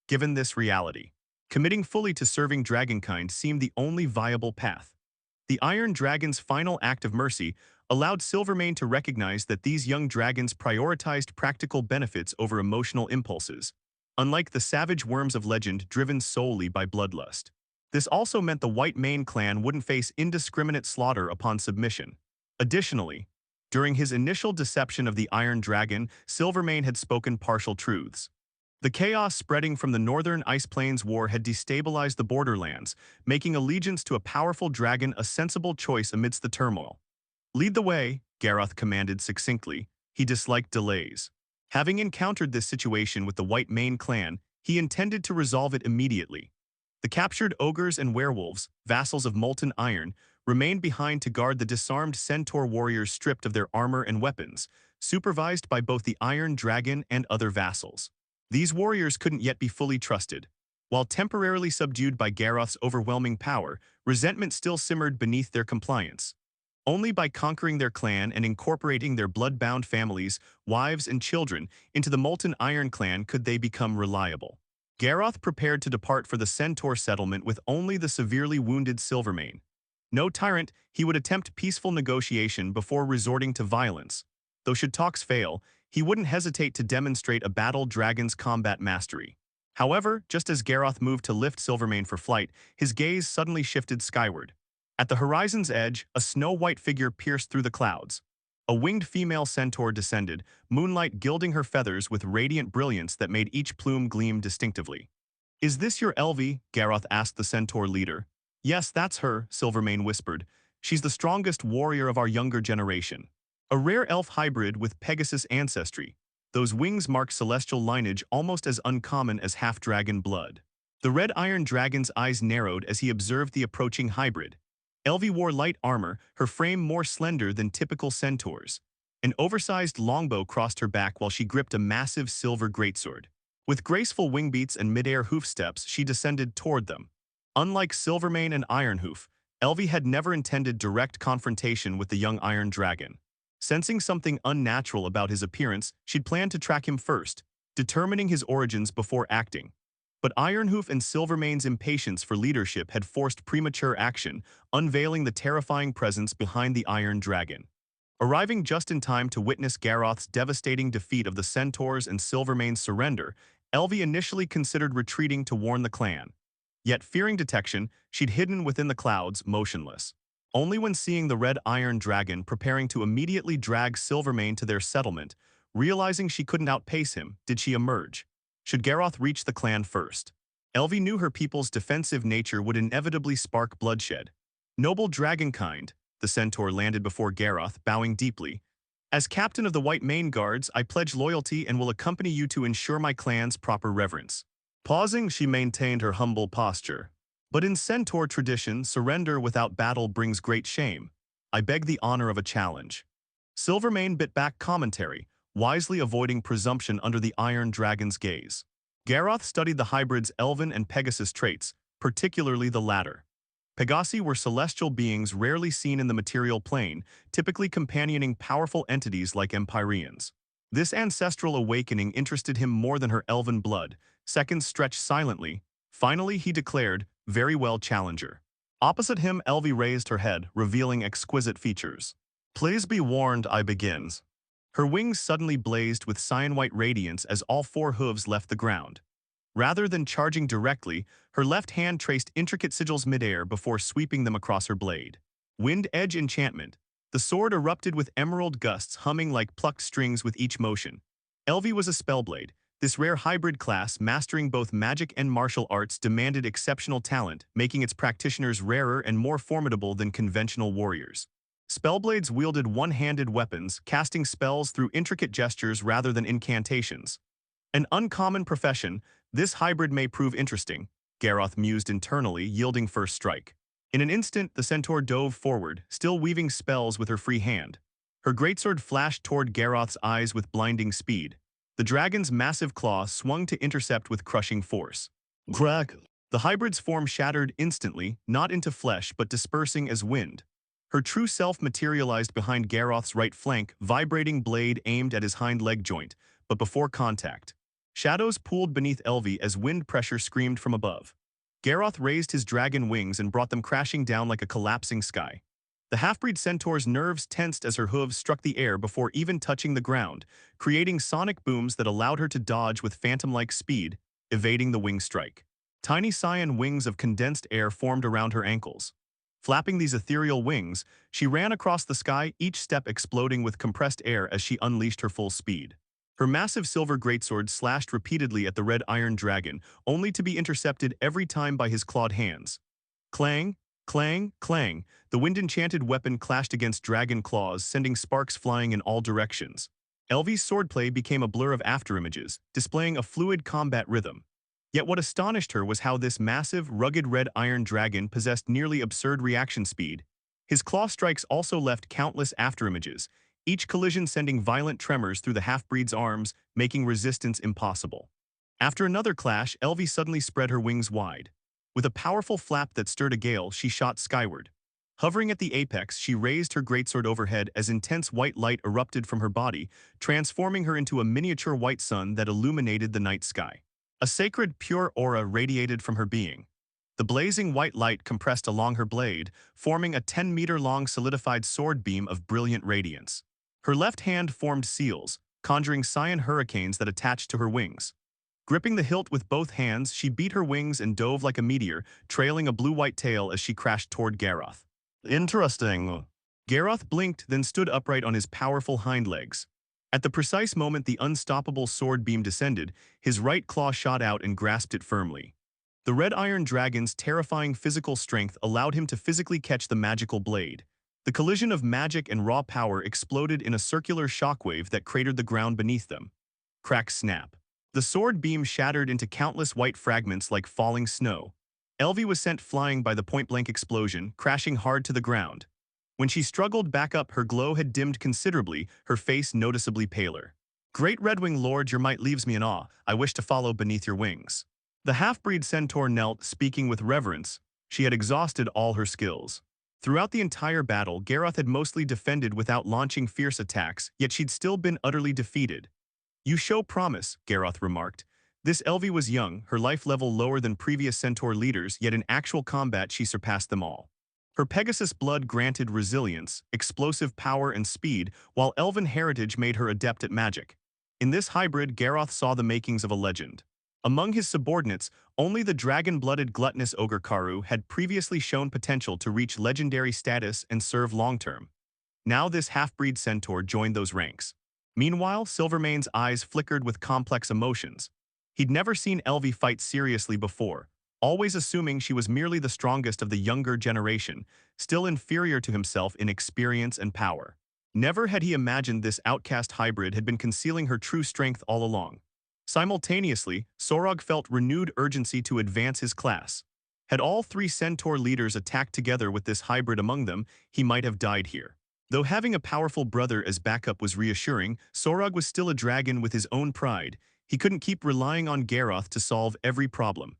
Given this reality, committing fully to serving Dragonkind seemed the only viable path. The Iron Dragon's final act of mercy allowed Silvermane to recognize that these young dragons prioritized practical benefits over emotional impulses, unlike the savage worms of legend driven solely by bloodlust. This also meant the White Mane clan wouldn't face indiscriminate slaughter upon submission. Additionally, during his initial deception of the Iron Dragon, Silvermane had spoken partial truths. The chaos spreading from the Northern Ice Plains War had destabilized the borderlands, making allegiance to a powerful dragon a sensible choice amidst the turmoil. Lead the way, Garroth commanded succinctly. He disliked delays. Having encountered this situation with the White Mane clan, he intended to resolve it immediately. The captured ogres and werewolves, vassals of molten iron, remained behind to guard the disarmed centaur warriors stripped of their armor and weapons, supervised by both the Iron Dragon and other vassals. These warriors couldn't yet be fully trusted. While temporarily subdued by Garroth's overwhelming power, resentment still simmered beneath their compliance. Only by conquering their clan and incorporating their blood-bound families, wives, and children into the Molten Iron clan could they become reliable. Garroth prepared to depart for the Centaur settlement with only the severely wounded Silvermane. No tyrant, he would attempt peaceful negotiation before resorting to violence. Though should talks fail, he wouldn't hesitate to demonstrate a battle dragon's combat mastery. However, just as Garroth moved to lift Silvermane for flight, his gaze suddenly shifted skyward. At the horizon's edge, a snow-white figure pierced through the clouds. A winged female centaur descended, moonlight gilding her feathers with radiant brilliance that made each plume gleam distinctively. Is this your Elvi? Garroth asked the centaur leader. Yes, that's her, Silvermane whispered. She's the strongest warrior of our younger generation. A rare elf hybrid with Pegasus ancestry. Those wings mark celestial lineage almost as uncommon as half-dragon blood. The red Iron Dragon's eyes narrowed as he observed the approaching hybrid. Elvi wore light armor, her frame more slender than typical centaurs. An oversized longbow crossed her back while she gripped a massive silver greatsword. With graceful wingbeats and mid-air hoof steps, she descended toward them. Unlike Silvermane and Ironhoof, Elvi had never intended direct confrontation with the young Iron Dragon. Sensing something unnatural about his appearance, she'd planned to track him first, determining his origins before acting. But Ironhoof and Silvermane's impatience for leadership had forced premature action, unveiling the terrifying presence behind the Iron Dragon. Arriving just in time to witness Garroth's devastating defeat of the Centaurs and Silvermane's surrender, Elvi initially considered retreating to warn the clan. Yet fearing detection, she'd hidden within the clouds, motionless. Only when seeing the red Iron Dragon preparing to immediately drag Silvermane to their settlement, realizing she couldn't outpace him, did she emerge. Should Garroth reach the clan first? Elvi knew her people's defensive nature would inevitably spark bloodshed. Noble dragonkind, the centaur landed before Garroth, bowing deeply. As captain of the White Mane Guards, I pledge loyalty and will accompany you to ensure my clan's proper reverence. Pausing, she maintained her humble posture. But in centaur tradition, surrender without battle brings great shame. I beg the honor of a challenge. Silvermane bit back commentary, wisely avoiding presumption under the Iron Dragon's gaze. Garroth studied the hybrid's Elven and Pegasus traits, particularly the latter. Pegasi were celestial beings rarely seen in the material plane, typically companioning powerful entities like Empyreans. This ancestral awakening interested him more than her elven blood. Seconds stretched silently. Finally, he declared, "Very well, Challenger." Opposite him, Elvi raised her head, revealing exquisite features. "Please be warned, I begins." Her wings suddenly blazed with cyan-white radiance as all four hooves left the ground. Rather than charging directly, her left hand traced intricate sigils midair before sweeping them across her blade. Wind Edge Enchantment. The sword erupted with emerald gusts humming like plucked strings with each motion. Elvi was a spellblade. This rare hybrid class, mastering both magic and martial arts, demanded exceptional talent, making its practitioners rarer and more formidable than conventional warriors. Spellblades wielded one-handed weapons, casting spells through intricate gestures rather than incantations. An uncommon profession, this hybrid may prove interesting, Garroth mused internally, yielding first strike. In an instant, the centaur dove forward, still weaving spells with her free hand. Her greatsword flashed toward Garroth's eyes with blinding speed. The dragon's massive claw swung to intercept with crushing force. Crack! The hybrid's form shattered instantly, not into flesh but dispersing as wind. Her true self materialized behind Garroth's right flank, vibrating blade aimed at his hind leg joint, but before contact. Shadows pooled beneath Elvi as wind pressure screamed from above. Garroth raised his dragon wings and brought them crashing down like a collapsing sky. The half-breed centaur's nerves tensed as her hooves struck the air before even touching the ground, creating sonic booms that allowed her to dodge with phantom-like speed, evading the wing strike. Tiny cyan wings of condensed air formed around her ankles. Flapping these ethereal wings, she ran across the sky, each step exploding with compressed air as she unleashed her full speed. Her massive silver greatsword slashed repeatedly at the red iron dragon, only to be intercepted every time by his clawed hands. Clang, clang, clang, the wind-enchanted weapon clashed against dragon claws, sending sparks flying in all directions. Elvi's swordplay became a blur of afterimages, displaying a fluid combat rhythm. Yet what astonished her was how this massive, rugged red iron dragon possessed nearly absurd reaction speed. His claw strikes also left countless afterimages, each collision sending violent tremors through the half-breed's arms, making resistance impossible. After another clash, Elvi suddenly spread her wings wide. With a powerful flap that stirred a gale, she shot skyward. Hovering at the apex, she raised her greatsword overhead as intense white light erupted from her body, transforming her into a miniature white sun that illuminated the night sky. A sacred, pure aura radiated from her being. The blazing white light compressed along her blade, forming a 10-meter-long solidified sword beam of brilliant radiance. Her left hand formed seals, conjuring cyan hurricanes that attached to her wings. Gripping the hilt with both hands, she beat her wings and dove like a meteor, trailing a blue-white tail as she crashed toward Garroth. Interesting. Garroth blinked, then stood upright on his powerful hind legs. At the precise moment the unstoppable sword beam descended, his right claw shot out and grasped it firmly. The red iron dragon's terrifying physical strength allowed him to physically catch the magical blade. The collision of magic and raw power exploded in a circular shockwave that cratered the ground beneath them. Crack snap. The sword beam shattered into countless white fragments like falling snow. Elvi was sent flying by the point-blank explosion, crashing hard to the ground. When she struggled back up, her glow had dimmed considerably, her face noticeably paler. "Great Redwing Lord, your might leaves me in awe. I wish to follow beneath your wings." The half-breed centaur knelt, speaking with reverence. She had exhausted all her skills. Throughout the entire battle, Garroth had mostly defended without launching fierce attacks, yet she'd still been utterly defeated. "You show promise," Garroth remarked. This Elvi was young, her life level lower than previous centaur leaders, yet in actual combat she surpassed them all. Her Pegasus blood granted resilience, explosive power, and speed, while elven heritage made her adept at magic. In this hybrid, Garroth saw the makings of a legend. Among his subordinates, only the dragon-blooded gluttonous ogre Karu had previously shown potential to reach legendary status and serve long-term. Now this half-breed centaur joined those ranks. Meanwhile, Silvermane's eyes flickered with complex emotions. He'd never seen Elvi fight seriously before, always assuming she was merely the strongest of the younger generation, still inferior to himself in experience and power. Never had he imagined this outcast hybrid had been concealing her true strength all along. Simultaneously, Sorog felt renewed urgency to advance his class. Had all three centaur leaders attacked together with this hybrid among them, he might have died here. Though having a powerful brother as backup was reassuring, Sorog was still a dragon with his own pride. He couldn't keep relying on Garroth to solve every problem.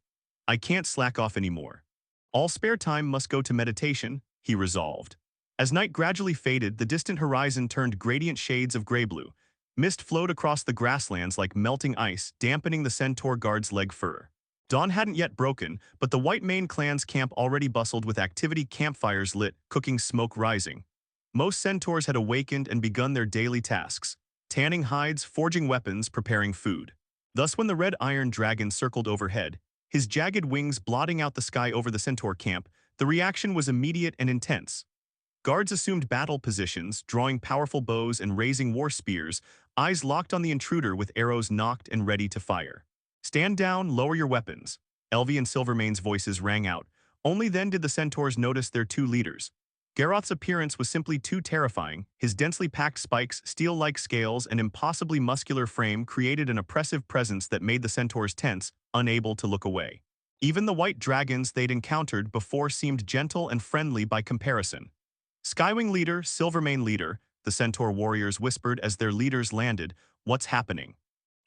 I can't slack off anymore. All spare time must go to meditation, he resolved. As night gradually faded, the distant horizon turned gradient shades of gray-blue. Mist flowed across the grasslands like melting ice, dampening the centaur guard's leg fur. Dawn hadn't yet broken, but the White Mane clan's camp already bustled with activity, campfires lit, cooking smoke rising. Most centaurs had awakened and begun their daily tasks, tanning hides, forging weapons, preparing food. Thus when the red iron dragon circled overhead, his jagged wings blotting out the sky over the centaur camp, the reaction was immediate and intense. Guards assumed battle positions, drawing powerful bows and raising war spears, eyes locked on the intruder with arrows nocked and ready to fire. Stand down, lower your weapons. Elvi and Silvermane's voices rang out. Only then did the centaurs notice their two leaders. Garroth's appearance was simply too terrifying. His densely packed spikes, steel-like scales, and impossibly muscular frame created an oppressive presence that made the centaurs tense, unable to look away. Even the white dragons they'd encountered before seemed gentle and friendly by comparison. Skywing leader, Silvermane leader, the centaur warriors whispered as their leaders landed, "What's happening?"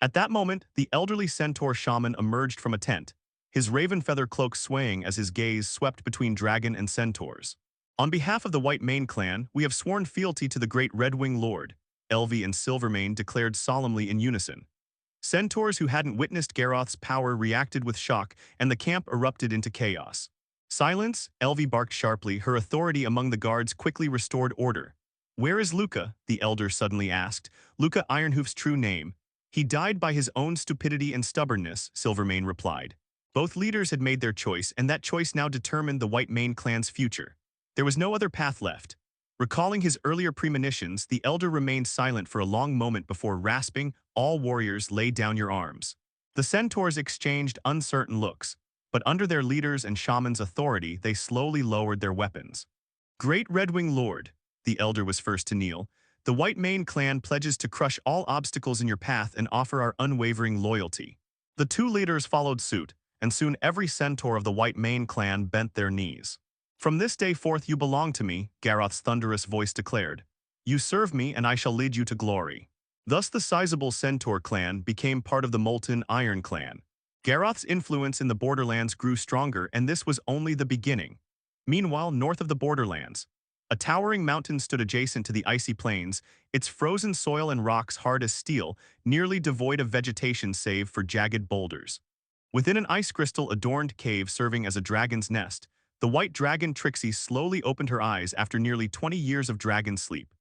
At that moment, the elderly centaur shaman emerged from a tent, his raven feather cloak swaying as his gaze swept between dragon and centaurs. "On behalf of the White Mane clan, we have sworn fealty to the great Red-Wing Lord," Elvi and Silvermane declared solemnly in unison. Centaurs who hadn't witnessed Garroth's power reacted with shock, and the camp erupted into chaos. "Silence," Elvi barked sharply, her authority among the guards quickly restored order. "Where is Luca?" the elder suddenly asked. "Luca Ironhoof's true name." "He died by his own stupidity and stubbornness," Silvermane replied. Both leaders had made their choice, and that choice now determined the White Mane clan's future. There was no other path left. Recalling his earlier premonitions, the elder remained silent for a long moment before rasping, "All warriors, lay down your arms." The centaurs exchanged uncertain looks, but under their leaders' and shaman's authority, they slowly lowered their weapons. "Great Red-Wing Lord," the elder was first to kneel, "the White Mane clan pledges to crush all obstacles in your path and offer our unwavering loyalty." The two leaders followed suit, and soon every centaur of the White Mane clan bent their knees. "From this day forth you belong to me," Garroth's thunderous voice declared. "You serve me, and I shall lead you to glory." Thus the sizable centaur clan became part of the molten Iron clan. Garroth's influence in the borderlands grew stronger, and this was only the beginning. Meanwhile, north of the borderlands, a towering mountain stood adjacent to the icy plains, its frozen soil and rocks hard as steel, nearly devoid of vegetation save for jagged boulders. Within an ice crystal-adorned cave serving as a dragon's nest, the white dragon Trixie slowly opened her eyes after nearly 20 years of dragon sleep.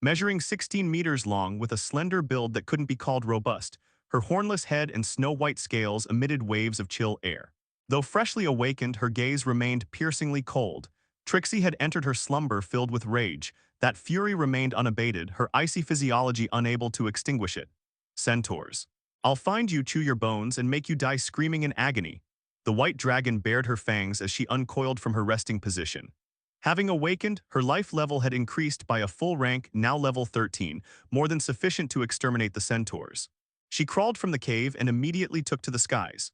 Measuring 16 meters long with a slender build that couldn't be called robust, her hornless head and snow-white scales emitted waves of chill air. Though freshly awakened, her gaze remained piercingly cold. Trixie had entered her slumber filled with rage. That fury remained unabated, her icy physiology unable to extinguish it. "Centaurs. I'll find you, chew your bones, and make you die screaming in agony." The white dragon bared her fangs as she uncoiled from her resting position. Having awakened, her life level had increased by a full rank, now level 13, more than sufficient to exterminate the centaurs. She crawled from the cave and immediately took to the skies.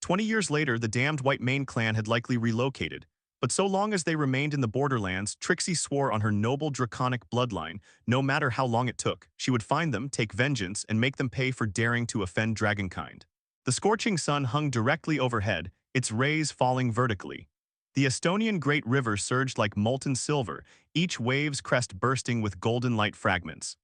20 years later, the damned White Mane clan had likely relocated, but so long as they remained in the borderlands, Trixie swore on her noble draconic bloodline, no matter how long it took, she would find them, take vengeance, and make them pay for daring to offend dragonkind. The scorching sun hung directly overhead, its rays falling vertically. The Estonian Great River surged like molten silver, each wave's crest bursting with golden light fragments.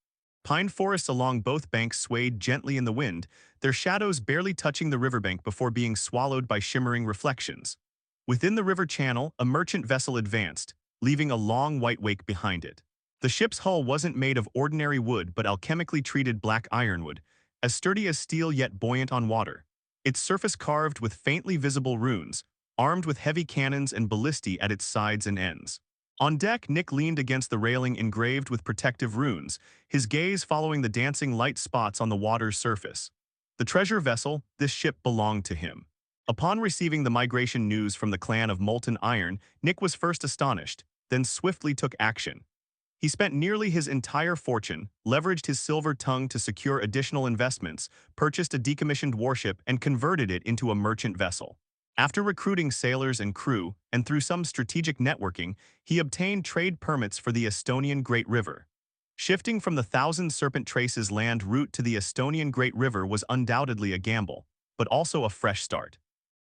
Pine forests along both banks swayed gently in the wind, their shadows barely touching the riverbank before being swallowed by shimmering reflections. Within the river channel, a merchant vessel advanced, leaving a long white wake behind it. The ship's hull wasn't made of ordinary wood but alchemically treated black ironwood, as sturdy as steel yet buoyant on water. Its surface carved with faintly visible runes, armed with heavy cannons and ballistae at its sides and ends. On deck, Nick leaned against the railing engraved with protective runes, his gaze following the dancing light spots on the water's surface. The treasure vessel, this ship belonged to him. Upon receiving the migration news from the clan of Molten Iron, Nick was first astonished, then swiftly took action. He spent nearly his entire fortune, leveraged his silver tongue to secure additional investments, purchased a decommissioned warship, and converted it into a merchant vessel. After recruiting sailors and crew, and through some strategic networking, he obtained trade permits for the Estonian Great River. Shifting from the Thousand Serpent Traces land route to the Estonian Great River was undoubtedly a gamble, but also a fresh start.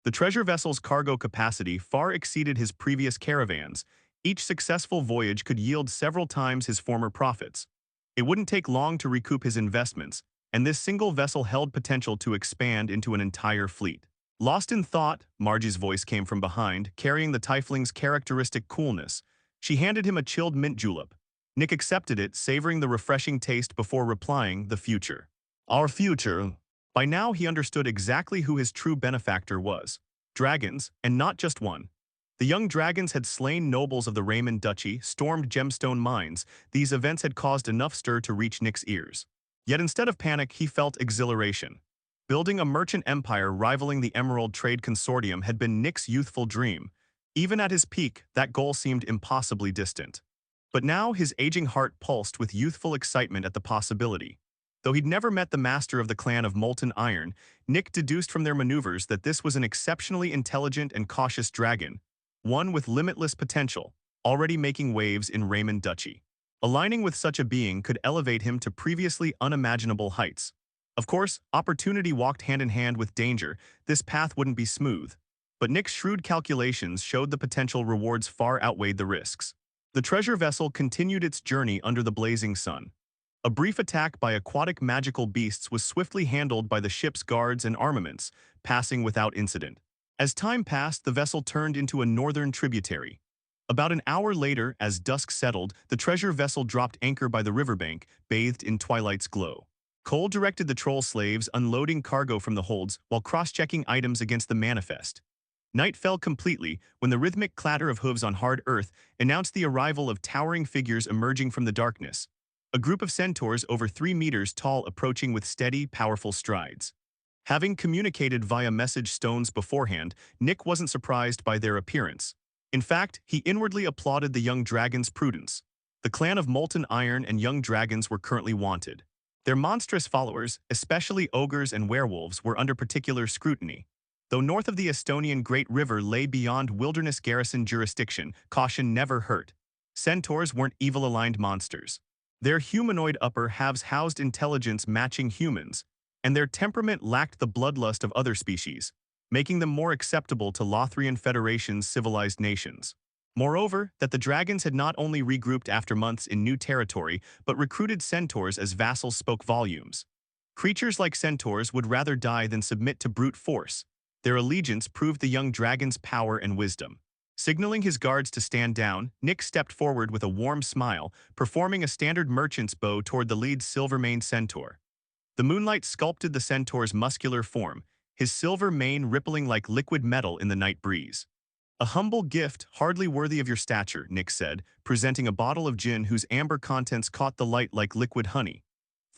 The treasure vessel's cargo capacity far exceeded his previous caravans. Each successful voyage could yield several times his former profits. It wouldn't take long to recoup his investments, and this single vessel held potential to expand into an entire fleet. Lost in thought, Margie's voice came from behind, carrying the tiefling's characteristic coolness. She handed him a chilled mint julep. Nick accepted it, savoring the refreshing taste before replying, "The future." Our future. By now he understood exactly who his true benefactor was. Dragons, and not just one. The young dragons had slain nobles of the Raymond Duchy, stormed gemstone mines. These events had caused enough stir to reach Nick's ears. Yet instead of panic, he felt exhilaration. Building a merchant empire rivaling the Emerald Trade Consortium had been Nick's youthful dream. Even at his peak, that goal seemed impossibly distant. But now his aging heart pulsed with youthful excitement at the possibility. Though he'd never met the master of the clan of Molten Iron, Nick deduced from their maneuvers that this was an exceptionally intelligent and cautious dragon, one with limitless potential, already making waves in Raymond Duchy. Aligning with such a being could elevate him to previously unimaginable heights. Of course, opportunity walked hand in hand with danger. This path wouldn't be smooth. But Nick's shrewd calculations showed the potential rewards far outweighed the risks. The treasure vessel continued its journey under the blazing sun. A brief attack by aquatic magical beasts was swiftly handled by the ship's guards and armaments, passing without incident. As time passed, the vessel turned into a northern tributary. About an hour later, as dusk settled, the treasure vessel dropped anchor by the riverbank, bathed in twilight's glow. Cole directed the troll slaves, unloading cargo from the holds while cross-checking items against the manifest. Night fell completely when the rhythmic clatter of hooves on hard earth announced the arrival of towering figures emerging from the darkness. A group of centaurs over 3 meters tall approaching with steady, powerful strides. Having communicated via message stones beforehand, Nick wasn't surprised by their appearance. In fact, he inwardly applauded the young dragon's prudence. The clan of Molten Iron and young dragons were currently wanted. Their monstrous followers, especially ogres and werewolves, were under particular scrutiny. Though north of the Estonian Great River lay beyond wilderness garrison jurisdiction, caution never hurt. Centaurs weren't evil-aligned monsters. Their humanoid upper halves housed intelligence matching humans, and their temperament lacked the bloodlust of other species, making them more acceptable to Lothrian Federation's civilized nations. Moreover, that the dragons had not only regrouped after months in new territory, but recruited centaurs as vassals spoke volumes. Creatures like centaurs would rather die than submit to brute force. Their allegiance proved the young dragon's power and wisdom. Signaling his guards to stand down, Nick stepped forward with a warm smile, performing a standard merchant's bow toward the lead silver-maned centaur. The moonlight sculpted the centaur's muscular form, his silver mane rippling like liquid metal in the night breeze. "A humble gift, hardly worthy of your stature," Nick said, presenting a bottle of gin whose amber contents caught the light like liquid honey.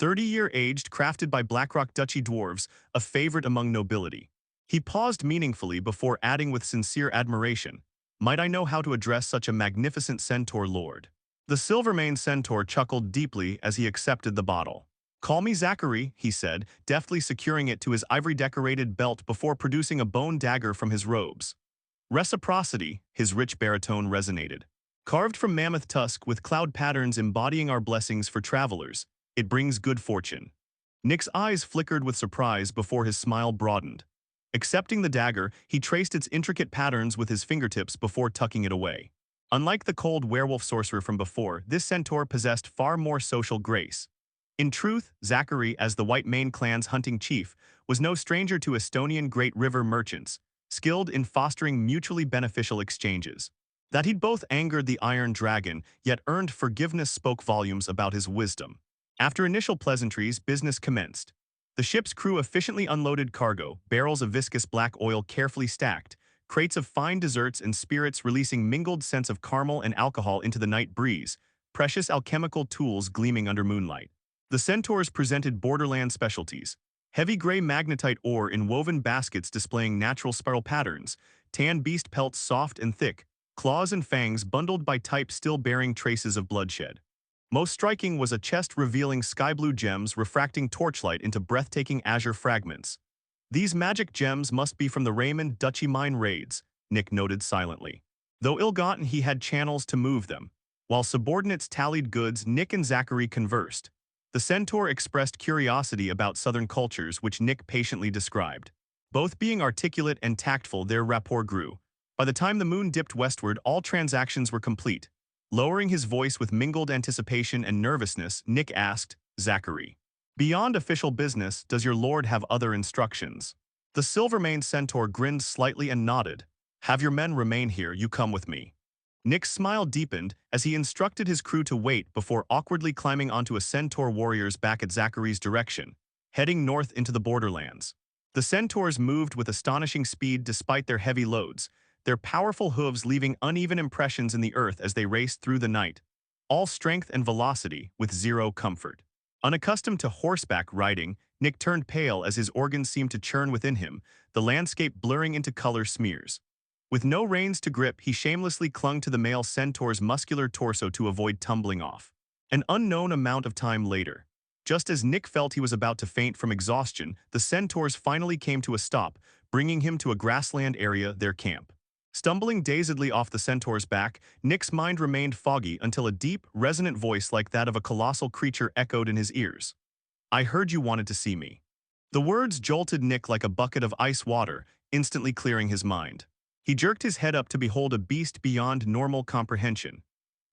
30-year aged, crafted by Blackrock Duchy dwarves, a favorite among nobility. He paused meaningfully before adding with sincere admiration, "Might I know how to address such a magnificent centaur lord?" The silver-maned centaur chuckled deeply as he accepted the bottle. "Call me Zachary," he said, deftly securing it to his ivory-decorated belt before producing a bone dagger from his robes. "Reciprocity," his rich baritone resonated. "Carved from mammoth tusk with cloud patterns embodying our blessings for travelers, it brings good fortune." Nick's eyes flickered with surprise before his smile broadened. Accepting the dagger, he traced its intricate patterns with his fingertips before tucking it away. Unlike the cold werewolf sorcerer from before, this centaur possessed far more social grace. In truth, Zachary, as the White Mane clan's hunting chief, was no stranger to Estonian Great River merchants, skilled in fostering mutually beneficial exchanges. That he'd both angered the Iron Dragon, yet earned forgiveness spoke volumes about his wisdom. After initial pleasantries, business commenced. The ship's crew efficiently unloaded cargo, barrels of viscous black oil carefully stacked, crates of fine desserts and spirits releasing mingled scents of caramel and alcohol into the night breeze, precious alchemical tools gleaming under moonlight. The centaurs presented borderland specialties. Heavy gray magnetite ore in woven baskets displaying natural spiral patterns, tan beast pelts soft and thick, claws and fangs bundled by type still bearing traces of bloodshed. Most striking was a chest revealing sky-blue gems refracting torchlight into breathtaking azure fragments. "These magic gems must be from the Raymond Duchy mine raids," Nick noted silently. Though ill-gotten, he had channels to move them. While subordinates tallied goods, Nick and Zachary conversed. The centaur expressed curiosity about southern cultures, which Nick patiently described. Both being articulate and tactful, their rapport grew. By the time the moon dipped westward, all transactions were complete. Lowering his voice with mingled anticipation and nervousness, Nick asked, Zachary, beyond official business, does your lord have other instructions? The silver-maned centaur grinned slightly and nodded. Have your men remain here, you come with me. Nick's smile deepened as he instructed his crew to wait before awkwardly climbing onto a centaur warrior's back at Zachary's direction, heading north into the borderlands. The centaurs moved with astonishing speed despite their heavy loads, their powerful hooves leaving uneven impressions in the earth as they raced through the night, all strength and velocity with zero comfort. Unaccustomed to horseback riding, Nick turned pale as his organs seemed to churn within him, the landscape blurring into color smears. With no reins to grip, he shamelessly clung to the male centaur's muscular torso to avoid tumbling off. An unknown amount of time later, just as Nick felt he was about to faint from exhaustion, the centaurs finally came to a stop, bringing him to a grassland area, their camp. Stumbling dazedly off the centaur's back, Nick's mind remained foggy until a deep, resonant voice like that of a colossal creature echoed in his ears. I heard you wanted to see me. The words jolted Nick like a bucket of ice water, instantly clearing his mind. He jerked his head up to behold a beast beyond normal comprehension.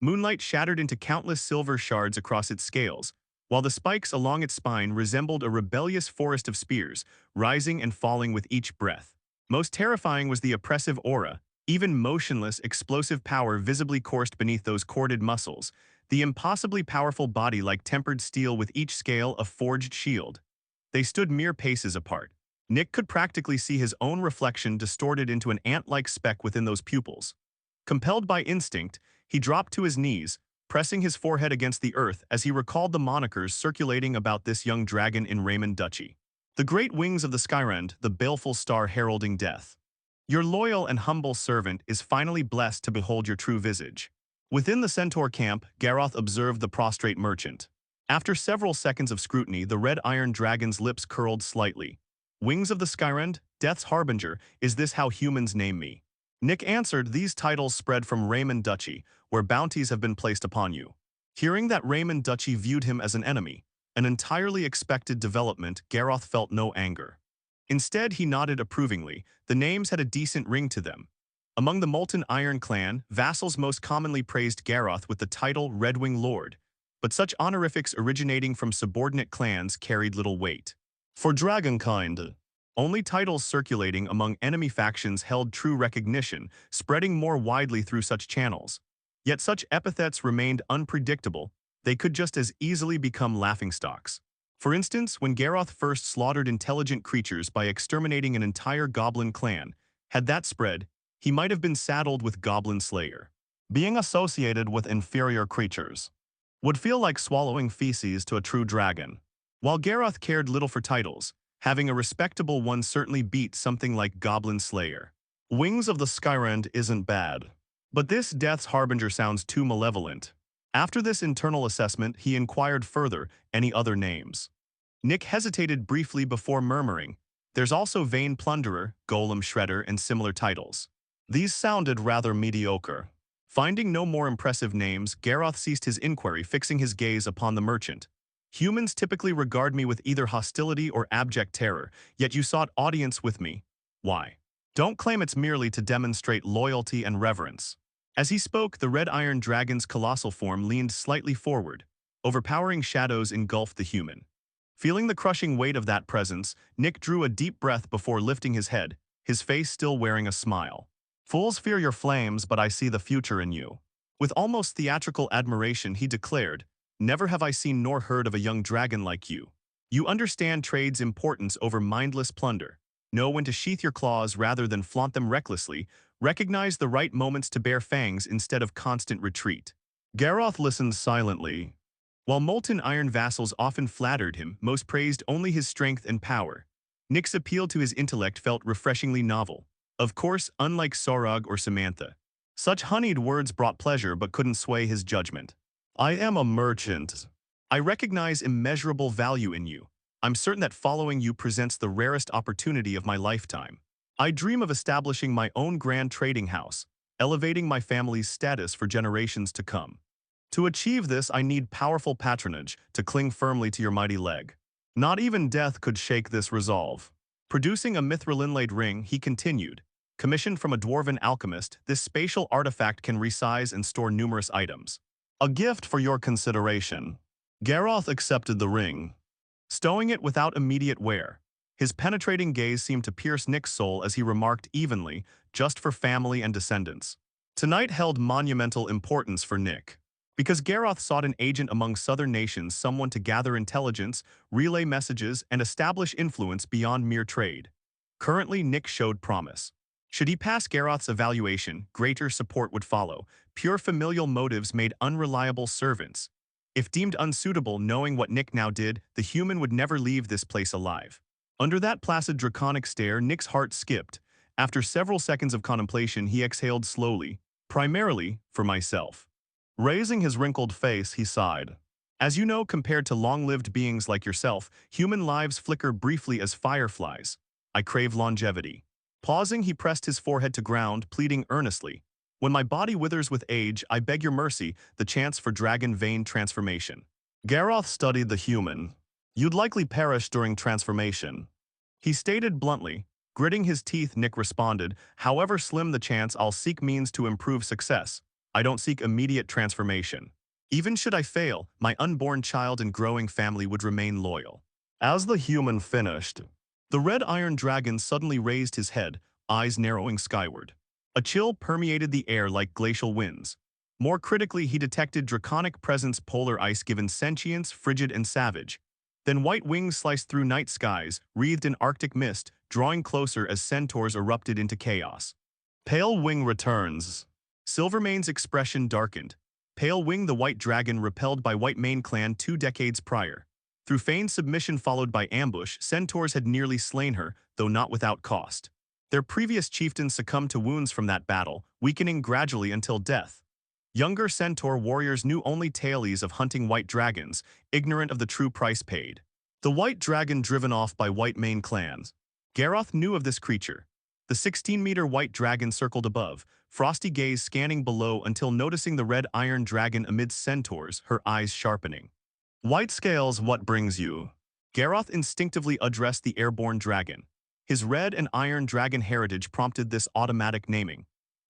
Moonlight shattered into countless silver shards across its scales, while the spikes along its spine resembled a rebellious forest of spears, rising and falling with each breath. Most terrifying was the oppressive aura, even motionless, explosive power visibly coursed beneath those corded muscles, the impossibly powerful body like tempered steel with each scale a forged shield. They stood mere paces apart. Nick could practically see his own reflection distorted into an ant-like speck within those pupils. Compelled by instinct, he dropped to his knees, pressing his forehead against the earth as he recalled the monikers circulating about this young dragon in Raymond Duchy. The great wings of the Skyrend, the baleful star heralding death. Your loyal and humble servant is finally blessed to behold your true visage. Within the centaur camp, Garroth observed the prostrate merchant. After several seconds of scrutiny, the red iron dragon's lips curled slightly. Wings of the Skyrend, Death's Harbinger, is this how humans name me? Nick answered, these titles spread from Raymond Duchy, where bounties have been placed upon you. Hearing that Raymond Duchy viewed him as an enemy, an entirely expected development, Garroth felt no anger. Instead, he nodded approvingly. The names had a decent ring to them. Among the Molten Iron clan, vassals most commonly praised Garroth with the title Redwing Lord, but such honorifics originating from subordinate clans carried little weight. For Dragonkind, only titles circulating among enemy factions held true recognition, spreading more widely through such channels. Yet such epithets remained unpredictable. They could just as easily become laughingstocks. For instance, when Garroth first slaughtered intelligent creatures by exterminating an entire goblin clan, had that spread, he might have been saddled with Goblin Slayer. Being associated with inferior creatures would feel like swallowing feces to a true dragon. While Garroth cared little for titles, having a respectable one certainly beat something like Goblin Slayer. Wings of the Skyrend isn't bad, but this Death's Harbinger sounds too malevolent. After this internal assessment, he inquired further, any other names? Nick hesitated briefly before murmuring, there's also Vain Plunderer, Golem Shredder, and similar titles. These sounded rather mediocre. Finding no more impressive names, Garroth ceased his inquiry, fixing his gaze upon the merchant. Humans typically regard me with either hostility or abject terror, yet you sought audience with me. Why? Don't claim it's merely to demonstrate loyalty and reverence. As he spoke, the red iron dragon's colossal form leaned slightly forward. Overpowering shadows engulfed the human. Feeling the crushing weight of that presence, Nick drew a deep breath before lifting his head, his face still wearing a smile. Fools fear your flames, but I see the future in you. With almost theatrical admiration, he declared, never have I seen nor heard of a young dragon like you. You understand trade's importance over mindless plunder. Know when to sheath your claws rather than flaunt them recklessly. Recognize the right moments to bare fangs instead of constant retreat. Garroth listened silently. While molten iron vassals often flattered him, most praised only his strength and power. Nick's appeal to his intellect felt refreshingly novel. Of course, unlike Sorog or Samantha, such honeyed words brought pleasure but couldn't sway his judgment. I am a merchant. I recognize immeasurable value in you. I'm certain that following you presents the rarest opportunity of my lifetime. I dream of establishing my own grand trading house, elevating my family's status for generations to come. To achieve this, I need powerful patronage to cling firmly to your mighty leg. Not even death could shake this resolve. Producing a mithril-inlaid ring, he continued. Commissioned from a dwarven alchemist, this spatial artifact can resize and store numerous items. A gift for your consideration. Garroth accepted the ring, stowing it without immediate wear. His penetrating gaze seemed to pierce Nick's soul as he remarked evenly, just for family and descendants. Tonight held monumental importance for Nick. Because Garroth sought an agent among southern nations, someone to gather intelligence, relay messages, and establish influence beyond mere trade. Currently, Nick showed promise. Should he pass Garroth's evaluation, greater support would follow. Pure familial motives made unreliable servants. If deemed unsuitable, knowing what Nick now did, the human would never leave this place alive. Under that placid draconic stare, Nick's heart skipped. After several seconds of contemplation, he exhaled slowly, primarily for myself. Raising his wrinkled face, he sighed. As you know, compared to long-lived beings like yourself, human lives flicker briefly as fireflies. I crave longevity. Pausing, he pressed his forehead to ground, pleading earnestly. When my body withers with age, I beg your mercy, the chance for dragon vein transformation. Garroth studied the human. You'd likely perish during transformation. He stated bluntly. Gritting his teeth, Nick responded, however slim the chance, I'll seek means to improve success. I don't seek immediate transformation. Even should I fail, my unborn child and growing family would remain loyal. As the human finished, the red iron dragon suddenly raised his head, eyes narrowing skyward. A chill permeated the air like glacial winds. More critically, he detected draconic presence, polar ice given sentience, frigid and savage. Then white wings sliced through night skies, wreathed in arctic mist, drawing closer as centaurs erupted into chaos. Pale Wing returns. Silvermane's expression darkened. Pale Wing, the white dragon repelled by White Mane clan 2 decades prior. Through feigned submission followed by ambush, centaurs had nearly slain her, though not without cost. Their previous chieftain succumbed to wounds from that battle, weakening gradually until death. Younger centaur warriors knew only tales of hunting white dragons, ignorant of the true price paid. The white dragon driven off by White Mane clans. Garroth knew of this creature. The 16-meter white dragon circled above, frosty gaze scanning below until noticing the red iron dragon amidst centaurs, her eyes sharpening. White scales, what brings you? Garroth instinctively addressed the airborne dragon. His red and iron dragon heritage prompted this automatic naming.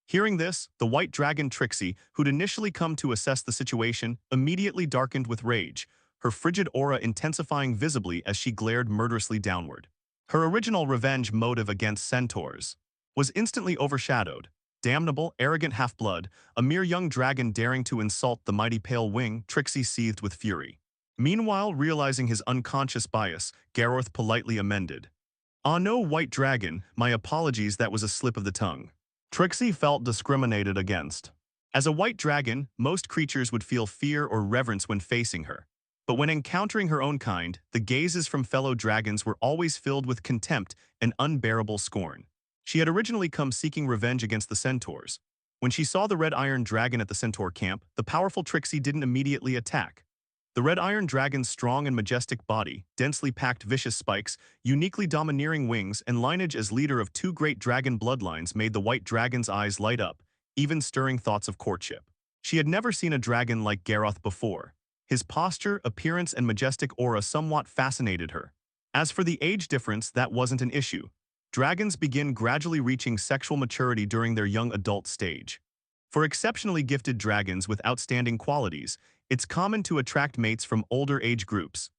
Hearing this, the white dragon Trixie, who'd initially come to assess the situation, immediately darkened with rage, her frigid aura intensifying visibly as she glared murderously downward. Her original revenge motive against centaurs was instantly overshadowed. Damnable, arrogant half-blood, a mere young dragon daring to insult the mighty Pale Wing, Trixie seethed with fury. Meanwhile, realizing his unconscious bias, Garroth politely amended. Ah no, white dragon, my apologies, that was a slip of the tongue. Trixie felt discriminated against. As a white dragon, most creatures would feel fear or reverence when facing her. But when encountering her own kind, the gazes from fellow dragons were always filled with contempt and unbearable scorn. She had originally come seeking revenge against the centaurs. When she saw the red iron dragon at the centaur camp, the powerful Trixie didn't immediately attack. The red iron dragon's strong and majestic body, densely packed vicious spikes, uniquely domineering wings, and lineage as leader of 2 great dragon bloodlines made the white dragon's eyes light up, even stirring thoughts of courtship. She had never seen a dragon like Garroth before. His posture, appearance, and majestic aura somewhat fascinated her. As for the age difference, that wasn't an issue. Dragons begin gradually reaching sexual maturity during their young adult stage. For exceptionally gifted dragons with outstanding qualities, it's common to attract mates from older age groups.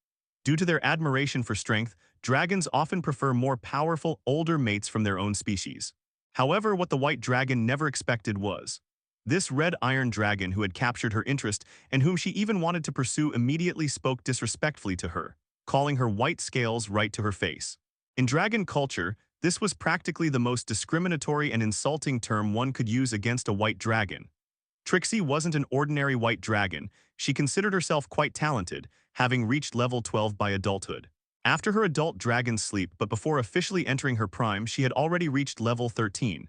Due to their admiration for strength, dragons often prefer more powerful, older mates from their own species. However, what the white dragon never expected was this red iron dragon who had captured her interest and whom she even wanted to pursue immediately spoke disrespectfully to her, calling her white scales right to her face. In dragon culture, this was practically the most discriminatory and insulting term one could use against a white dragon. Trixie wasn't an ordinary white dragon. She considered herself quite talented, having reached level 12 by adulthood. After her adult dragon sleep, but before officially entering her prime, she had already reached level 13.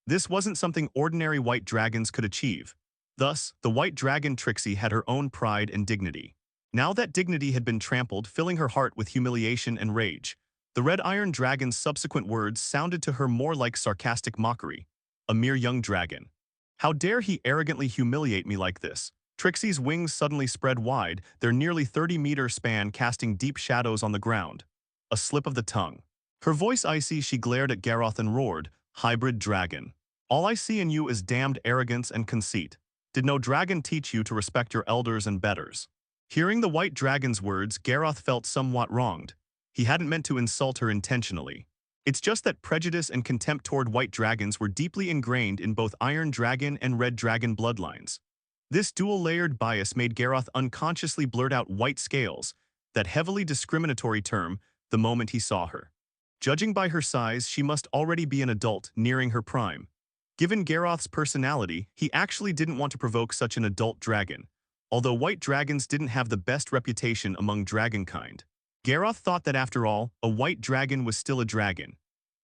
This wasn't something ordinary white dragons could achieve. Thus, the white dragon Trixie had her own pride and dignity. Now that dignity had been trampled, filling her heart with humiliation and rage. The red iron dragon's subsequent words sounded to her more like sarcastic mockery. A mere young dragon. How dare he arrogantly humiliate me like this? Trixie's wings suddenly spread wide, their nearly 30-meter span casting deep shadows on the ground. A slip of the tongue. Her voice icy, she glared at Garroth and roared, "Hybrid dragon. All I see in you is damned arrogance and conceit. Did no dragon teach you to respect your elders and betters?" Hearing the white dragon's words, Garroth felt somewhat wronged. He hadn't meant to insult her intentionally. It's just that prejudice and contempt toward white dragons were deeply ingrained in both Iron Dragon and Red Dragon bloodlines. This dual-layered bias made Garroth unconsciously blurt out "white scales," that heavily discriminatory term, the moment he saw her. Judging by her size, she must already be an adult, nearing her prime. Given Garroth's personality, he actually didn't want to provoke such an adult dragon, although white dragons didn't have the best reputation among dragonkind. Garroth thought that after all, a white dragon was still a dragon.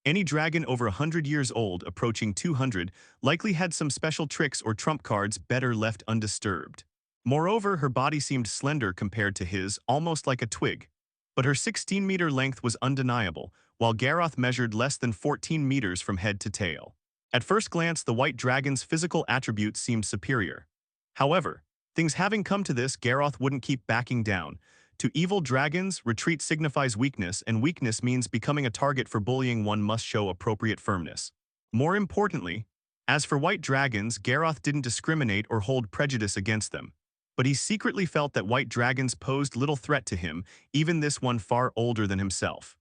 Any dragon over 100 years old, approaching 200, likely had some special tricks or trump cards better left undisturbed. Moreover, her body seemed slender compared to his, almost like a twig. But her 16-meter length was undeniable, while Garroth measured less than 14 meters from head to tail. At first glance, the white dragon's physical attributes seemed superior. However, things having come to this, Garroth wouldn't keep backing down. To evil dragons, retreat signifies weakness, and weakness means becoming a target for bullying. One must show appropriate firmness. More importantly, as for white dragons, Garroth didn't discriminate or hold prejudice against them. But he secretly felt that white dragons posed little threat to him, even this one far older than himself.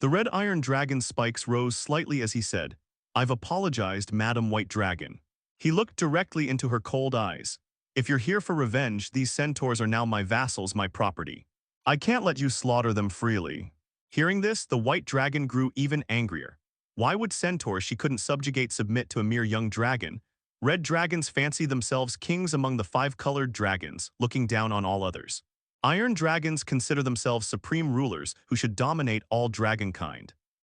The red iron dragon's spikes rose slightly as he said, "I've apologized, Madam White Dragon." He looked directly into her cold eyes. "If you're here for revenge, these centaurs are now my vassals, my property. I can't let you slaughter them freely." Hearing this, the white dragon grew even angrier. Why would centaurs she couldn't submit to a mere young dragon? Red dragons fancy themselves kings among the five-colored dragons, looking down on all others. Iron dragons consider themselves supreme rulers who should dominate all dragonkind.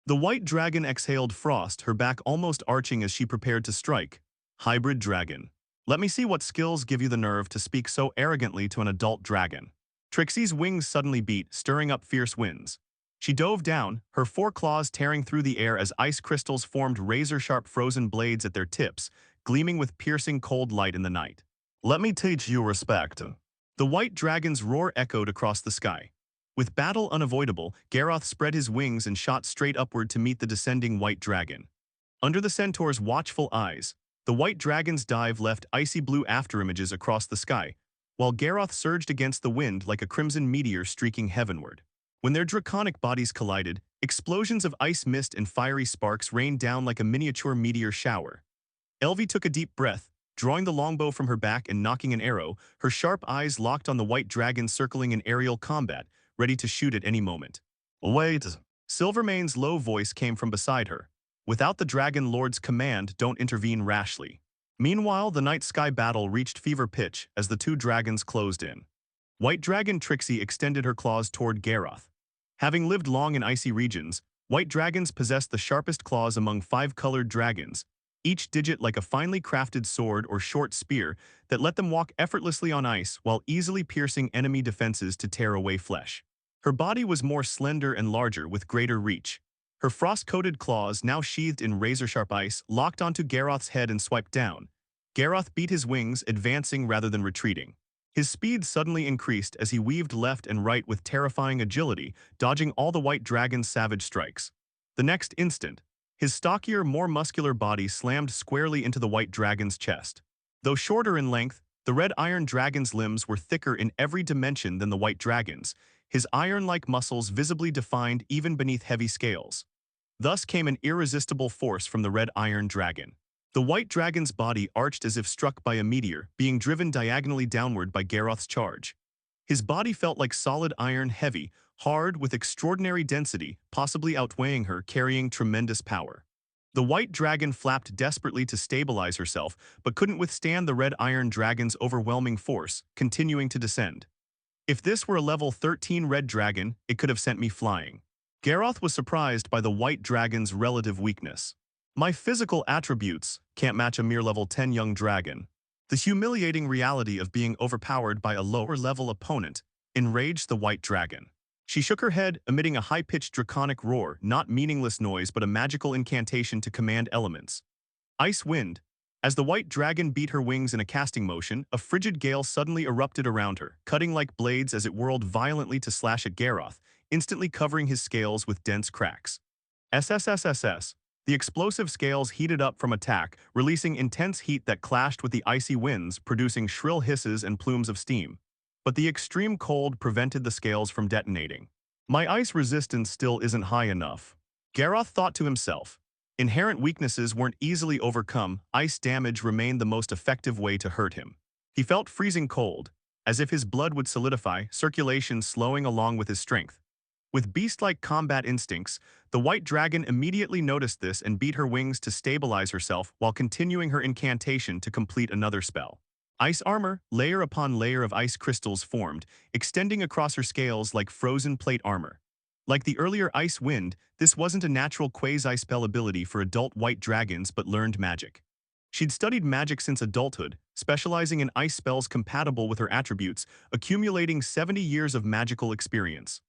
The white dragon exhaled frost, her back almost arching as she prepared to strike. "Hybrid dragon. Let me see what skills give you the nerve to speak so arrogantly to an adult dragon." Trixie's wings suddenly beat, stirring up fierce winds. She dove down, her foreclaws tearing through the air as ice crystals formed razor-sharp frozen blades at their tips, gleaming with piercing cold light in the night. "Let me teach you respect." The white dragon's roar echoed across the sky. With battle unavoidable, Garroth spread his wings and shot straight upward to meet the descending white dragon. Under the centaur's watchful eyes, the white dragon's dive left icy blue afterimages across the sky, while Garroth surged against the wind like a crimson meteor streaking heavenward. When their draconic bodies collided, explosions of ice mist and fiery sparks rained down like a miniature meteor shower. Elvie took a deep breath, drawing the longbow from her back and nocking an arrow, her sharp eyes locked on the white dragon circling in aerial combat, ready to shoot at any moment. "Wait." Silvermane's low voice came from beside her. "Without the Dragon Lord's command, don't intervene rashly." Meanwhile, the night sky battle reached fever pitch as the two dragons closed in. White Dragon Trixie extended her claws toward Garroth. Having lived long in icy regions, white dragons possessed the sharpest claws among five-colored dragons, each digit like a finely crafted sword or short spear that let them walk effortlessly on ice while easily piercing enemy defenses to tear away flesh. Her body was more slender and larger with greater reach. Her frost-coated claws, now sheathed in razor-sharp ice, locked onto Garroth's head and swiped down. Garroth beat his wings, advancing rather than retreating. His speed suddenly increased as he weaved left and right with terrifying agility, dodging all the white dragon's savage strikes. The next instant, his stockier, more muscular body slammed squarely into the white dragon's chest. Though shorter in length, the red iron dragon's limbs were thicker in every dimension than the white dragon's, his iron-like muscles visibly defined even beneath heavy scales. Thus came an irresistible force from the red iron dragon. The white dragon's body arched as if struck by a meteor, being driven diagonally downward by Garroth's charge. His body felt like solid iron, heavy, hard, with extraordinary density, possibly outweighing her, carrying tremendous power. The white dragon flapped desperately to stabilize herself, but couldn't withstand the red iron dragon's overwhelming force, continuing to descend. If this were a level 13 red dragon, it could have sent me flying. Garroth was surprised by the white dragon's relative weakness. "My physical attributes can't match a mere level 10 young dragon." The humiliating reality of being overpowered by a lower-level opponent enraged the white dragon. She shook her head, emitting a high-pitched draconic roar, not meaningless noise but a magical incantation to command elements. Ice wind, As the white dragon beat her wings in a casting motion, a frigid gale suddenly erupted around her, cutting like blades as it whirled violently to slash at Garroth, instantly covering his scales with dense cracks. SSSSS. The explosive scales heated up from attack, releasing intense heat that clashed with the icy winds, producing shrill hisses and plumes of steam. But the extreme cold prevented the scales from detonating. My ice resistance still isn't high enough, Garroth thought to himself. Inherent weaknesses weren't easily overcome, ice damage remained the most effective way to hurt him. He felt freezing cold, as if his blood would solidify, circulation slowing along with his strength. With beast-like combat instincts, the white dragon immediately noticed this and beat her wings to stabilize herself while continuing her incantation to complete another spell. Ice armor, layer upon layer of ice crystals formed, extending across her scales like frozen plate armor. Like the earlier ice wind, this wasn't a natural quasi-spell ability for adult white dragons but learned magic. She'd studied magic since adulthood, specializing in ice spells compatible with her attributes, accumulating 70 years of magical experience.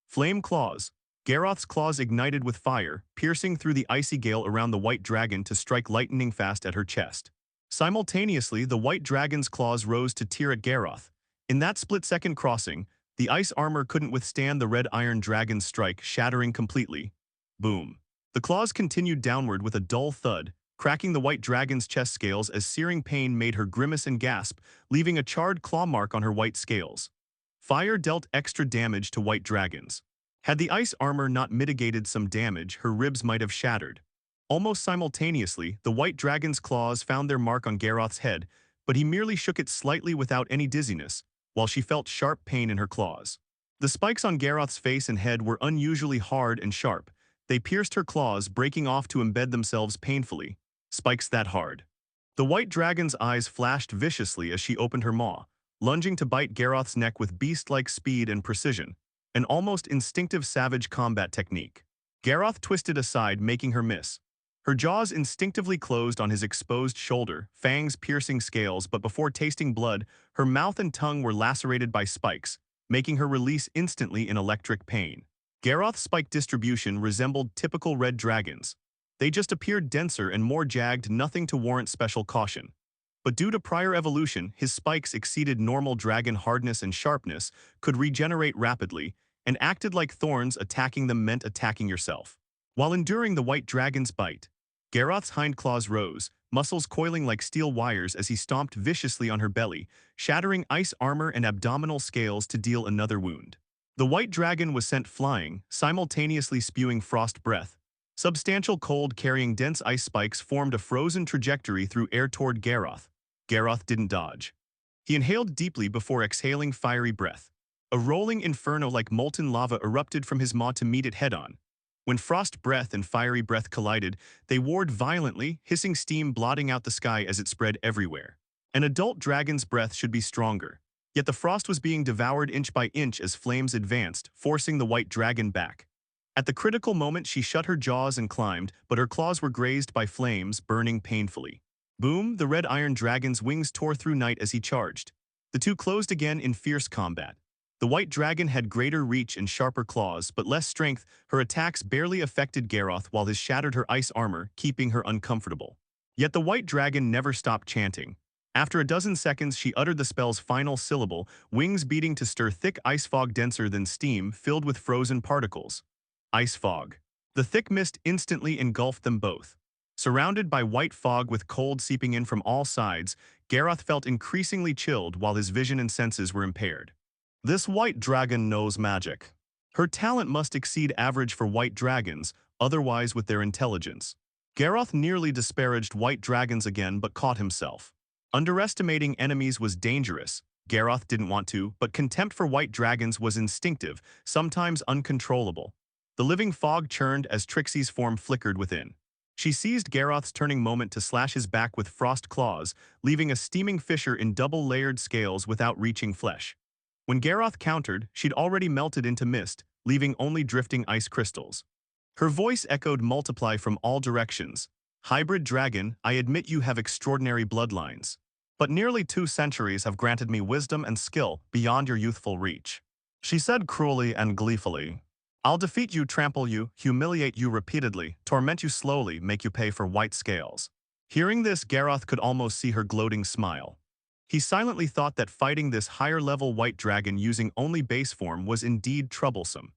Flame claws. Garroth's claws ignited with fire, piercing through the icy gale around the white dragon to strike lightning fast at her chest. Simultaneously, the white dragon's claws rose to tear at Garroth. In that split-second crossing, the ice armor couldn't withstand the red iron dragon's strike, shattering completely. Boom. The claws continued downward with a dull thud, cracking the white dragon's chest scales as searing pain made her grimace and gasp, leaving a charred claw mark on her white scales. Fire dealt extra damage to white dragons. Had the ice armor not mitigated some damage, her ribs might have shattered. Almost simultaneously, the white dragon's claws found their mark on Garroth's head, but he merely shook it slightly without any dizziness, while she felt sharp pain in her claws. The spikes on Garroth's face and head were unusually hard and sharp. They pierced her claws, breaking off to embed themselves painfully. Spikes that hard. The white dragon's eyes flashed viciously as she opened her maw, lunging to bite Garroth's neck with beast-like speed and precision, an almost instinctive savage combat technique. Garroth twisted aside, making her miss. Her jaws instinctively closed on his exposed shoulder, fangs piercing scales, but before tasting blood, her mouth and tongue were lacerated by spikes, making her release instantly in electric pain. Garroth's spike distribution resembled typical red dragons. They just appeared denser and more jagged, nothing to warrant special caution. But due to prior evolution, his spikes exceeded normal dragon hardness and sharpness, could regenerate rapidly, and acted like thorns. Attacking them meant attacking yourself. While enduring the white dragon's bite, Garroth's hindclaws rose, muscles coiling like steel wires as he stomped viciously on her belly, shattering ice armor and abdominal scales to deal another wound. The white dragon was sent flying, simultaneously spewing frost breath. Substantial cold carrying dense ice spikes formed a frozen trajectory through air toward Garroth. Garroth didn't dodge. He inhaled deeply before exhaling fiery breath. A rolling inferno like molten lava erupted from his maw to meet it head-on. When frost breath and fiery breath collided, they warred violently, hissing steam blotting out the sky as it spread everywhere. An adult dragon's breath should be stronger, yet the frost was being devoured inch by inch as flames advanced, forcing the white dragon back. At the critical moment, she shut her jaws and climbed, but her claws were grazed by flames, burning painfully. Boom, the red iron dragon's wings tore through night as he charged. The two closed again in fierce combat. The white dragon had greater reach and sharper claws, but less strength. Her attacks barely affected Garroth while his shattered her ice armor, keeping her uncomfortable. Yet the white dragon never stopped chanting. After a dozen seconds, she uttered the spell's final syllable, wings beating to stir thick ice fog denser than steam, filled with frozen particles. Ice fog. The thick mist instantly engulfed them both. Surrounded by white fog with cold seeping in from all sides, Garroth felt increasingly chilled while his vision and senses were impaired. This white dragon knows magic. Her talent must exceed average for white dragons, otherwise with their intelligence. Garroth nearly disparaged white dragons again but caught himself. Underestimating enemies was dangerous. Garroth didn't want to, but contempt for white dragons was instinctive, sometimes uncontrollable. The living fog churned as Trixie's form flickered within. She seized Garroth's turning moment to slash his back with frost claws, leaving a steaming fissure in double-layered scales without reaching flesh. When Garroth countered, she'd already melted into mist, leaving only drifting ice crystals. Her voice echoed multiply from all directions. Hybrid dragon, I admit you have extraordinary bloodlines. But nearly 2 centuries have granted me wisdom and skill beyond your youthful reach. She said cruelly and gleefully. I'll defeat you, trample you, humiliate you repeatedly, torment you slowly, make you pay for white scales. Hearing this, Garroth could almost see her gloating smile. He silently thought that fighting this higher-level white dragon using only base form was indeed troublesome.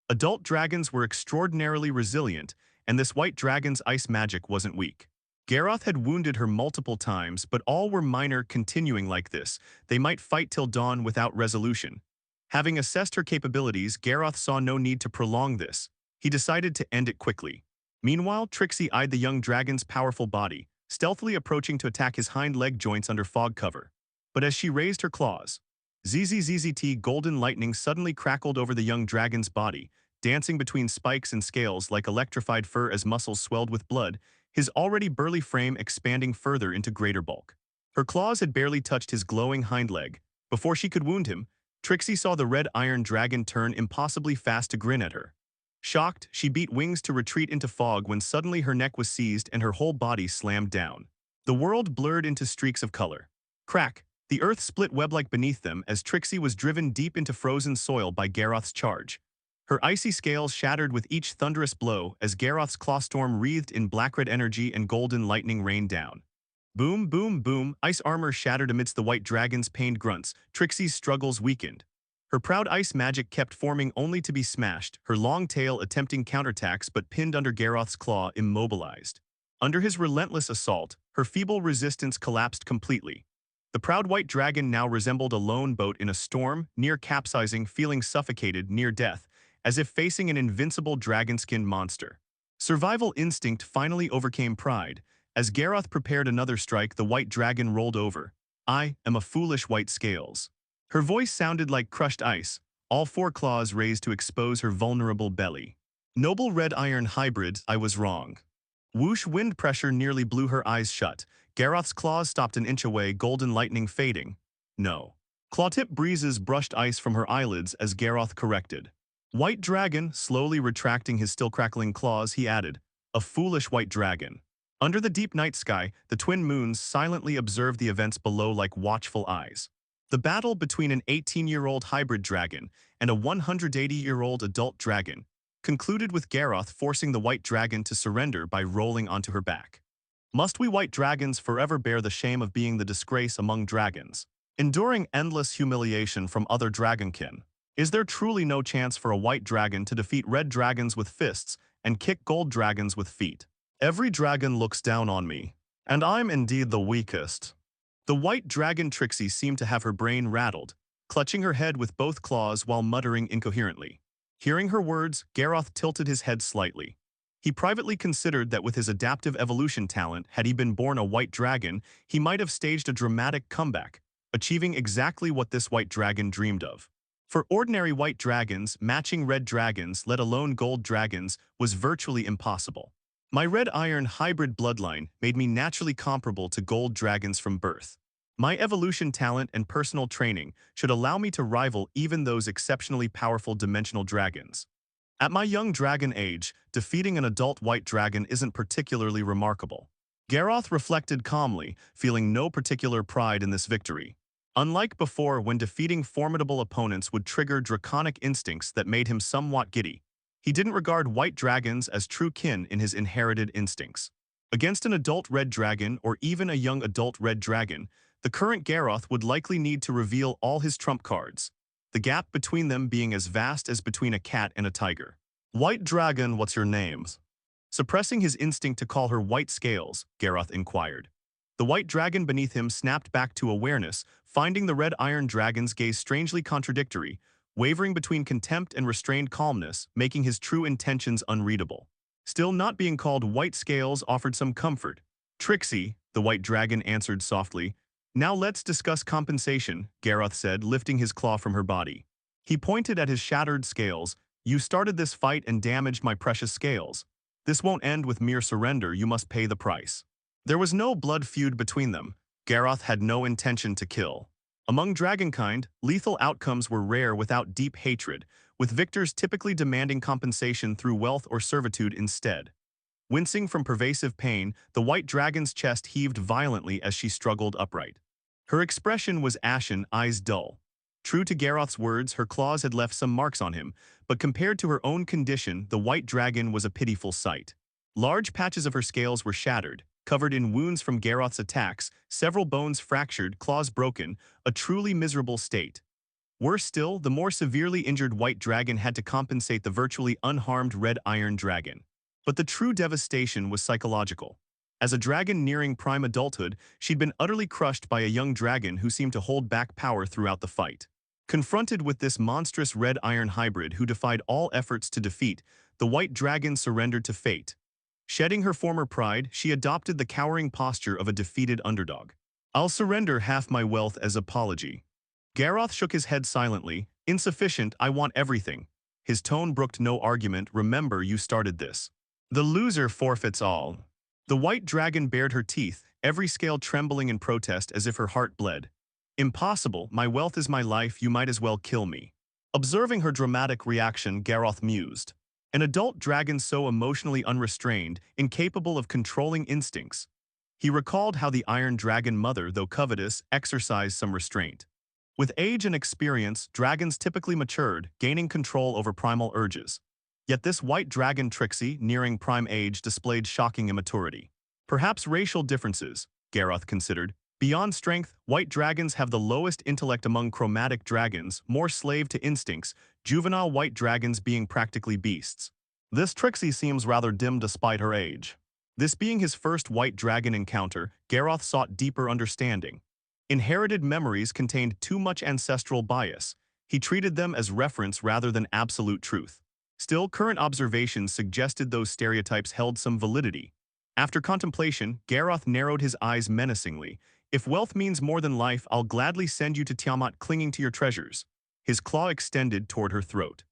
Adult dragons were extraordinarily resilient, and this white dragon's ice magic wasn't weak. Garroth had wounded her multiple times, but all were minor. Continuing like this, they might fight till dawn without resolution. Having assessed her capabilities, Garroth saw no need to prolong this. He decided to end it quickly. Meanwhile, Trixie eyed the young dragon's powerful body, stealthily approaching to attack his hind leg joints under fog cover. But as she raised her claws, ZZZZT golden lightning suddenly crackled over the young dragon's body, dancing between spikes and scales like electrified fur as muscles swelled with blood, his already burly frame expanding further into greater bulk. Her claws had barely touched his glowing hind leg. Before she could wound him, Trixie saw the red iron dragon turn impossibly fast to grin at her. Shocked, she beat wings to retreat into fog when suddenly her neck was seized and her whole body slammed down. The world blurred into streaks of color. Crack! The earth split web-like beneath them as Trixie was driven deep into frozen soil by Garroth's charge. Her icy scales shattered with each thunderous blow as Garroth's clawstorm wreathed in black-red energy and golden lightning rained down. Boom, boom, boom, ice armor shattered amidst the white dragon's pained grunts. Trixie's struggles weakened. Her proud ice magic kept forming only to be smashed, her long tail attempting counterattacks but pinned under Garroth's claw, immobilized. Under his relentless assault, her feeble resistance collapsed completely. The proud white dragon now resembled a lone boat in a storm, near capsizing, feeling suffocated near death, as if facing an invincible dragon-skinned monster. Survival instinct finally overcame pride. As Garroth prepared another strike, the white dragon rolled over. "I am a foolish white scales." Her voice sounded like crushed ice, all four claws raised to expose her vulnerable belly. "Noble red iron hybrid, I was wrong." Whoosh, wind pressure nearly blew her eyes shut. Garroth's claws stopped an inch away, golden lightning fading. "No." Claw-tip breezes brushed ice from her eyelids as Garroth corrected. "White dragon," slowly retracting his still crackling claws, he added, "a foolish white dragon." Under the deep night sky, the twin moons silently observed the events below like watchful eyes. The battle between an 18-year-old hybrid dragon and a 180-year-old adult dragon concluded with Garroth forcing the white dragon to surrender by rolling onto her back. Must we white dragons forever bear the shame of being the disgrace among dragons, enduring endless humiliation from other dragonkin? Is there truly no chance for a white dragon to defeat red dragons with fists and kick gold dragons with feet? Every dragon looks down on me, and I'm indeed the weakest. The white dragon Trixie seemed to have her brain rattled, clutching her head with both claws while muttering incoherently. Hearing her words, Garroth tilted his head slightly. He privately considered that with his adaptive evolution talent, had he been born a white dragon, he might have staged a dramatic comeback, achieving exactly what this white dragon dreamed of. For ordinary white dragons, matching red dragons, let alone gold dragons, was virtually impossible. My red iron hybrid bloodline made me naturally comparable to gold dragons from birth. My evolution talent and personal training should allow me to rival even those exceptionally powerful dimensional dragons. At my young dragon age, defeating an adult white dragon isn't particularly remarkable. Garroth reflected calmly, feeling no particular pride in this victory. Unlike before, when defeating formidable opponents would trigger draconic instincts that made him somewhat giddy, he didn't regard white dragons as true kin in his inherited instincts. Against an adult red dragon or even a young adult red dragon, the current Garroth would likely need to reveal all his trump cards, the gap between them being as vast as between a cat and a tiger. "White dragon, what's your name?" Suppressing his instinct to call her White Scales, Garroth inquired. The white dragon beneath him snapped back to awareness, finding the red iron dragon's gaze strangely contradictory, wavering between contempt and restrained calmness, making his true intentions unreadable. Still, not being called White Scales offered some comfort. "Trixie," the white dragon answered softly. "Now let's discuss compensation," Garroth said, lifting his claw from her body. He pointed at his shattered scales. "You started this fight and damaged my precious scales. This won't end with mere surrender, you must pay the price." There was no blood feud between them. Garroth had no intention to kill. Among dragonkind, lethal outcomes were rare without deep hatred, with victors typically demanding compensation through wealth or servitude instead. Wincing from pervasive pain, the white dragon's chest heaved violently as she struggled upright. Her expression was ashen, eyes dull. True to Garroth's words, her claws had left some marks on him, but compared to her own condition, the white dragon was a pitiful sight. Large patches of her scales were shattered, covered in wounds from Garroth's attacks, several bones fractured, claws broken, a truly miserable state. Worse still, the more severely injured white dragon had to compensate the virtually unharmed red iron dragon. But the true devastation was psychological. As a dragon nearing prime adulthood, she'd been utterly crushed by a young dragon who seemed to hold back power throughout the fight. Confronted with this monstrous red iron hybrid who defied all efforts to defeat, the white dragon surrendered to fate. Shedding her former pride, she adopted the cowering posture of a defeated underdog. "I'll surrender half my wealth as apology." Garroth shook his head silently. "Insufficient, I want everything." His tone brooked no argument. "Remember, you started this. The loser forfeits all." The white dragon bared her teeth, every scale trembling in protest as if her heart bled. "Impossible, my wealth is my life, you might as well kill me." Observing her dramatic reaction, Garroth mused. An adult dragon so emotionally unrestrained, incapable of controlling instincts. He recalled how the Iron Dragon Mother, though covetous, exercised some restraint. With age and experience, dragons typically matured, gaining control over primal urges. Yet this white dragon Trixie, nearing prime age, displayed shocking immaturity. Perhaps racial differences, Garroth considered. Beyond strength, white dragons have the lowest intellect among chromatic dragons, more slave to instincts, juvenile white dragons being practically beasts. This Trixie seems rather dim despite her age. This being his first white dragon encounter, Garroth sought deeper understanding. Inherited memories contained too much ancestral bias. He treated them as reference rather than absolute truth. Still, current observations suggested those stereotypes held some validity. After contemplation, Garroth narrowed his eyes menacingly. "If wealth means more than life, I'll gladly send you to Tiamat clinging to your treasures." His claw extended toward her throat.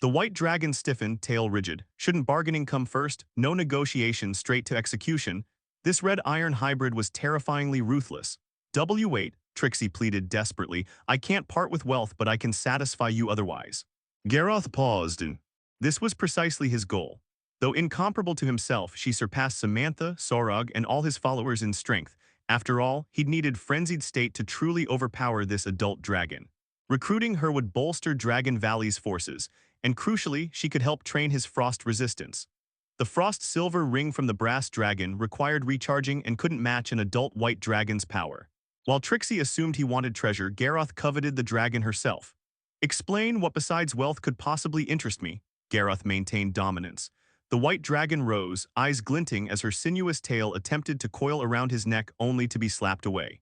The white dragon stiffened, tail rigid. "Shouldn't bargaining come first? No negotiation, straight to execution." This red iron hybrid was terrifyingly ruthless. "Wait," Trixie pleaded desperately. "I can't part with wealth, but I can satisfy you otherwise." Garroth paused, and this was precisely his goal. Though incomparable to himself, she surpassed Samantha, Sorog, and all his followers in strength. After all, he'd needed frenzied state to truly overpower this adult dragon. Recruiting her would bolster Dragon Valley's forces, and crucially, she could help train his frost resistance. The frost silver ring from the brass dragon required recharging and couldn't match an adult white dragon's power. While Trixie assumed he wanted treasure, Garroth coveted the dragon herself. "Explain what besides wealth could possibly interest me." Garroth maintained dominance. The white dragon rose, eyes glinting as her sinuous tail attempted to coil around his neck only to be slapped away.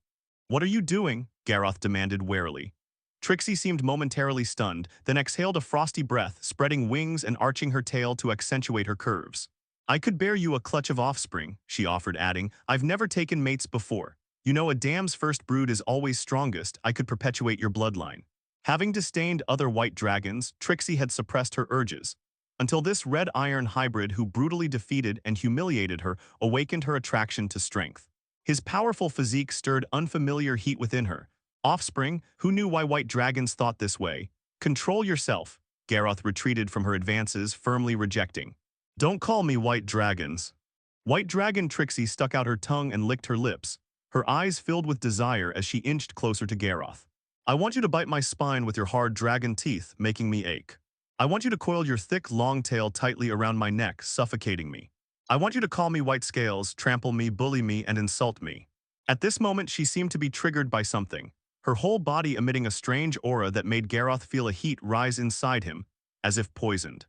"What are you doing?" Garroth demanded warily. Trixie seemed momentarily stunned, then exhaled a frosty breath, spreading wings and arching her tail to accentuate her curves. "I could bear you a clutch of offspring," she offered, adding, "I've never taken mates before. You know, a dam's first brood is always strongest. I could perpetuate your bloodline." Having disdained other white dragons, Trixie had suppressed her urges, until this red iron hybrid who brutally defeated and humiliated her awakened her attraction to strength. His powerful physique stirred unfamiliar heat within her. Offspring, who knew why white dragons thought this way? "Control yourself." Garroth retreated from her advances, firmly rejecting. "Don't call me white dragons." White dragon Trixie stuck out her tongue and licked her lips. Her eyes filled with desire as she inched closer to Garroth. "I want you to bite my spine with your hard dragon teeth, making me ache. I want you to coil your thick, long tail tightly around my neck, suffocating me. I want you to call me white scales, trample me, bully me, and insult me." At this moment, she seemed to be triggered by something, her whole body emitting a strange aura that made Garroth feel a heat rise inside him, as if poisoned.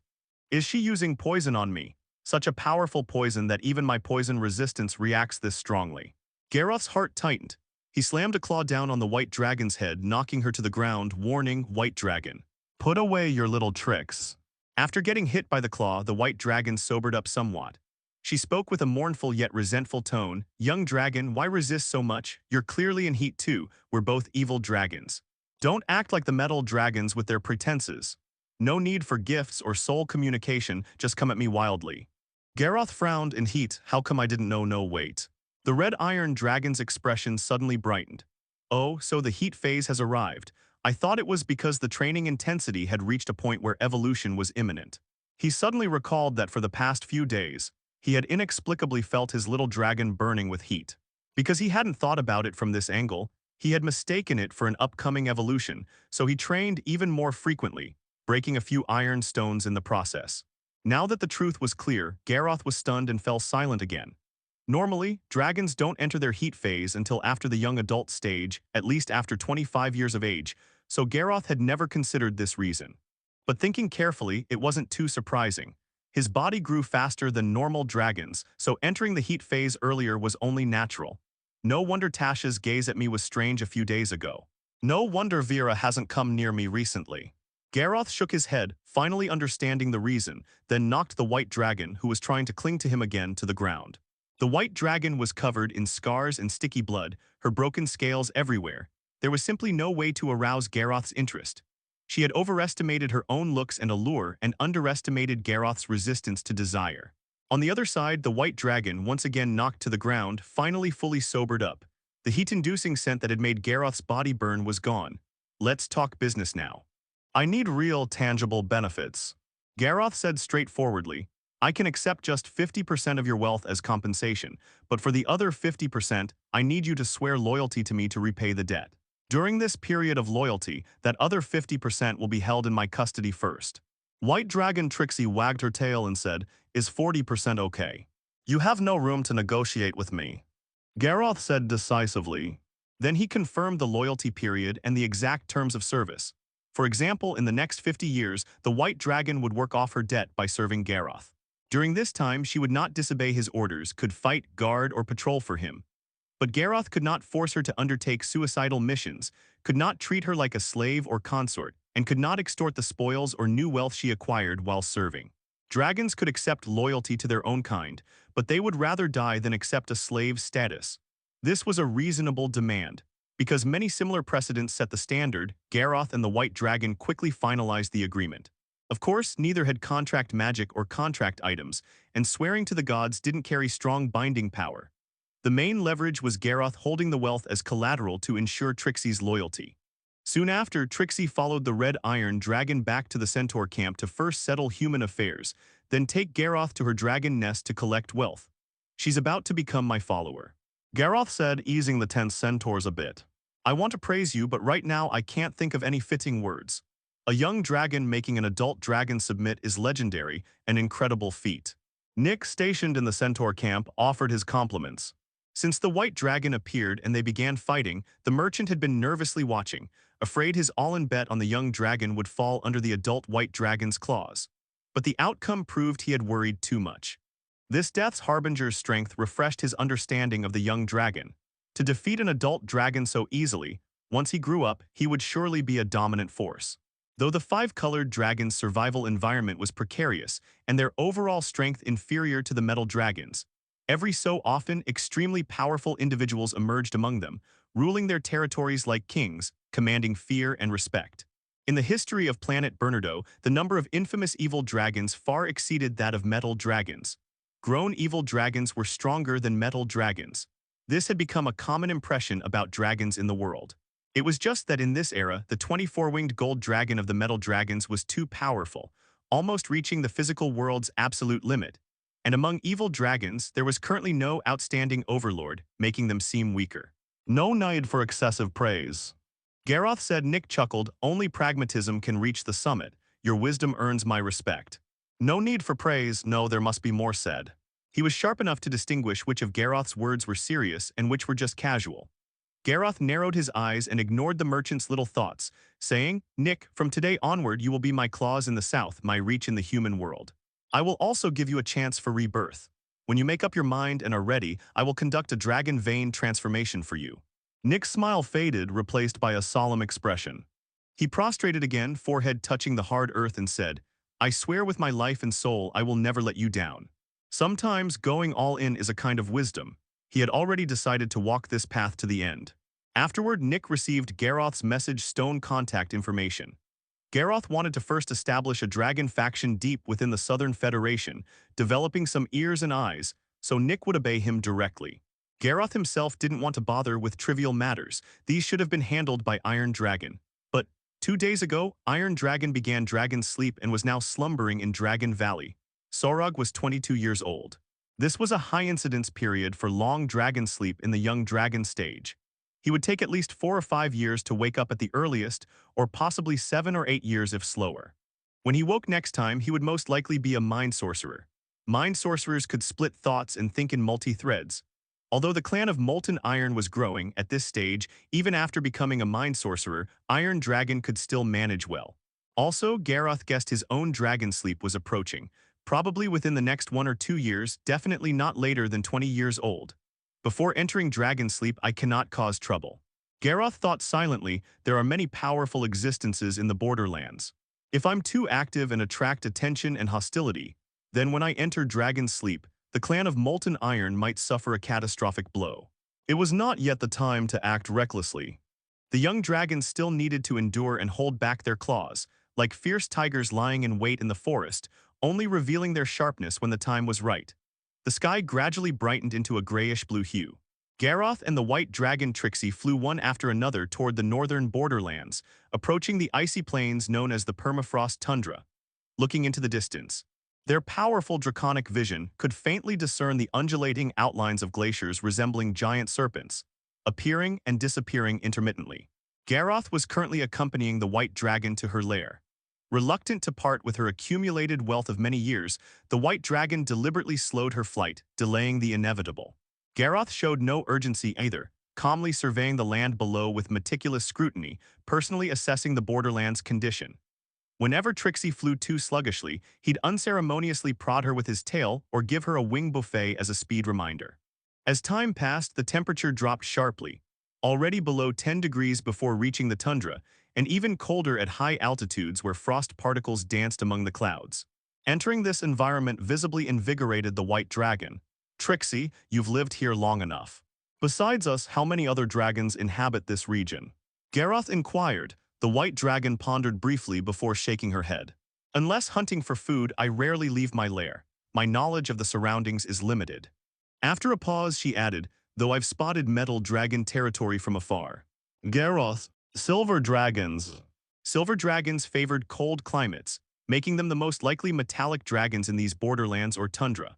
"Is she using poison on me? Such a powerful poison that even my poison resistance reacts this strongly." Garroth's heart tightened. He slammed a claw down on the white dragon's head, knocking her to the ground, warning, "White dragon, put away your little tricks." After getting hit by the claw, the white dragon sobered up somewhat. She spoke with a mournful yet resentful tone. "Young dragon, why resist so much? You're clearly in heat too. We're both evil dragons. Don't act like the metal dragons with their pretenses. No need for gifts or soul communication, just come at me wildly." Garroth frowned in heat. "How come I didn't know? No, wait." The red iron dragon's expression suddenly brightened. "Oh, so the heat phase has arrived. I thought it was because the training intensity had reached a point where evolution was imminent." He suddenly recalled that for the past few days, he had inexplicably felt his little dragon burning with heat. Because he hadn't thought about it from this angle, he had mistaken it for an upcoming evolution, so he trained even more frequently, breaking a few iron stones in the process. Now that the truth was clear, Garroth was stunned and fell silent again. Normally, dragons don't enter their heat phase until after the young adult stage, at least after 25 years of age, so Garroth had never considered this reason. But thinking carefully, it wasn't too surprising. His body grew faster than normal dragons, so entering the heat phase earlier was only natural. No wonder Tasha's gaze at me was strange a few days ago. No wonder Vera hasn't come near me recently. Garroth shook his head, finally understanding the reason, then knocked the white dragon, who was trying to cling to him again, to the ground. The white dragon was covered in scars and sticky blood, her broken scales everywhere. There was simply no way to arouse Garroth's interest. She had overestimated her own looks and allure and underestimated Garroth's resistance to desire. On the other side, the white dragon, once again knocked to the ground, finally fully sobered up. The heat-inducing scent that had made Garroth's body burn was gone. Let's talk business now. I need real, tangible benefits. Garroth said straightforwardly, I can accept just 50% of your wealth as compensation, but for the other 50%, I need you to swear loyalty to me to repay the debt. During this period of loyalty, that other 50% will be held in my custody first. White Dragon Trixie wagged her tail and said, Is 40% okay? You have no room to negotiate with me. Garroth said decisively. Then he confirmed the loyalty period and the exact terms of service. For example, in the next 50 years, the White Dragon would work off her debt by serving Garroth. During this time, she would not disobey his orders, could fight, guard, or patrol for him. But Garroth could not force her to undertake suicidal missions, could not treat her like a slave or consort, and could not extort the spoils or new wealth she acquired while serving. Dragons could accept loyalty to their own kind, but they would rather die than accept a slave's status. This was a reasonable demand. Because many similar precedents set the standard, Garroth and the White Dragon quickly finalized the agreement. Of course, neither had contract magic or contract items, and swearing to the gods didn't carry strong binding power. The main leverage was Garroth holding the wealth as collateral to ensure Trixie's loyalty. Soon after, Trixie followed the Red Iron Dragon back to the Centaur camp to first settle human affairs, then take Garroth to her dragon nest to collect wealth. She's about to become my follower. Garroth said, easing the tense centaurs a bit. I want to praise you, but right now I can't think of any fitting words. A young dragon making an adult dragon submit is legendary, an incredible feat. Nick, stationed in the Centaur camp, offered his compliments. Since the white dragon appeared and they began fighting, the merchant had been nervously watching, afraid his all-in bet on the young dragon would fall under the adult white dragon's claws. But the outcome proved he had worried too much. This Death's Harbinger's strength refreshed his understanding of the young dragon. To defeat an adult dragon so easily, once he grew up, he would surely be a dominant force. Though the five-colored dragon's survival environment was precarious and their overall strength inferior to the metal dragons, every so often extremely powerful individuals emerged among them, ruling their territories like kings, commanding fear and respect. In the history of planet Bernardo, the number of infamous evil dragons far exceeded that of metal dragons. Grown evil dragons were stronger than metal dragons. This had become a common impression about dragons in the world. It was just that in this era, the 24-winged gold dragon of the metal dragons was too powerful, almost reaching the physical world's absolute limit. And among evil dragons, there was currently no outstanding overlord, making them seem weaker. No need for excessive praise. Garroth said. Nick chuckled, only pragmatism can reach the summit. Your wisdom earns my respect. No need for praise, no, there must be more said. He was sharp enough to distinguish which of Garroth's words were serious and which were just casual. Garroth narrowed his eyes and ignored the merchant's little thoughts, saying, Nick, from today onward you will be my claws in the south, my reach in the human world. I will also give you a chance for rebirth. When you make up your mind and are ready, I will conduct a dragon vein transformation for you. Nick's smile faded, replaced by a solemn expression. He prostrated again, forehead touching the hard earth, and said, I swear with my life and soul I will never let you down. Sometimes going all in is a kind of wisdom. He had already decided to walk this path to the end. Afterward, Nick received Garroth's message stone contact information. Garroth wanted to first establish a dragon faction deep within the Southern Federation, developing some ears and eyes, so Nick would obey him directly. Garroth himself didn't want to bother with trivial matters. These should have been handled by Iron Dragon. But 2 days ago, Iron Dragon began dragon sleep and was now slumbering in Dragon Valley. Sorog was 22 years old. This was a high-incidence period for long dragon sleep in the young dragon stage. He would take at least 4 or 5 years to wake up at the earliest, or possibly 7 or 8 years if slower. When he woke next time, he would most likely be a mind sorcerer. Mind sorcerers could split thoughts and think in multi-threads. Although the clan of Molten Iron was growing at this stage, even after becoming a mind sorcerer, Iron Dragon could still manage well. Also, Garroth guessed his own dragon sleep was approaching, probably within the next 1 or 2 years, definitely not later than 20 years old. Before entering dragon sleep, I cannot cause trouble. Garroth thought silently, there are many powerful existences in the borderlands. If I'm too active and attract attention and hostility, then when I enter dragon sleep, the clan of Molten Iron might suffer a catastrophic blow. It was not yet the time to act recklessly. The young dragons still needed to endure and hold back their claws, like fierce tigers lying in wait in the forest, only revealing their sharpness when the time was right. The sky gradually brightened into a grayish-blue hue. Garroth and the white dragon Trixie flew one after another toward the northern borderlands, approaching the icy plains known as the permafrost tundra. Looking into the distance, their powerful draconic vision could faintly discern the undulating outlines of glaciers resembling giant serpents, appearing and disappearing intermittently. Garroth was currently accompanying the white dragon to her lair. Reluctant to part with her accumulated wealth of many years, the white dragon deliberately slowed her flight, delaying the inevitable. Garroth showed no urgency either, calmly surveying the land below with meticulous scrutiny, personally assessing the borderland's condition. Whenever Trixie flew too sluggishly, he'd unceremoniously prod her with his tail or give her a wing buffet as a speed reminder. As time passed, the temperature dropped sharply, already below 10 degrees before reaching the tundra, and even colder at high altitudes where frost particles danced among the clouds. Entering this environment visibly invigorated the white dragon. Trixie, you've lived here long enough. Besides us, how many other dragons inhabit this region? Garroth inquired. The white dragon pondered briefly before shaking her head. Unless hunting for food, I rarely leave my lair. My knowledge of the surroundings is limited. After a pause, she added, though I've spotted metal dragon territory from afar. Garroth, silver dragons. Silver dragons favored cold climates, making them the most likely metallic dragons in these borderlands or tundra.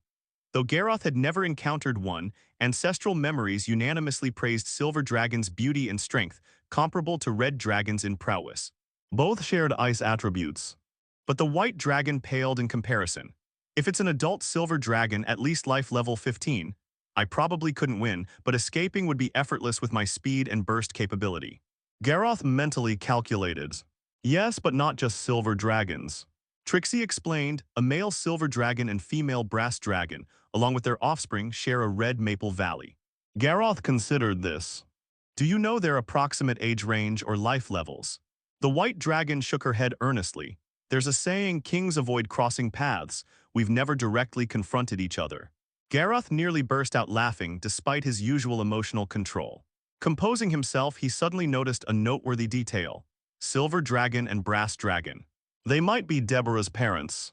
Though Garroth had never encountered one, ancestral memories unanimously praised silver dragons' beauty and strength, comparable to red dragons in prowess. Both shared ice attributes. But the white dragon paled in comparison. If it's an adult silver dragon at least life level 15, I probably couldn't win, but escaping would be effortless with my speed and burst capability. Garroth mentally calculated. Yes, but not just silver dragons. Trixie explained, a male silver dragon and female brass dragon, along with their offspring, share a red maple valley. Garroth considered this. Do you know their approximate age range or life levels? The white dragon shook her head earnestly. There's a saying, kings avoid crossing paths. We've never directly confronted each other. Garroth nearly burst out laughing despite his usual emotional control. Composing himself, he suddenly noticed a noteworthy detail. Silver dragon and brass dragon. They might be Deborah's parents.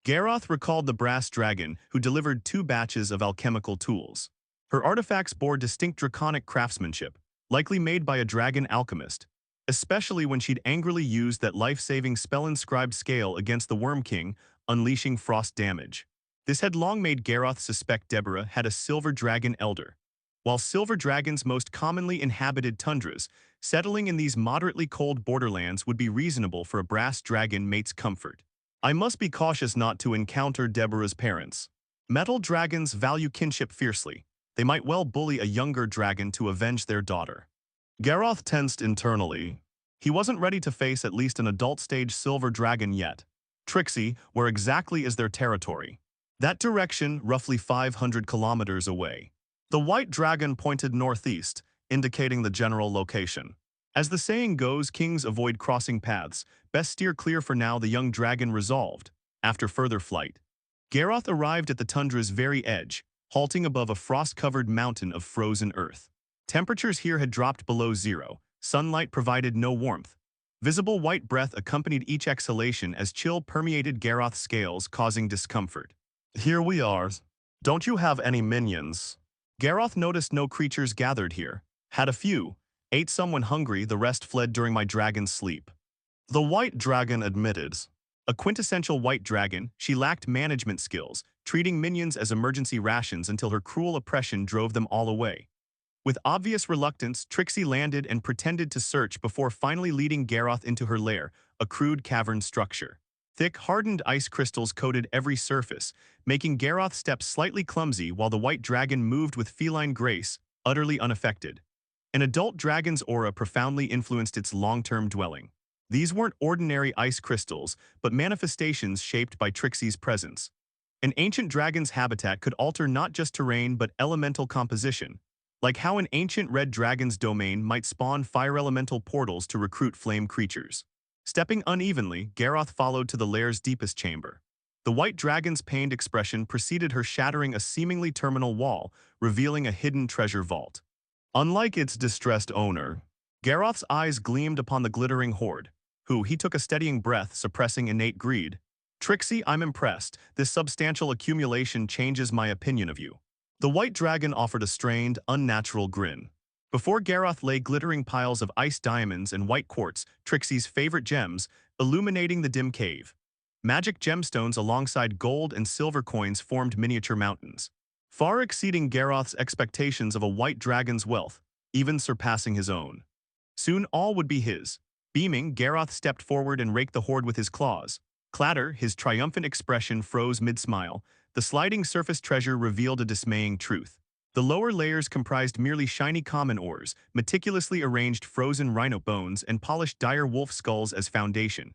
Garroth recalled the brass dragon, who delivered 2 batches of alchemical tools. Her artifacts bore distinct draconic craftsmanship, likely made by a dragon alchemist, especially when she'd angrily used that life-saving spell-inscribed scale against the Worm King, unleashing frost damage. This had long made Garroth suspect Deborah had a silver dragon elder. While silver dragons most commonly inhabited tundras, settling in these moderately cold borderlands would be reasonable for a brass dragon mate's comfort. I must be cautious not to encounter Deborah's parents. Metal dragons value kinship fiercely. They might well bully a younger dragon to avenge their daughter. Garroth tensed internally. He wasn't ready to face at least an adult-stage silver dragon yet. Trixie, where exactly is their territory? That direction, roughly 500 kilometers away. The white dragon pointed northeast, indicating the general location. As the saying goes, kings avoid crossing paths. Best steer clear for now, the young dragon resolved. After further flight, Garroth arrived at the tundra's very edge, halting above a frost-covered mountain of frozen earth. Temperatures here had dropped below zero. Sunlight provided no warmth. Visible white breath accompanied each exhalation as chill permeated Garroth's scales, causing discomfort. Here we are. Don't you have any minions? Garroth noticed no creatures gathered here. Had a few. Ate some when hungry, the rest fled during my dragon's sleep. The white dragon admitted. A quintessential white dragon, she lacked management skills, treating minions as emergency rations until her cruel oppression drove them all away. With obvious reluctance, Trixie landed and pretended to search before finally leading Garroth into her lair, a crude cavern structure. Thick, hardened ice crystals coated every surface, making Garroth's steps slightly clumsy while the white dragon moved with feline grace, utterly unaffected. An adult dragon's aura profoundly influenced its long-term dwelling. These weren't ordinary ice crystals, but manifestations shaped by Trixie's presence. An ancient dragon's habitat could alter not just terrain but elemental composition, like how an ancient red dragon's domain might spawn fire elemental portals to recruit flame creatures. Stepping unevenly, Garroth followed to the lair's deepest chamber. The white dragon's pained expression preceded her shattering a seemingly terminal wall, revealing a hidden treasure vault. Unlike its distressed owner, Garroth's eyes gleamed upon the glittering hoard, who he took a steadying breath, suppressing innate greed. Trixie, I'm impressed. This substantial accumulation changes my opinion of you. The white dragon offered a strained, unnatural grin. Before Garroth lay glittering piles of ice diamonds and white quartz, Trixie's favorite gems, illuminating the dim cave. Magic gemstones alongside gold and silver coins formed miniature mountains, far exceeding Garroth's expectations of a white dragon's wealth, even surpassing his own. Soon all would be his. Beaming, Garroth stepped forward and raked the hoard with his claws. Clatter, his triumphant expression froze mid-smile. The sliding surface treasure revealed a dismaying truth. The lower layers comprised merely shiny common ores, meticulously arranged frozen rhino bones, and polished dire wolf skulls as foundation.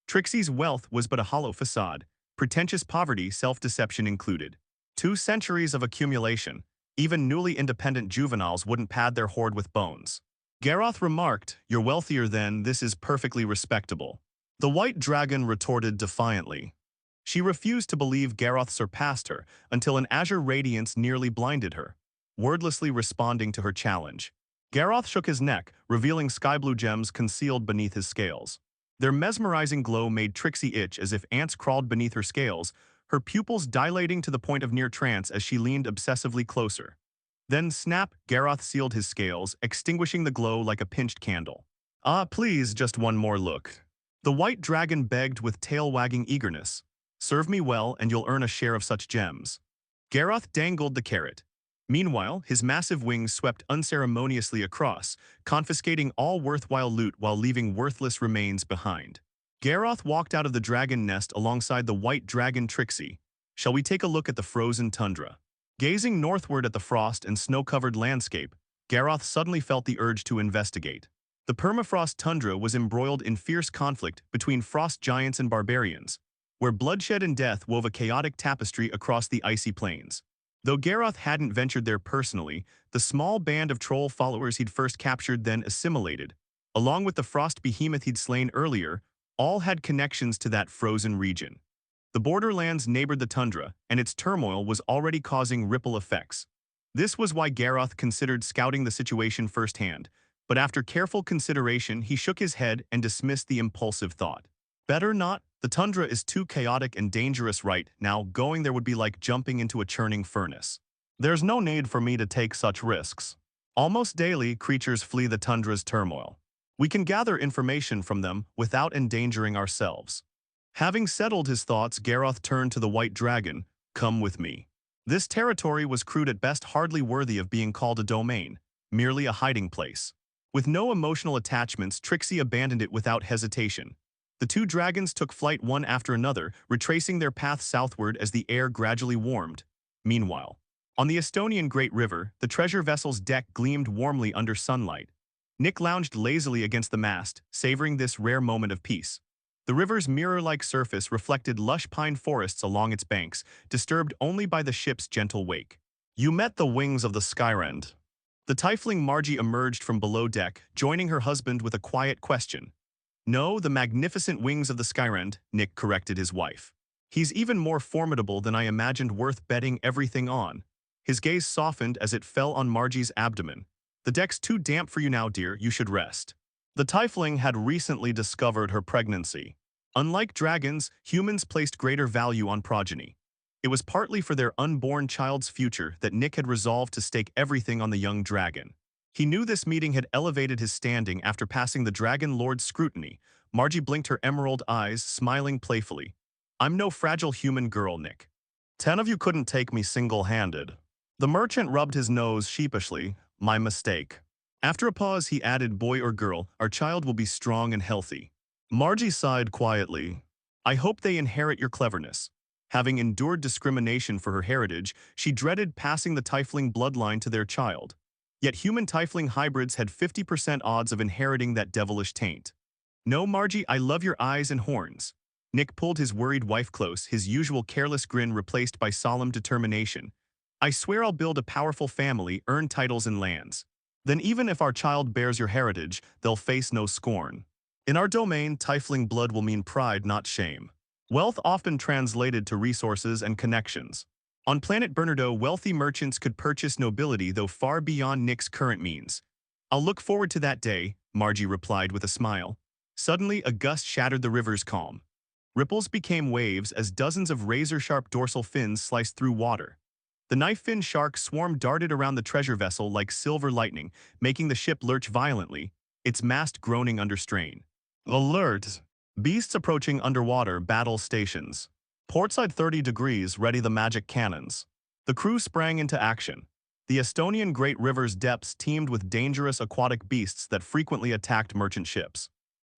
Trixie's wealth was but a hollow facade, pretentious poverty, self-deception included. 2 centuries of accumulation. Even newly independent juveniles wouldn't pad their hoard with bones. Garroth remarked, "You're wealthier than this is perfectly respectable." The white dragon retorted defiantly. She refused to believe Garroth surpassed her until an azure radiance nearly blinded her, wordlessly responding to her challenge. Garroth shook his neck, revealing sky-blue gems concealed beneath his scales. Their mesmerizing glow made Trixie itch as if ants crawled beneath her scales, her pupils dilating to the point of near trance as she leaned obsessively closer. Then snap, Garroth sealed his scales, extinguishing the glow like a pinched candle. "Ah, please, just one more look." The white dragon begged with tail-wagging eagerness. "Serve me well and you'll earn a share of such gems." Garroth dangled the carrot. Meanwhile, his massive wings swept unceremoniously across, confiscating all worthwhile loot while leaving worthless remains behind. Garroth walked out of the dragon nest alongside the white dragon Trixie. "Shall we take a look at the frozen tundra?" Gazing northward at the frost and snow-covered landscape, Garroth suddenly felt the urge to investigate. The permafrost tundra was embroiled in fierce conflict between frost giants and barbarians, where bloodshed and death wove a chaotic tapestry across the icy plains. Though Garroth hadn't ventured there personally, the small band of troll followers he'd first captured then assimilated, along with the frost behemoth he'd slain earlier, all had connections to that frozen region. The borderlands neighbored the tundra, and its turmoil was already causing ripple effects. This was why Garroth considered scouting the situation firsthand, but after careful consideration he shook his head and dismissed the impulsive thought. Better not, the tundra is too chaotic and dangerous right now, going there would be like jumping into a churning furnace. There's no need for me to take such risks. Almost daily, creatures flee the tundra's turmoil. We can gather information from them without endangering ourselves. Having settled his thoughts, Garroth turned to the white dragon. "Come with me." This territory was crude at best, hardly worthy of being called a domain, merely a hiding place. With no emotional attachments, Trixie abandoned it without hesitation. The 2 dragons took flight one after another, retracing their path southward as the air gradually warmed. Meanwhile, on the Estonian Great River, the treasure vessel's deck gleamed warmly under sunlight. Nick lounged lazily against the mast, savoring this rare moment of peace. The river's mirror-like surface reflected lush pine forests along its banks, disturbed only by the ship's gentle wake. "You met the wings of the Skyrend." The tiefling Margie emerged from below deck, joining her husband with a quiet question. "No, the magnificent wings of the Skyrend," Nick corrected his wife. "He's even more formidable than I imagined, worth betting everything on." His gaze softened as it fell on Margie's abdomen. "The deck's too damp for you now, dear, you should rest." The tiefling had recently discovered her pregnancy. Unlike dragons, humans placed greater value on progeny. It was partly for their unborn child's future that Nick had resolved to stake everything on the young dragon. He knew this meeting had elevated his standing after passing the Dragon Lord's scrutiny. Margie blinked her emerald eyes, smiling playfully. "I'm no fragile human girl, Nick. 10 of you couldn't take me single-handed." The merchant rubbed his nose sheepishly. "My mistake." After a pause, he added, "Boy or girl, our child will be strong and healthy." Margie sighed quietly. I hope they inherit your cleverness. Having endured discrimination for her heritage, she dreaded passing the Tiefling bloodline to their child. Yet human-Tiefling hybrids had 50% odds of inheriting that devilish taint. No, Margie, I love your eyes and horns. Nick pulled his worried wife close, his usual careless grin replaced by solemn determination. I swear I'll build a powerful family, earn titles and lands. Then even if our child bears your heritage, they'll face no scorn. In our domain, Tiefling blood will mean pride, not shame. Wealth often translated to resources and connections. On planet Bernardo, wealthy merchants could purchase nobility, though far beyond Nick's current means. I'll look forward to that day, Margie replied with a smile. Suddenly, a gust shattered the river's calm. Ripples became waves as dozens of razor-sharp dorsal fins sliced through water. The knife-fin shark swarm darted around the treasure vessel like silver lightning, making the ship lurch violently, its mast groaning under strain. Alert! Beasts approaching underwater battle stations. Portside 30 degrees, ready the magic cannons. The crew sprang into action. The Estonian Great River's depths teemed with dangerous aquatic beasts that frequently attacked merchant ships.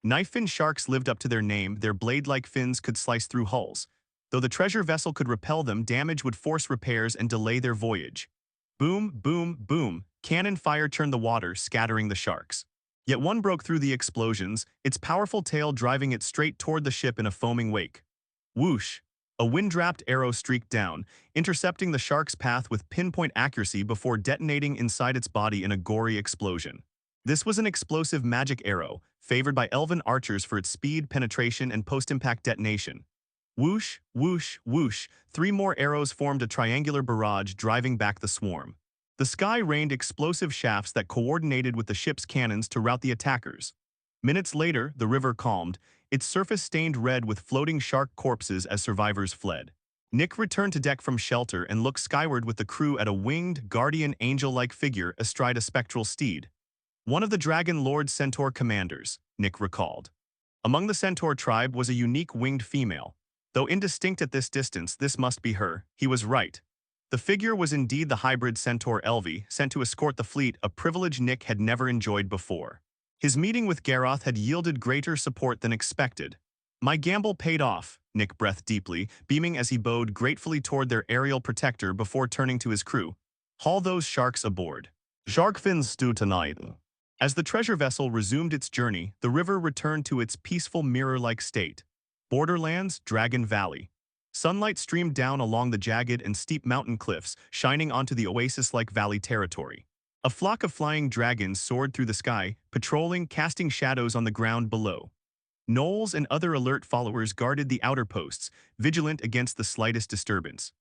Knife-fin sharks lived up to their name, their blade-like fins could slice through hulls. Though the treasure vessel could repel them, damage would force repairs and delay their voyage. Boom, boom, boom, cannon fire churned the water, scattering the sharks. Yet one broke through the explosions, its powerful tail driving it straight toward the ship in a foaming wake. Whoosh! A wind-wrapped arrow streaked down, intercepting the shark's path with pinpoint accuracy before detonating inside its body in a gory explosion. This was an explosive magic arrow, favored by elven archers for its speed, penetration, and post-impact detonation. Whoosh, whoosh, whoosh, 3 more arrows formed a triangular barrage driving back the swarm. The sky rained explosive shafts that coordinated with the ship's cannons to rout the attackers. Minutes later, the river calmed, its surface stained red with floating shark corpses as survivors fled. Nick returned to deck from shelter and looked skyward with the crew at a winged, guardian angel-like figure astride a spectral steed. One of the Dragon Lord's centaur commanders, Nick recalled. Among the centaur tribe was a unique winged female. Though indistinct at this distance, this must be her. He was right. The figure was indeed the hybrid centaur Elvi, sent to escort the fleet, a privilege Nick had never enjoyed before. His meeting with Garroth had yielded greater support than expected. My gamble paid off, Nick breathed deeply, beaming as he bowed gratefully toward their aerial protector before turning to his crew. Haul those sharks aboard. Shark fins stew tonight. As the treasure vessel resumed its journey, the river returned to its peaceful mirror-like state. Borderlands, Dragon Valley. Sunlight streamed down along the jagged and steep mountain cliffs, shining onto the oasis-like valley territory. A flock of flying dragons soared through the sky, patrolling, casting shadows on the ground below. Gnolls and other alert followers guarded the outer posts, vigilant against the slightest disturbance.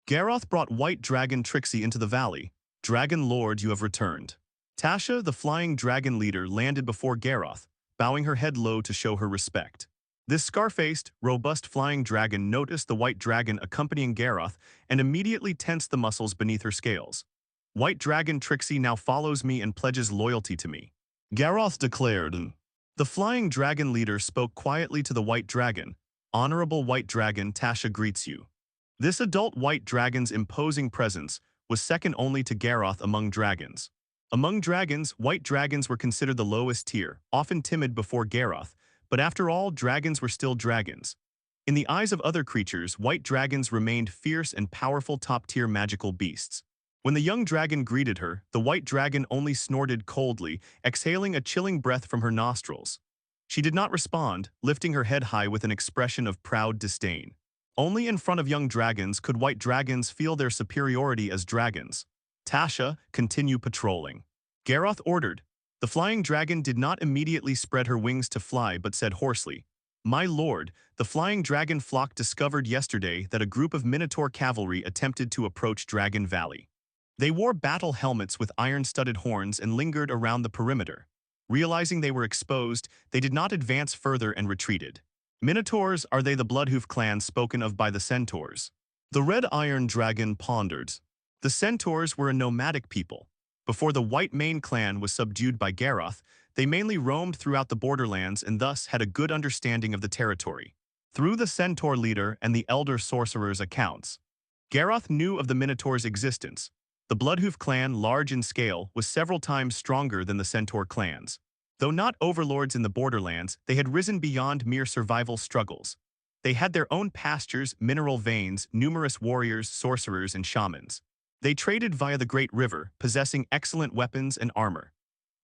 Garroth brought White Dragon Trixie into the valley. Dragon Lord, you have returned. Tasha, the flying dragon leader, landed before Garroth, bowing her head low to show her respect. This scar-faced, robust flying dragon noticed the white dragon accompanying Garroth and immediately tensed the muscles beneath her scales. White Dragon Trixie now follows me and pledges loyalty to me, Garroth declared. The flying dragon leader spoke quietly to the white dragon. Honorable white dragon, Tasha greets you. This adult white dragon's imposing presence was second only to Garroth among dragons. Among dragons, white dragons were considered the lowest tier, often timid before Garroth, but after all, dragons were still dragons. In the eyes of other creatures, white dragons remained fierce and powerful top-tier magical beasts. When the young dragon greeted her, the white dragon only snorted coldly, exhaling a chilling breath from her nostrils. She did not respond, lifting her head high with an expression of proud disdain. Only in front of young dragons could white dragons feel their superiority as dragons. Tasha, continue patrolling. Garroth ordered. The flying dragon did not immediately spread her wings to fly but said hoarsely, My lord, the flying dragon flock discovered yesterday that a group of Minotaur cavalry attempted to approach Dragon Valley. They wore battle helmets with iron-studded horns and lingered around the perimeter. Realizing they were exposed, they did not advance further and retreated. Minotaurs, are they the Bloodhoof clan spoken of by the centaurs? The red iron dragon pondered. The centaurs were a nomadic people. Before the White Mane clan was subdued by Garroth, they mainly roamed throughout the borderlands and thus had a good understanding of the territory. Through the centaur leader and the elder sorcerer's accounts, Garroth knew of the Minotaur's existence. The Bloodhoof clan, large in scale, was several times stronger than the centaur clans. Though not overlords in the borderlands, they had risen beyond mere survival struggles. They had their own pastures, mineral veins, numerous warriors, sorcerers, and shamans. They traded via the Great River, possessing excellent weapons and armor.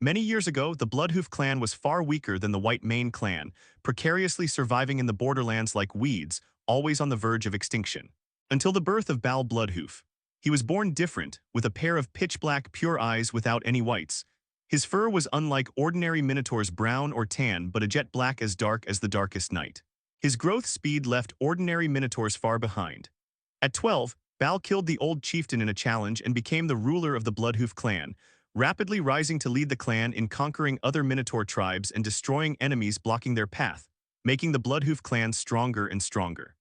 Many years ago, the Bloodhoof clan was far weaker than the White Mane clan, precariously surviving in the borderlands like weeds, always on the verge of extinction. Until the birth of Bal Bloodhoof. He was born different, with a pair of pitch-black pure eyes without any whites. His fur was unlike ordinary minotaurs brown or tan but a jet black as dark as the darkest night. His growth speed left ordinary minotaurs far behind. At 12, Bal killed the old chieftain in a challenge and became the ruler of the Bloodhoof clan, rapidly rising to lead the clan in conquering other Minotaur tribes and destroying enemies blocking their path, making the Bloodhoof clan stronger and stronger.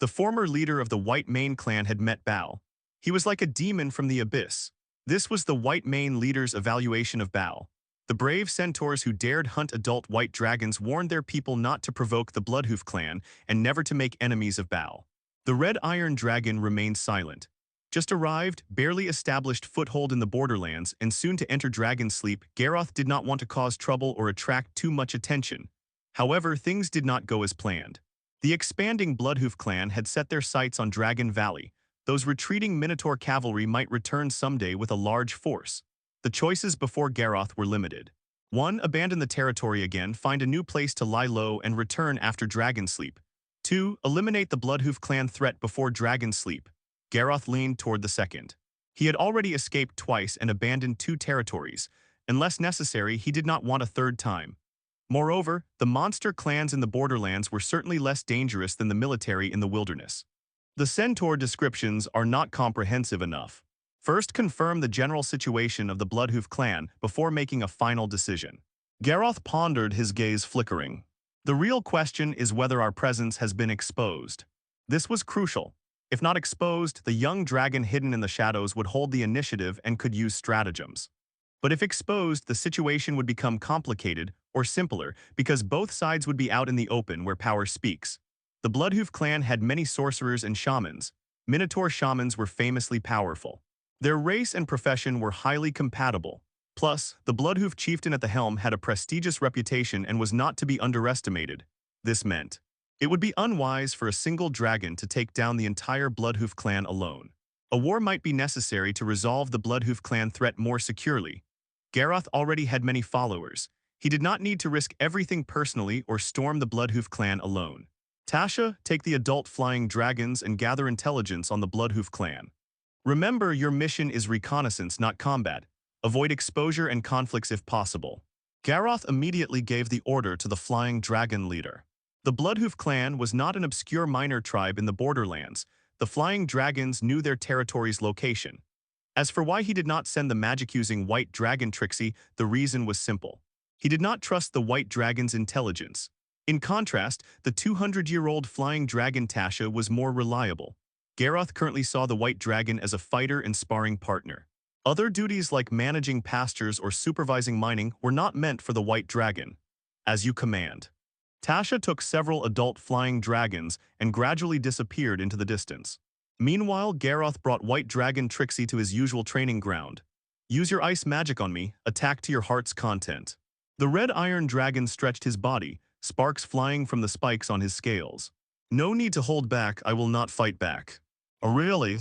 The former leader of the White Mane clan had met Bal. He was like a demon from the abyss. This was the White Mane leader's evaluation of Bal. The brave centaurs who dared hunt adult white dragons warned their people not to provoke the Bloodhoof clan and never to make enemies of Bal. The Red Iron Dragon remained silent. Just arrived, barely established foothold in the borderlands, and soon to enter dragon sleep, Garroth did not want to cause trouble or attract too much attention. However, things did not go as planned. The expanding Bloodhoof clan had set their sights on Dragon Valley. Those retreating Minotaur cavalry might return someday with a large force. The choices before Garroth were limited. 1. Abandon the territory again, find a new place to lie low and return after dragon sleep. 2. Eliminate the Bloodhoof clan threat before dragon sleep. Garroth leaned toward the second. He had already escaped twice and abandoned 2 territories. Unless necessary, he did not want a third time. Moreover, the monster clans in the borderlands were certainly less dangerous than the military in the wilderness. The centaur descriptions are not comprehensive enough. First, confirm the general situation of the Bloodhoof clan before making a final decision. Garroth pondered, his gaze flickering. The real question is whether our presence has been exposed. This was crucial. If not exposed, the young dragon hidden in the shadows would hold the initiative and could use stratagems. But if exposed, the situation would become complicated or simpler because both sides would be out in the open where power speaks. The Bloodhoof clan had many sorcerers and shamans. Minotaur shamans were famously powerful. Their race and profession were highly compatible. Plus, the Bloodhoof chieftain at the helm had a prestigious reputation and was not to be underestimated. This meant it would be unwise for a single dragon to take down the entire Bloodhoof clan alone. A war might be necessary to resolve the Bloodhoof clan threat more securely. Garroth already had many followers. He did not need to risk everything personally or storm the Bloodhoof clan alone. Tasha, take the adult flying dragons and gather intelligence on the Bloodhoof clan. Remember, your mission is reconnaissance, not combat. Avoid exposure and conflicts if possible. Garroth immediately gave the order to the flying dragon leader. The Bloodhoof clan was not an obscure minor tribe in the borderlands. The flying dragons knew their territory's location. As for why he did not send the magic-using white dragon Trixie, the reason was simple. He did not trust the white dragon's intelligence. In contrast, the 200-year-old flying dragon Tasha was more reliable. Garroth currently saw the white dragon as a fighter and sparring partner. Other duties like managing pastures or supervising mining were not meant for the white dragon. As you command. Tasha took several adult flying dragons and gradually disappeared into the distance. Meanwhile, Garroth brought White Dragon Trixie to his usual training ground. Use your ice magic on me, attack to your heart's content. The Red Iron Dragon stretched his body, sparks flying from the spikes on his scales. No need to hold back, I will not fight back. Oh, really?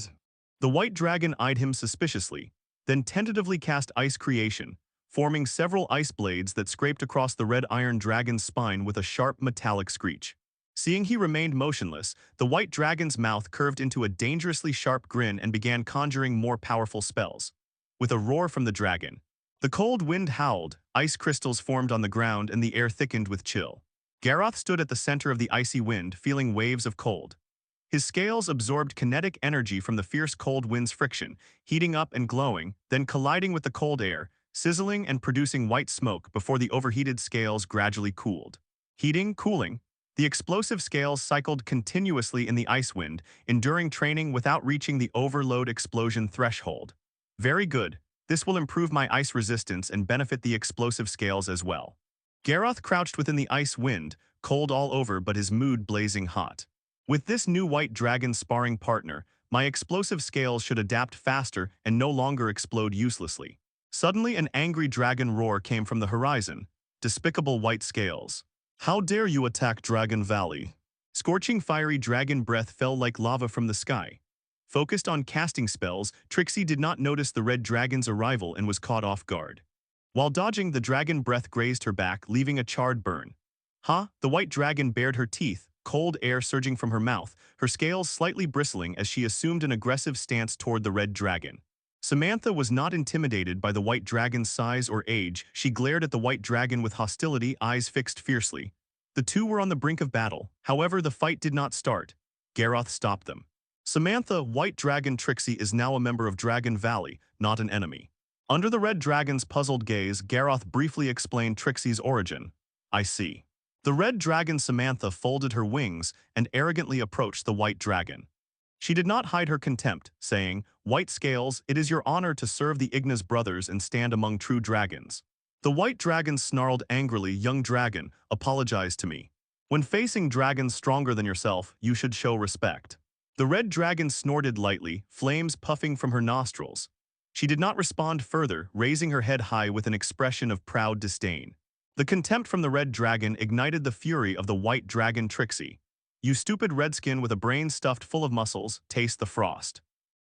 The White Dragon eyed him suspiciously, then tentatively cast Ice Creation, forming several ice blades that scraped across the Red Iron Dragon's spine with a sharp metallic screech. Seeing he remained motionless, the White Dragon's mouth curved into a dangerously sharp grin and began conjuring more powerful spells. With a roar from the dragon, the cold wind howled, ice crystals formed on the ground and the air thickened with chill. Garroth stood at the center of the icy wind, feeling waves of cold. His scales absorbed kinetic energy from the fierce cold wind's friction, heating up and glowing, then colliding with the cold air, sizzling and producing white smoke before the overheated scales gradually cooled. Heating, cooling. The explosive scales cycled continuously in the ice wind, enduring training without reaching the overload explosion threshold. Very good. This will improve my ice resistance and benefit the explosive scales as well. Garroth crouched within the ice wind, cold all over but his mood blazing hot. With this new white dragon sparring partner, my explosive scales should adapt faster and no longer explode uselessly. Suddenly an angry dragon roar came from the horizon. Despicable white scales. How dare you attack Dragon Valley? Scorching fiery dragon breath fell like lava from the sky. Focused on casting spells, Trixie did not notice the red dragon's arrival and was caught off guard. While dodging, the dragon breath grazed her back, leaving a charred burn. The white dragon bared her teeth, cold air surging from her mouth, her scales slightly bristling as she assumed an aggressive stance toward the red dragon. Samantha was not intimidated by the white dragon's size or age. She glared at the white dragon with hostility, eyes fixed fiercely. The two were on the brink of battle. However, the fight did not start. Garroth stopped them. Samantha, White Dragon Trixie is now a member of Dragon Valley, not an enemy. Under the red dragon's puzzled gaze, Garroth briefly explained Trixie's origin. I see. The red dragon Samantha folded her wings and arrogantly approached the white dragon. She did not hide her contempt, saying, White Scales, it is your honor to serve the Ignis brothers and stand among true dragons. The white dragon snarled angrily, Young dragon, apologize to me. When facing dragons stronger than yourself, you should show respect. The red dragon snorted lightly, flames puffing from her nostrils. She did not respond further, raising her head high with an expression of proud disdain. The contempt from the red dragon ignited the fury of the white dragon Trixie. You stupid redskin with a brain stuffed full of muscles, taste the frost.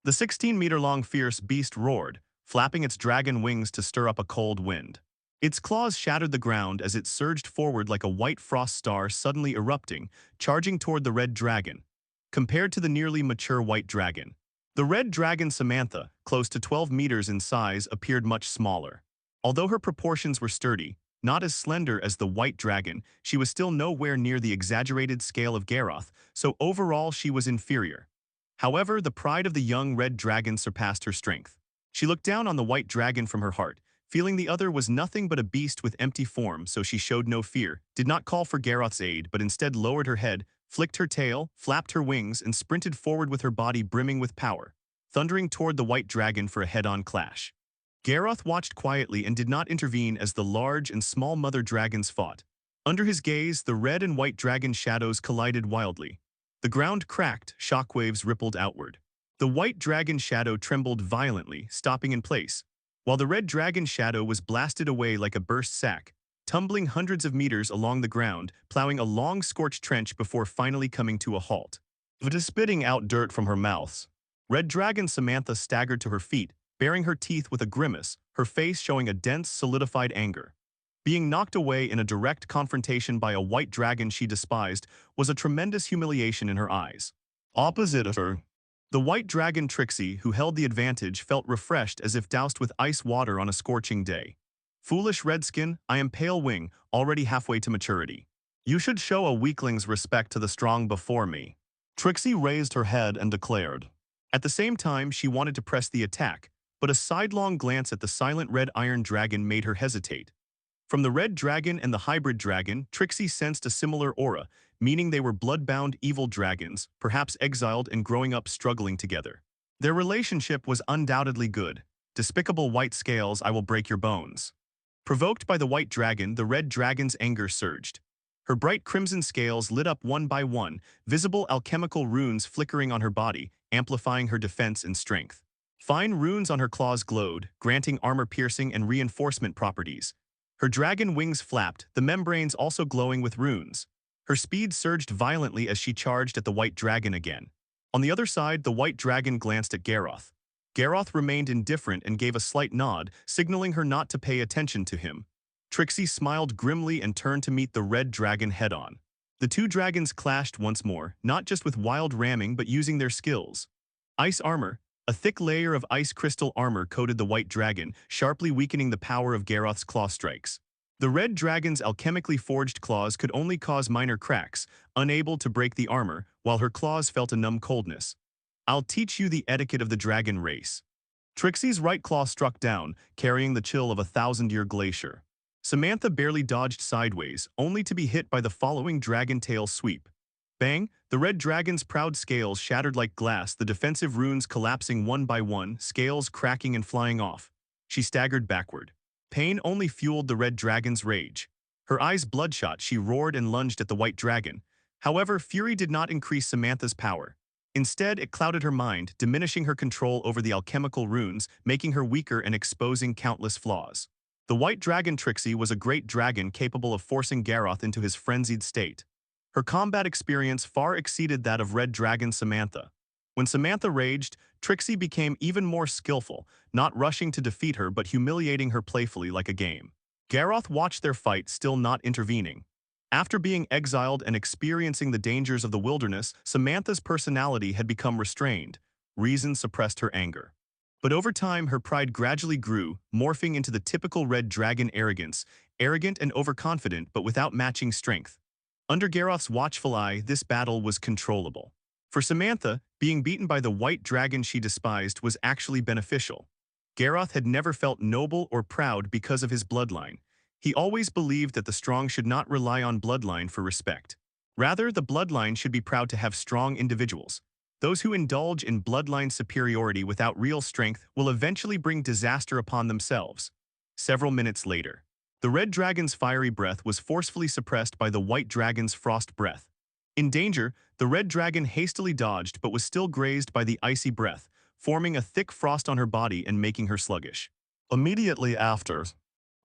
The 16-meter-long fierce beast roared, flapping its dragon wings to stir up a cold wind. Its claws shattered the ground as it surged forward like a white frost star suddenly erupting, charging toward the red dragon. Compared to the nearly mature white dragon, the red dragon Samantha, close to 12 meters in size, appeared much smaller. Although her proportions were sturdy, not as slender as the white dragon, she was still nowhere near the exaggerated scale of Garroth, so overall she was inferior. However, the pride of the young red dragon surpassed her strength. She looked down on the white dragon from her heart, feeling the other was nothing but a beast with empty form, so she showed no fear, did not call for Garroth's aid, but instead lowered her head, flicked her tail, flapped her wings, and sprinted forward with her body brimming with power, thundering toward the white dragon for a head-on clash. Garroth watched quietly and did not intervene as the large and small mother dragons fought. Under his gaze, the red and white dragon shadows collided wildly. The ground cracked, shockwaves rippled outward. The white dragon shadow trembled violently, stopping in place, while the red dragon shadow was blasted away like a burst sack, tumbling hundreds of meters along the ground, plowing a long scorched trench before finally coming to a halt. Spitting out dirt from her mouth, red dragon Samantha staggered to her feet, baring her teeth with a grimace, her face showing a dense, solidified anger. Being knocked away in a direct confrontation by a white dragon she despised was a tremendous humiliation in her eyes. Opposite of her, the white dragon Trixie, who held the advantage, felt refreshed as if doused with ice water on a scorching day. Foolish redskin, I am Pale Wing, already halfway to maturity. You should show a weakling's respect to the strong before me. Trixie raised her head and declared. At the same time, she wanted to press the attack, but a sidelong glance at the silent red iron dragon made her hesitate. From the red dragon and the hybrid dragon, Trixie sensed a similar aura, meaning they were blood-bound evil dragons, perhaps exiled and growing up struggling together. Their relationship was undoubtedly good. Despicable white scales, I will break your bones. Provoked by the white dragon, the red dragon's anger surged. Her bright crimson scales lit up one by one, visible alchemical runes flickering on her body, amplifying her defense and strength. Fine runes on her claws glowed, granting armor-piercing and reinforcement properties. Her dragon wings flapped, the membranes also glowing with runes. Her speed surged violently as she charged at the white dragon again. On the other side, the white dragon glanced at Garroth. Garroth remained indifferent and gave a slight nod, signaling her not to pay attention to him. Trixie smiled grimly and turned to meet the red dragon head-on. The two dragons clashed once more, not just with wild ramming but using their skills. Ice armor. A thick layer of ice crystal armor coated the white dragon, sharply weakening the power of Garroth's claw strikes. The red dragon's alchemically forged claws could only cause minor cracks, unable to break the armor, while her claws felt a numb coldness. I'll teach you the etiquette of the dragon race. Trixie's right claw struck down, carrying the chill of a thousand-year glacier. Samantha barely dodged sideways, only to be hit by the following dragon tail sweep. Bang! The red dragon's proud scales shattered like glass, the defensive runes collapsing one by one, scales cracking and flying off. She staggered backward. Pain only fueled the red dragon's rage. Her eyes bloodshot, she roared and lunged at the white dragon. However, fury did not increase Samantha's power. Instead, it clouded her mind, diminishing her control over the alchemical runes, making her weaker and exposing countless flaws. The white dragon Trixie was a great dragon capable of forcing Garroth into his frenzied state. Her combat experience far exceeded that of Red Dragon Samantha. When Samantha raged, Trixie became even more skillful, not rushing to defeat her but humiliating her playfully like a game. Garroth watched their fight, still not intervening. After being exiled and experiencing the dangers of the wilderness, Samantha's personality had become restrained. Reason suppressed her anger. But over time, her pride gradually grew, morphing into the typical red dragon arrogance, arrogant and overconfident but without matching strength. Under Garroth's watchful eye, this battle was controllable. For Samantha, being beaten by the white dragon she despised was actually beneficial. Garroth had never felt noble or proud because of his bloodline. He always believed that the strong should not rely on bloodline for respect. Rather, the bloodline should be proud to have strong individuals. Those who indulge in bloodline superiority without real strength will eventually bring disaster upon themselves. Several minutes later, the red dragon's fiery breath was forcefully suppressed by the white dragon's frost breath. In danger, the red dragon hastily dodged but was still grazed by the icy breath, forming a thick frost on her body and making her sluggish. Immediately after,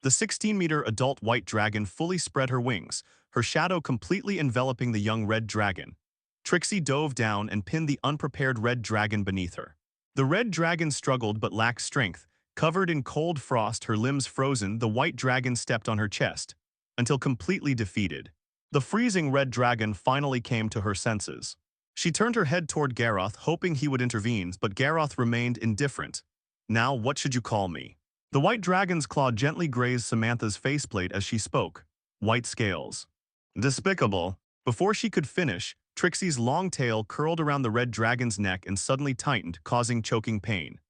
the 16-meter adult white dragon fully spread her wings, her shadow completely enveloping the young red dragon. Trixie dove down and pinned the unprepared red dragon beneath her. The red dragon struggled but lacked strength. Covered in cold frost, her limbs frozen, the white dragon stepped on her chest, until completely defeated. The freezing red dragon finally came to her senses. She turned her head toward Garroth, hoping he would intervene, but Garroth remained indifferent. "Now, what should you call me?" The white dragon's claw gently grazed Samantha's faceplate as she spoke. "White scales." "Despicable." Before she could finish, Trixie's long tail curled around the red dragon's neck and suddenly tightened, causing choking pain.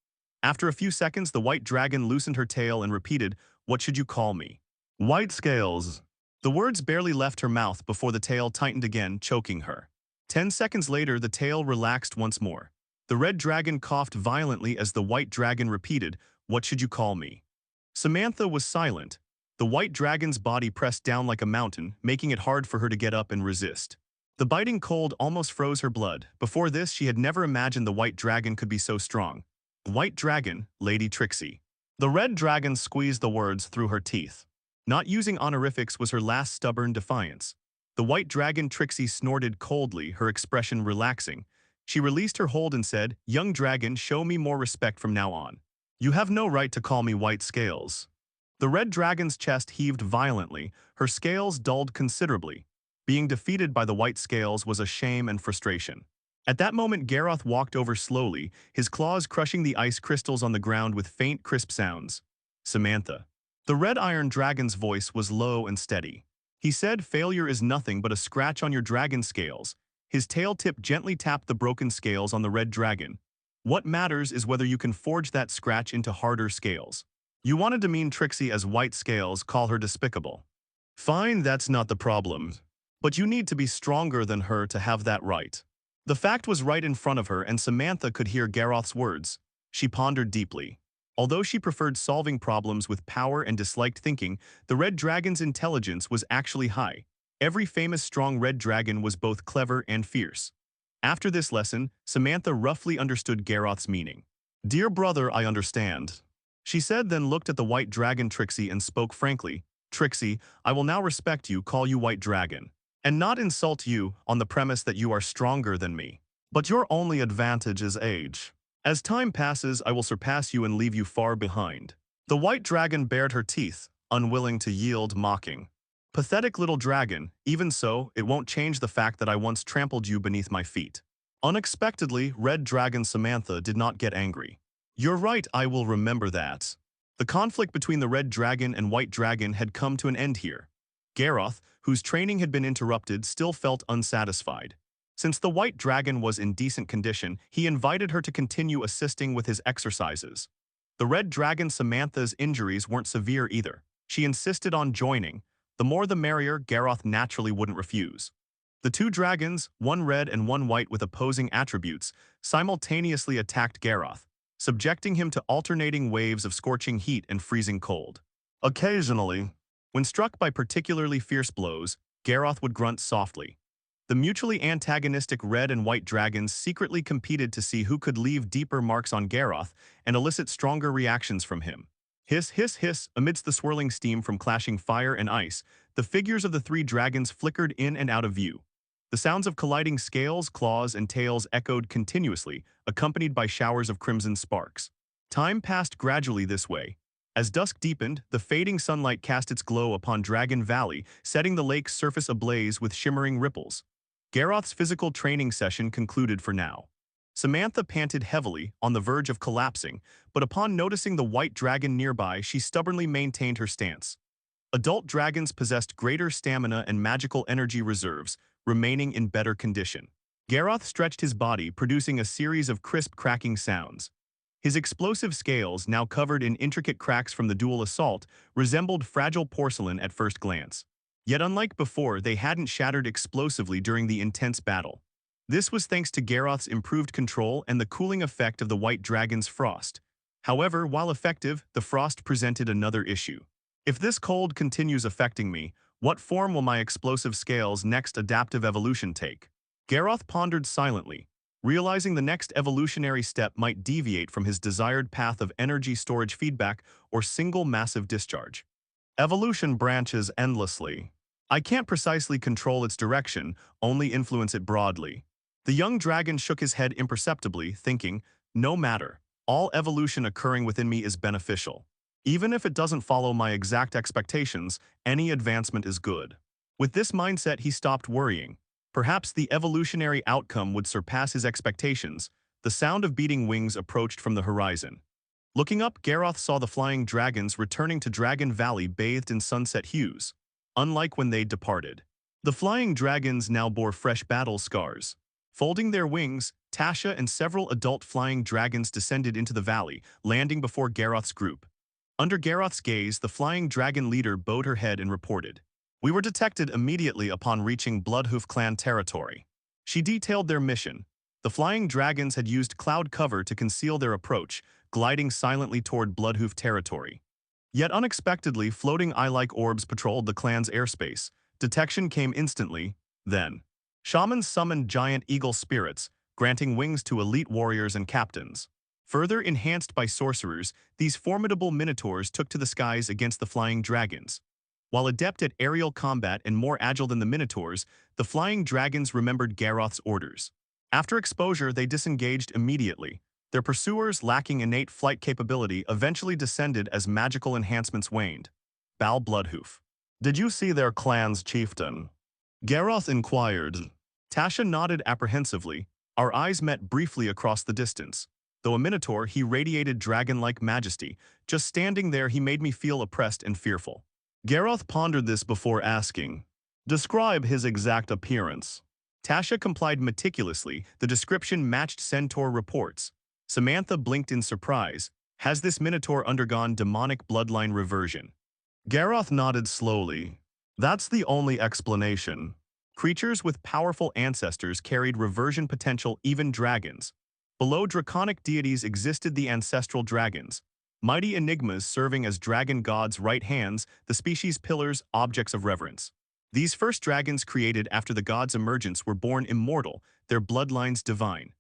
After a few seconds, the white dragon loosened her tail and repeated, "What should you call me?" "White scales." The words barely left her mouth before the tail tightened again, choking her. 10 seconds later, the tail relaxed once more. The red dragon coughed violently as the white dragon repeated, "What should you call me?" Samantha was silent. The white dragon's body pressed down like a mountain, making it hard for her to get up and resist. The biting cold almost froze her blood. Before this, she had never imagined the white dragon could be so strong. "White dragon, Lady Trixie." The red dragon squeezed the words through her teeth. Not using honorifics was her last stubborn defiance. The white dragon Trixie snorted coldly, her expression relaxing. She released her hold and said, "Young dragon, show me more respect from now on. You have no right to call me White Scales." The red dragon's chest heaved violently, her scales dulled considerably. Being defeated by the white scales was a shame and frustration. At that moment, Garroth walked over slowly, his claws crushing the ice crystals on the ground with faint, crisp sounds. "Samantha." The red iron dragon's voice was low and steady. He said, "Failure is nothing but a scratch on your dragon scales." His tail tip gently tapped the broken scales on the red dragon. "What matters is whether you can forge that scratch into harder scales. You wanted to mean Trixie as white scales, call her despicable. Fine, that's not the problem. But you need to be stronger than her to have that right." The fact was right in front of her, and Samantha could hear Garroth's words. She pondered deeply. Although she preferred solving problems with power and disliked thinking, the red dragon's intelligence was actually high. Every famous strong red dragon was both clever and fierce. After this lesson, Samantha roughly understood Garroth's meaning. "Dear brother, I understand," she said, then looked at the white dragon Trixie and spoke frankly. "Trixie, I will now respect you, call you White Dragon, and not insult you on the premise that you are stronger than me. But your only advantage is age. As time passes, I will surpass you and leave you far behind." The white dragon bared her teeth, unwilling to yield, mocking. "Pathetic little dragon, even so, it won't change the fact that I once trampled you beneath my feet." Unexpectedly, red dragon Samantha did not get angry. "You're right, I will remember that." The conflict between the red dragon and white dragon had come to an end here. Garroth, whose training had been interrupted, still felt unsatisfied. Since the white dragon was in decent condition, he invited her to continue assisting with his exercises. The red dragon Samantha's injuries weren't severe either. She insisted on joining. The more the merrier, Garroth naturally wouldn't refuse. The two dragons, one red and one white with opposing attributes, simultaneously attacked Garroth, subjecting him to alternating waves of scorching heat and freezing cold. Occasionally, when struck by particularly fierce blows, Garroth would grunt softly. The mutually antagonistic red and white dragons secretly competed to see who could leave deeper marks on Garroth and elicit stronger reactions from him. Hiss, hiss, hiss, amidst the swirling steam from clashing fire and ice, the figures of the three dragons flickered in and out of view. The sounds of colliding scales, claws, and tails echoed continuously, accompanied by showers of crimson sparks. Time passed gradually this way. As dusk deepened, the fading sunlight cast its glow upon Dragon Valley, setting the lake's surface ablaze with shimmering ripples. Garroth's physical training session concluded for now. Samantha panted heavily, on the verge of collapsing, but upon noticing the white dragon nearby, she stubbornly maintained her stance. Adult dragons possessed greater stamina and magical energy reserves, remaining in better condition. Garroth stretched his body, producing a series of crisp cracking sounds. His explosive scales, now covered in intricate cracks from the dual assault, resembled fragile porcelain at first glance. Yet unlike before, they hadn't shattered explosively during the intense battle. This was thanks to Garroth's improved control and the cooling effect of the white dragon's frost. However, while effective, the frost presented another issue. If this cold continues affecting me, what form will my explosive scales' next adaptive evolution take? Garroth pondered silently, realizing the next evolutionary step might deviate from his desired path of energy storage feedback or single massive discharge. Evolution branches endlessly. I can't precisely control its direction, only influence it broadly. The young dragon shook his head imperceptibly, thinking, no matter, all evolution occurring within me is beneficial. Even if it doesn't follow my exact expectations, any advancement is good. With this mindset, he stopped worrying. Perhaps the evolutionary outcome would surpass his expectations. The sound of beating wings approached from the horizon. Looking up, Garroth saw the flying dragons returning to Dragon Valley bathed in sunset hues, unlike when they departed. The flying dragons now bore fresh battle scars. Folding their wings, Tasha and several adult flying dragons descended into the valley, landing before Garroth's group. Under Garroth's gaze, the flying dragon leader bowed her head and reported. We were detected immediately upon reaching Bloodhoof clan territory. She detailed their mission. The flying dragons had used cloud cover to conceal their approach, gliding silently toward Bloodhoof territory. Yet unexpectedly, floating eye-like orbs patrolled the clan's airspace. Detection came instantly, then. Shamans summoned giant eagle spirits, granting wings to elite warriors and captains. Further enhanced by sorcerers, these formidable minotaurs took to the skies against the flying dragons. While adept at aerial combat and more agile than the minotaurs, the flying dragons remembered Garroth's orders. After exposure, they disengaged immediately. Their pursuers, lacking innate flight capability, eventually descended as magical enhancements waned. Bal Bloodhoof. Did you see their clan's chieftain? Garroth inquired. Tasha nodded apprehensively. Our eyes met briefly across the distance. Though a minotaur, he radiated dragon-like majesty. Just standing there, he made me feel oppressed and fearful. Garroth pondered this before asking, describe his exact appearance. Tasha complied meticulously. The description matched Centaur reports. Samantha blinked in surprise. Has this minotaur undergone demonic bloodline reversion? Garroth nodded slowly. That's the only explanation. Creatures with powerful ancestors carried reversion potential, even dragons. Below draconic deities existed the ancestral dragons, mighty enigmas serving as dragon gods' right hands, the species' pillars, objects of reverence. These first dragons created after the gods' emergence were born immortal, their bloodlines divine.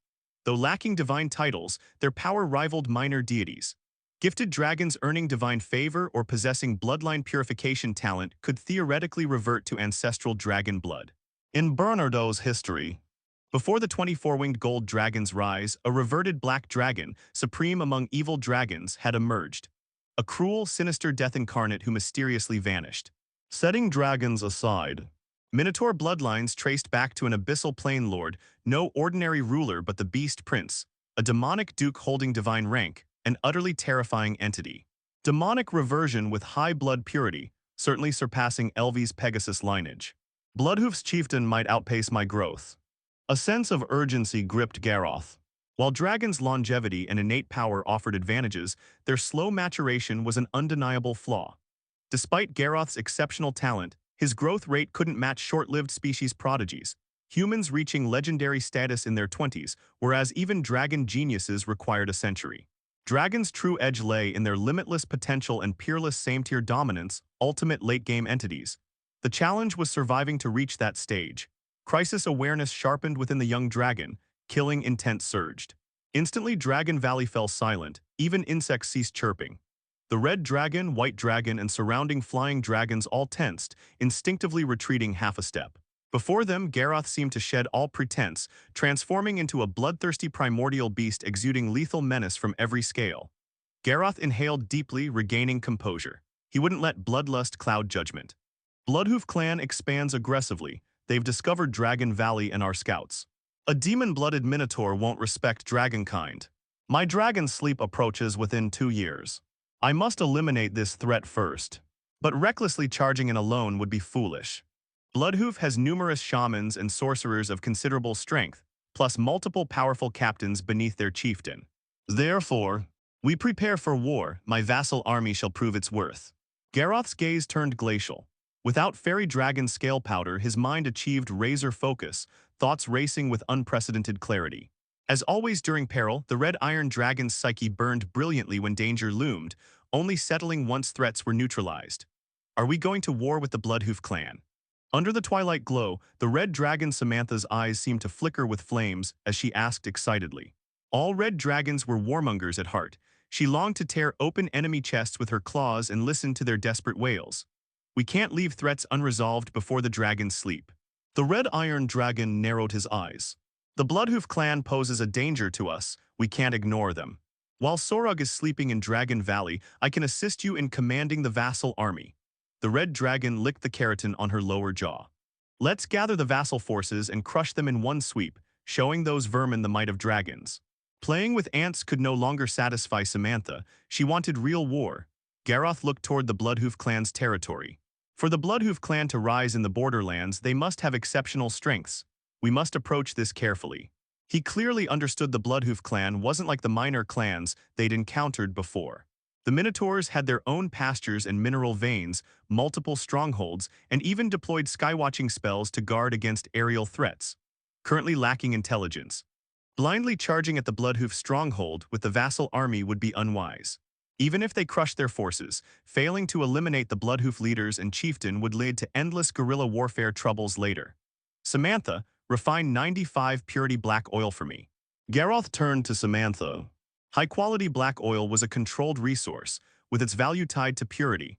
Though lacking divine titles, their power rivaled minor deities. Gifted dragons earning divine favor or possessing bloodline purification talent could theoretically revert to ancestral dragon blood. In Bernardo's history, before the 24-winged gold dragon's rise, a reverted black dragon, supreme among evil dragons, had emerged. A cruel, sinister death incarnate who mysteriously vanished. Setting dragons aside, Minotaur bloodlines traced back to an abyssal plane lord, no ordinary ruler but the Beast Prince, a demonic duke holding divine rank, an utterly terrifying entity. Demonic reversion with high blood purity, certainly surpassing Elvi's Pegasus lineage. Bloodhoof's chieftain might outpace my growth. A sense of urgency gripped Garroth. While dragons' longevity and innate power offered advantages, their slow maturation was an undeniable flaw. Despite Garroth's exceptional talent, his growth rate couldn't match short-lived species prodigies, humans reaching legendary status in their 20s, whereas even dragon geniuses required a century. Dragons' true edge lay in their limitless potential and peerless same-tier dominance, ultimate late-game entities. The challenge was surviving to reach that stage. Crisis awareness sharpened within the young dragon, killing intent surged. Instantly, Dragon Valley fell silent, even insects ceased chirping. The red dragon, white dragon, and surrounding flying dragons all tensed, instinctively retreating half a step. Before them, Garroth seemed to shed all pretense, transforming into a bloodthirsty primordial beast exuding lethal menace from every scale. Garroth inhaled deeply, regaining composure. He wouldn't let bloodlust cloud judgment. Bloodhoof clan expands aggressively. They've discovered Dragon Valley and our scouts. A demon-blooded minotaur won't respect dragonkind. My dragon sleep approaches within 2 years. I must eliminate this threat first. But recklessly charging in alone would be foolish. Bloodhoof has numerous shamans and sorcerers of considerable strength, plus multiple powerful captains beneath their chieftain. Therefore, we prepare for war. My vassal army shall prove its worth. Garroth's gaze turned glacial. Without fairy dragon scale powder, his mind achieved razor focus, thoughts racing with unprecedented clarity. As always during peril, the red iron dragon's psyche burned brilliantly when danger loomed, only settling once threats were neutralized. Are we going to war with the Bloodhoof clan? Under the twilight glow, the red dragon Samantha's eyes seemed to flicker with flames as she asked excitedly. All red dragons were warmongers at heart. She longed to tear open enemy chests with her claws and listen to their desperate wails. We can't leave threats unresolved before the dragons sleep. The red iron dragon narrowed his eyes. The Bloodhoof clan poses a danger to us. We can't ignore them. While Sorug is sleeping in Dragon Valley, I can assist you in commanding the vassal army. The red dragon licked the keratin on her lower jaw. Let's gather the vassal forces and crush them in one sweep, showing those vermin the might of dragons. Playing with ants could no longer satisfy Samantha. She wanted real war. Garroth looked toward the Bloodhoof clan's territory. For the Bloodhoof clan to rise in the borderlands, they must have exceptional strengths. We must approach this carefully. He clearly understood the Bloodhoof clan wasn't like the minor clans they'd encountered before. The Minotaurs had their own pastures and mineral veins, multiple strongholds, and even deployed skywatching spells to guard against aerial threats. Currently lacking intelligence. Blindly charging at the Bloodhoof stronghold with the vassal army would be unwise. Even if they crushed their forces, failing to eliminate the Bloodhoof leaders and chieftain would lead to endless guerrilla warfare troubles later. Samantha, refine 95 purity black oil for me. Garroth turned to Samantha. High-quality black oil was a controlled resource, with its value tied to purity.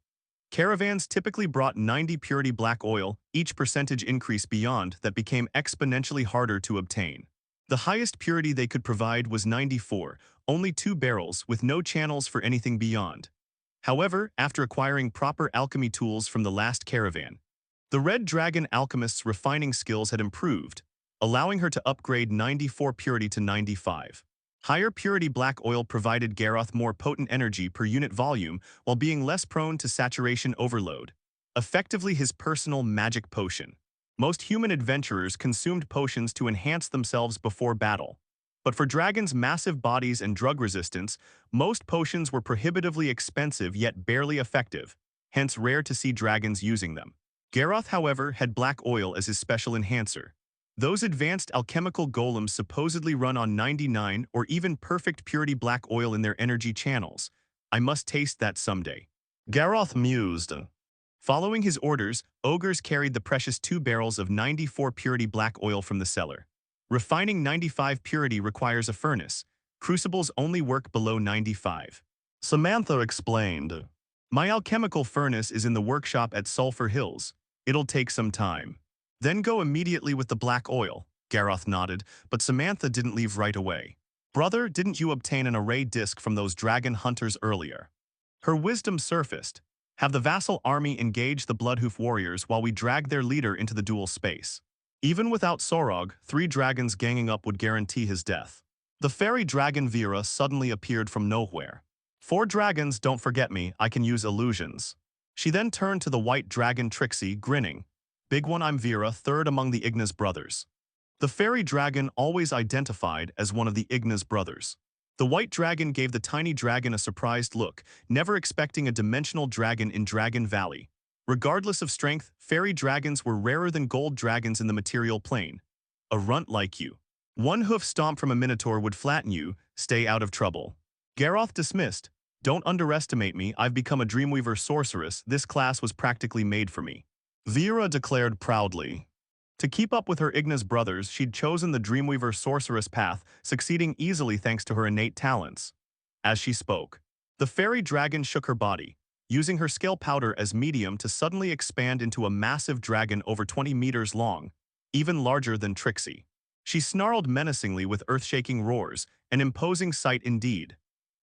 Caravans typically brought 90 purity black oil, each percentage increase beyond that became exponentially harder to obtain. The highest purity they could provide was 94, only 2 barrels with no channels for anything beyond. However, after acquiring proper alchemy tools from the last caravan, the Red Dragon alchemist's refining skills had improved, allowing her to upgrade 94 purity to 95. Higher purity black oil provided Garroth more potent energy per unit volume while being less prone to saturation overload, effectively his personal magic potion. Most human adventurers consumed potions to enhance themselves before battle. But for dragons' massive bodies and drug resistance, most potions were prohibitively expensive yet barely effective, hence rare to see dragons using them. Garroth, however, had black oil as his special enhancer. Those advanced alchemical golems supposedly run on 99 or even perfect purity black oil in their energy channels. I must taste that someday. Garroth mused. Following his orders, ogres carried the precious 2 barrels of 94 purity black oil from the cellar. Refining 95 purity requires a furnace. Crucibles only work below 95. Samantha explained. My alchemical furnace is in the workshop at Sulphur Hills. It'll take some time. Then go immediately with the black oil. Garroth nodded, but Samantha didn't leave right away. Brother, didn't you obtain an array disc from those dragon hunters earlier? Her wisdom surfaced. Have the vassal army engage the Bloodhoof warriors while we drag their leader into the dual space. Even without Sorog, 3 dragons ganging up would guarantee his death. The fairy dragon Vera suddenly appeared from nowhere. 4 dragons, don't forget me, I can use illusions. She then turned to the white dragon Trixie, grinning. Big one, I'm Vera, 3rd among the Igna's brothers. The fairy dragon always identified as one of the Igna's brothers. The white dragon gave the tiny dragon a surprised look, never expecting a dimensional dragon in Dragon Valley. Regardless of strength, fairy dragons were rarer than gold dragons in the material plane. A runt like you. 1 hoof stomp from a minotaur would flatten you, stay out of trouble. Garroth dismissed. Don't underestimate me, I've become a Dreamweaver sorceress, this class was practically made for me. Vera declared proudly. To keep up with her Igna's brothers, she'd chosen the Dreamweaver sorceress path, succeeding easily thanks to her innate talents. As she spoke, the fairy dragon shook her body, using her scale powder as medium to suddenly expand into a massive dragon over 20 meters long. even larger than Trixie. She snarled menacingly with earth-shaking roars, an imposing sight indeed.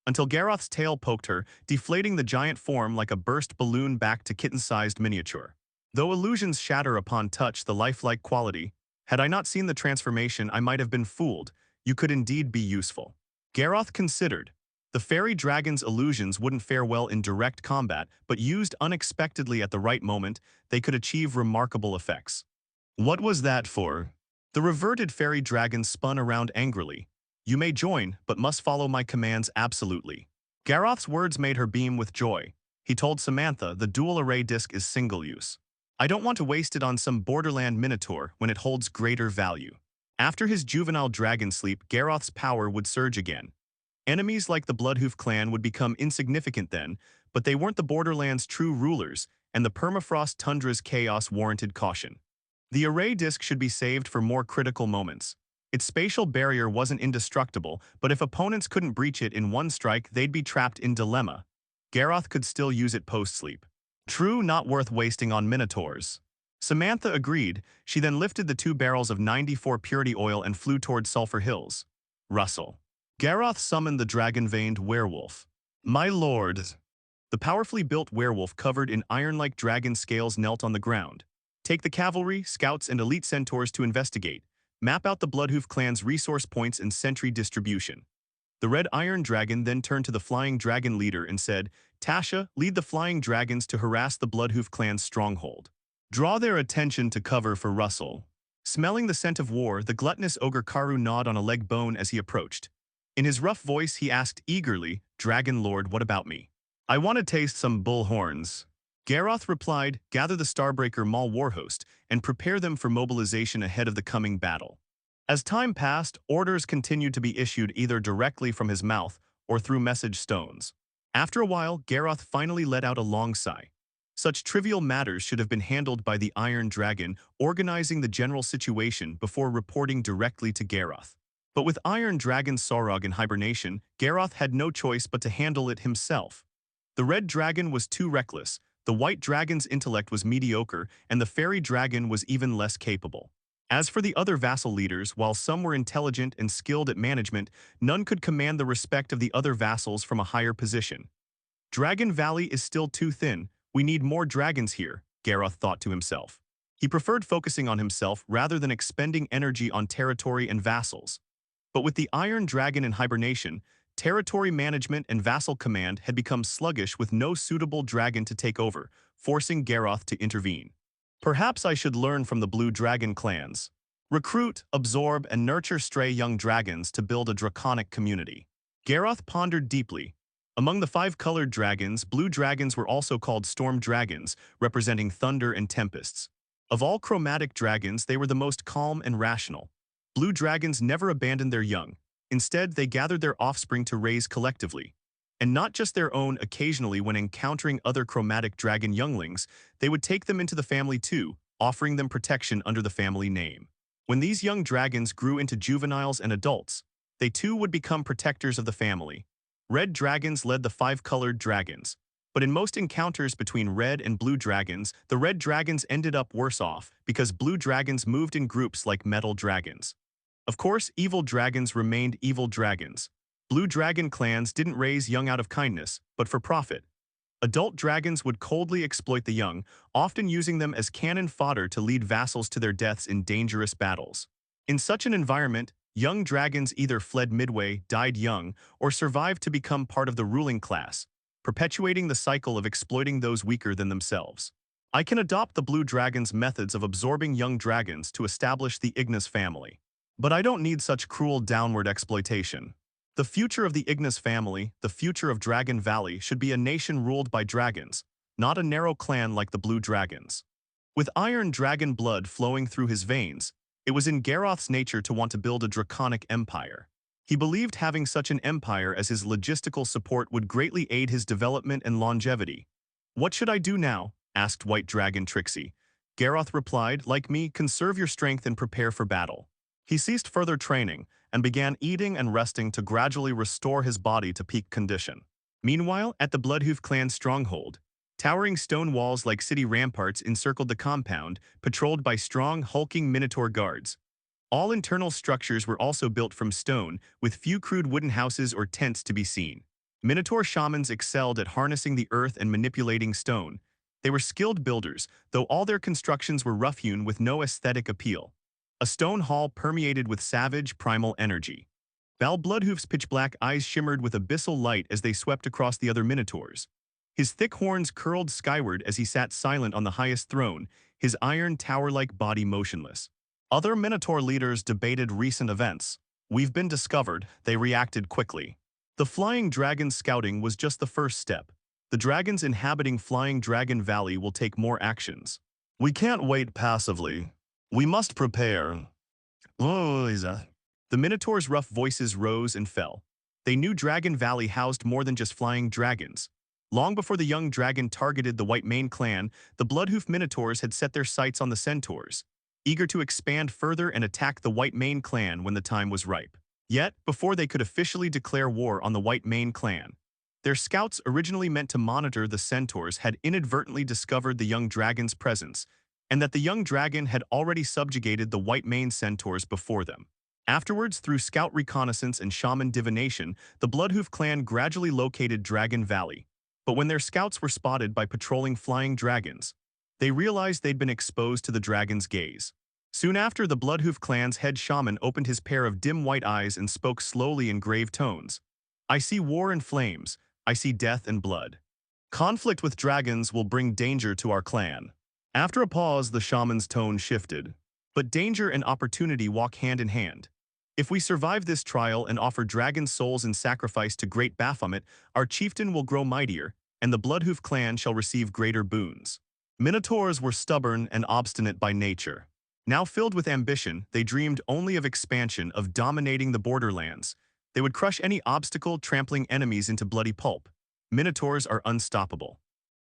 Until Garroth's tail poked her, deflating the giant form like a burst balloon back to kitten-sized miniature. Though illusions shatter upon touch the lifelike quality, had I not seen the transformation I might have been fooled, you could indeed be useful. Garroth considered. The fairy dragon's illusions wouldn't fare well in direct combat, but used unexpectedly at the right moment, they could achieve remarkable effects. What was that for? The reverted fairy dragon spun around angrily. You may join, but must follow my commands absolutely. Garroth's words made her beam with joy. He told Samantha the dual array disc is single use. I don't want to waste it on some borderland minotaur when it holds greater value. After his juvenile dragon sleep, Garroth's power would surge again. Enemies like the Bloodhoof clan would become insignificant then, but they weren't the borderland's true rulers, and the permafrost tundra's chaos warranted caution. The array disc should be saved for more critical moments. Its spatial barrier wasn't indestructible, but if opponents couldn't breach it in one strike, they'd be trapped in dilemma. Garroth could still use it post-sleep. True, not worth wasting on minotaurs. Samantha agreed. She then lifted the 2 barrels of 94 purity oil and flew toward Sulphur Hills. Rustle. Garroth summoned the dragon-veined werewolf. My lord. The powerfully built werewolf covered in iron-like dragon scales knelt on the ground. Take the cavalry, scouts, and elite centaurs to investigate. Map out the Bloodhoof clan's resource points and sentry distribution. The red iron dragon then turned to the flying dragon leader and said, Tasha, lead the flying dragons to harass the Bloodhoof clan's stronghold. Draw their attention to cover for Russell. Smelling the scent of war, the gluttonous ogre Karu gnawed on a leg bone as he approached. In his rough voice, he asked eagerly, Dragon Lord, what about me? I want to taste some bull horns. Garroth replied, gather the Starbreaker Maul warhost and prepare them for mobilization ahead of the coming battle. As time passed, orders continued to be issued either directly from his mouth or through message stones. After a while, Garroth finally let out a long sigh. Such trivial matters should have been handled by the Iron Dragon, organizing the general situation before reporting directly to Garroth. But with Iron Dragon Sorog in hibernation, Garroth had no choice but to handle it himself. The Red Dragon was too reckless, the White Dragon's intellect was mediocre, and the Fairy Dragon was even less capable. As for the other vassal leaders, while some were intelligent and skilled at management, none could command the respect of the other vassals from a higher position. Dragon Valley is still too thin, we need more dragons here, Garroth thought to himself. He preferred focusing on himself rather than expending energy on territory and vassals. But with the Iron Dragon in hibernation, territory management and vassal command had become sluggish with no suitable dragon to take over, forcing Garroth to intervene. Perhaps I should learn from the Blue Dragon clans. Recruit, absorb, and nurture stray young dragons to build a draconic community. Garroth pondered deeply. Among the 5-colored dragons, blue dragons were also called storm dragons, representing thunder and tempests. Of all chromatic dragons, they were the most calm and rational. Blue dragons never abandoned their young. Instead, they gathered their offspring to raise collectively. And not just their own. Occasionally, when encountering other chromatic dragon younglings, they would take them into the family too, offering them protection under the family name. When these young dragons grew into juveniles and adults, they too would become protectors of the family. Red dragons led the 5-colored dragons. But in most encounters between red and blue dragons, the red dragons ended up worse off because blue dragons moved in groups like metal dragons. Of course, evil dragons remained evil dragons. Blue dragon clans didn't raise young out of kindness, but for profit. Adult dragons would coldly exploit the young, often using them as cannon fodder to lead vassals to their deaths in dangerous battles. In such an environment, young dragons either fled midway, died young, or survived to become part of the ruling class, perpetuating the cycle of exploiting those weaker than themselves. I can adopt the blue dragon's methods of absorbing young dragons to establish the Ignis family. But I don't need such cruel downward exploitation. The future of the Ignis family, the future of Dragon Valley, should be a nation ruled by dragons, not a narrow clan like the Blue Dragons. With iron dragon blood flowing through his veins, it was in Garroth's nature to want to build a draconic empire. He believed having such an empire as his logistical support would greatly aid his development and longevity. What should I do now? Asked White Dragon Trixie. Garroth replied, like me, conserve your strength and prepare for battle. He ceased further training and began eating and resting to gradually restore his body to peak condition. Meanwhile, at the Bloodhoof clan's stronghold, Towering stone walls like city ramparts encircled the compound, patrolled by strong, hulking Minotaur guards. All internal structures were also built from stone, with few crude wooden houses or tents to be seen. Minotaur shamans excelled at harnessing the earth and manipulating stone. They were skilled builders, though all their constructions were rough-hewn with no aesthetic appeal. A stone hall permeated with savage, primal energy. Bal Bloodhoof's pitch-black eyes shimmered with abyssal light as they swept across the other Minotaurs. His thick horns curled skyward as he sat silent on the highest throne, his iron tower-like body motionless. Other Minotaur leaders debated recent events. "We've been discovered," they reacted quickly. The Flying Dragon scouting was just the first step. The dragons inhabiting Flying Dragon Valley will take more actions. "We can't wait passively. We must prepare." Oh, the Minotaur's rough voices rose and fell. They knew Dragon Valley housed more than just flying dragons. Long before the young dragon targeted the White Mane clan, the Bloodhoof Minotaurs had set their sights on the Centaurs, eager to expand further and attack the White Mane clan when the time was ripe. Yet, before they could officially declare war on the White Mane clan, their scouts originally meant to monitor the Centaurs had inadvertently discovered the young dragon's presence, and that the young dragon had already subjugated the White Mane Centaurs before them. Afterwards, through scout reconnaissance and shaman divination, the Bloodhoof clan gradually located Dragon Valley. But when their scouts were spotted by patrolling flying dragons, they realized they'd been exposed to the dragon's gaze. Soon after, the Bloodhoof clan's head shaman opened his pair of dim white eyes and spoke slowly in grave tones. "I see war and flames. I see death and blood. Conflict with dragons will bring danger to our clan." After a pause, the shaman's tone shifted. "But danger and opportunity walk hand in hand. If we survive this trial and offer dragon souls in sacrifice to great Baphomet, our chieftain will grow mightier, and the Bloodhoof clan shall receive greater boons." Minotaurs were stubborn and obstinate by nature. Now filled with ambition, they dreamed only of expansion, of dominating the borderlands. They would crush any obstacle, trampling enemies into bloody pulp. Minotaurs are unstoppable.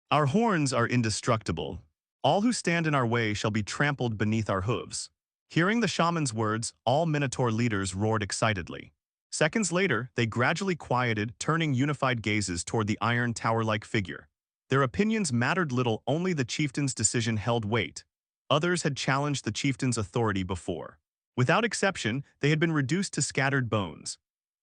"Our horns are indestructible. All who stand in our way shall be trampled beneath our hooves." Hearing the shaman's words, all Minotaur leaders roared excitedly. Seconds later, they gradually quieted, turning unified gazes toward the iron tower-like figure. Their opinions mattered little, only the chieftain's decision held weight. Others had challenged the chieftain's authority before. Without exception, they had been reduced to scattered bones.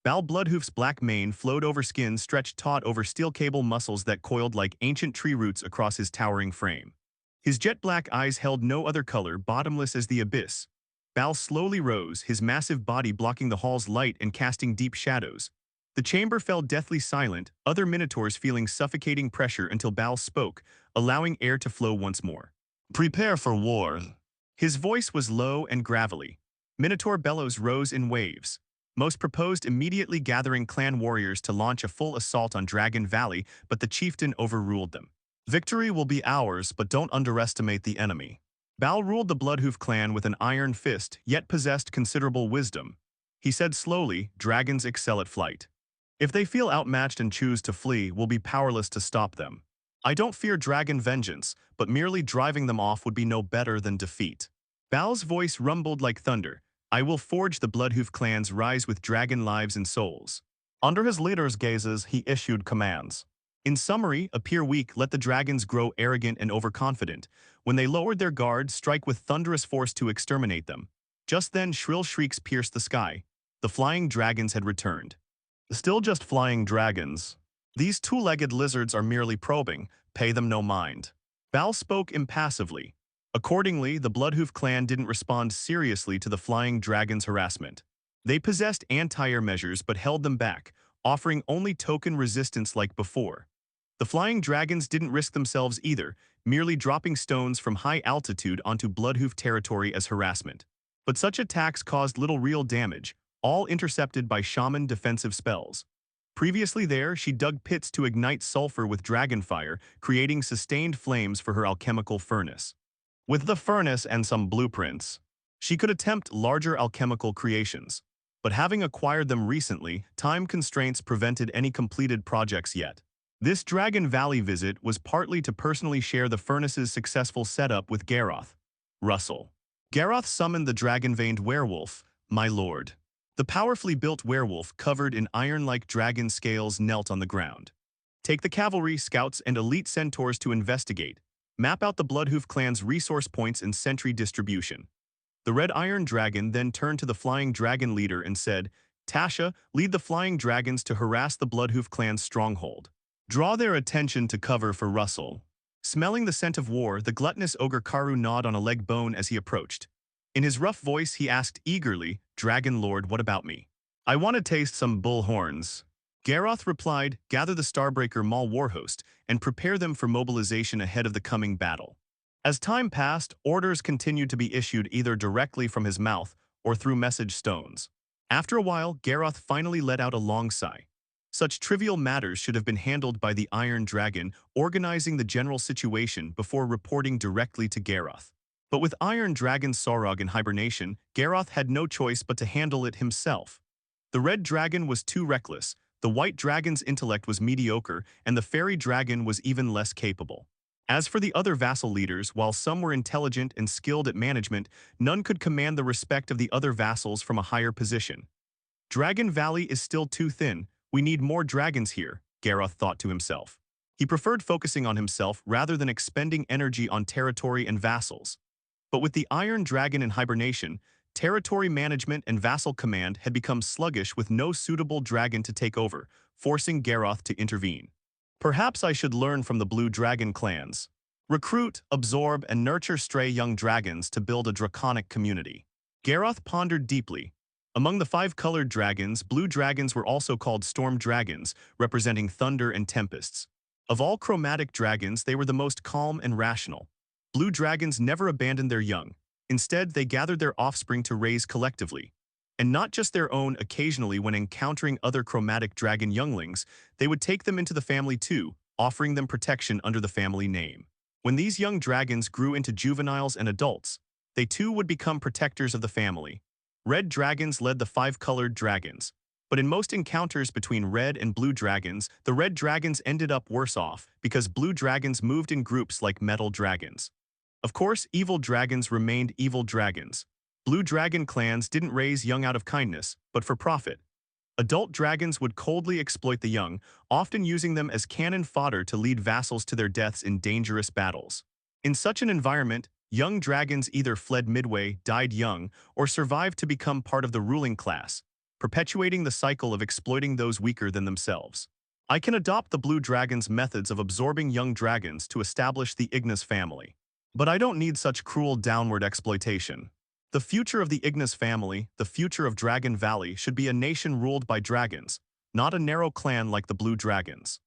Bal Bloodhoof's black mane flowed over skin stretched taut over steel cable muscles that coiled like ancient tree roots across his towering frame. His jet-black eyes held no other color, bottomless as the abyss. Bal slowly rose, his massive body blocking the hall's light and casting deep shadows. The chamber fell deathly silent, other Minotaurs feeling suffocating pressure until Bal spoke, allowing air to flow once more. "Prepare for war." His voice was low and gravelly. Minotaur bellows rose in waves. Most proposed immediately gathering clan warriors to launch a full assault on Dragon Valley, but the chieftain overruled them. "Victory will be ours, but don't underestimate the enemy." Bal ruled the Bloodhoof clan with an iron fist, yet possessed considerable wisdom. He said slowly, "Dragons excel at flight. If they feel outmatched and choose to flee, we'll be powerless to stop them. I don't fear dragon vengeance, but merely driving them off would be no better than defeat." Bal's voice rumbled like thunder. "I will forge the Bloodhoof clan's rise with dragon lives and souls." Under his leader's gazes, he issued commands. In summary, appear weak, let the dragons grow arrogant and overconfident. When they lowered their guard, strike with thunderous force to exterminate them. Just then, shrill shrieks pierced the sky. The flying dragons had returned. "Still just flying dragons. These two-legged lizards are merely probing, pay them no mind." Bal spoke impassively. Accordingly, the Bloodhoof clan didn't respond seriously to the flying dragon's harassment. They possessed anti-air measures but held them back, offering only token resistance like before. The flying dragons didn't risk themselves either, merely dropping stones from high altitude onto Bloodhoof territory as harassment. But such attacks caused little real damage, all intercepted by shaman defensive spells. Previously there, she dug pits to ignite sulfur with dragonfire, creating sustained flames for her alchemical furnace. With the furnace and some blueprints, she could attempt larger alchemical creations. But having acquired them recently, time constraints prevented any completed projects yet. This Dragon Valley visit was partly to personally share the furnace's successful setup with Garroth. Russell. Garroth summoned the dragon-veined werewolf, "My lord." The powerfully built werewolf, covered in iron-like dragon scales, knelt on the ground. Take the cavalry, scouts, and elite centaurs to investigate. Map out the Bloodhoof clan's resource points and sentry distribution. The Red Iron Dragon then turned to the Flying Dragon leader and said, Tasha, lead the Flying Dragons to harass the Bloodhoof clan's stronghold. Draw their attention to cover for Russell. Smelling the scent of war, the gluttonous ogre Karu gnawed on a leg bone as he approached. In his rough voice, he asked eagerly, Dragon Lord, what about me? I want to taste some bull horns. Garroth replied, gather the Starbreaker Maul warhost and prepare them for mobilization ahead of the coming battle. As time passed, orders continued to be issued either directly from his mouth or through message stones. After a while, Garroth finally let out a long sigh. Such trivial matters should have been handled by the Iron Dragon, organizing the general situation before reporting directly to Garroth. But with Iron Dragon Sorog in hibernation, Garroth had no choice but to handle it himself. The Red Dragon was too reckless, the White Dragon's intellect was mediocre, and the Fairy Dragon was even less capable. As for the other vassal leaders, while some were intelligent and skilled at management, none could command the respect of the other vassals from a higher position. Dragon Valley is still too thin, we need more dragons here, Garroth thought to himself. He preferred focusing on himself rather than expending energy on territory and vassals. But with the Iron Dragon in hibernation, territory management and vassal command had become sluggish with no suitable dragon to take over, forcing Garroth to intervene. Perhaps I should learn from the Blue Dragon clans. Recruit, absorb, and nurture stray young dragons to build a draconic community. Garroth pondered deeply. Among the 5-colored dragons, blue dragons were also called storm dragons, representing thunder and tempests. Of all chromatic dragons, they were the most calm and rational. Blue dragons never abandoned their young. Instead, they gathered their offspring to raise collectively. And not just their own. Occasionally, when encountering other chromatic dragon younglings, they would take them into the family too, offering them protection under the family name. When these young dragons grew into juveniles and adults, they too would become protectors of the family. Red dragons led the 5-colored dragons. But in most encounters between red and blue dragons, the red dragons ended up worse off because blue dragons moved in groups like metal dragons. Of course, evil dragons remained evil dragons. Blue dragon clans didn't raise young out of kindness, but for profit. Adult dragons would coldly exploit the young, often using them as cannon fodder to lead vassals to their deaths in dangerous battles. In such an environment, young dragons either fled midway, died young, or survived to become part of the ruling class, perpetuating the cycle of exploiting those weaker than themselves. I can adopt the blue dragon's methods of absorbing young dragons to establish the Ignis family. But I don't need such cruel downward exploitation. The future of the Ignis family, the future of Dragon Valley, should be a nation ruled by dragons, not a narrow clan like the Blue Dragons.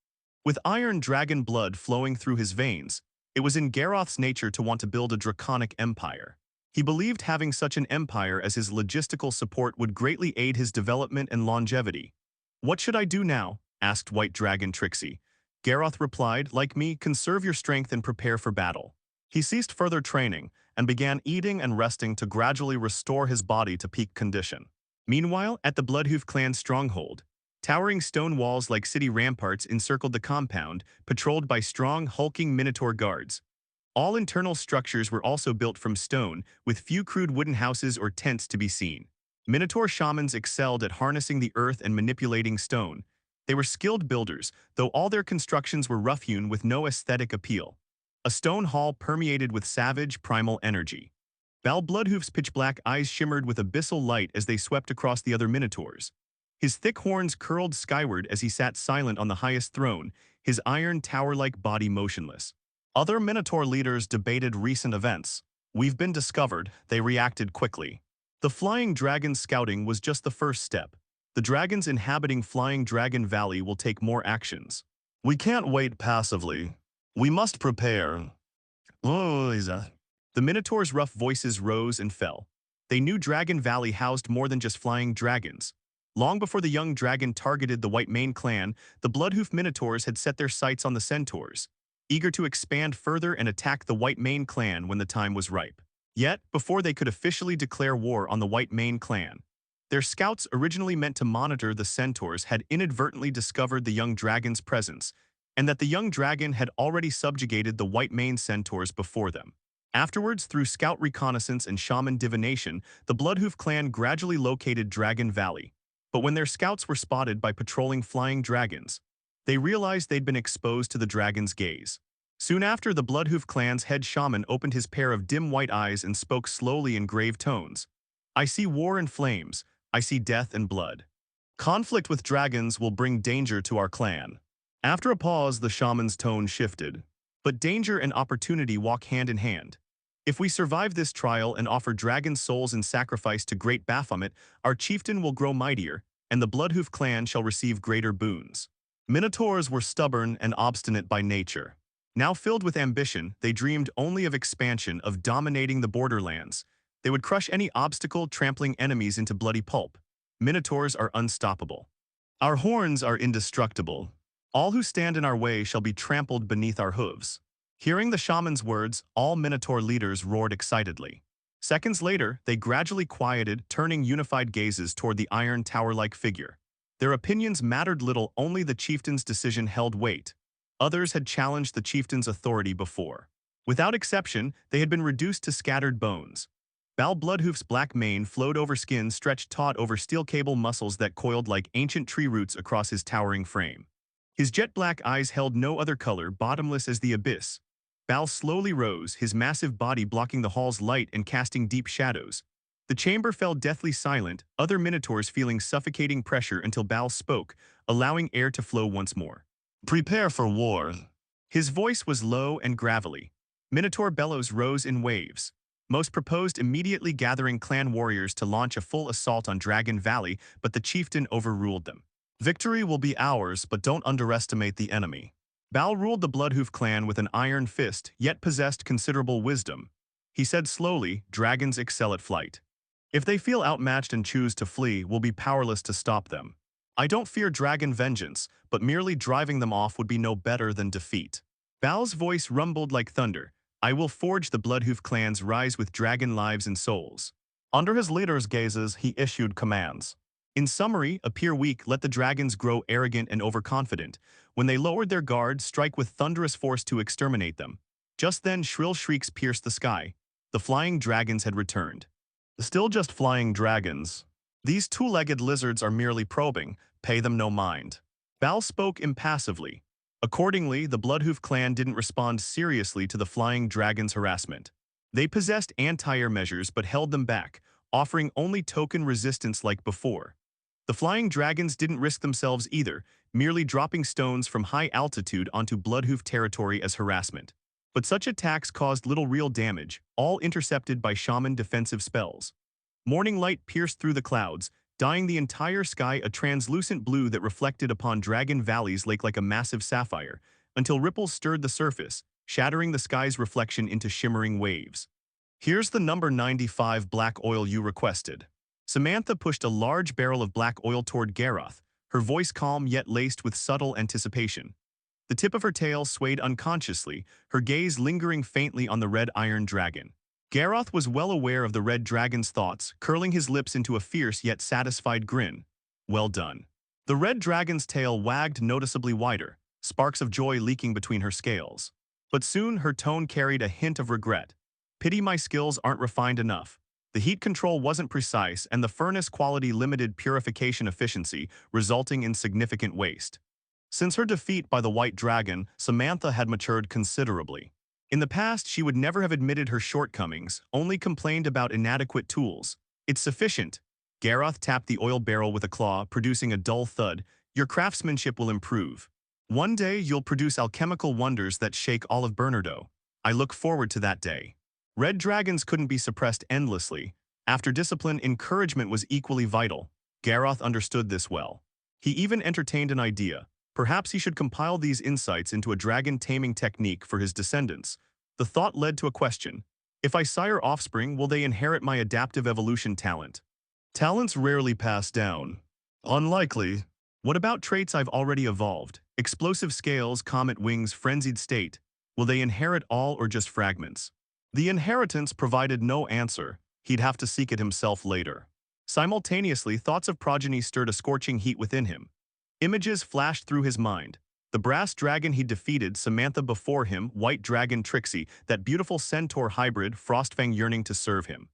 With iron dragon blood flowing through his veins, it was in Garroth's nature to want to build a draconic empire. He believed having such an empire as his logistical support would greatly aid his development and longevity. What should I do now? Asked White Dragon Trixie. Garroth replied, like me, conserve your strength and prepare for battle. He ceased further training and began eating and resting to gradually restore his body to peak condition. Meanwhile, at the Bloodhoof clan's stronghold, towering stone walls like city ramparts encircled the compound, patrolled by strong, hulking Minotaur guards. All internal structures were also built from stone, with few crude wooden houses or tents to be seen. Minotaur shamans excelled at harnessing the earth and manipulating stone. They were skilled builders, though all their constructions were rough-hewn with no aesthetic appeal. A stone hall permeated with savage, primal energy. Bal Bloodhoof's pitch-black eyes shimmered with abyssal light as they swept across the other Minotaurs. His thick horns curled skyward as he sat silent on the highest throne, his iron tower-like body motionless. Other Minotaur leaders debated recent events. We've been discovered, they reacted quickly. The Flying Dragon scouting was just the first step. The dragons inhabiting Flying Dragon Valley will take more actions. We can't wait passively. We must prepare. The Minotaur's rough voices rose and fell. They knew Dragon Valley housed more than just flying dragons. Long before the young dragon targeted the White Mane clan, the Bloodhoof Minotaurs had set their sights on the Centaurs, eager to expand further and attack the White Mane clan when the time was ripe. Yet, before they could officially declare war on the White Mane clan, their scouts originally meant to monitor the Centaurs had inadvertently discovered the young dragon's presence, and that the young dragon had already subjugated the White Mane Centaurs before them. Afterwards, through scout reconnaissance and shaman divination, the Bloodhoof clan gradually located Dragon Valley. But when their scouts were spotted by patrolling flying dragons, They realized they'd been exposed to the dragon's gaze. Soon after, the Bloodhoof clan's head shaman opened his pair of dim white eyes and spoke slowly in grave tones. I see war and flames. I see death and blood. Conflict with dragons will bring danger to our clan. After a pause, the shaman's tone shifted. But danger and opportunity walk hand in hand. If we survive this trial and offer dragon souls in sacrifice to great Baphomet, our chieftain will grow mightier, and the Bloodhoof clan shall receive greater boons. Minotaurs were stubborn and obstinate by nature. Now filled with ambition, they dreamed only of expansion, of dominating the borderlands. They would crush any obstacle, trampling enemies into bloody pulp. Minotaurs are unstoppable. Our horns are indestructible. All who stand in our way shall be trampled beneath our hooves. Hearing the shaman's words, all Minotaur leaders roared excitedly. Seconds later, they gradually quieted, turning unified gazes toward the iron tower-like figure. Their opinions mattered little, only the chieftain's decision held weight. Others had challenged the chieftain's authority before. Without exception, they had been reduced to scattered bones. Bal Bloodhoof's black mane flowed over skin stretched taut over steel cable muscles that coiled like ancient tree roots across his towering frame. His jet-black eyes held no other color, bottomless as the abyss. Bal slowly rose, his massive body blocking the hall's light and casting deep shadows. The chamber fell deathly silent, other minotaurs feeling suffocating pressure until Bal spoke, allowing air to flow once more. Prepare for war. His voice was low and gravelly. Minotaur bellows rose in waves. Most proposed immediately gathering clan warriors to launch a full assault on Dragon Valley, but the chieftain overruled them. Victory will be ours, but don't underestimate the enemy. Bal ruled the Bloodhoof clan with an iron fist, yet possessed considerable wisdom. He said slowly, dragons excel at flight. If they feel outmatched and choose to flee, we'll be powerless to stop them. I don't fear dragon vengeance, but merely driving them off would be no better than defeat. Bal's voice rumbled like thunder. I will forge the Bloodhoof clan's rise with dragon lives and souls. Under his leader's gazes, he issued commands. In summary, appear weak, let the dragons grow arrogant and overconfident. When they lowered their guard, strike with thunderous force to exterminate them. Just then, shrill shrieks pierced the sky. The flying dragons had returned. Still just flying dragons. These two-legged lizards are merely probing, pay them no mind. Bal spoke impassively. Accordingly, the Bloodhoof clan didn't respond seriously to the flying dragon's harassment. They possessed anti-air measures but held them back, offering only token resistance like before. The flying dragons didn't risk themselves either, merely dropping stones from high altitude onto Bloodhoof territory as harassment. But such attacks caused little real damage, all intercepted by shaman defensive spells. Morning light pierced through the clouds, dyeing the entire sky a translucent blue that reflected upon Dragon Valley's lake like a massive sapphire, until ripples stirred the surface, shattering the sky's reflection into shimmering waves. Here's the number 95 black oil you requested. Samantha pushed a large barrel of black oil toward Garroth, her voice calm yet laced with subtle anticipation. The tip of her tail swayed unconsciously, her gaze lingering faintly on the red iron dragon. Garroth was well aware of the red dragon's thoughts, curling his lips into a fierce yet satisfied grin. Well done. The red dragon's tail wagged noticeably wider, sparks of joy leaking between her scales. But soon her tone carried a hint of regret. Pity my skills aren't refined enough. The heat control wasn't precise and the furnace quality limited purification efficiency, resulting in significant waste. Since her defeat by the white dragon, Samantha had matured considerably. In the past, she would never have admitted her shortcomings, only complained about inadequate tools. It's sufficient. Garroth tapped the oil barrel with a claw, producing a dull thud. Your craftsmanship will improve. One day, you'll produce alchemical wonders that shake all of Bernardo. I look forward to that day. Red dragons couldn't be suppressed endlessly. After discipline, encouragement was equally vital. Garroth understood this well. He even entertained an idea. Perhaps he should compile these insights into a dragon taming technique for his descendants. The thought led to a question. If I sire offspring, will they inherit my adaptive evolution talent? Talents rarely pass down. Unlikely. What about traits I've already evolved? Explosive scales, comet wings, frenzied state. Will they inherit all or just fragments? The inheritance provided no answer. He'd have to seek it himself later. Simultaneously, thoughts of progeny stirred a scorching heat within him. Images flashed through his mind. The brass dragon he defeated, Samantha before him, white dragon Trixie, that beautiful centaur hybrid, Frostfang yearning to serve him.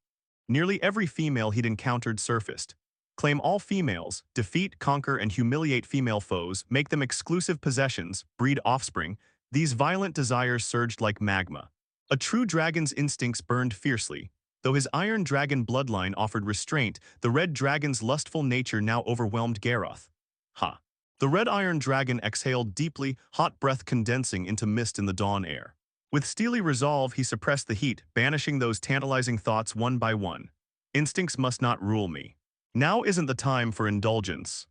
Nearly every female he'd encountered surfaced. Claim all females, defeat, conquer, and humiliate female foes, make them exclusive possessions, breed offspring. These violent desires surged like magma. A true dragon's instincts burned fiercely. Though his iron dragon bloodline offered restraint, the red dragon's lustful nature now overwhelmed Garroth. Ha! The red iron dragon exhaled deeply, hot breath condensing into mist in the dawn air. With steely resolve, he suppressed the heat, banishing those tantalizing thoughts one by one. Instincts must not rule me. Now isn't the time for indulgence.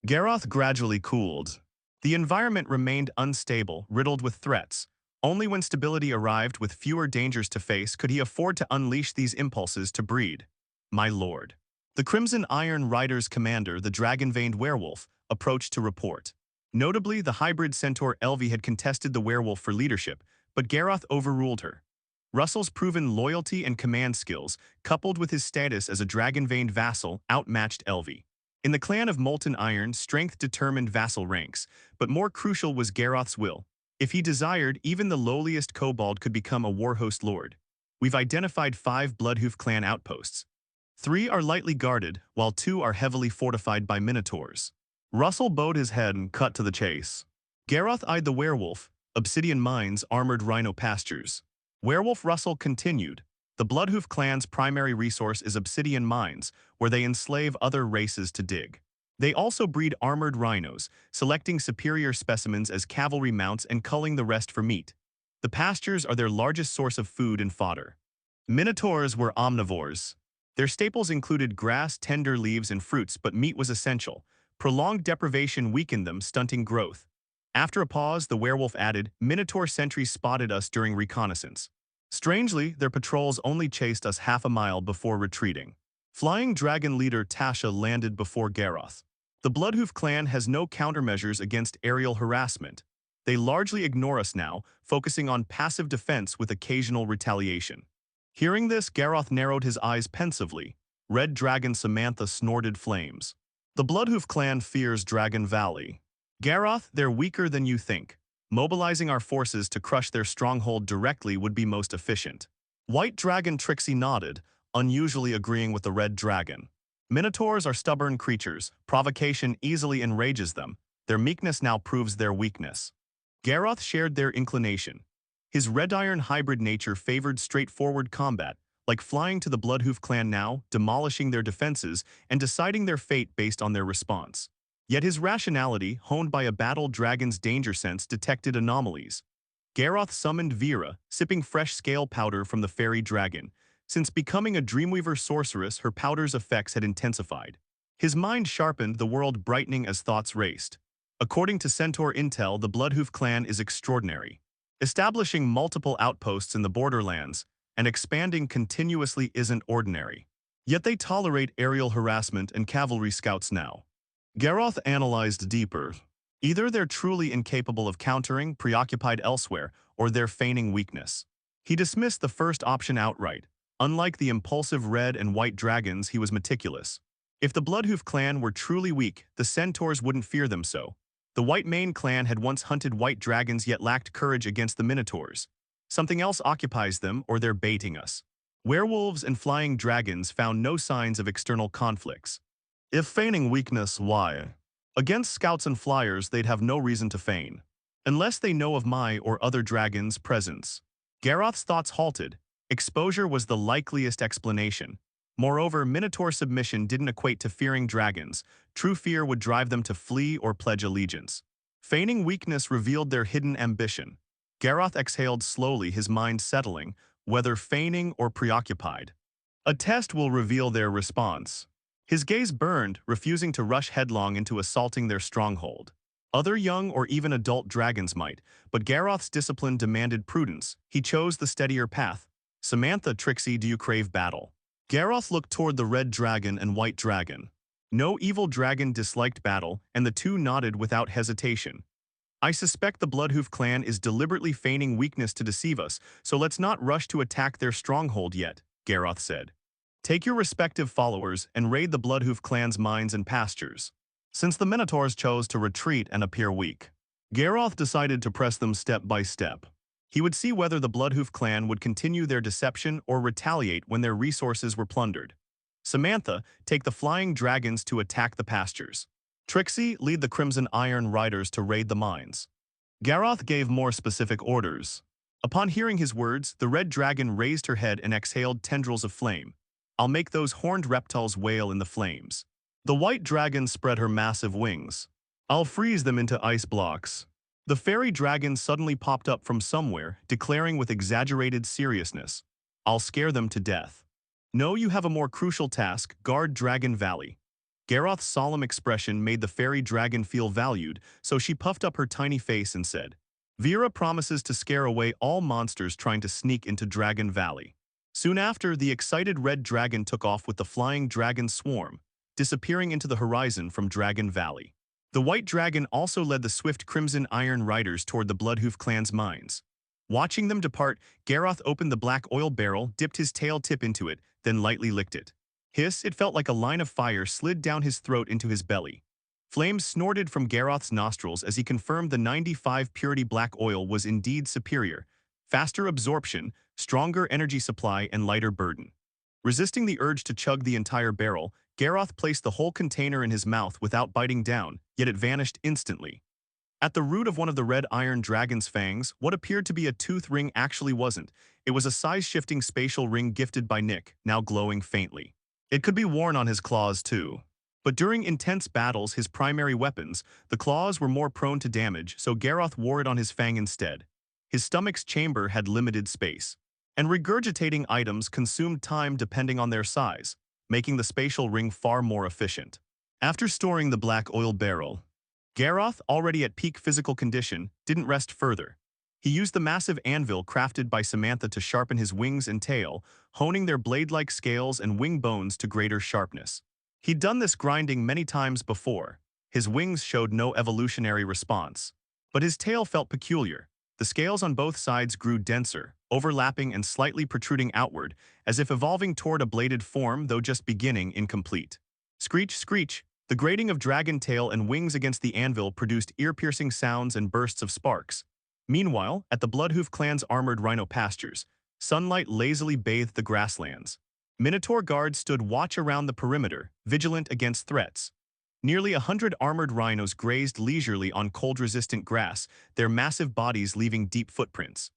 Garroth gradually cooled. The environment remained unstable, riddled with threats. Only when stability arrived with fewer dangers to face could he afford to unleash these impulses to breed. My lord. The Crimson Iron Rider's commander, the dragon-veined werewolf, approached to report. Notably, the hybrid centaur Elvi had contested the werewolf for leadership, but Garroth overruled her. Russell's proven loyalty and command skills, coupled with his status as a dragon-veined vassal, outmatched Elvi. In the clan of Molten Iron, strength determined vassal ranks, but more crucial was Garroth's will. If he desired, even the lowliest kobold could become a warhost lord. We've identified 5 Bloodhoof clan outposts. 3 are lightly guarded, while 2 are heavily fortified by minotaurs. Russell bowed his head and cut to the chase. Garroth eyed the werewolf, obsidian mines, armored rhino pastures. Werewolf Russell continued. The Bloodhoof clan's primary resource is obsidian mines, where they enslave other races to dig. They also breed armored rhinos, selecting superior specimens as cavalry mounts and culling the rest for meat. The pastures are their largest source of food and fodder. Minotaurs were omnivores. Their staples included grass, tender leaves, and fruits, but meat was essential. Prolonged deprivation weakened them, stunting growth. After a pause, the werewolf added, Minotaur sentries spotted us during reconnaissance. Strangely, their patrols only chased us half a mile before retreating. Flying dragon leader Tasha landed before Garroth. The Bloodhoof clan has no countermeasures against aerial harassment. They largely ignore us now, focusing on passive defense with occasional retaliation. Hearing this, Garroth narrowed his eyes pensively. Red Dragon Samantha snorted flames. The Bloodhoof clan fears Dragon Valley. Garroth, they're weaker than you think. Mobilizing our forces to crush their stronghold directly would be most efficient. White Dragon Trixie nodded, unusually agreeing with the Red Dragon. Minotaurs are stubborn creatures. Provocation easily enrages them. Their meekness now proves their weakness. Garroth shared their inclination. His red iron hybrid nature favored straightforward combat, like flying to the Bloodhoof clan now, demolishing their defenses, and deciding their fate based on their response. Yet his rationality, honed by a battled dragon's danger sense, detected anomalies. Garroth summoned Vera, sipping fresh scale powder from the fairy dragon. Since becoming a Dreamweaver sorceress, her powder's effects had intensified. His mind sharpened, the world brightening as thoughts raced. According to Centaur Intel, the Bloodhoof clan is extraordinary. Establishing multiple outposts in the borderlands and expanding continuously isn't ordinary. Yet they tolerate aerial harassment and cavalry scouts now. Garroth analyzed deeper. Either they're truly incapable of countering, preoccupied elsewhere, or they're feigning weakness. He dismissed the first option outright. Unlike the impulsive red and white dragons, he was meticulous. If the Bloodhoof clan were truly weak, the centaurs wouldn't fear them so. The White Mane clan had once hunted white dragons yet lacked courage against the minotaurs. Something else occupies them, or they're baiting us. Werewolves and flying dragons found no signs of external conflicts. If feigning weakness, why? Against scouts and flyers, they'd have no reason to feign. Unless they know of my or other dragons' presence. Garroth's thoughts halted. Exposure was the likeliest explanation. Moreover, Minotaur submission didn't equate to fearing dragons. True fear would drive them to flee or pledge allegiance. Feigning weakness revealed their hidden ambition. Garroth exhaled slowly, his mind settling, whether feigning or preoccupied. A test will reveal their response. His gaze burned, refusing to rush headlong into assaulting their stronghold. Other young or even adult dragons might, but Garroth's discipline demanded prudence. He chose the steadier path. Samantha, Trixie, do you crave battle? Garroth looked toward the red dragon and white dragon. No evil dragon disliked battle, and the two nodded without hesitation. I suspect the Bloodhoof clan is deliberately feigning weakness to deceive us, so let's not rush to attack their stronghold yet, Garroth said. Take your respective followers and raid the Bloodhoof clan's mines and pastures. Since the Minotaurs chose to retreat and appear weak, Garroth decided to press them step by step. He would see whether the Bloodhoof clan would continue their deception or retaliate when their resources were plundered. Samantha, take the flying dragons to attack the pastures. Trixie, lead the Crimson Iron Riders to raid the mines. Garroth gave more specific orders. Upon hearing his words, the red dragon raised her head and exhaled tendrils of flame. I'll make those horned reptiles wail in the flames. The white dragon spread her massive wings. I'll freeze them into ice blocks. The fairy dragon suddenly popped up from somewhere, declaring with exaggerated seriousness, I'll scare them to death. No, you have a more crucial task, guard Dragon Valley. Garroth's solemn expression made the fairy dragon feel valued, so she puffed up her tiny face and said, Vera promises to scare away all monsters trying to sneak into Dragon Valley. Soon after, the excited red dragon took off with the flying dragon swarm, disappearing into the horizon from Dragon Valley. The white dragon also led the swift Crimson Iron Riders toward the Bloodhoof clan's mines. Watching them depart, Garroth opened the black oil barrel, dipped his tail tip into it, then lightly licked it. Hiss, it felt like a line of fire slid down his throat into his belly. Flames snorted from Garroth's nostrils as he confirmed the 95 purity black oil was indeed superior. Faster absorption, stronger energy supply, and lighter burden. Resisting the urge to chug the entire barrel, Garroth placed the whole container in his mouth without biting down, yet it vanished instantly. At the root of one of the red iron dragon's fangs, what appeared to be a tooth ring actually wasn't. It was a size-shifting spatial ring gifted by Nick, now glowing faintly. It could be worn on his claws too. But during intense battles, his primary weapons, the claws were more prone to damage, so Garroth wore it on his fang instead. His stomach's chamber had limited space, and regurgitating items consumed time depending on their size, making the spatial ring far more efficient. After storing the black oil barrel, Garroth, already at peak physical condition, didn't rest further. He used the massive anvil crafted by Samantha to sharpen his wings and tail, honing their blade-like scales and wing bones to greater sharpness. He'd done this grinding many times before. His wings showed no evolutionary response. But his tail felt peculiar. The scales on both sides grew denser, overlapping and slightly protruding outward, as if evolving toward a bladed form, though just beginning incomplete. Screech, screech! The grating of dragon tail and wings against the anvil produced ear-piercing sounds and bursts of sparks. Meanwhile, at the Bloodhoof clan's armored rhino pastures, sunlight lazily bathed the grasslands. Minotaur guards stood watch around the perimeter, vigilant against threats. Nearly 100 armored rhinos grazed leisurely on cold-resistant grass, their massive bodies leaving deep footprints.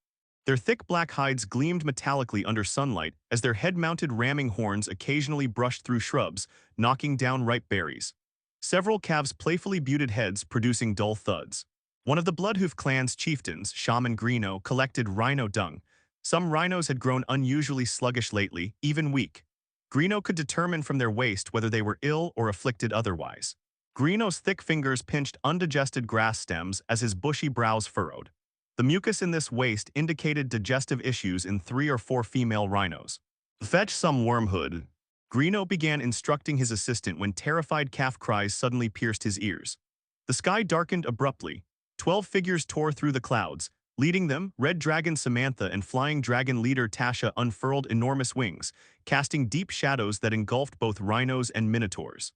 Their thick black hides gleamed metallically under sunlight as their head-mounted ramming horns occasionally brushed through shrubs, knocking down ripe berries. Several calves playfully butted heads, producing dull thuds. One of the Bloodhoof clan's chieftains, Shaman Greeno, collected rhino dung. Some rhinos had grown unusually sluggish lately, even weak. Greeno could determine from their waste whether they were ill or afflicted otherwise. Greeno's thick fingers pinched undigested grass stems as his bushy brows furrowed. The mucus in this waste indicated digestive issues in 3 or 4 female rhinos. Fetch some wormhood. Greeno began instructing his assistant when terrified calf cries suddenly pierced his ears. The sky darkened abruptly. 12 figures tore through the clouds. Leading them, Red Dragon Samantha and Flying Dragon leader Tasha unfurled enormous wings, casting deep shadows that engulfed both rhinos and minotaurs.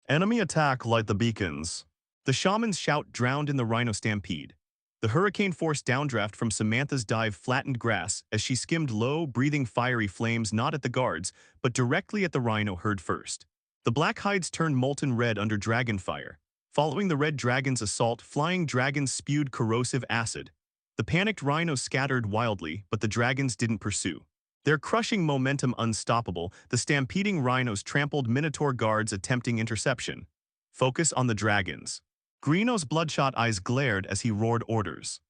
Enemy attack, light the beacons. The shaman's shout drowned in the rhino stampede. The hurricane-force downdraft from Samantha's dive flattened grass as she skimmed low, breathing fiery flames not at the guards, but directly at the rhino herd first. The black hides turned molten red under dragon fire. Following the red dragon's assault, flying dragons spewed corrosive acid. The panicked rhinos scattered wildly, but the dragons didn't pursue. Their crushing momentum unstoppable, the stampeding rhinos trampled minotaur guards attempting interception. Focus on the dragons. Greeno's bloodshot eyes glared as he roared orders.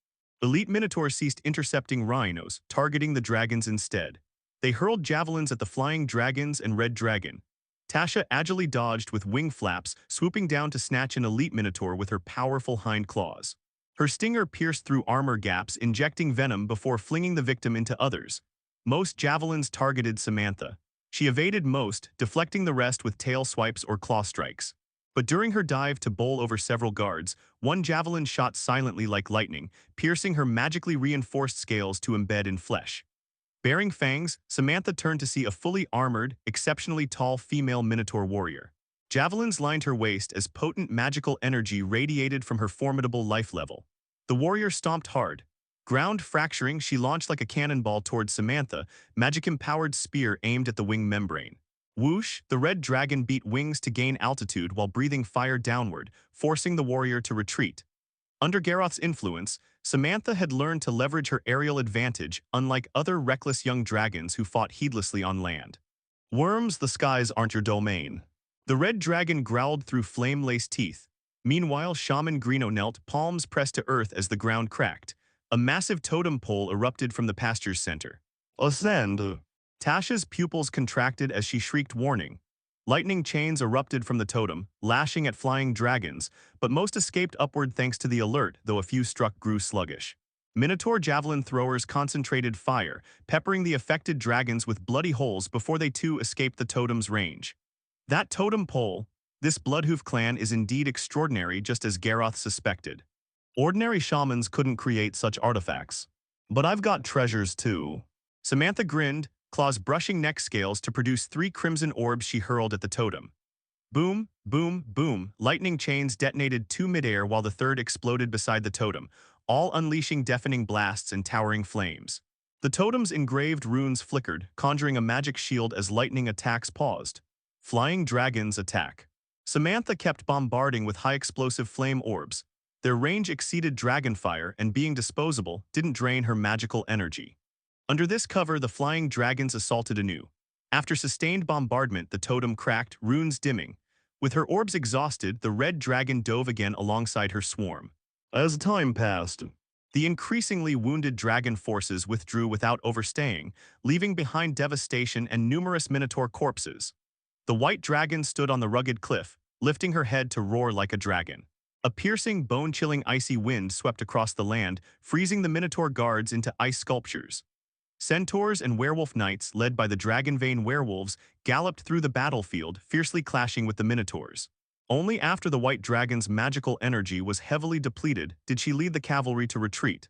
Elite minotaurs ceased intercepting rhinos, targeting the dragons instead. They hurled javelins at the flying dragons and red dragon. Tasha agilely dodged with wing flaps, swooping down to snatch an elite minotaur with her powerful hind claws. Her stinger pierced through armor gaps, injecting venom before flinging the victim into others. Most javelins targeted Samantha. She evaded most, deflecting the rest with tail swipes or claw strikes. But during her dive to bowl over several guards, one javelin shot silently like lightning, piercing her magically reinforced scales to embed in flesh. Bearing fangs, Samantha turned to see a fully armored, exceptionally tall female minotaur warrior. Javelins lined her waist as potent magical energy radiated from her formidable life level. The warrior stomped hard. Ground fracturing, she launched like a cannonball towards Samantha, magic-empowered spear aimed at the wing membrane. Whoosh, the red dragon beat wings to gain altitude while breathing fire downward, forcing the warrior to retreat. Under Garroth's influence, Samantha had learned to leverage her aerial advantage unlike other reckless young dragons who fought heedlessly on land. Worms, the skies aren't your domain. The red dragon growled through flame-laced teeth. Meanwhile, Shaman Greeno knelt, palms pressed to earth as the ground cracked. A massive totem pole erupted from the pasture's center. Ascend! Tasha's pupils contracted as she shrieked warning. Lightning chains erupted from the totem, lashing at flying dragons, but most escaped upward thanks to the alert, though a few struck grew sluggish. Minotaur javelin throwers concentrated fire, peppering the affected dragons with bloody holes before they too escaped the totem's range. That totem pole, this Bloodhoof clan is indeed extraordinary, just as Garroth suspected. Ordinary shamans couldn't create such artifacts. But I've got treasures too. Samantha grinned, claws brushing neck scales to produce 3 crimson orbs she hurled at the totem. Boom, boom, boom, lightning chains detonated 2 midair while the third exploded beside the totem, all unleashing deafening blasts and towering flames. The totem's engraved runes flickered, conjuring a magic shield as lightning attacks paused. Flying dragons attack. Samantha kept bombarding with high-explosive flame orbs. Their range exceeded dragonfire, and being disposable didn't drain her magical energy. Under this cover, the flying dragons assaulted anew. After sustained bombardment, the totem cracked, runes dimming. With her orbs exhausted, the red dragon dove again alongside her swarm. As time passed, the increasingly wounded dragon forces withdrew without overstaying, leaving behind devastation and numerous minotaur corpses. The white dragon stood on the rugged cliff, lifting her head to roar like a dragon. A piercing, bone-chilling icy wind swept across the land, freezing the minotaur guards into ice sculptures. Centaurs and werewolf knights, led by the dragon-vein werewolves, galloped through the battlefield, fiercely clashing with the minotaurs. Only after the white dragon's magical energy was heavily depleted did she lead the cavalry to retreat.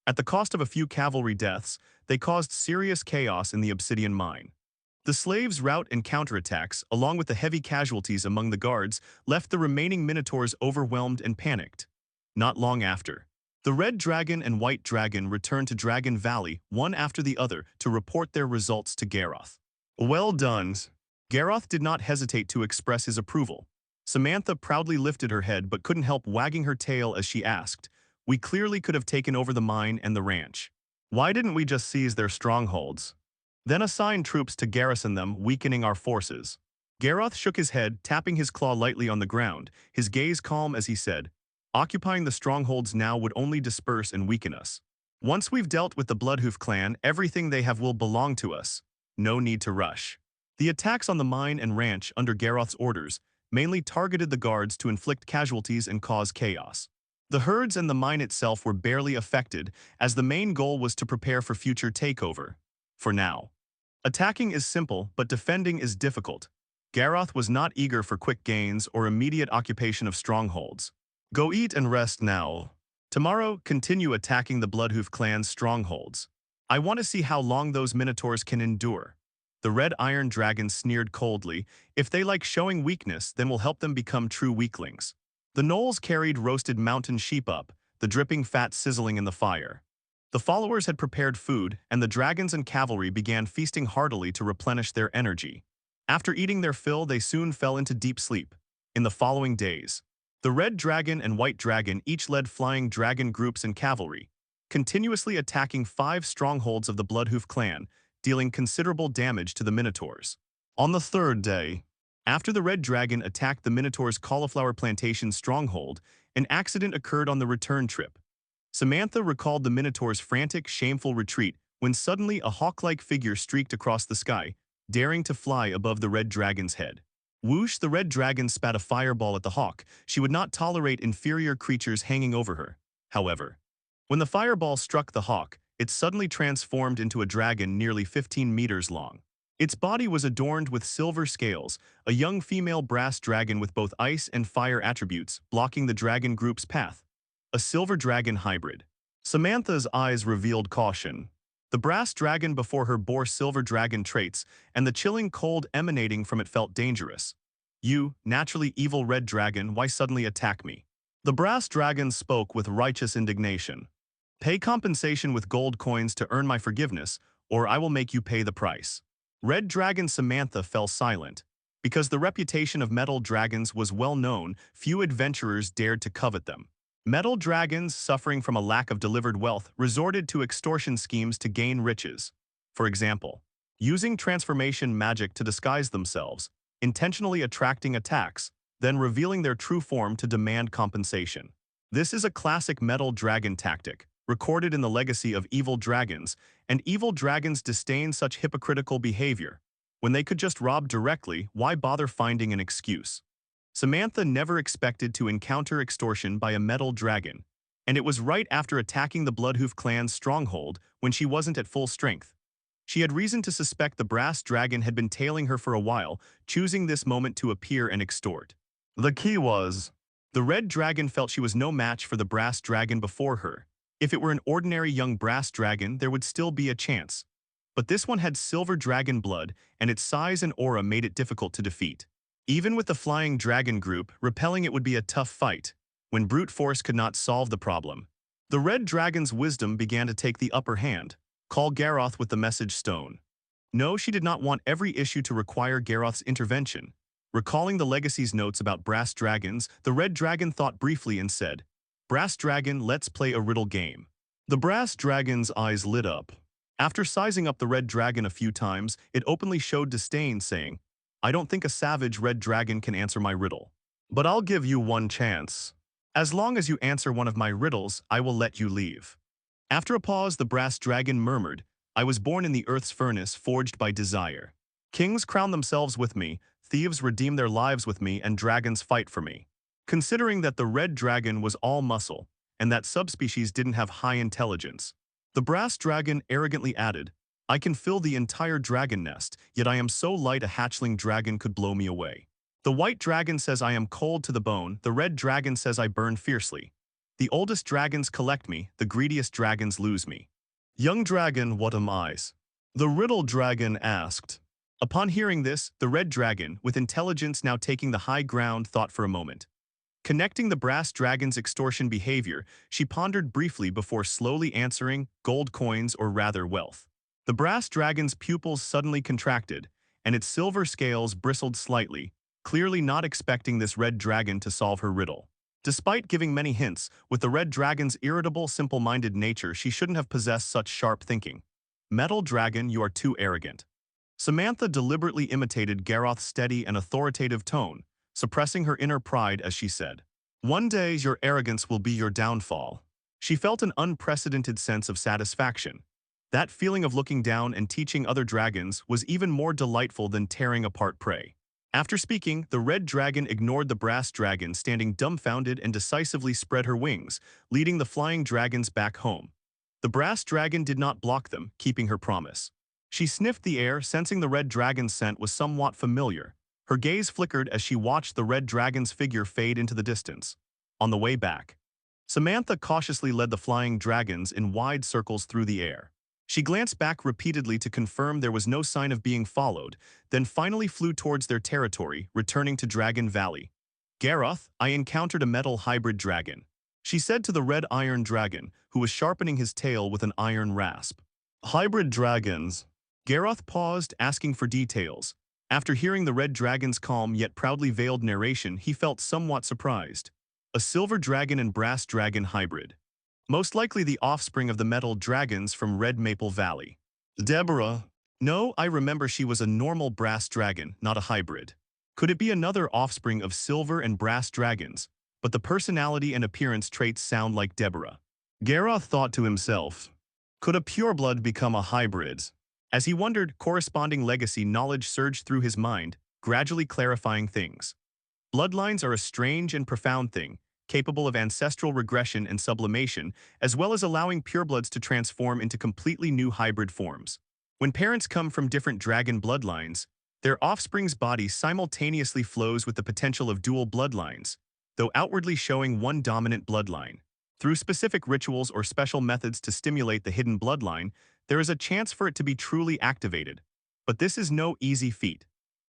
At the cost of a few cavalry deaths, they caused serious chaos in the obsidian mine. The slaves' rout and counterattacks, along with the heavy casualties among the guards, left the remaining minotaurs overwhelmed and panicked. Not long after, the red dragon and white dragon returned to Dragon Valley, one after the other, to report their results to Garroth. Well done. Garroth did not hesitate to express his approval. Samantha proudly lifted her head but couldn't help wagging her tail as she asked, "We clearly could have taken over the mine and the ranch. Why didn't we just seize their strongholds? Then assign troops to garrison them, weakening our forces." Garroth shook his head, tapping his claw lightly on the ground, his gaze calm as he said, "Occupying the strongholds now would only disperse and weaken us. Once we've dealt with the Bloodhoof clan, everything they have will belong to us. No need to rush." The attacks on the mine and ranch under Garroth's orders mainly targeted the guards to inflict casualties and cause chaos. The herds and the mine itself were barely affected, as the main goal was to prepare for future takeover. For now. Attacking is simple, but defending is difficult. Garroth was not eager for quick gains or immediate occupation of strongholds. Go eat and rest now. Tomorrow, continue attacking the Bloodhoof clan's strongholds. I want to see how long those minotaurs can endure. The red iron dragon sneered coldly. If they like showing weakness, then we'll help them become true weaklings. The gnolls carried roasted mountain sheep up, the dripping fat sizzling in the fire. The followers had prepared food, and the dragons and cavalry began feasting heartily to replenish their energy. After eating their fill, they soon fell into deep sleep. In the following days, the red dragon and white dragon each led flying dragon groups and cavalry, continuously attacking 5 strongholds of the Bloodhoof clan, dealing considerable damage to the minotaurs. On the 3rd day, after the red dragon attacked the minotaur's cauliflower plantation stronghold, an accident occurred on the return trip. Samantha recalled the minotaur's frantic, shameful retreat when suddenly a hawk-like figure streaked across the sky, daring to fly above the red dragon's head. Whoosh, the red dragon spat a fireball at the hawk. She would not tolerate inferior creatures hanging over her. However, when the fireball struck the hawk, it suddenly transformed into a dragon nearly 15 meters long. Its body was adorned with silver scales, a young female brass dragon with both ice and fire attributes, blocking the dragon group's path. A silver dragon hybrid. Samantha's eyes revealed caution. The brass dragon before her bore silver dragon traits, and the chilling cold emanating from it felt dangerous. "You, naturally evil red dragon, why suddenly attack me?" The brass dragon spoke with righteous indignation. "Pay compensation with gold coins to earn my forgiveness, or I will make you pay the price." Red Dragon Samantha fell silent. Because the reputation of metal dragons was well known, few adventurers dared to covet them. Metal dragons, suffering from a lack of delivered wealth, resorted to extortion schemes to gain riches. For example, using transformation magic to disguise themselves, intentionally attracting attacks, then revealing their true form to demand compensation. This is a classic metal dragon tactic, recorded in the legacy of evil dragons, and evil dragons disdain such hypocritical behavior. When they could just rob directly, why bother finding an excuse? Samantha never expected to encounter extortion by a metal dragon, and it was right after attacking the Bloodhoof clan's stronghold when she wasn't at full strength. She had reason to suspect the brass dragon had been tailing her for a while, choosing this moment to appear and extort. The key was, the red dragon felt she was no match for the brass dragon before her. If it were an ordinary young brass dragon, there would still be a chance. But this one had silver dragon blood, and its size and aura made it difficult to defeat. Even with the flying dragon group, repelling it would be a tough fight, when brute force could not solve the problem. The red dragon's wisdom began to take the upper hand. Call Garroth with the message stone. No, she did not want every issue to require Garroth's intervention. Recalling the legacy's notes about brass dragons, the red dragon thought briefly and said, "Brass dragon, let's play a riddle game." The brass dragon's eyes lit up. After sizing up the red dragon a few times, it openly showed disdain, saying, "I don't think a savage red dragon can answer my riddle. But I'll give you one chance. As long as you answer one of my riddles, I will let you leave." After a pause, the brass dragon murmured, "I was born in the earth's furnace, forged by desire. Kings crown themselves with me, thieves redeem their lives with me, and dragons fight for me." Considering that the red dragon was all muscle, and that subspecies didn't have high intelligence, the brass dragon arrogantly added, "I can fill the entire dragon nest, yet I am so light a hatchling dragon could blow me away. The white dragon says I am cold to the bone, the red dragon says I burn fiercely. The oldest dragons collect me, the greediest dragons lose me. Young dragon, what am I?" The riddle dragon asked. Upon hearing this, the red dragon, with intelligence now taking the high ground, thought for a moment. Connecting the brass dragon's extortion behavior, she pondered briefly before slowly answering, "Gold coins, or rather wealth." The brass dragon's pupils suddenly contracted, and its silver scales bristled slightly, clearly not expecting this red dragon to solve her riddle. Despite giving many hints, with the red dragon's irritable, simple-minded nature, she shouldn't have possessed such sharp thinking. "Metal dragon, you are too arrogant." Samantha deliberately imitated Garroth's steady and authoritative tone, suppressing her inner pride as she said, "One day your arrogance will be your downfall." She felt an unprecedented sense of satisfaction. That feeling of looking down and teaching other dragons was even more delightful than tearing apart prey. After speaking, the red dragon ignored the brass dragon, standing dumbfounded, and decisively spread her wings, leading the flying dragons back home. The brass dragon did not block them, keeping her promise. She sniffed the air, sensing the red dragon's scent was somewhat familiar. Her gaze flickered as she watched the red dragon's figure fade into the distance. On the way back, Samantha cautiously led the flying dragons in wide circles through the air. She glanced back repeatedly to confirm there was no sign of being followed, then finally flew towards their territory, returning to Dragon Valley. "Garroth, I encountered a metal hybrid dragon," she said to the red iron dragon, who was sharpening his tail with an iron rasp. "Hybrid dragons?" Garroth paused, asking for details. After hearing the red dragon's calm yet proudly veiled narration, he felt somewhat surprised. A silver dragon and brass dragon hybrid. Most likely the offspring of the metal dragons from Red Maple Valley. "Deborah?" "No, I remember she was a normal brass dragon, not a hybrid." Could it be another offspring of silver and brass dragons? But the personality and appearance traits sound like Deborah. Garroth thought to himself, could a pureblood become a hybrid? As he wondered, corresponding legacy knowledge surged through his mind, gradually clarifying things. Bloodlines are a strange and profound thing, capable of ancestral regression and sublimation, as well as allowing purebloods to transform into completely new hybrid forms. When parents come from different dragon bloodlines, their offspring's body simultaneously flows with the potential of dual bloodlines, though outwardly showing one dominant bloodline. Through specific rituals or special methods to stimulate the hidden bloodline, there is a chance for it to be truly activated. But this is no easy feat.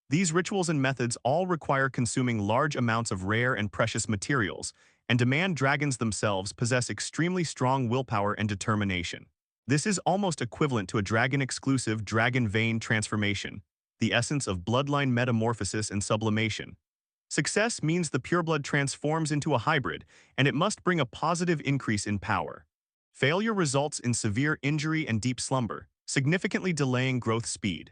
These rituals and methods all require consuming large amounts of rare and precious materials, and demand dragons themselves possess extremely strong willpower and determination. This is almost equivalent to a dragon-exclusive dragon vein transformation, the essence of bloodline metamorphosis and sublimation. Success means the pureblood transforms into a hybrid, and it must bring a positive increase in power. Failure results in severe injury and deep slumber, significantly delaying growth speed.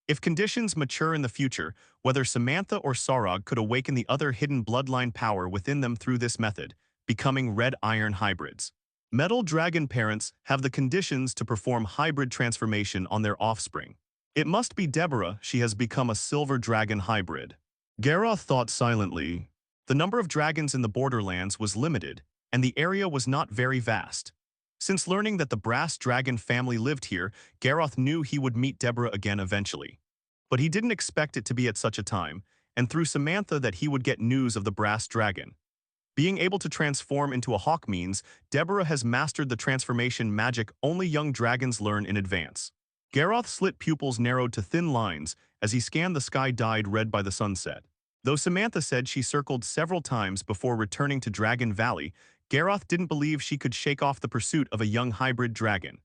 If conditions mature in the future, whether Samantha or Sarog could awaken the other hidden bloodline power within them through this method, becoming red iron hybrids. Metal dragon parents have the conditions to perform hybrid transformation on their offspring. It must be Deborah; she has become a silver dragon hybrid. Garoth thought silently. The number of dragons in the borderlands was limited, and the area was not very vast. Since learning that the brass dragon family lived here, Garoth knew he would meet Deborah again eventually. But he didn't expect it to be at such a time, and through Samantha that he would get news of the brass dragon. Being able to transform into a hawk means Deborah has mastered the transformation magic only young dragons learn in advance. Garoth's slit pupils narrowed to thin lines as he scanned the sky dyed red by the sunset. Though Samantha said she circled several times before returning to Dragon Valley, Garoth didn't believe she could shake off the pursuit of a young hybrid dragon.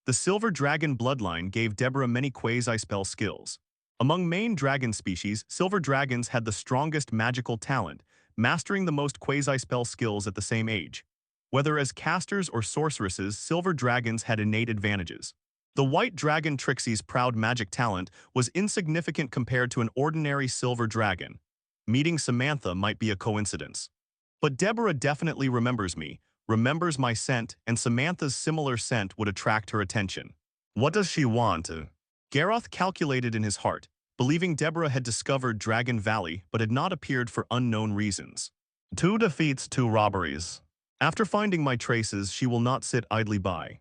The silver dragon bloodline gave Deborah many quasi-spell skills. Among main dragon species, silver dragons had the strongest magical talent, mastering the most quasi-spell skills at the same age. Whether as casters or sorceresses, silver dragons had innate advantages. The white dragon Trixie's proud magic talent was insignificant compared to an ordinary silver dragon. Meeting Samantha might be a coincidence. But Deborah definitely remembers me, remembers my scent, and Samantha's similar scent would attract her attention. What does she want? Garoth calculated in his heart, believing Deborah had discovered Dragon Valley but had not appeared for unknown reasons. 2 defeats, 2 robberies. After finding my traces, she will not sit idly by.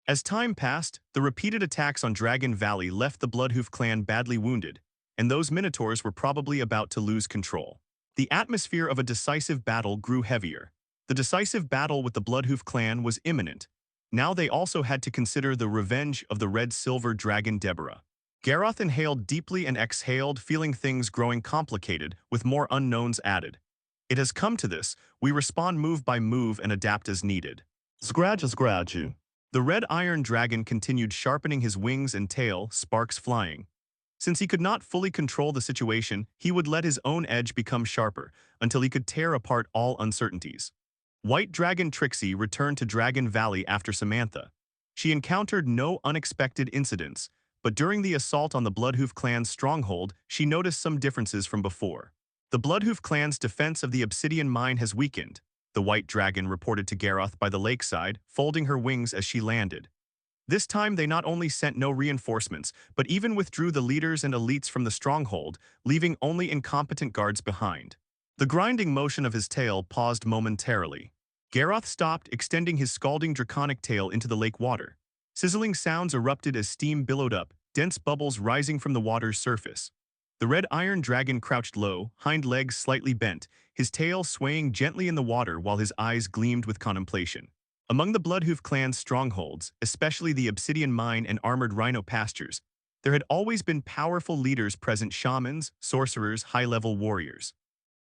As time passed, the repeated attacks on Dragon Valley left the Bloodhoof clan badly wounded, and those Minotaurs were probably about to lose control. The atmosphere of a decisive battle grew heavier. The decisive battle with the Bloodhoof clan was imminent. Now they also had to consider the revenge of the red-silver dragon Deborah. Garoth inhaled deeply and exhaled, feeling things growing complicated, with more unknowns added. It has come to this, we respond move by move and adapt as needed. Scratch. The red iron dragon continued sharpening his wings and tail, sparks flying. Since he could not fully control the situation, he would let his own edge become sharper, until he could tear apart all uncertainties. White Dragon Trixie returned to Dragon Valley after Samantha. She encountered no unexpected incidents, but during the assault on the Bloodhoof clan's stronghold, she noticed some differences from before. The Bloodhoof clan's defense of the obsidian mine has weakened, the White Dragon reported to Garoth by the lakeside, folding her wings as she landed. This time they not only sent no reinforcements, but even withdrew the leaders and elites from the stronghold, leaving only incompetent guards behind. The grinding motion of his tail paused momentarily. Garoth stopped, extending his scalding draconic tail into the lake water. Sizzling sounds erupted as steam billowed up, dense bubbles rising from the water's surface. The red iron dragon crouched low, hind legs slightly bent, his tail swaying gently in the water while his eyes gleamed with contemplation. Among the Bloodhoof clan's strongholds, especially the obsidian mine and armored rhino pastures, there had always been powerful leaders present: shamans, sorcerers, high-level warriors.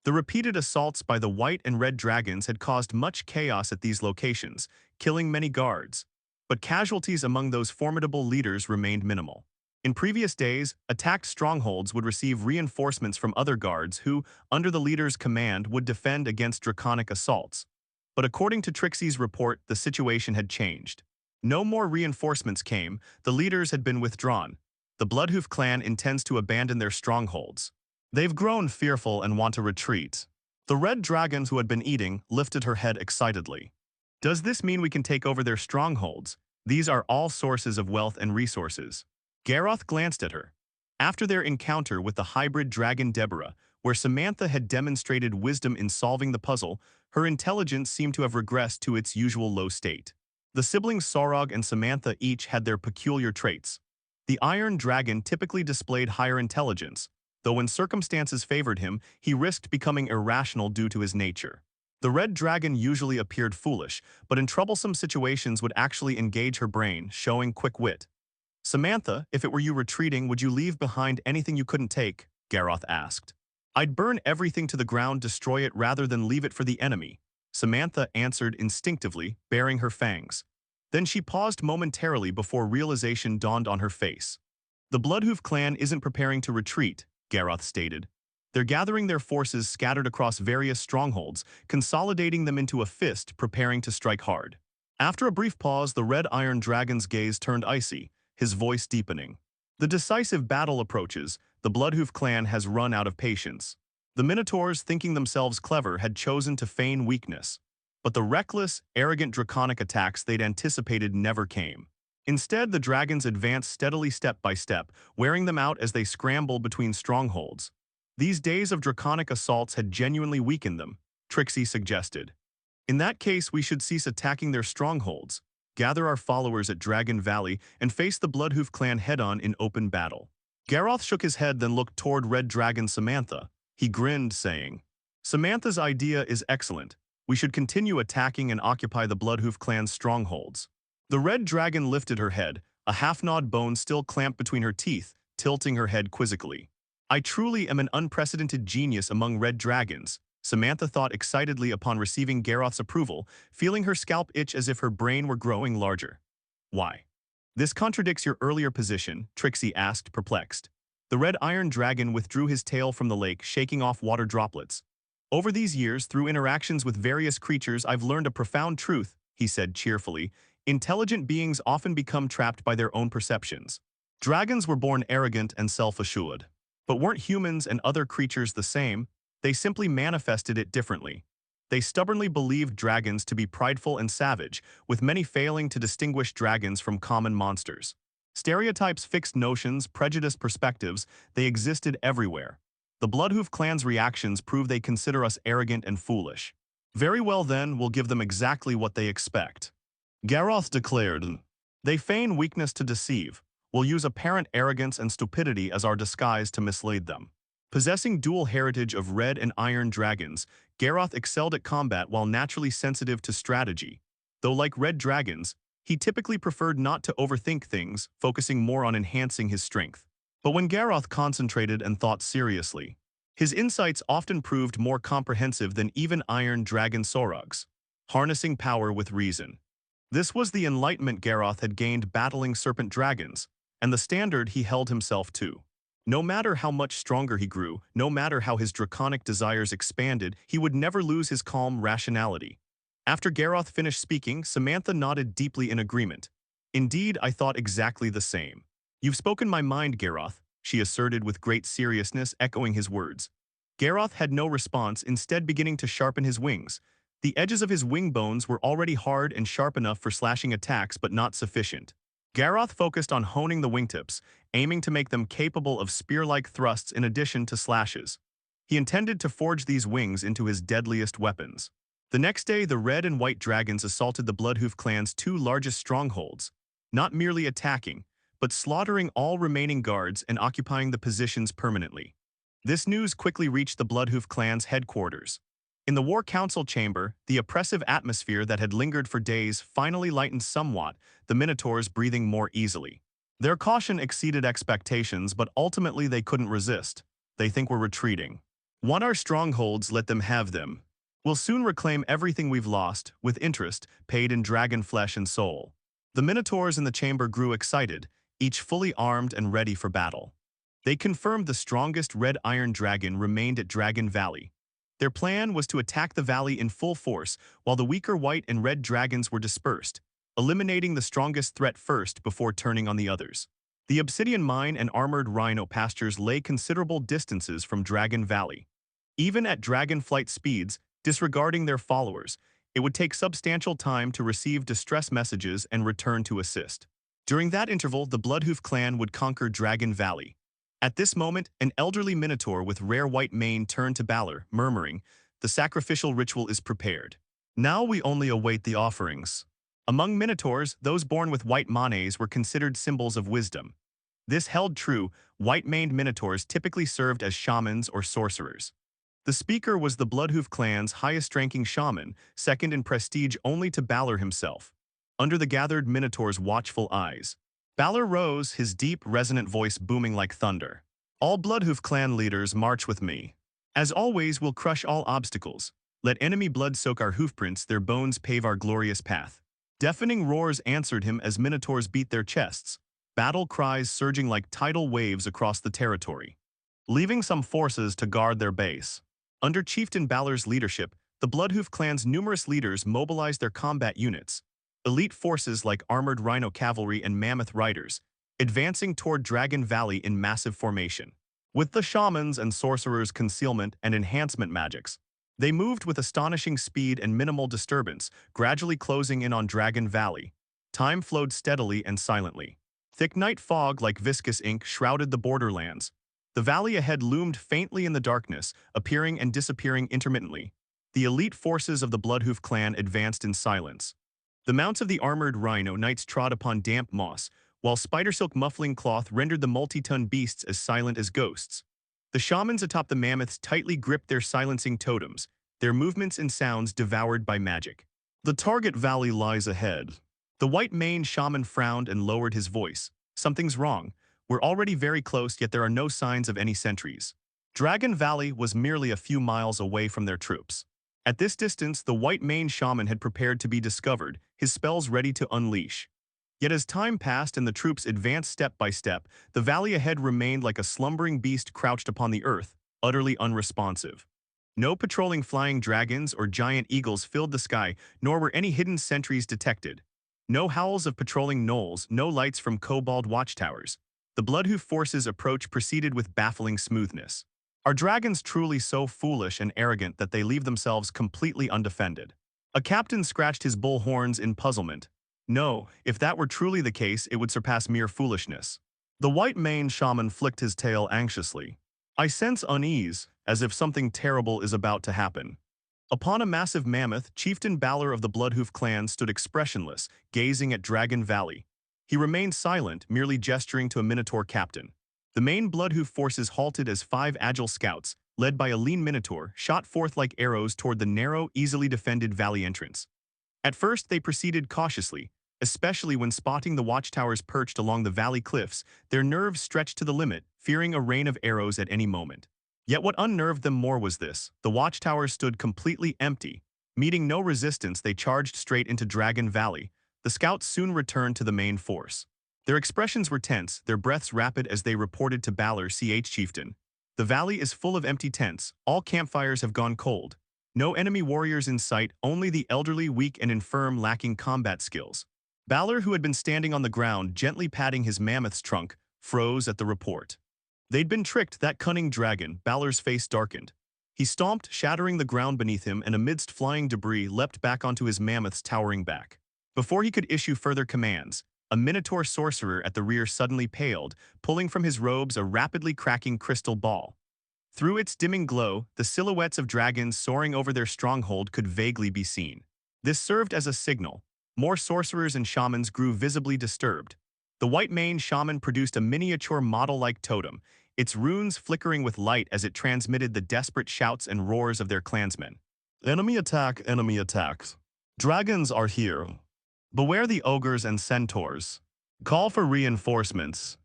The repeated assaults by the white and red dragons had caused much chaos at these locations, killing many guards. But casualties among those formidable leaders remained minimal. In previous days, attacked strongholds would receive reinforcements from other guards who, under the leader's command, would defend against draconic assaults. But according to Trixie's report, the situation had changed. No more reinforcements came, the leaders had been withdrawn. The Bloodhoof clan intends to abandon their strongholds. They've grown fearful and want to retreat. The red dragons who had been eating lifted her head excitedly. Does this mean we can take over their strongholds? These are all sources of wealth and resources. Garoth glanced at her. After their encounter with the hybrid dragon Deborah, where Samantha had demonstrated wisdom in solving the puzzle, her intelligence seemed to have regressed to its usual low state. The siblings Sarog and Samantha each had their peculiar traits. The Iron Dragon typically displayed higher intelligence, though when circumstances favored him, he risked becoming irrational due to his nature. The Red Dragon usually appeared foolish, but in troublesome situations would actually engage her brain, showing quick wit. Samantha, if it were you retreating, would you leave behind anything you couldn't take? Garoth asked. I'd burn everything to the ground, destroy it rather than leave it for the enemy, Samantha answered instinctively, baring her fangs. Then she paused momentarily before realization dawned on her face. The Bloodhoof clan isn't preparing to retreat, Garroth stated. They're gathering their forces scattered across various strongholds, consolidating them into a fist, preparing to strike hard. After a brief pause, the red iron dragon's gaze turned icy, his voice deepening. The decisive battle approaches. The Bloodhoof clan has run out of patience. The Minotaurs, thinking themselves clever, had chosen to feign weakness. But the reckless, arrogant draconic attacks they'd anticipated never came. Instead, the dragons advanced steadily step by step, wearing them out as they scrambled between strongholds. These days of draconic assaults had genuinely weakened them, Trixie suggested. In that case, we should cease attacking their strongholds, gather our followers at Dragon Valley, and face the Bloodhoof clan head-on in open battle. Garroth shook his head, then looked toward Red Dragon Samantha. He grinned, saying, Samantha's idea is excellent. We should continue attacking and occupy the Bloodhoof clan's strongholds. The red dragon lifted her head, a half-gnawed bone still clamped between her teeth, tilting her head quizzically. I truly am an unprecedented genius among red dragons, Samantha thought excitedly upon receiving Garroth's approval, feeling her scalp itch as if her brain were growing larger. Why? This contradicts your earlier position, Trixie asked, perplexed. The red iron dragon withdrew his tail from the lake, shaking off water droplets. Over these years, through interactions with various creatures, I've learned a profound truth, he said cheerfully. Intelligent beings often become trapped by their own perceptions. Dragons were born arrogant and self-assured. But weren't humans and other creatures the same? They simply manifested it differently. They stubbornly believed dragons to be prideful and savage, with many failing to distinguish dragons from common monsters. Stereotypes, fixed notions, prejudiced perspectives, they existed everywhere. The Bloodhoof clan's reactions prove they consider us arrogant and foolish. Very well then, we'll give them exactly what they expect. Garroth declared, They feign weakness to deceive. We'll use apparent arrogance and stupidity as our disguise to mislead them. Possessing dual heritage of red and iron dragons, Garroth excelled at combat while naturally sensitive to strategy. Though like red dragons, he typically preferred not to overthink things, focusing more on enhancing his strength. But when Garroth concentrated and thought seriously, his insights often proved more comprehensive than even iron dragon Sorog's, harnessing power with reason. This was the enlightenment Garroth had gained battling serpent dragons, and the standard he held himself to. No matter how much stronger he grew, no matter how his draconic desires expanded, he would never lose his calm rationality. After Garroth finished speaking, Samantha nodded deeply in agreement. Indeed, I thought exactly the same. You've spoken my mind, Garroth, she asserted with great seriousness, echoing his words. Garroth had no response, instead beginning to sharpen his wings. The edges of his wing bones were already hard and sharp enough for slashing attacks, but not sufficient. Garroth focused on honing the wingtips, aiming to make them capable of spear-like thrusts in addition to slashes. He intended to forge these wings into his deadliest weapons. The next day, the red and white dragons assaulted the Bloodhoof clan's two largest strongholds, not merely attacking, but slaughtering all remaining guards and occupying the positions permanently. This news quickly reached the Bloodhoof clan's headquarters. In the War Council chamber, the oppressive atmosphere that had lingered for days finally lightened somewhat, the Minotaurs breathing more easily. Their caution exceeded expectations, but ultimately they couldn't resist. They think we're retreating. Want our strongholds, let them have them. We'll soon reclaim everything we've lost, with interest, paid in dragon flesh and soul. The Minotaurs in the chamber grew excited, each fully armed and ready for battle. They confirmed the strongest red iron dragon remained at Dragon Valley. Their plan was to attack the valley in full force, while the weaker white and red dragons were dispersed, eliminating the strongest threat first before turning on the others. The obsidian mine and armored rhino pastures lay considerable distances from Dragon Valley. Even at dragon flight speeds, disregarding their followers, it would take substantial time to receive distress messages and return to assist. During that interval, the Bloodhoof clan would conquer Dragon Valley. At this moment, an elderly minotaur with rare white mane turned to Balor, murmuring, "The sacrificial ritual is prepared. Now we only await the offerings." Among minotaurs, those born with white manes were considered symbols of wisdom. This held true. White-maned minotaurs typically served as shamans or sorcerers. The speaker was the Bloodhoof clan's highest-ranking shaman, second in prestige only to Balor himself. Under the gathered minotaur's watchful eyes, Balor rose, his deep, resonant voice booming like thunder. "All Bloodhoof clan leaders, march with me. As always, we'll crush all obstacles. Let enemy blood soak our hoofprints, their bones pave our glorious path. Deafening roars answered him as minotaurs beat their chests, battle cries surging like tidal waves across the territory, leaving some forces to guard their base. Under Chieftain Balor's leadership, the Bloodhoof clan's numerous leaders mobilized their combat units, elite forces like armored rhino cavalry and mammoth riders, advancing toward Dragon Valley in massive formation. With the shamans and sorcerers' concealment and enhancement magics, they moved with astonishing speed and minimal disturbance, gradually closing in on Dragon Valley. Time flowed steadily and silently. Thick night fog like viscous ink shrouded the borderlands. The valley ahead loomed faintly in the darkness, appearing and disappearing intermittently. The elite forces of the Bloodhoof clan advanced in silence. The mounts of the armored rhino knights trod upon damp moss, while spider-silk muffling cloth rendered the multi-ton beasts as silent as ghosts. The shamans atop the mammoths tightly gripped their silencing totems, their movements and sounds devoured by magic. The target valley lies ahead. The white-maned shaman frowned and lowered his voice. Something's wrong. We're already very close, yet there are no signs of any sentries. Dragon Valley was merely a few miles away from their troops. At this distance, the white-maned shaman had prepared to be discovered, his spells ready to unleash. Yet as time passed and the troops advanced step by step, the valley ahead remained like a slumbering beast crouched upon the earth, utterly unresponsive. No patrolling flying dragons or giant eagles filled the sky, nor were any hidden sentries detected. No howls of patrolling gnolls, no lights from kobold watchtowers. The Bloodhoof forces' approach proceeded with baffling smoothness. Are dragons truly so foolish and arrogant that they leave themselves completely undefended? A captain scratched his bull horns in puzzlement. No, if that were truly the case, it would surpass mere foolishness. The white-maned shaman flicked his tail anxiously. I sense unease, as if something terrible is about to happen. Upon a massive mammoth, Chieftain Balor of the Bloodhoof clan stood expressionless, gazing at Dragon Valley. He remained silent, merely gesturing to a minotaur captain. The main Bloodhoof forces halted as 5 agile scouts, led by a lean minotaur, shot forth like arrows toward the narrow, easily defended valley entrance. At first, they proceeded cautiously, especially when spotting the watchtowers perched along the valley cliffs, their nerves stretched to the limit, fearing a rain of arrows at any moment. Yet what unnerved them more was this: the watchtowers stood completely empty. Meeting no resistance, they charged straight into Dragon Valley. The scouts soon returned to the main force. Their expressions were tense, their breaths rapid as they reported to Balor, Chieftain. The valley is full of empty tents, all campfires have gone cold. No enemy warriors in sight, only the elderly, weak and infirm, lacking combat skills. Balor, who had been standing on the ground, gently patting his mammoth's trunk, froze at the report. They'd been tricked, that cunning dragon. Balor's face darkened. He stomped, shattering the ground beneath him, and amidst flying debris leapt back onto his mammoth's towering back. Before he could issue further commands, a minotaur sorcerer at the rear suddenly paled, pulling from his robes a rapidly cracking crystal ball. Through its dimming glow, the silhouettes of dragons soaring over their stronghold could vaguely be seen. This served as a signal. More sorcerers and shamans grew visibly disturbed. The white-maned shaman produced a miniature model-like totem, its runes flickering with light as it transmitted the desperate shouts and roars of their clansmen. Enemy attack, enemy attacks. Dragons are here. Beware the ogres and centaurs. Call for reinforcements.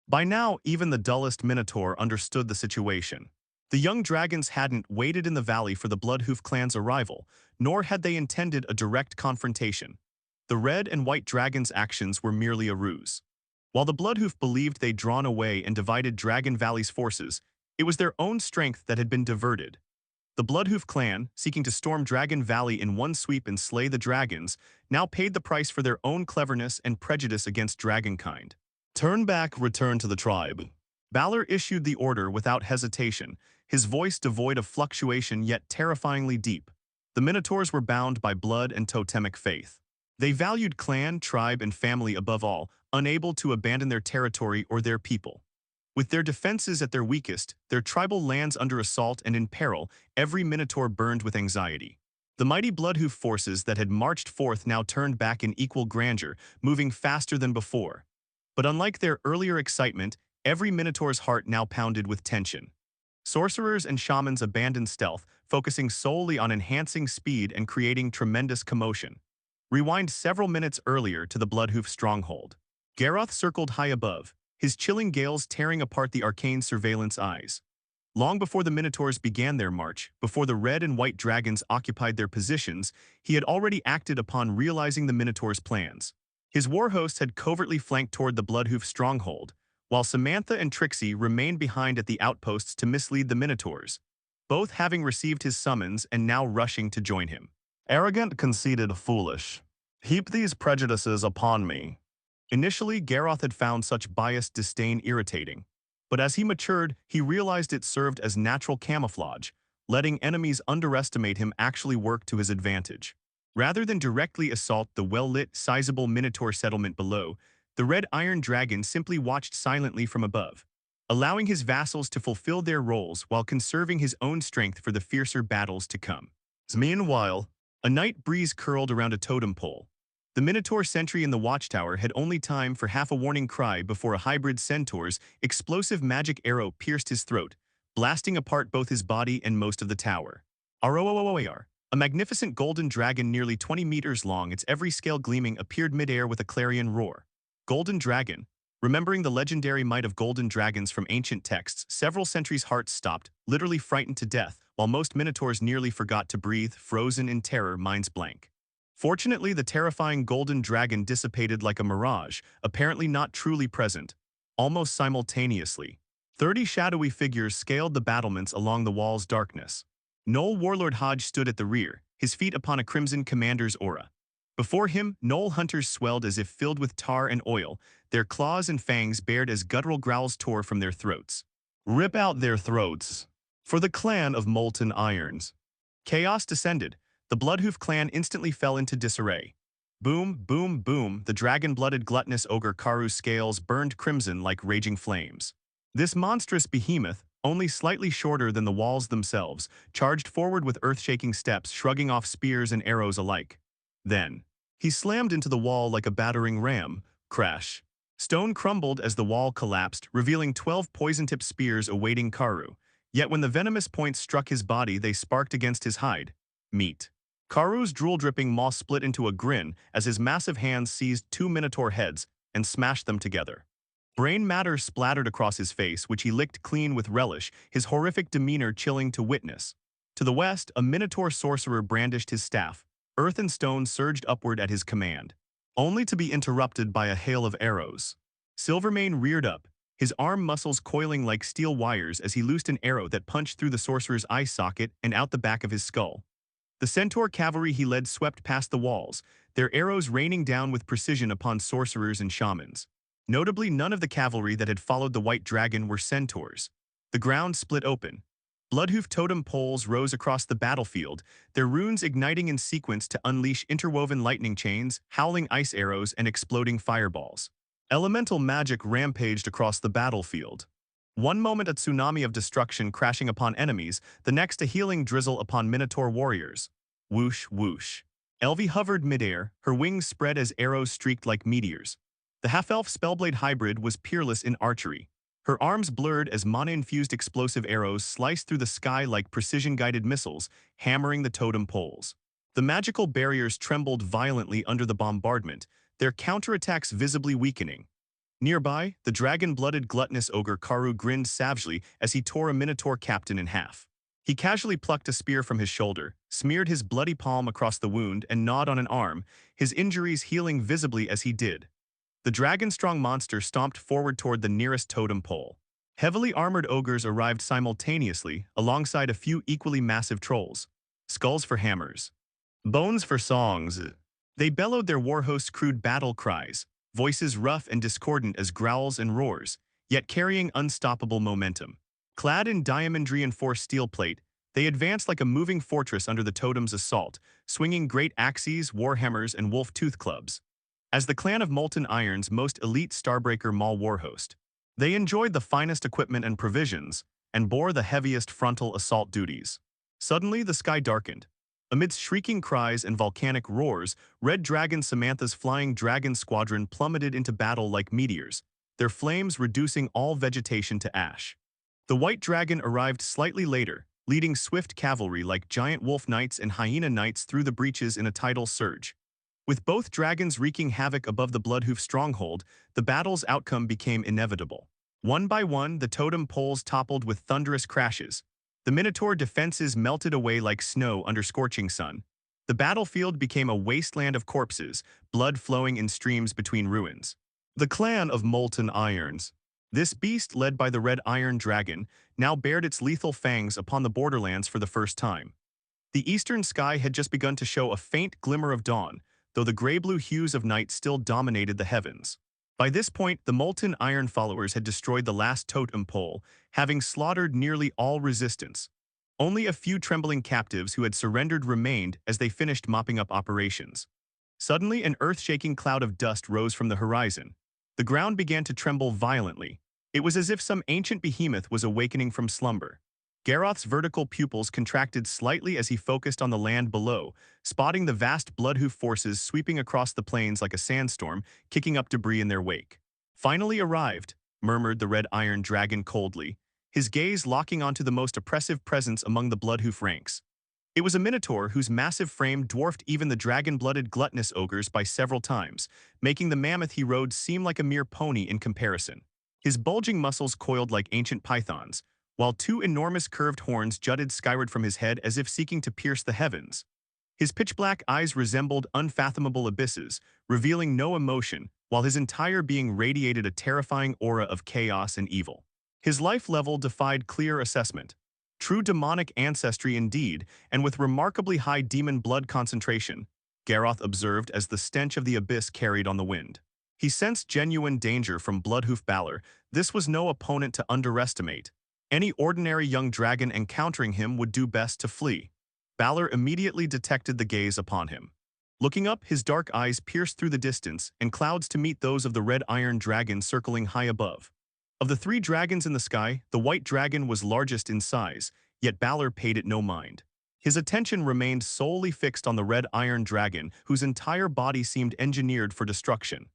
By now, even the dullest minotaur understood the situation. The young dragons hadn't waited in the valley for the Bloodhoof clan's arrival, nor had they intended a direct confrontation. The red and white dragons' actions were merely a ruse. While the Bloodhoof believed they'd drawn away and divided Dragon Valley's forces, it was their own strength that had been diverted. The Bloodhoof clan, seeking to storm Dragon Valley in one sweep and slay the dragons, now paid the price for their own cleverness and prejudice against dragonkind. Turn back, return to the tribe. Balor issued the order without hesitation, his voice devoid of fluctuation yet terrifyingly deep. The Minotaurs were bound by blood and totemic faith. They valued clan, tribe, and family above all, unable to abandon their territory or their people. With their defenses at their weakest, their tribal lands under assault and in peril, every Minotaur burned with anxiety. The mighty Bloodhoof forces that had marched forth now turned back in equal grandeur, moving faster than before. But unlike their earlier excitement, every Minotaur's heart now pounded with tension. Sorcerers and shamans abandoned stealth, focusing solely on enhancing speed and creating tremendous commotion. Rewind several minutes earlier to the Bloodhoof stronghold. Garroth circled high above, his chilling gales tearing apart the arcane surveillance eyes. Long before the Minotaurs began their march, before the red and white dragons occupied their positions, he had already acted upon realizing the Minotaurs' plans. His war hosts had covertly flanked toward the Bloodhoof stronghold, while Samantha and Trixie remained behind at the outposts to mislead the Minotaurs, both having received his summons and now rushing to join him. Arrogant, conceited, foolish. Heap these prejudices upon me. Initially, Garroth had found such biased disdain irritating, but as he matured, he realized it served as natural camouflage, letting enemies underestimate him actually work to his advantage. Rather than directly assault the well-lit, sizable Minotaur settlement below, the Red Iron Dragon simply watched silently from above, allowing his vassals to fulfill their roles while conserving his own strength for the fiercer battles to come. Meanwhile, a night breeze curled around a totem pole. The Minotaur sentry in the watchtower had only time for half a warning cry before a hybrid centaur's explosive magic arrow pierced his throat, blasting apart both his body and most of the tower. Roar. A magnificent golden dragon nearly 20 meters long, its every scale gleaming, appeared midair with a clarion roar. Golden dragon. Remembering the legendary might of golden dragons from ancient texts, several sentries' hearts stopped, literally frightened to death, while most Minotaurs nearly forgot to breathe, frozen in terror, minds blank. Fortunately, the terrifying golden dragon dissipated like a mirage, apparently not truly present. Almost simultaneously, 30 shadowy figures scaled the battlements along the wall's darkness. Noel Warlord Hodge stood at the rear, his feet upon a crimson commander's aura. Before him, Noel hunters swelled as if filled with tar and oil, their claws and fangs bared as guttural growls tore from their throats. Rip out their throats. For the clan of Molten Irons. Chaos descended. The Bloodhoof clan instantly fell into disarray. Boom, boom, boom, the dragon-blooded gluttonous ogre Karu's scales burned crimson like raging flames. This monstrous behemoth, only slightly shorter than the walls themselves, charged forward with earth-shaking steps, shrugging off spears and arrows alike. Then, he slammed into the wall like a battering ram. Crash. Stone crumbled as the wall collapsed, revealing 12 poison-tipped spears awaiting Karu. Yet when the venomous points struck his body, they sparked against his hide. Meat. Karu's drool-dripping maw split into a grin as his massive hands seized 2 Minotaur heads and smashed them together. Brain matter splattered across his face, which he licked clean with relish, his horrific demeanor chilling to witness. To the west, a Minotaur sorcerer brandished his staff. Earth and stone surged upward at his command, only to be interrupted by a hail of arrows. Silvermane reared up, his arm muscles coiling like steel wires as he loosed an arrow that punched through the sorcerer's eye socket and out the back of his skull. The centaur cavalry he led swept past the walls, their arrows raining down with precision upon sorcerers and shamans. Notably, none of the cavalry that had followed the white dragon were centaurs. The ground split open. Bloodhoof totem poles rose across the battlefield, their runes igniting in sequence to unleash interwoven lightning chains, howling ice arrows, and exploding fireballs. Elemental magic rampaged across the battlefield. One moment a tsunami of destruction crashing upon enemies, the next a healing drizzle upon Minotaur warriors. Whoosh, whoosh. Elvie hovered midair, her wings spread as arrows streaked like meteors. The half-elf spellblade hybrid was peerless in archery. Her arms blurred as mana-infused explosive arrows sliced through the sky like precision-guided missiles, hammering the totem poles. The magical barriers trembled violently under the bombardment, their counterattacks visibly weakening. Nearby, the dragon-blooded gluttonous ogre Karu grinned savagely as he tore a Minotaur captain in half. He casually plucked a spear from his shoulder, smeared his bloody palm across the wound, and gnawed on an arm, his injuries healing visibly as he did. The dragon-strong monster stomped forward toward the nearest totem pole. Heavily armored ogres arrived simultaneously, alongside a few equally massive trolls. Skulls for hammers. Bones for songs. They bellowed their warhost's crude battle cries, voices rough and discordant as growls and roars, yet carrying unstoppable momentum. Clad in diamond-reinforced steel plate, they advanced like a moving fortress under the totem's assault, swinging great axes, warhammers, and wolf-tooth clubs. As the clan of Molten Iron's most elite Starbreaker Maul warhost, they enjoyed the finest equipment and provisions, and bore the heaviest frontal assault duties. Suddenly, the sky darkened. Amidst shrieking cries and volcanic roars, Red Dragon Samantha's flying dragon squadron plummeted into battle like meteors, their flames reducing all vegetation to ash. The White Dragon arrived slightly later, leading swift cavalry like giant wolf knights and hyena knights through the breaches in a tidal surge. With both dragons wreaking havoc above the Bloodhoof stronghold, the battle's outcome became inevitable. One by one, the totem poles toppled with thunderous crashes. The Minotaur defenses melted away like snow under scorching sun. The battlefield became a wasteland of corpses, blood flowing in streams between ruins. The clan of molten irons. This beast, led by the red iron dragon, now bared its lethal fangs upon the borderlands for the first time. The eastern sky had just begun to show a faint glimmer of dawn, though the gray-blue hues of night still dominated the heavens. By this point, the molten iron followers had destroyed the last totem pole, having slaughtered nearly all resistance. Only a few trembling captives who had surrendered remained as they finished mopping up operations. Suddenly, an earth-shaking cloud of dust rose from the horizon. The ground began to tremble violently. It was as if some ancient behemoth was awakening from slumber. Garroth's vertical pupils contracted slightly as he focused on the land below, spotting the vast bloodhoof forces sweeping across the plains like a sandstorm, kicking up debris in their wake. "Finally arrived," murmured the red iron dragon coldly, his gaze locking onto the most oppressive presence among the bloodhoof ranks. It was a minotaur whose massive frame dwarfed even the dragon-blooded gluttonous ogres by several times, making the mammoth he rode seem like a mere pony in comparison. His bulging muscles coiled like ancient pythons, while two enormous curved horns jutted skyward from his head as if seeking to pierce the heavens. His pitch-black eyes resembled unfathomable abysses, revealing no emotion, while his entire being radiated a terrifying aura of chaos and evil. His life level defied clear assessment. True demonic ancestry indeed, and with remarkably high demon blood concentration, Garroth observed as the stench of the abyss carried on the wind. He sensed genuine danger from Bloodhoof Balor. This was no opponent to underestimate. Any ordinary young dragon encountering him would do best to flee. Balor immediately detected the gaze upon him. Looking up, his dark eyes pierced through the distance and clouds to meet those of the red iron dragon circling high above. Of the three dragons in the sky, the white dragon was largest in size, yet Balor paid it no mind. His attention remained solely fixed on the red iron dragon, whose entire body seemed engineered for destruction.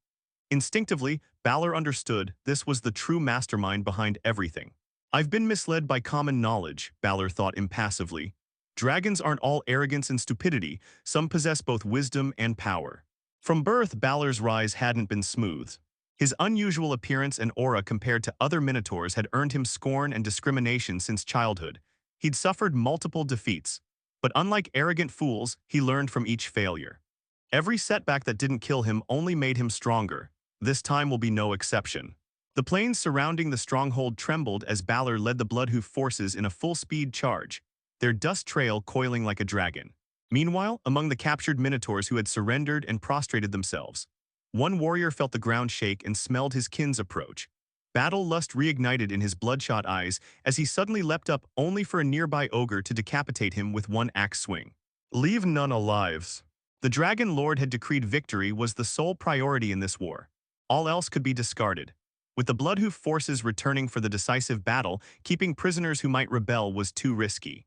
Instinctively, Balor understood this was the true mastermind behind everything. "I've been misled by common knowledge," Balor thought impassively. "Dragons aren't all arrogance and stupidity, some possess both wisdom and power." From birth, Balor's rise hadn't been smooth. His unusual appearance and aura compared to other minotaurs had earned him scorn and discrimination since childhood. He'd suffered multiple defeats, but unlike arrogant fools, he learned from each failure. Every setback that didn't kill him only made him stronger. This time will be no exception. The plains surrounding the stronghold trembled as Balor led the Bloodhoof forces in a full-speed charge, their dust trail coiling like a dragon. Meanwhile, among the captured minotaurs who had surrendered and prostrated themselves, one warrior felt the ground shake and smelled his kin's approach. Battle lust reignited in his bloodshot eyes as he suddenly leapt up only for a nearby ogre to decapitate him with one axe swing. "Leave none alive." The Dragon Lord had decreed victory was the sole priority in this war. All else could be discarded. With the Bloodhoof forces returning for the decisive battle, keeping prisoners who might rebel was too risky.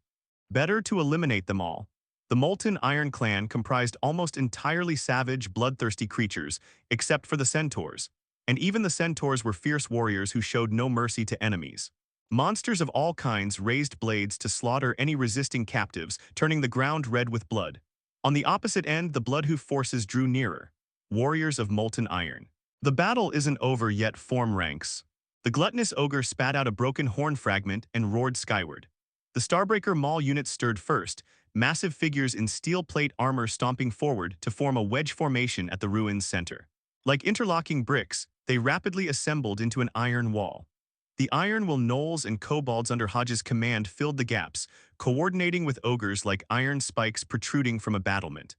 Better to eliminate them all. The Molten Iron clan comprised almost entirely savage, bloodthirsty creatures, except for the centaurs. And even the centaurs were fierce warriors who showed no mercy to enemies. Monsters of all kinds raised blades to slaughter any resisting captives, turning the ground red with blood. On the opposite end, the Bloodhoof forces drew nearer. Warriors of Molten Iron. "The battle isn't over yet," form ranks. The gluttonous ogre spat out a broken horn fragment and roared skyward. The Starbreaker Maul unit stirred first, massive figures in steel plate armor stomping forward to form a wedge formation at the ruin's center. Like interlocking bricks, they rapidly assembled into an iron wall. The Iron Will gnolls and kobolds under Hodge's command filled the gaps, coordinating with ogres like iron spikes protruding from a battlement.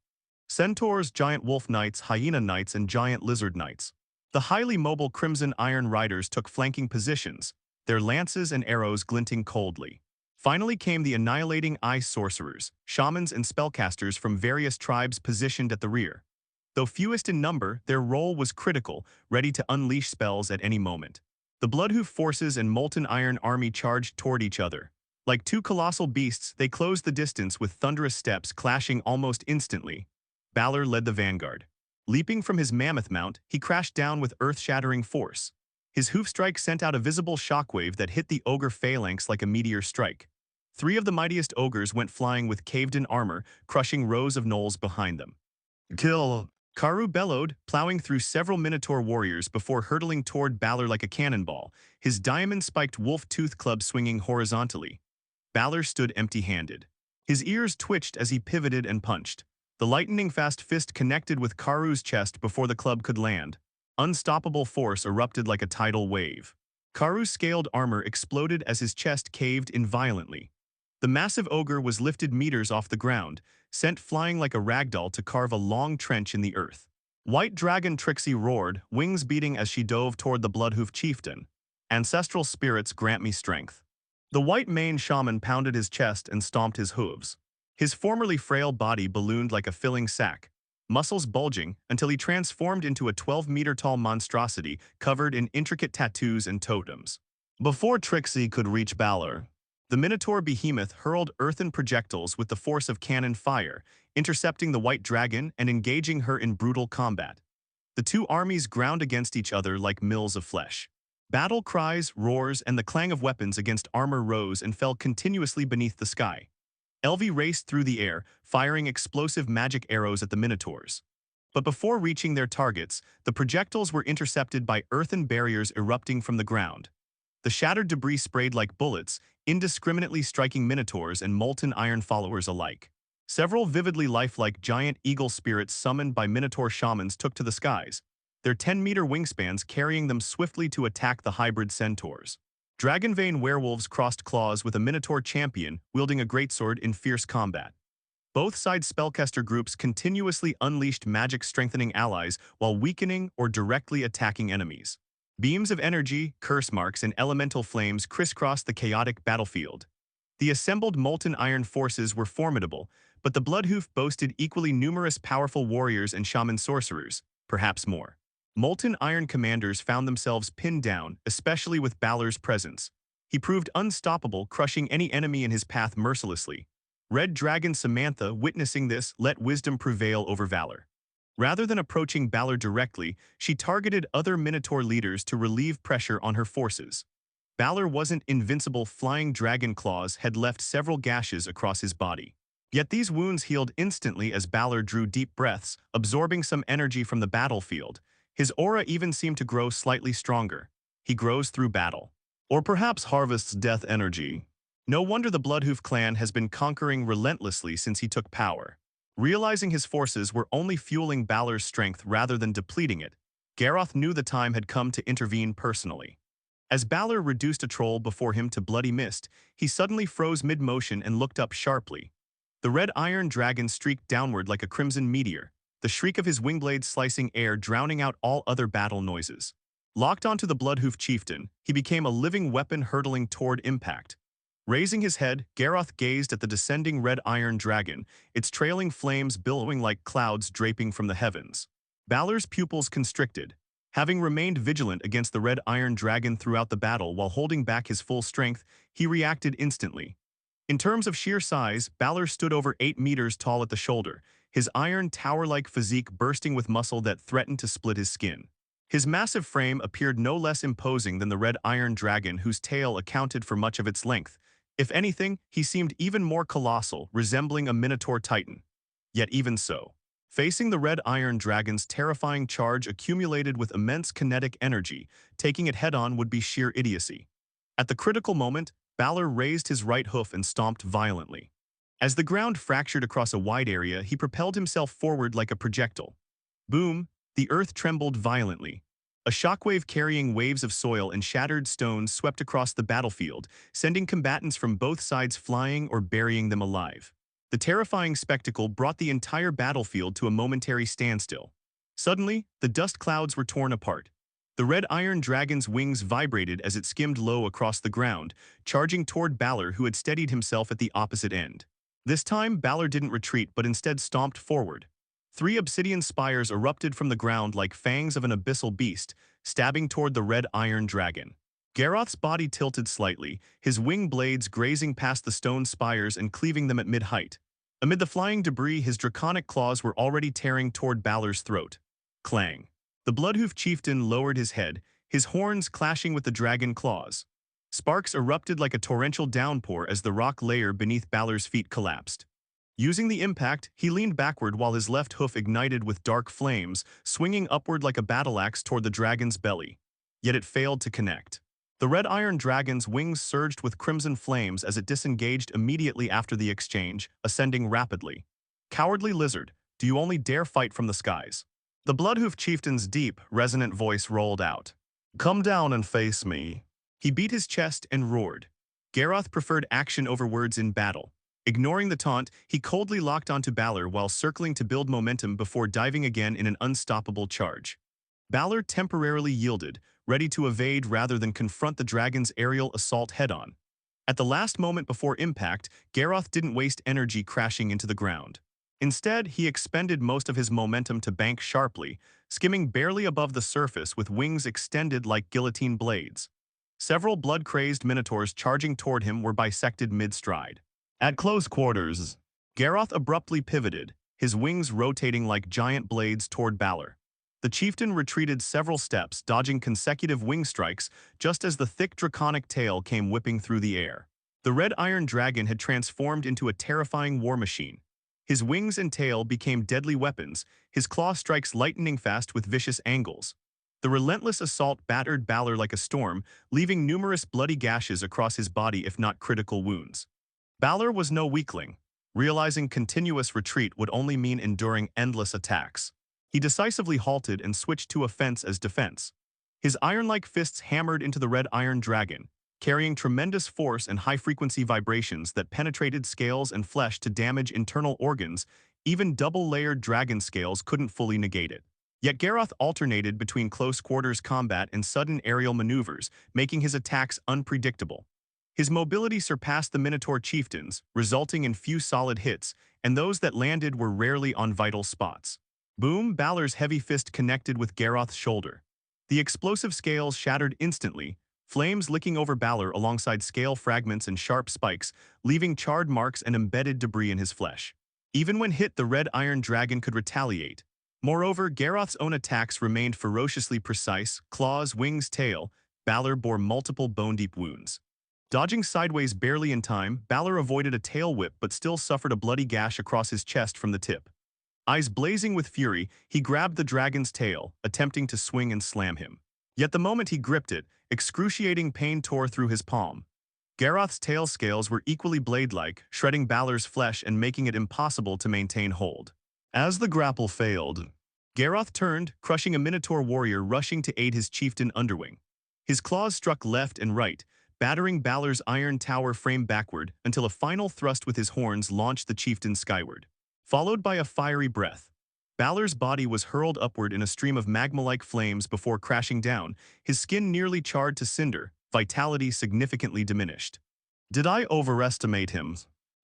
Centaurs, giant wolf knights, hyena knights, and giant lizard knights. The highly mobile Crimson Iron Riders took flanking positions, their lances and arrows glinting coldly. Finally came the annihilating ice sorcerers, shamans and spellcasters from various tribes positioned at the rear. Though fewest in number, their role was critical, ready to unleash spells at any moment. The Bloodhoof forces and Molten Iron army charged toward each other. Like two colossal beasts, they closed the distance with thunderous steps clashing almost instantly. Balor led the vanguard. Leaping from his mammoth mount, he crashed down with earth-shattering force. His hoofstrike sent out a visible shockwave that hit the ogre phalanx like a meteor strike. Three of the mightiest ogres went flying with caved-in armor, crushing rows of gnolls behind them. "Kill!" Karu bellowed, plowing through several Minotaur warriors before hurtling toward Balor like a cannonball, his diamond-spiked wolf-tooth club swinging horizontally. Balor stood empty-handed. His ears twitched as he pivoted and punched. The lightning-fast fist connected with Karu's chest before the club could land. Unstoppable force erupted like a tidal wave. Karu's scaled armor exploded as his chest caved in violently. The massive ogre was lifted meters off the ground, sent flying like a ragdoll to carve a long trench in the earth. White Dragon Trixie roared, wings beating as she dove toward the Bloodhoof chieftain. Ancestral spirits grant me strength. The white mane shaman pounded his chest and stomped his hooves. His formerly frail body ballooned like a filling sack, muscles bulging until he transformed into a 12-meter-tall monstrosity covered in intricate tattoos and totems. Before Trixie could reach Balor, the Minotaur behemoth hurled earthen projectiles with the force of cannon fire, intercepting the white dragon and engaging her in brutal combat. The two armies ground against each other like mills of flesh. Battle cries, roars, and the clang of weapons against armor rose and fell continuously beneath the sky. Elvi raced through the air, firing explosive magic arrows at the Minotaurs. But before reaching their targets, the projectiles were intercepted by earthen barriers erupting from the ground. The shattered debris sprayed like bullets, indiscriminately striking Minotaurs and molten iron followers alike. Several vividly lifelike giant eagle spirits summoned by Minotaur shamans took to the skies, their 10-meter wingspans carrying them swiftly to attack the hybrid centaurs. Dragonvein werewolves crossed claws with a Minotaur champion wielding a greatsword in fierce combat. Both sides' spellcaster groups continuously unleashed magic-strengthening allies while weakening or directly attacking enemies. Beams of energy, curse marks, and elemental flames crisscrossed the chaotic battlefield. The assembled molten iron forces were formidable, but the Bloodhoof boasted equally numerous powerful warriors and shaman sorcerers, perhaps more. Molten iron commanders found themselves pinned down, especially with Balor's presence. He proved unstoppable, crushing any enemy in his path mercilessly. Red Dragon Samantha, witnessing this, let wisdom prevail over valor. Rather than approaching Balor directly, she targeted other Minotaur leaders to relieve pressure on her forces. Balor wasn't invincible. Flying dragon claws had left several gashes across his body. Yet these wounds healed instantly as Balor drew deep breaths, absorbing some energy from the battlefield. His aura even seemed to grow slightly stronger. He grows through battle. Or perhaps harvests death energy. No wonder the Bloodhoof clan has been conquering relentlessly since he took power. Realizing his forces were only fueling Balor's strength rather than depleting it, Garroth knew the time had come to intervene personally. As Balor reduced a troll before him to bloody mist, he suddenly froze mid-motion and looked up sharply. The red iron dragon streaked downward like a crimson meteor, the shriek of his wingblades slicing air drowning out all other battle noises. Locked onto the Bloodhoof chieftain, he became a living weapon hurtling toward impact. Raising his head, Garroth gazed at the descending red iron dragon, its trailing flames billowing like clouds draping from the heavens. Balor's pupils constricted. Having remained vigilant against the red iron dragon throughout the battle while holding back his full strength, he reacted instantly. In terms of sheer size, Balor stood over 8 meters tall at the shoulder, his iron tower-like physique bursting with muscle that threatened to split his skin. His massive frame appeared no less imposing than the red iron dragon whose tail accounted for much of its length. If anything, he seemed even more colossal, resembling a Minotaur titan. Yet even so, facing the red iron dragon's terrifying charge accumulated with immense kinetic energy, taking it head-on would be sheer idiocy. At the critical moment, Balor raised his right hoof and stomped violently. As the ground fractured across a wide area, he propelled himself forward like a projectile. Boom! The earth trembled violently. A shockwave carrying waves of soil and shattered stones swept across the battlefield, sending combatants from both sides flying or burying them alive. The terrifying spectacle brought the entire battlefield to a momentary standstill. Suddenly, the dust clouds were torn apart. The red iron dragon's wings vibrated as it skimmed low across the ground, charging toward Balor, who had steadied himself at the opposite end. This time, Balor didn't retreat but instead stomped forward. 3 obsidian spires erupted from the ground like fangs of an abyssal beast, stabbing toward the red iron dragon. Garroth's body tilted slightly, his wing blades grazing past the stone spires and cleaving them at mid-height. Amid the flying debris, his draconic claws were already tearing toward Balor's throat. Clang. The Bloodhoof chieftain lowered his head, his horns clashing with the dragon claws. Sparks erupted like a torrential downpour as the rock layer beneath Balor's feet collapsed. Using the impact, he leaned backward while his left hoof ignited with dark flames, swinging upward like a battle axe toward the dragon's belly. Yet it failed to connect. The red iron dragon's wings surged with crimson flames as it disengaged immediately after the exchange, ascending rapidly. Cowardly lizard, do you only dare fight from the skies? The Bloodhoof chieftain's deep, resonant voice rolled out. Come down and face me. He beat his chest and roared. Garroth preferred action over words in battle. Ignoring the taunt, he coldly locked onto Balor while circling to build momentum before diving again in an unstoppable charge. Balor temporarily yielded, ready to evade rather than confront the dragon's aerial assault head-on. At the last moment before impact, Garroth didn't waste energy crashing into the ground. Instead, he expended most of his momentum to bank sharply, skimming barely above the surface with wings extended like guillotine blades. Several blood-crazed minotaurs charging toward him were bisected mid-stride. At close quarters, Garroth abruptly pivoted, his wings rotating like giant blades toward Balor. The chieftain retreated several steps, dodging consecutive wing strikes just as the thick draconic tail came whipping through the air. The red iron dragon had transformed into a terrifying war machine. His wings and tail became deadly weapons, his claw strikes lightning fast with vicious angles. The relentless assault battered Balor like a storm, leaving numerous bloody gashes across his body if not critical wounds. Balor was no weakling. Realizing continuous retreat would only mean enduring endless attacks. He decisively halted and switched to offense as defense. His iron-like fists hammered into the red iron dragon, carrying tremendous force and high-frequency vibrations that penetrated scales and flesh to damage internal organs. Even double-layered dragon scales couldn't fully negate it. Yet Garroth alternated between close-quarters combat and sudden aerial maneuvers, making his attacks unpredictable. His mobility surpassed the Minotaur chieftains, resulting in few solid hits, and those that landed were rarely on vital spots. Boom! Balor's heavy fist connected with Garroth's shoulder. The explosive scales shattered instantly, flames licking over Balor alongside scale fragments and sharp spikes, leaving charred marks and embedded debris in his flesh. Even when hit, the red iron dragon could retaliate. Moreover, Garroth's own attacks remained ferociously precise, claws, wings, tail. Balor bore multiple bone-deep wounds. Dodging sideways barely in time, Balor avoided a tail whip but still suffered a bloody gash across his chest from the tip. Eyes blazing with fury, he grabbed the dragon's tail, attempting to swing and slam him. Yet the moment he gripped it, excruciating pain tore through his palm. Garroth's tail scales were equally blade-like, shredding Balor's flesh and making it impossible to maintain hold. As the grapple failed, Garroth turned, crushing a Minotaur warrior rushing to aid his chieftain underwing. His claws struck left and right, battering Balor's iron tower frame backward until a final thrust with his horns launched the chieftain skyward. Followed by a fiery breath, Balor's body was hurled upward in a stream of magma-like flames before crashing down, his skin nearly charred to cinder, vitality significantly diminished. Did I overestimate him?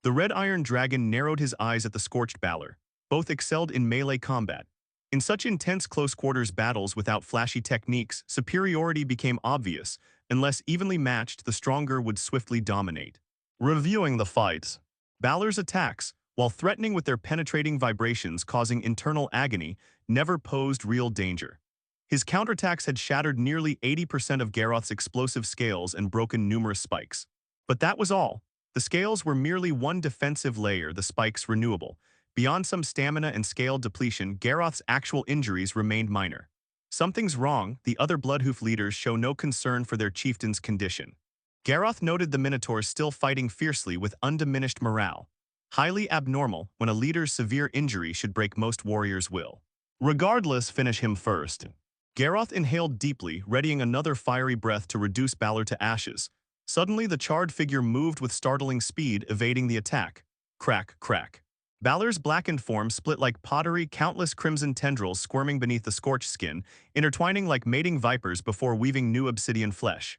The red iron dragon narrowed his eyes at the scorched Balor. Both excelled in melee combat. In such intense close-quarters battles without flashy techniques, superiority became obvious. Unless evenly matched, the stronger would swiftly dominate. Reviewing the fights, Balor's attacks, while threatening with their penetrating vibrations causing internal agony, never posed real danger. His counterattacks had shattered nearly 80% of Garroth's explosive scales and broken numerous spikes. But that was all. The scales were merely one defensive layer, the spikes renewable. Beyond some stamina and scale depletion, Garroth's actual injuries remained minor. Something's wrong, the other Bloodhoof leaders show no concern for their chieftain's condition. Garroth noted the Minotaurs still fighting fiercely with undiminished morale. Highly abnormal when a leader's severe injury should break most warriors' will. Regardless, finish him first. Garroth inhaled deeply, readying another fiery breath to reduce Balor to ashes. Suddenly, the charred figure moved with startling speed, evading the attack. Crack, crack. Balor's blackened form split like pottery, countless crimson tendrils squirming beneath the scorched skin, intertwining like mating vipers before weaving new obsidian flesh.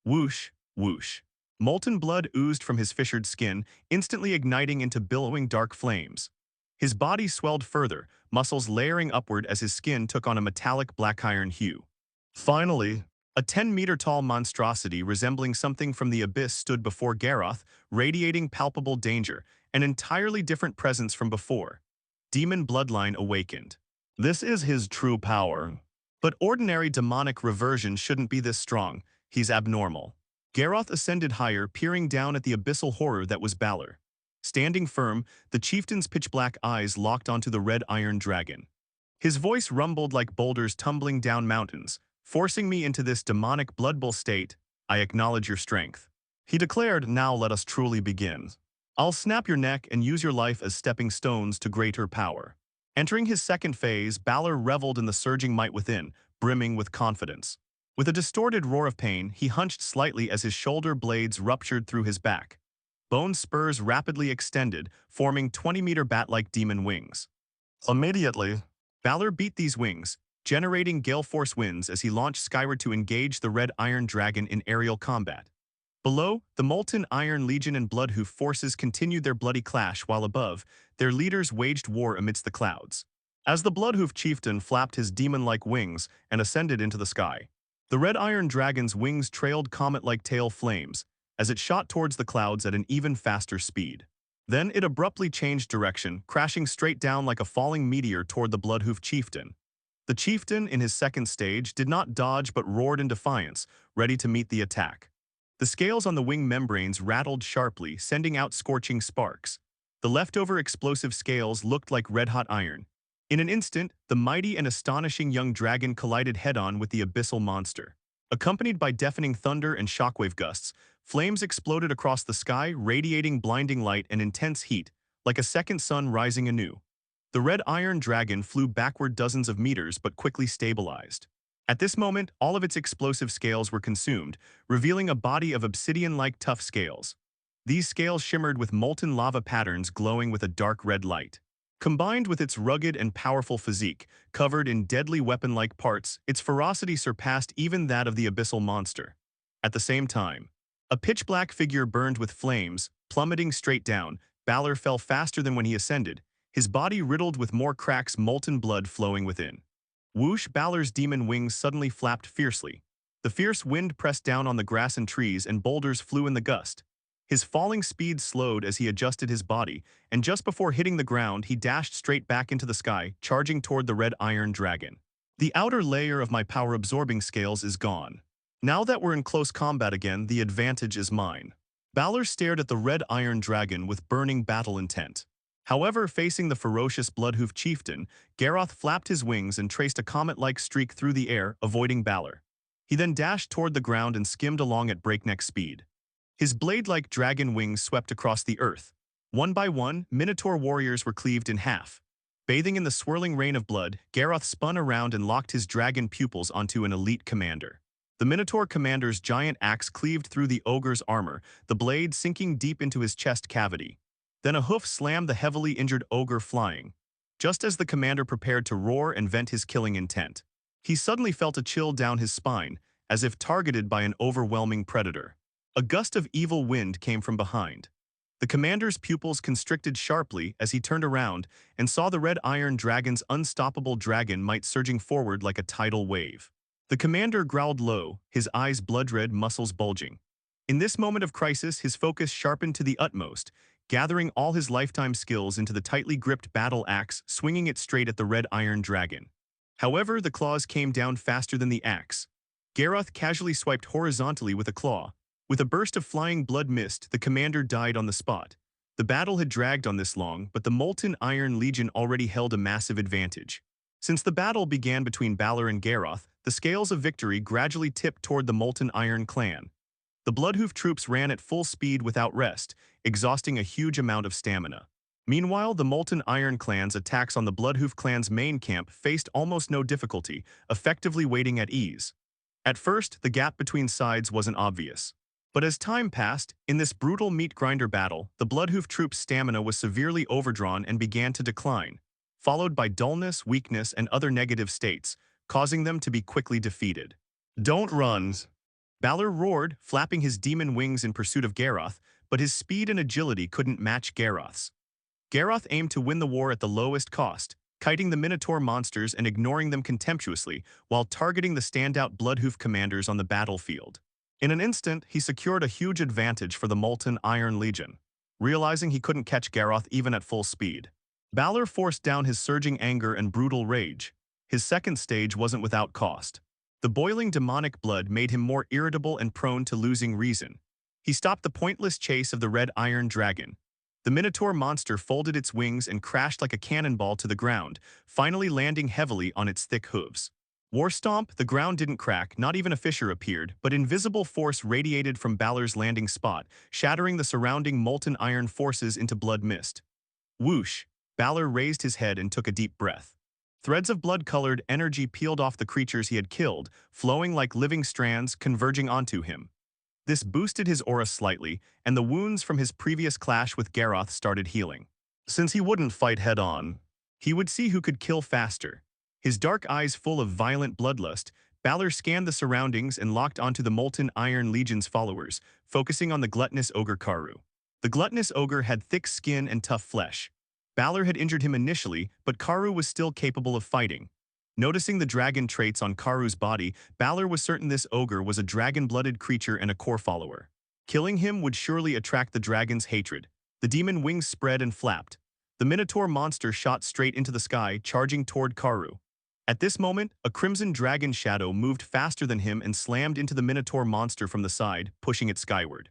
Whoosh, whoosh. Molten blood oozed from his fissured skin, instantly igniting into billowing dark flames. His body swelled further, muscles layering upward as his skin took on a metallic black iron hue. Finally, a 10-meter-tall monstrosity resembling something from the abyss stood before Garroth, radiating palpable danger, an entirely different presence from before. Demon bloodline awakened. This is his true power. But ordinary demonic reversion shouldn't be this strong. He's abnormal. Garroth ascended higher, peering down at the abyssal horror that was Balor. Standing firm, the chieftain's pitch-black eyes locked onto the red iron dragon. His voice rumbled like boulders tumbling down mountains, forcing me into this demonic blood bowl state. I acknowledge your strength. He declared, now let us truly begin. I'll snap your neck and use your life as stepping stones to greater power. Entering his second phase, Balor reveled in the surging might within, brimming with confidence. With a distorted roar of pain, he hunched slightly as his shoulder blades ruptured through his back. Bone spurs rapidly extended, forming 20-meter bat-like demon wings. Immediately, Balor beat these wings, generating gale force winds as he launched skyward to engage the red iron dragon in aerial combat. Below, the molten Iron Legion and Bloodhoof forces continued their bloody clash, while above, their leaders waged war amidst the clouds. As the Bloodhoof chieftain flapped his demon-like wings and ascended into the sky, the red iron dragon's wings trailed comet-like tail flames as it shot towards the clouds at an even faster speed. Then it abruptly changed direction, crashing straight down like a falling meteor toward the Bloodhoof chieftain. The chieftain, in his second stage, did not dodge but roared in defiance, ready to meet the attack. The scales on the wing membranes rattled sharply, sending out scorching sparks. The leftover explosive scales looked like red-hot iron. In an instant, the mighty and astonishing young dragon collided head-on with the abyssal monster. Accompanied by deafening thunder and shockwave gusts, flames exploded across the sky, radiating blinding light and intense heat, like a second sun rising anew. The red iron dragon flew backward dozens of meters but quickly stabilized. At this moment, all of its explosive scales were consumed, revealing a body of obsidian-like tough scales. These scales shimmered with molten lava patterns glowing with a dark red light. Combined with its rugged and powerful physique, covered in deadly weapon-like parts, its ferocity surpassed even that of the abyssal monster. At the same time, a pitch-black figure burned with flames, plummeting straight down. Balor fell faster than when he ascended, his body riddled with more cracks, molten blood flowing within. Whoosh! Balor's demon wings suddenly flapped fiercely. The fierce wind pressed down on the grass and trees, and boulders flew in the gust. His falling speed slowed as he adjusted his body, and just before hitting the ground, he dashed straight back into the sky, charging toward the red iron dragon. The outer layer of my power-absorbing scales is gone. Now that we're in close combat again, the advantage is mine. Balor stared at the red iron dragon with burning battle intent. However, facing the ferocious Bloodhoof chieftain, Garroth flapped his wings and traced a comet-like streak through the air, avoiding Balor. He then dashed toward the ground and skimmed along at breakneck speed. His blade-like dragon wings swept across the earth. One by one, Minotaur warriors were cleaved in half. Bathing in the swirling rain of blood, Garroth spun around and locked his dragon pupils onto an elite commander. The Minotaur commander's giant axe cleaved through the ogre's armor, the blade sinking deep into his chest cavity. Then a hoof slammed the heavily injured ogre flying. Just as the commander prepared to roar and vent his killing intent, he suddenly felt a chill down his spine, as if targeted by an overwhelming predator. A gust of evil wind came from behind. The commander's pupils constricted sharply as he turned around and saw the red iron dragon's unstoppable dragon might surging forward like a tidal wave. The commander growled low, his eyes blood-red, muscles bulging. In this moment of crisis, his focus sharpened to the utmost, gathering all his lifetime skills into the tightly gripped battle axe, swinging it straight at the red iron dragon. However, the claws came down faster than the axe. Garroth casually swiped horizontally with a claw. With a burst of flying blood mist, the commander died on the spot. The battle had dragged on this long, but the molten Iron Legion already held a massive advantage. Since the battle began between Balor and Garroth, the scales of victory gradually tipped toward the molten Iron clan. The Bloodhoof troops ran at full speed without rest, exhausting a huge amount of stamina. Meanwhile, the molten Iron clan's attacks on the Bloodhoof clan's main camp faced almost no difficulty, effectively waiting at ease. At first, the gap between sides wasn't obvious. But as time passed, in this brutal meat-grinder battle, the Bloodhoof troops' stamina was severely overdrawn and began to decline, followed by dullness, weakness, and other negative states, causing them to be quickly defeated. "Don't run!" Balor roared, flapping his demon wings in pursuit of Garroth, but his speed and agility couldn't match Garroth's. Garroth aimed to win the war at the lowest cost, kiting the Minotaur monsters and ignoring them contemptuously while targeting the standout Bloodhoof commanders on the battlefield. In an instant, he secured a huge advantage for the molten Iron Legion. Realizing he couldn't catch Garroth even at full speed, Balor forced down his surging anger and brutal rage. His second stage wasn't without cost. The boiling demonic blood made him more irritable and prone to losing reason. He stopped the pointless chase of the red iron dragon. The Minotaur monster folded its wings and crashed like a cannonball to the ground, finally landing heavily on its thick hooves. War stomp, the ground didn't crack, not even a fissure appeared, but invisible force radiated from Balor's landing spot, shattering the surrounding molten iron forces into blood mist. Whoosh! Balor raised his head and took a deep breath. Threads of blood-colored energy peeled off the creatures he had killed, flowing like living strands converging onto him. This boosted his aura slightly, and the wounds from his previous clash with Garroth started healing. Since he wouldn't fight head-on, he would see who could kill faster. His dark eyes full of violent bloodlust, Balor scanned the surroundings and locked onto the Molten Iron Legion's followers, focusing on the gluttonous ogre Karu. The gluttonous ogre had thick skin and tough flesh. Balor had injured him initially, but Karu was still capable of fighting. Noticing the dragon traits on Karu's body, Balor was certain this ogre was a dragon-blooded creature and a core follower. Killing him would surely attract the dragon's hatred. The demon wings spread and flapped. The Minotaur monster shot straight into the sky, charging toward Karu. At this moment, a crimson dragon shadow moved faster than him and slammed into the Minotaur monster from the side, pushing it skyward.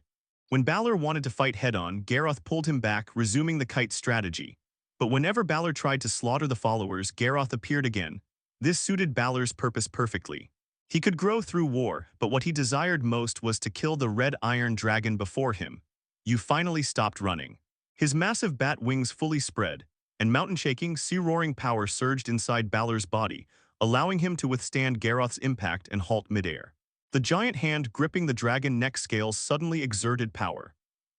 When Balor wanted to fight head-on, Garroth pulled him back, resuming the kite strategy. But whenever Balor tried to slaughter the followers, Garroth appeared again. This suited Balor's purpose perfectly. He could grow through war, but what he desired most was to kill the red iron dragon before him. You finally stopped running. His massive bat wings fully spread, and mountain-shaking, sea-roaring power surged inside Balor's body, allowing him to withstand Garroth's impact and halt midair. The giant hand gripping the dragon neck scales suddenly exerted power.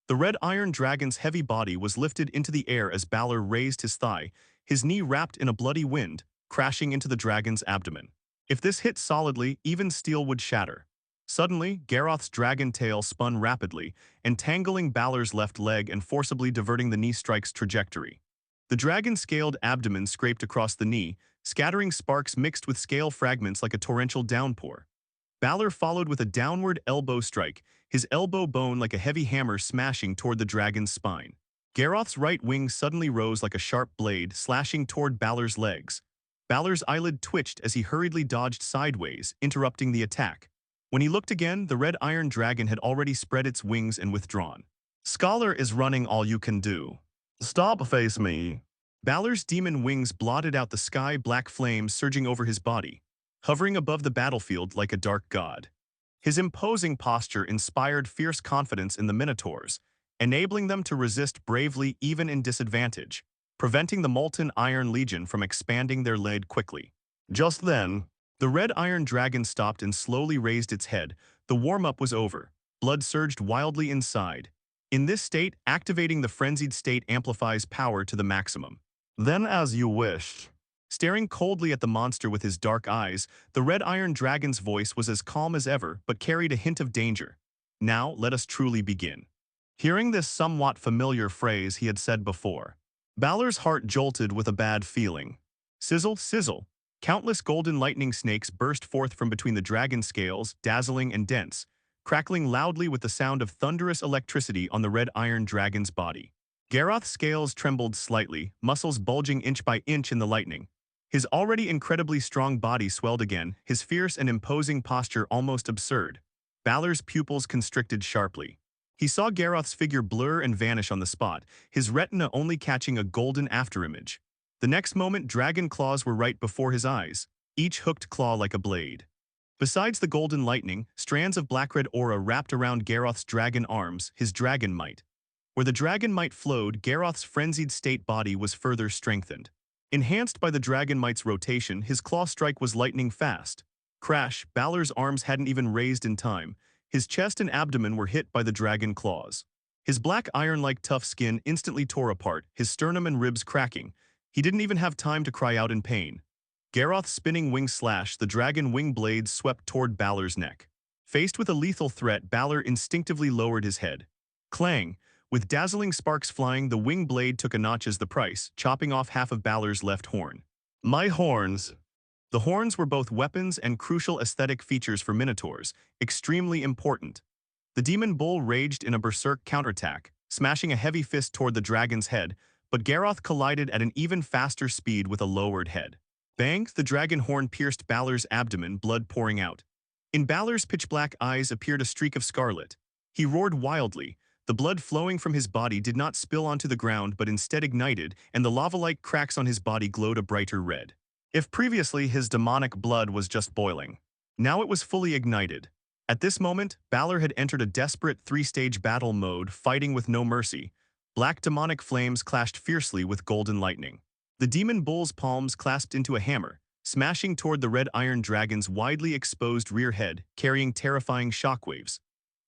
The red iron dragon's heavy body was lifted into the air as Balor raised his thigh, his knee wrapped in a bloody wind, crashing into the dragon's abdomen. If this hit solidly, even steel would shatter. Suddenly, Garroth's dragon tail spun rapidly, entangling Balor's left leg and forcibly diverting the knee strike's trajectory. The dragon-scaled abdomen scraped across the knee, scattering sparks mixed with scale fragments like a torrential downpour. Balor followed with a downward elbow strike, his elbow bone like a heavy hammer smashing toward the dragon's spine. Garroth's right wing suddenly rose like a sharp blade, slashing toward Balor's legs. Balor's eyelid twitched as he hurriedly dodged sideways, interrupting the attack. When he looked again, the red iron dragon had already spread its wings and withdrawn. Scholar is running all you can do. Stop face me. Balor's demon wings blotted out the sky, black flames surging over his body, hovering above the battlefield like a dark god. His imposing posture inspired fierce confidence in the Minotaurs, enabling them to resist bravely even in disadvantage, preventing the Molten Iron Legion from expanding their lead quickly. Just then, the red iron dragon stopped and slowly raised its head. The warm-up was over. Blood surged wildly inside. In this state, activating the frenzied state amplifies power to the maximum. Then as you wish. Staring coldly at the monster with his dark eyes, the red iron dragon's voice was as calm as ever but carried a hint of danger. Now let us truly begin. Hearing this somewhat familiar phrase he had said before, Balor's heart jolted with a bad feeling. Sizzle, sizzle. Countless golden lightning snakes burst forth from between the dragon scales, dazzling and dense, crackling loudly with the sound of thunderous electricity on the red iron dragon's body. Garroth's scales trembled slightly, muscles bulging inch by inch in the lightning. His already incredibly strong body swelled again, his fierce and imposing posture almost absurd. Balor's pupils constricted sharply. He saw Garroth's figure blur and vanish on the spot, his retina only catching a golden afterimage. The next moment, dragon claws were right before his eyes, each hooked claw like a blade. Besides the golden lightning, strands of black-red aura wrapped around Garroth's dragon arms, his dragon might. Where the dragon might flowed, Garroth's frenzied state body was further strengthened. Enhanced by the dragon might's rotation, his claw strike was lightning fast. Crash, Balor's arms hadn't even raised in time. His chest and abdomen were hit by the dragon claws. His black iron-like tough skin instantly tore apart, his sternum and ribs cracking. He didn't even have time to cry out in pain. Garroth's spinning wing slash, the dragon wing blades swept toward Balor's neck. Faced with a lethal threat, Balor instinctively lowered his head. Clang! With dazzling sparks flying, the wing blade took a notch as the price, chopping off half of Balor's left horn. My horns! The horns were both weapons and crucial aesthetic features for Minotaurs, extremely important. The demon bull raged in a berserk counterattack, smashing a heavy fist toward the dragon's head, but Garroth collided at an even faster speed with a lowered head. Bang! The dragon horn pierced Balor's abdomen, blood pouring out. In Balor's pitch-black eyes appeared a streak of scarlet. He roared wildly, The blood flowing from his body did not spill onto the ground but instead ignited, and the lava-like cracks on his body glowed a brighter red. If previously his demonic blood was just boiling, now it was fully ignited. At this moment, Balor had entered a desperate three-stage battle mode, fighting with no mercy. Black demonic flames clashed fiercely with golden lightning. The demon bull's palms clasped into a hammer, smashing toward the red iron dragon's widely exposed rear head, carrying terrifying shockwaves.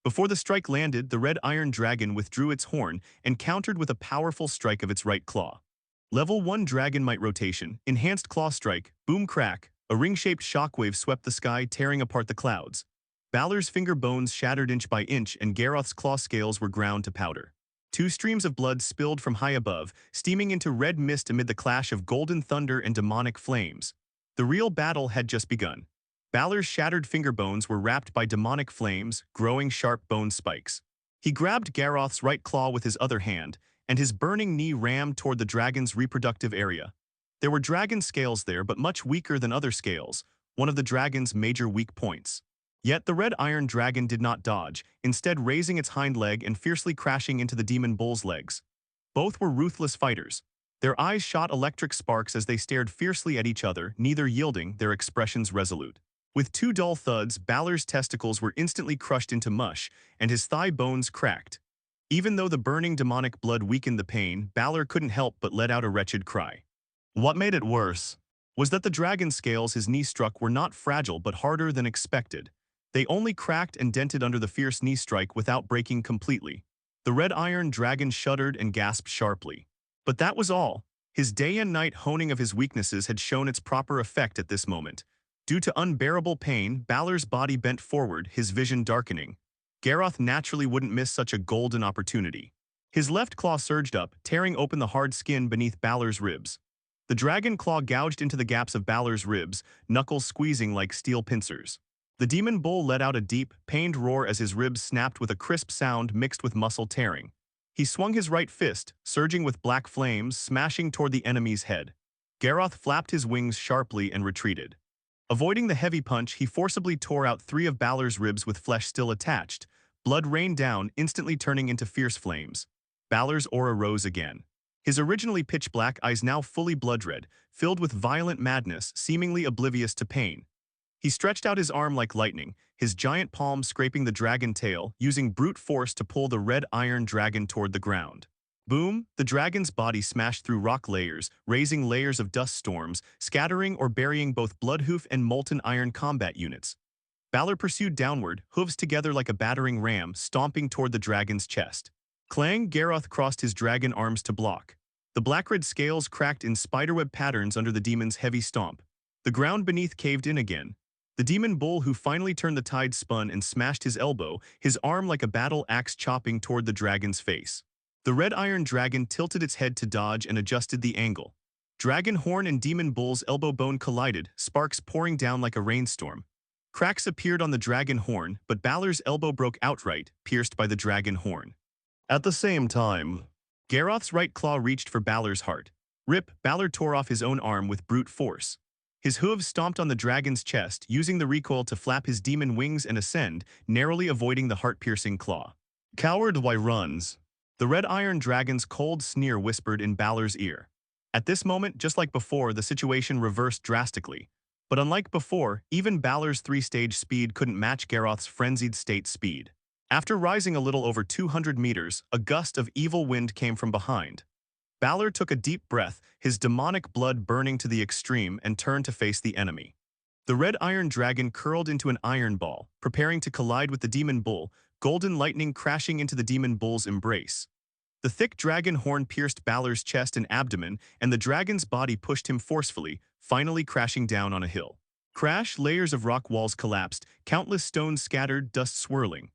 Before the strike landed, the red iron dragon withdrew its horn and countered with a powerful strike of its right claw. Level 1 Dragon Might Rotation, Enhanced Claw Strike, Boom Crack, a ring-shaped shockwave swept the sky, tearing apart the clouds. Balor's finger bones shattered inch by inch and Garroth's claw scales were ground to powder. Two streams of blood spilled from high above, steaming into red mist amid the clash of golden thunder and demonic flames. The real battle had just begun. Balor's shattered finger bones were wrapped by demonic flames, growing sharp bone spikes. He grabbed Garroth's right claw with his other hand, and his burning knee rammed toward the dragon's reproductive area. There were dragon scales there, but much weaker than other scales, one of the dragon's major weak points. Yet the red iron dragon did not dodge, instead raising its hind leg and fiercely crashing into the demon bull's legs. Both were ruthless fighters. Their eyes shot electric sparks as they stared fiercely at each other, neither yielding, their expressions resolute. With two dull thuds, Balor's testicles were instantly crushed into mush, and his thigh bones cracked. Even though the burning demonic blood weakened the pain, Balor couldn't help but let out a wretched cry. What made it worse was that the dragon scales his knee struck were not fragile but harder than expected. They only cracked and dented under the fierce knee strike without breaking completely. The red iron dragon shuddered and gasped sharply. But that was all. His day and night honing of his weaknesses had shown its proper effect at this moment. Due to unbearable pain, Balor's body bent forward, his vision darkening. Garroth naturally wouldn't miss such a golden opportunity. His left claw surged up, tearing open the hard skin beneath Balor's ribs. The dragon claw gouged into the gaps of Balor's ribs, knuckles squeezing like steel pincers. The demon bull let out a deep, pained roar as his ribs snapped with a crisp sound mixed with muscle tearing. He swung his right fist, surging with black flames, smashing toward the enemy's head. Garroth flapped his wings sharply and retreated. Avoiding the heavy punch, he forcibly tore out 3 of Balor's ribs with flesh still attached. Blood rained down, instantly turning into fierce flames. Balor's aura rose again. His originally pitch-black eyes now fully blood-red, filled with violent madness, seemingly oblivious to pain. He stretched out his arm like lightning, his giant palm scraping the dragon tail, using brute force to pull the red iron dragon toward the ground. Boom! The dragon's body smashed through rock layers, raising layers of dust storms, scattering or burying both Bloodhoof and Molten Iron combat units. Balor pursued downward, hooves together like a battering ram, stomping toward the dragon's chest. Clang! Garroth crossed his dragon arms to block. The black-red scales cracked in spiderweb patterns under the demon's heavy stomp. The ground beneath caved in again. The demon bull who finally turned the tide spun and smashed his elbow, his arm like a battle axe chopping toward the dragon's face. The red iron dragon tilted its head to dodge and adjusted the angle. Dragon horn and demon bull's elbow bone collided, sparks pouring down like a rainstorm. Cracks appeared on the dragon horn, but Balor's elbow broke outright, pierced by the dragon horn. At the same time, Garroth's right claw reached for Balor's heart. Rip! Balor tore off his own arm with brute force. His hooves stomped on the dragon's chest, using the recoil to flap his demon wings and ascend, narrowly avoiding the heart-piercing claw. Coward, why runs? The red iron dragon's cold sneer whispered in Balor's ear. At this moment, just like before, the situation reversed drastically. But unlike before, even Balor's 3-stage speed couldn't match Garroth's frenzied state speed. After rising a little over 200 meters, a gust of evil wind came from behind. Balor took a deep breath, his demonic blood burning to the extreme, and turned to face the enemy. The red iron dragon curled into an iron ball, preparing to collide with the demon bull, golden lightning crashing into the demon bull's embrace. The thick dragon horn pierced Balor's chest and abdomen, and the dragon's body pushed him forcefully, finally crashing down on a hill. Crash! Layers of rock walls collapsed, countless stones scattered, dust swirling.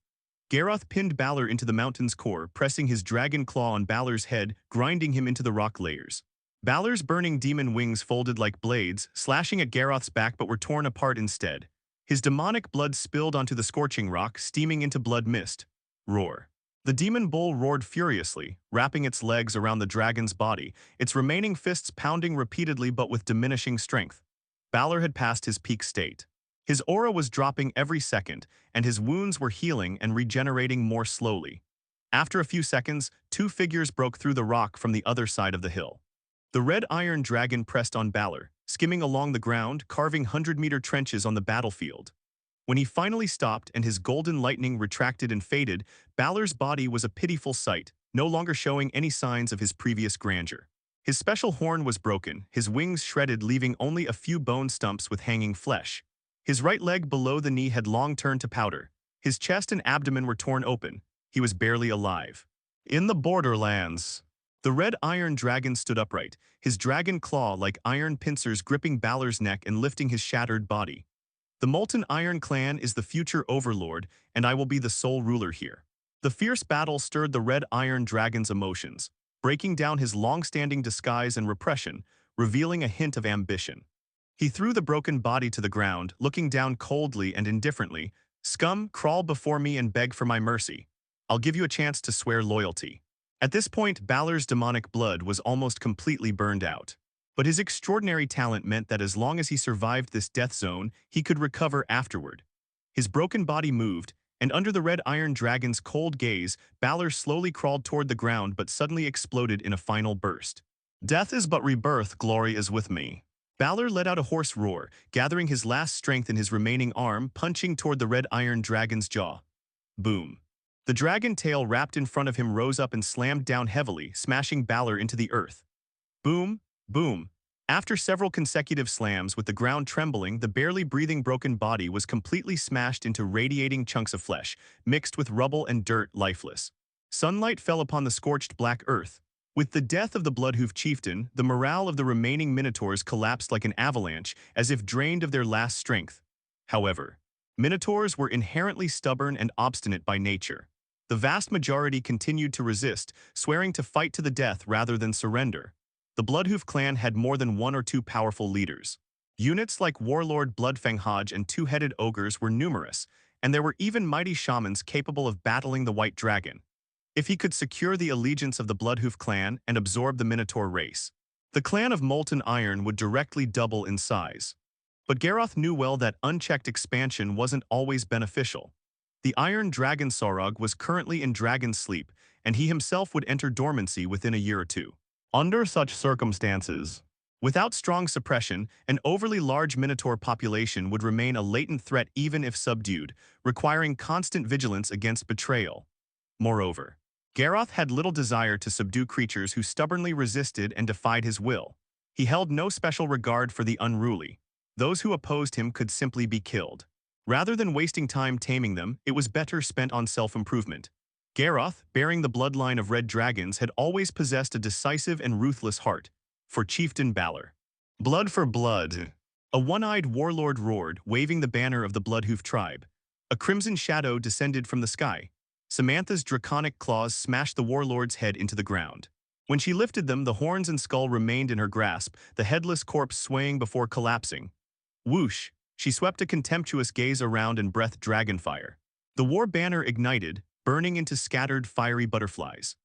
Garroth pinned Balor into the mountain's core, pressing his dragon claw on Balor's head, grinding him into the rock layers. Balor's burning demon wings folded like blades, slashing at Garroth's back but were torn apart instead. His demonic blood spilled onto the scorching rock, steaming into blood mist. Roar. The demon bull roared furiously, wrapping its legs around the dragon's body, its remaining fists pounding repeatedly but with diminishing strength. Balor had passed his peak state. His aura was dropping every second, and his wounds were healing and regenerating more slowly. After a few seconds, two figures broke through the rock from the other side of the hill. The red iron dragon pressed on Balor, skimming along the ground, carving 100-meter trenches on the battlefield. When he finally stopped and his golden lightning retracted and faded, Balor's body was a pitiful sight, no longer showing any signs of his previous grandeur. His special horn was broken, his wings shredded, leaving only a few bone stumps with hanging flesh. His right leg below the knee had long turned to powder. His chest and abdomen were torn open. He was barely alive. In the borderlands, the red iron dragon stood upright, his dragon claw like iron pincers gripping Balor's neck and lifting his shattered body. The Molten Iron Clan is the future overlord, and I will be the sole ruler here. The fierce battle stirred the red iron dragon's emotions, breaking down his long-standing disguise and repression, revealing a hint of ambition. He threw the broken body to the ground, looking down coldly and indifferently. Scum, crawl before me and beg for my mercy. I'll give you a chance to swear loyalty. At this point, Balor's demonic blood was almost completely burned out. But his extraordinary talent meant that as long as he survived this death zone, he could recover afterward. His broken body moved, and under the red iron dragon's cold gaze, Balor slowly crawled toward the ground but suddenly exploded in a final burst. Death is but rebirth, glory is with me. Balor let out a hoarse roar, gathering his last strength in his remaining arm, punching toward the red iron dragon's jaw. Boom. The dragon tail wrapped in front of him rose up and slammed down heavily, smashing Balor into the earth. Boom, boom. After several consecutive slams with the ground trembling, the barely breathing broken body was completely smashed into radiating chunks of flesh, mixed with rubble and dirt, lifeless. Sunlight fell upon the scorched black earth. With the death of the Bloodhoof chieftain, the morale of the remaining Minotaurs collapsed like an avalanche, as if drained of their last strength. However, Minotaurs were inherently stubborn and obstinate by nature. The vast majority continued to resist, swearing to fight to the death rather than surrender. The Bloodhoof clan had more than one or two powerful leaders. Units like Warlord Bloodfang Hodge and two-headed ogres were numerous, and there were even mighty shamans capable of battling the White Dragon. If he could secure the allegiance of the Bloodhoof clan and absorb the Minotaur race, the clan of Molten Iron would directly double in size. But Garroth knew well that unchecked expansion wasn't always beneficial. The Iron Dragon Sorog was currently in dragon sleep, and he himself would enter dormancy within a year or two. Under such circumstances, without strong suppression, an overly large Minotaur population would remain a latent threat even if subdued, requiring constant vigilance against betrayal. Moreover, Garroth had little desire to subdue creatures who stubbornly resisted and defied his will. He held no special regard for the unruly. Those who opposed him could simply be killed. Rather than wasting time taming them, it was better spent on self-improvement. Garroth, bearing the bloodline of red dragons, had always possessed a decisive and ruthless heart. For Chieftain Balor. Blood for blood. A one-eyed warlord roared, waving the banner of the Bloodhoof tribe. A crimson shadow descended from the sky. Samantha's draconic claws smashed the warlord's head into the ground. When she lifted them, the horns and skull remained in her grasp, the headless corpse swaying before collapsing. Whoosh! She swept a contemptuous gaze around and breathed dragonfire. The war banner ignited, burning into scattered fiery butterflies.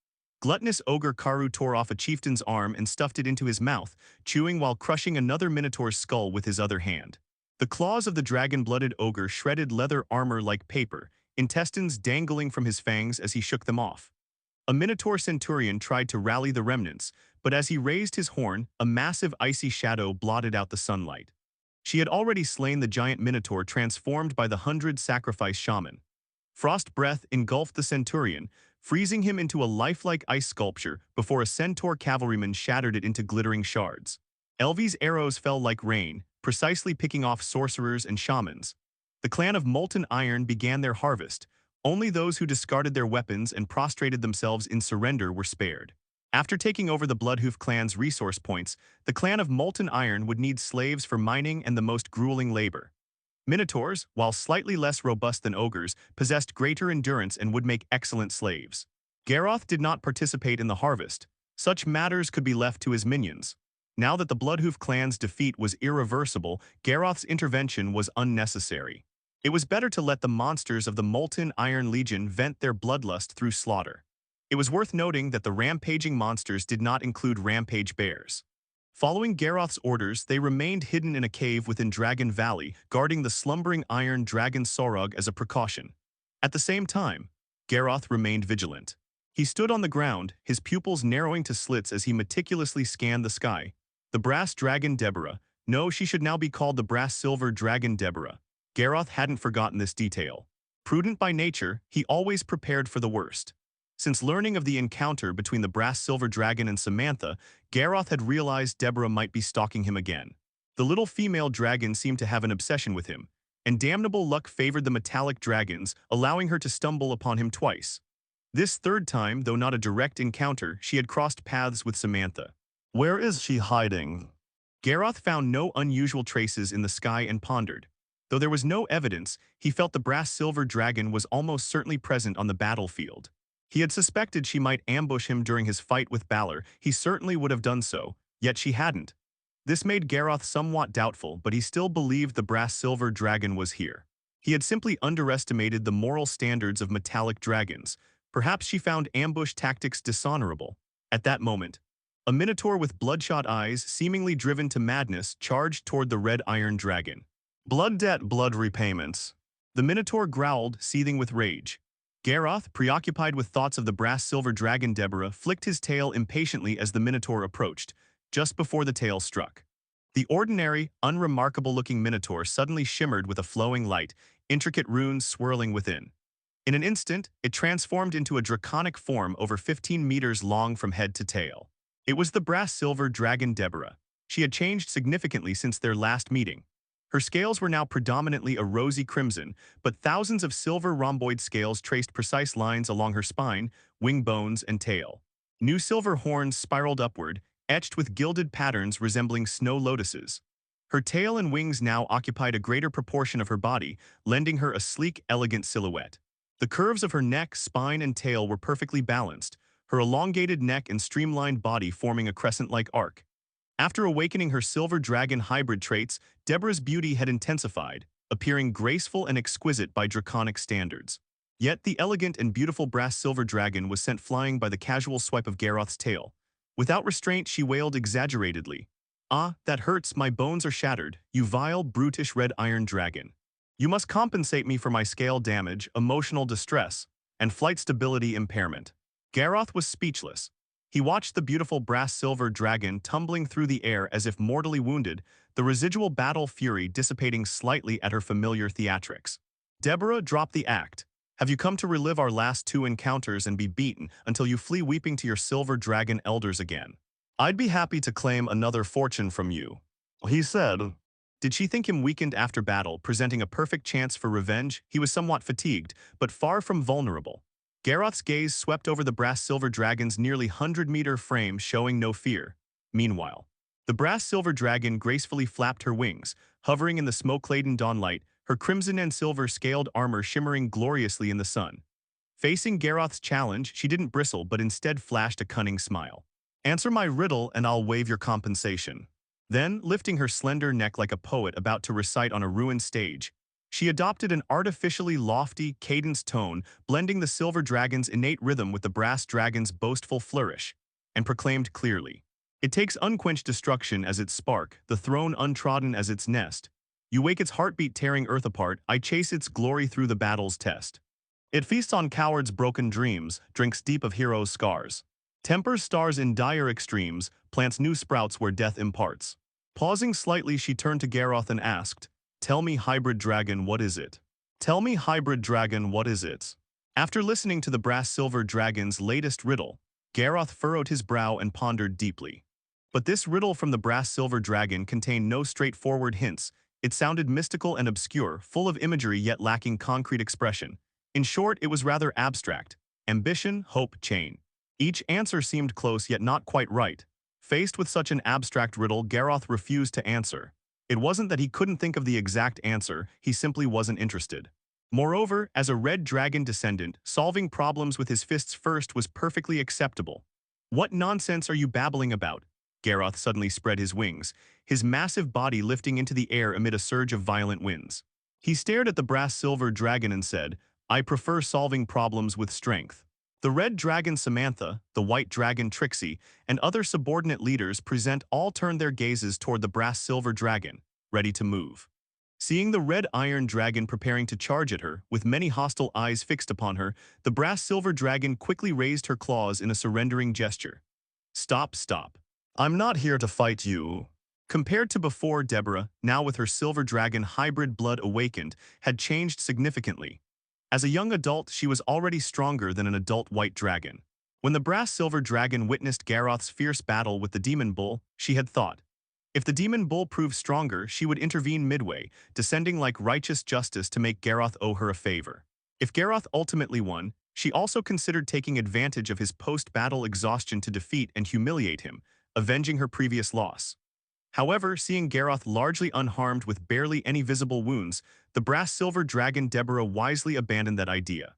Gluttonous ogre Karu tore off a chieftain's arm and stuffed it into his mouth, chewing while crushing another minotaur's skull with his other hand. The claws of the dragon-blooded ogre shredded leather armor like paper, intestines dangling from his fangs as he shook them off. A minotaur centurion tried to rally the remnants, but as he raised his horn, a massive icy shadow blotted out the sunlight. She had already slain the giant minotaur transformed by the 100 sacrifice shaman. Frost breath engulfed the centurion, freezing him into a lifelike ice sculpture before a centaur cavalryman shattered it into glittering shards. Elvi's arrows fell like rain, precisely picking off sorcerers and shamans. The clan of Molten Iron began their harvest. Only those who discarded their weapons and prostrated themselves in surrender were spared. After taking over the Bloodhoof clan's resource points, the clan of Molten Iron would need slaves for mining and the most grueling labor. Minotaurs, while slightly less robust than ogres, possessed greater endurance and would make excellent slaves. Garroth did not participate in the harvest. Such matters could be left to his minions. Now that the Bloodhoof clan's defeat was irreversible, Garroth's intervention was unnecessary. It was better to let the monsters of the Molten Iron Legion vent their bloodlust through slaughter. It was worth noting that the rampaging monsters did not include rampage bears. Following Garroth's orders, they remained hidden in a cave within Dragon Valley, guarding the slumbering iron dragon Sorog as a precaution. At the same time, Garroth remained vigilant. He stood on the ground, his pupils narrowing to slits as he meticulously scanned the sky. The brass dragon Deborah. No, she should now be called the brass-silver dragon Deborah. Garroth hadn't forgotten this detail. Prudent by nature, he always prepared for the worst. Since learning of the encounter between the brass-silver dragon and Samantha, Garroth had realized Deborah might be stalking him again. The little female dragon seemed to have an obsession with him, and damnable luck favored the metallic dragons, allowing her to stumble upon him twice. This third time, though not a direct encounter, she had crossed paths with Samantha. Where is she hiding? Garroth found no unusual traces in the sky and pondered. Though there was no evidence, he felt the brass-silver dragon was almost certainly present on the battlefield. He had suspected she might ambush him during his fight with Balor. He certainly would have done so, yet she hadn't. This made Garroth somewhat doubtful, but he still believed the brass-silver dragon was here. He had simply underestimated the moral standards of metallic dragons. Perhaps she found ambush tactics dishonorable. At that moment, a minotaur with bloodshot eyes, seemingly driven to madness, charged toward the red iron dragon. Blood debt, blood repayments. The minotaur growled, seething with rage. Garroth, preoccupied with thoughts of the brass-silver dragon Deborah, flicked his tail impatiently as the minotaur approached, just before the tail struck. The ordinary, unremarkable-looking minotaur suddenly shimmered with a flowing light, intricate runes swirling within. In an instant, it transformed into a draconic form over 15 meters long from head to tail. It was the brass-silver dragon Deborah. She had changed significantly since their last meeting. Her scales were now predominantly a rosy crimson, but thousands of silver rhomboid scales traced precise lines along her spine, wing bones, and tail. New silver horns spiraled upward, etched with gilded patterns resembling snow lotuses. Her tail and wings now occupied a greater proportion of her body, lending her a sleek, elegant silhouette. The curves of her neck, spine, and tail were perfectly balanced, her elongated neck and streamlined body forming a crescent-like arc. After awakening her silver dragon hybrid traits, Deborah's beauty had intensified, appearing graceful and exquisite by draconic standards. Yet the elegant and beautiful brass-silver dragon was sent flying by the casual swipe of Garroth's tail. Without restraint, she wailed exaggeratedly. "Ah, that hurts, my bones are shattered, you vile, brutish red iron dragon. You must compensate me for my scale damage, emotional distress, and flight stability impairment." Garroth was speechless. He watched the beautiful brass-silver dragon tumbling through the air as if mortally wounded, the residual battle fury dissipating slightly at her familiar theatrics. Deborah, drop the act. Have you come to relive our last two encounters and be beaten until you flee weeping to your silver dragon elders again? I'd be happy to claim another fortune from you, he said. Did she think him weakened after battle, presenting a perfect chance for revenge? He was somewhat fatigued, but far from vulnerable. Garroth's gaze swept over the brass-silver dragon's nearly 100-meter frame, showing no fear. Meanwhile, the brass-silver dragon gracefully flapped her wings, hovering in the smoke-laden dawnlight, her crimson and silver scaled armor shimmering gloriously in the sun. Facing Garroth's challenge, she didn't bristle but instead flashed a cunning smile. "Answer my riddle and I'll waive your compensation." Then, lifting her slender neck like a poet about to recite on a ruined stage, she adopted an artificially lofty, cadenced tone, blending the silver dragon's innate rhythm with the brass dragon's boastful flourish, and proclaimed clearly, "It takes unquenched destruction as its spark, the throne untrodden as its nest. You wake its heartbeat tearing earth apart, I chase its glory through the battle's test. It feasts on cowards' broken dreams, drinks deep of heroes' scars. Tempers stars in dire extremes, plants new sprouts where death imparts." Pausing slightly, she turned to Garroth and asked, "Tell me, hybrid dragon, what is it? Tell me, hybrid dragon, what is it?" After listening to the brass-silver dragon's latest riddle, Garroth furrowed his brow and pondered deeply. But this riddle from the brass-silver dragon contained no straightforward hints. It sounded mystical and obscure, full of imagery yet lacking concrete expression. In short, it was rather abstract. Ambition, hope, chain. Each answer seemed close yet not quite right. Faced with such an abstract riddle, Garroth refused to answer. It wasn't that he couldn't think of the exact answer, he simply wasn't interested. Moreover, as a red dragon descendant, solving problems with his fists first was perfectly acceptable. "What nonsense are you babbling about?" Garroth suddenly spread his wings, his massive body lifting into the air amid a surge of violent winds. He stared at the brass-silver dragon and said, "I prefer solving problems with strength." The red dragon Samantha, the white dragon Trixie, and other subordinate leaders present all turned their gazes toward the brass-silver dragon, ready to move. Seeing the red iron dragon preparing to charge at her, with many hostile eyes fixed upon her, the brass-silver dragon quickly raised her claws in a surrendering gesture. Stop, stop. I'm not here to fight you. Compared to before, Deborah, now with her silver dragon hybrid blood awakened, had changed significantly. As a young adult, she was already stronger than an adult white dragon. When the brass-silver dragon witnessed Garroth's fierce battle with the demon bull, she had thought, if the demon bull proved stronger, she would intervene midway, descending like righteous justice to make Garroth owe her a favor. If Garroth ultimately won, she also considered taking advantage of his post-battle exhaustion to defeat and humiliate him, avenging her previous loss. However, seeing Garroth largely unharmed with barely any visible wounds, the brass-silver dragon Deborah wisely abandoned that idea.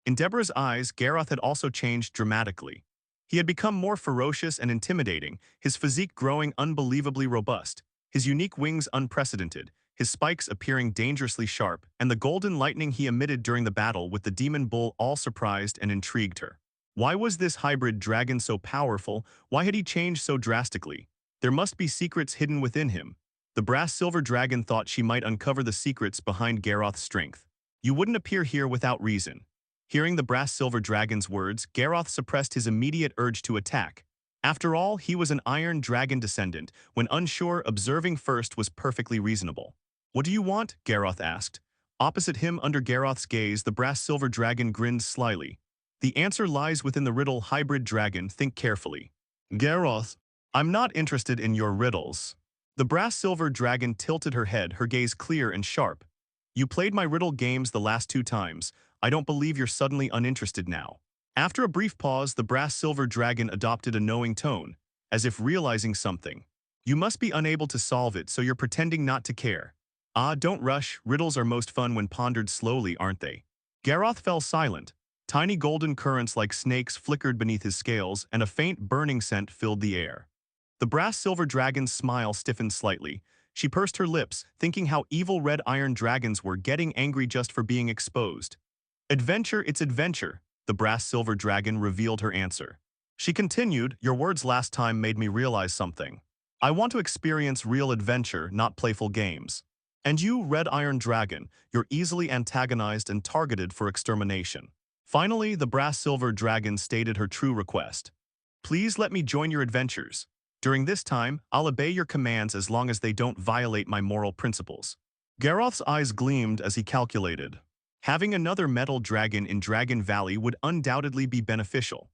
In Deborah's eyes, Garroth had also changed dramatically. He had become more ferocious and intimidating, his physique growing unbelievably robust, his unique wings unprecedented, his spikes appearing dangerously sharp, and the golden lightning he emitted during the battle with the demon bull all surprised and intrigued her. Why was this hybrid dragon so powerful? Why had he changed so drastically? There must be secrets hidden within him. The brass-silver dragon thought she might uncover the secrets behind Garroth's strength. You wouldn't appear here without reason. Hearing the brass-silver dragon's words, Garroth suppressed his immediate urge to attack. After all, he was an iron dragon descendant. When unsure, observing first was perfectly reasonable. What do you want? Garroth asked. Opposite him, under Garroth's gaze, the brass-silver dragon grinned slyly. The answer lies within the riddle, hybrid dragon. Think carefully. Garroth, I'm not interested in your riddles. The brass-silver dragon tilted her head, her gaze clear and sharp. You played my riddle games the last 2 times. I don't believe you're suddenly uninterested now. After a brief pause, the brass-silver dragon adopted a knowing tone, as if realizing something. You must be unable to solve it, so you're pretending not to care. Ah, don't rush. Riddles are most fun when pondered slowly, aren't they? Garroth fell silent. Tiny golden currents like snakes flickered beneath his scales, and a faint burning scent filled the air. The brass-silver dragon's smile stiffened slightly. She pursed her lips, thinking how evil red iron dragons were getting angry just for being exposed. Adventure, it's adventure, the brass-silver dragon revealed her answer. She continued, your words last time made me realize something. I want to experience real adventure, not playful games. And you, red iron dragon, you're easily antagonized and targeted for extermination. Finally, the brass-silver dragon stated her true request. Please let me join your adventures. During this time, I'll obey your commands as long as they don't violate my moral principles. Garroth's eyes gleamed as he calculated. Having another metal dragon in Dragon Valley would undoubtedly be beneficial.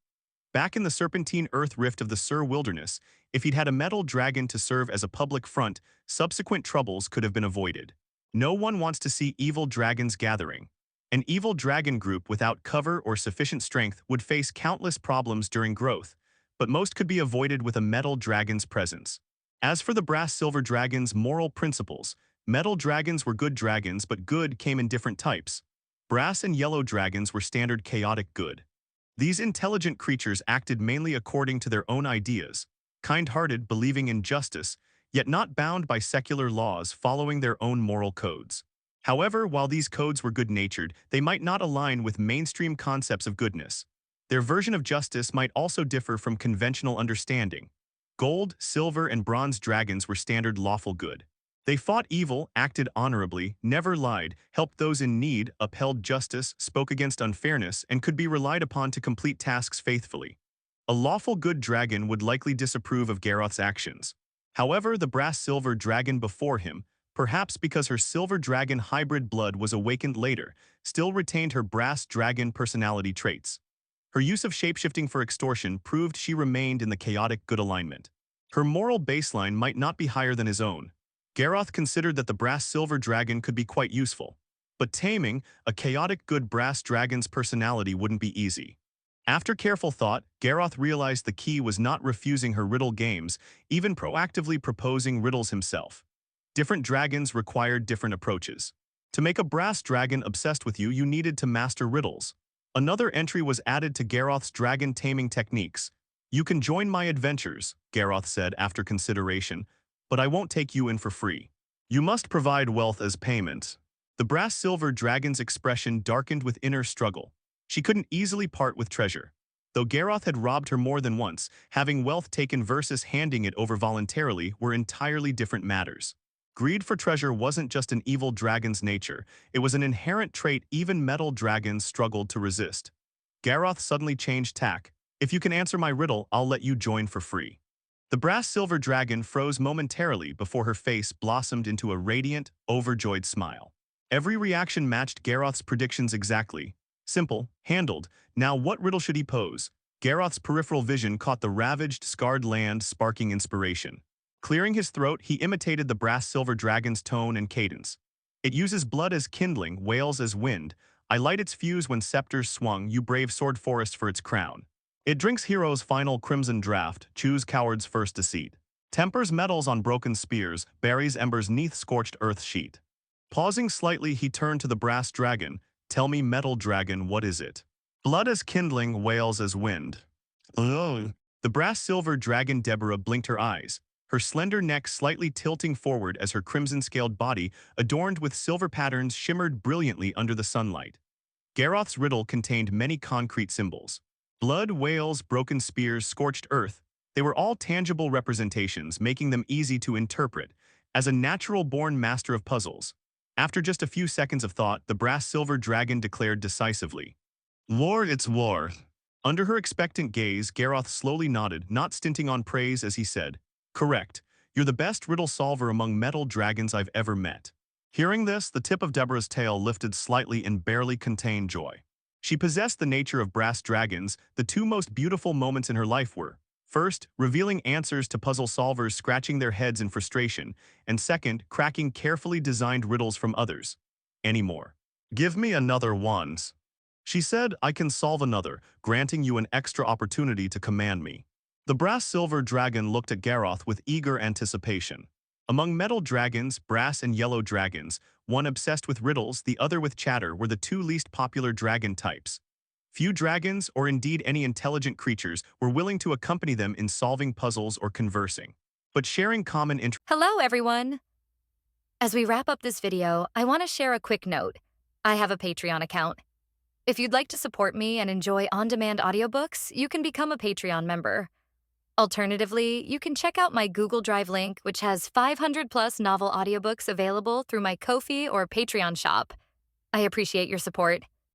Back in the serpentine earth rift of the Sur Wilderness, if he'd had a metal dragon to serve as a public front, subsequent troubles could have been avoided. No one wants to see evil dragons gathering. An evil dragon group without cover or sufficient strength would face countless problems during growth, but most could be avoided with a metal dragon's presence. As for the brass-silver dragon's moral principles, metal dragons were good dragons, but good came in different types. Brass and yellow dragons were standard chaotic good. These intelligent creatures acted mainly according to their own ideas, kind-hearted, believing in justice, yet not bound by secular laws, following their own moral codes. However, while these codes were good-natured, they might not align with mainstream concepts of goodness. Their version of justice might also differ from conventional understanding. Gold, silver, and bronze dragons were standard lawful good. They fought evil, acted honorably, never lied, helped those in need, upheld justice, spoke against unfairness, and could be relied upon to complete tasks faithfully. A lawful good dragon would likely disapprove of Garroth's actions. However, the brass-silver dragon before him, perhaps because her silver dragon hybrid blood was awakened later, still retained her brass dragon personality traits. Her use of shapeshifting for extortion proved she remained in the chaotic good alignment. Her moral baseline might not be higher than his own. Garroth considered that the brass-silver dragon could be quite useful. But taming a chaotic good brass dragon's personality wouldn't be easy. After careful thought, Garroth realized the key was not refusing her riddle games, even proactively proposing riddles himself. Different dragons required different approaches. To make a brass dragon obsessed with you, you needed to master riddles. Another entry was added to Garroth's dragon taming techniques. You can join my adventures, Garroth said after consideration, but I won't take you in for free. You must provide wealth as payment. The brass-silver dragon's expression darkened with inner struggle. She couldn't easily part with treasure. Though Garroth had robbed her more than once, having wealth taken versus handing it over voluntarily were entirely different matters. Greed for treasure wasn't just an evil dragon's nature, it was an inherent trait even metal dragons struggled to resist. Garroth suddenly changed tack. If you can answer my riddle, I'll let you join for free. The brass-silver dragon froze momentarily before her face blossomed into a radiant, overjoyed smile. Every reaction matched Garroth's predictions exactly. Simple, handled. Now what riddle should he pose? Garroth's peripheral vision caught the ravaged, scarred land, sparking inspiration. Clearing his throat, he imitated the brass-silver dragon's tone and cadence. It uses blood as kindling, wails as wind. I light its fuse when scepters swung, you brave sword forest for its crown. It drinks heroes' final crimson draught, choose cowards' first deceit. Tempers metals on broken spears, buries embers neath scorched earth sheet. Pausing slightly, he turned to the brass dragon. Tell me, metal dragon, what is it? Blood as kindling, wails as wind. Ugh. The brass-silver dragon Deborah blinked her eyes, her slender neck slightly tilting forward as her crimson-scaled body, adorned with silver patterns, shimmered brilliantly under the sunlight. Garroth's riddle contained many concrete symbols. Blood, whales, broken spears, scorched earth. They were all tangible representations, making them easy to interpret. As a natural-born master of puzzles, after just a few seconds of thought, the brass-silver dragon declared decisively, "War, it's war." Under her expectant gaze, Garroth slowly nodded, not stinting on praise as he said, "Correct. You're the best riddle solver among metal dragons I've ever met." Hearing this, the tip of Deborah's tail lifted slightly in barely contained joy. She possessed the nature of brass dragons. The two most beautiful moments in her life were, first, revealing answers to puzzle solvers scratching their heads in frustration, and second, cracking carefully designed riddles from others. Any more? Give me another ones. She said, I can solve another, granting you an extra opportunity to command me. The brass-silver dragon looked at Garroth with eager anticipation. Among metal dragons, brass and yellow dragons, one obsessed with riddles, the other with chatter, were the two least popular dragon types. Few dragons, or indeed any intelligent creatures, were willing to accompany them in solving puzzles or conversing. But sharing common interests. Hello, everyone. As we wrap up this video, I want to share a quick note. I have a Patreon account. If you'd like to support me and enjoy on-demand audiobooks, you can become a Patreon member. Alternatively, you can check out my Google Drive link, which has 500+ novel audiobooks available through my Ko-fi or Patreon shop. I appreciate your support.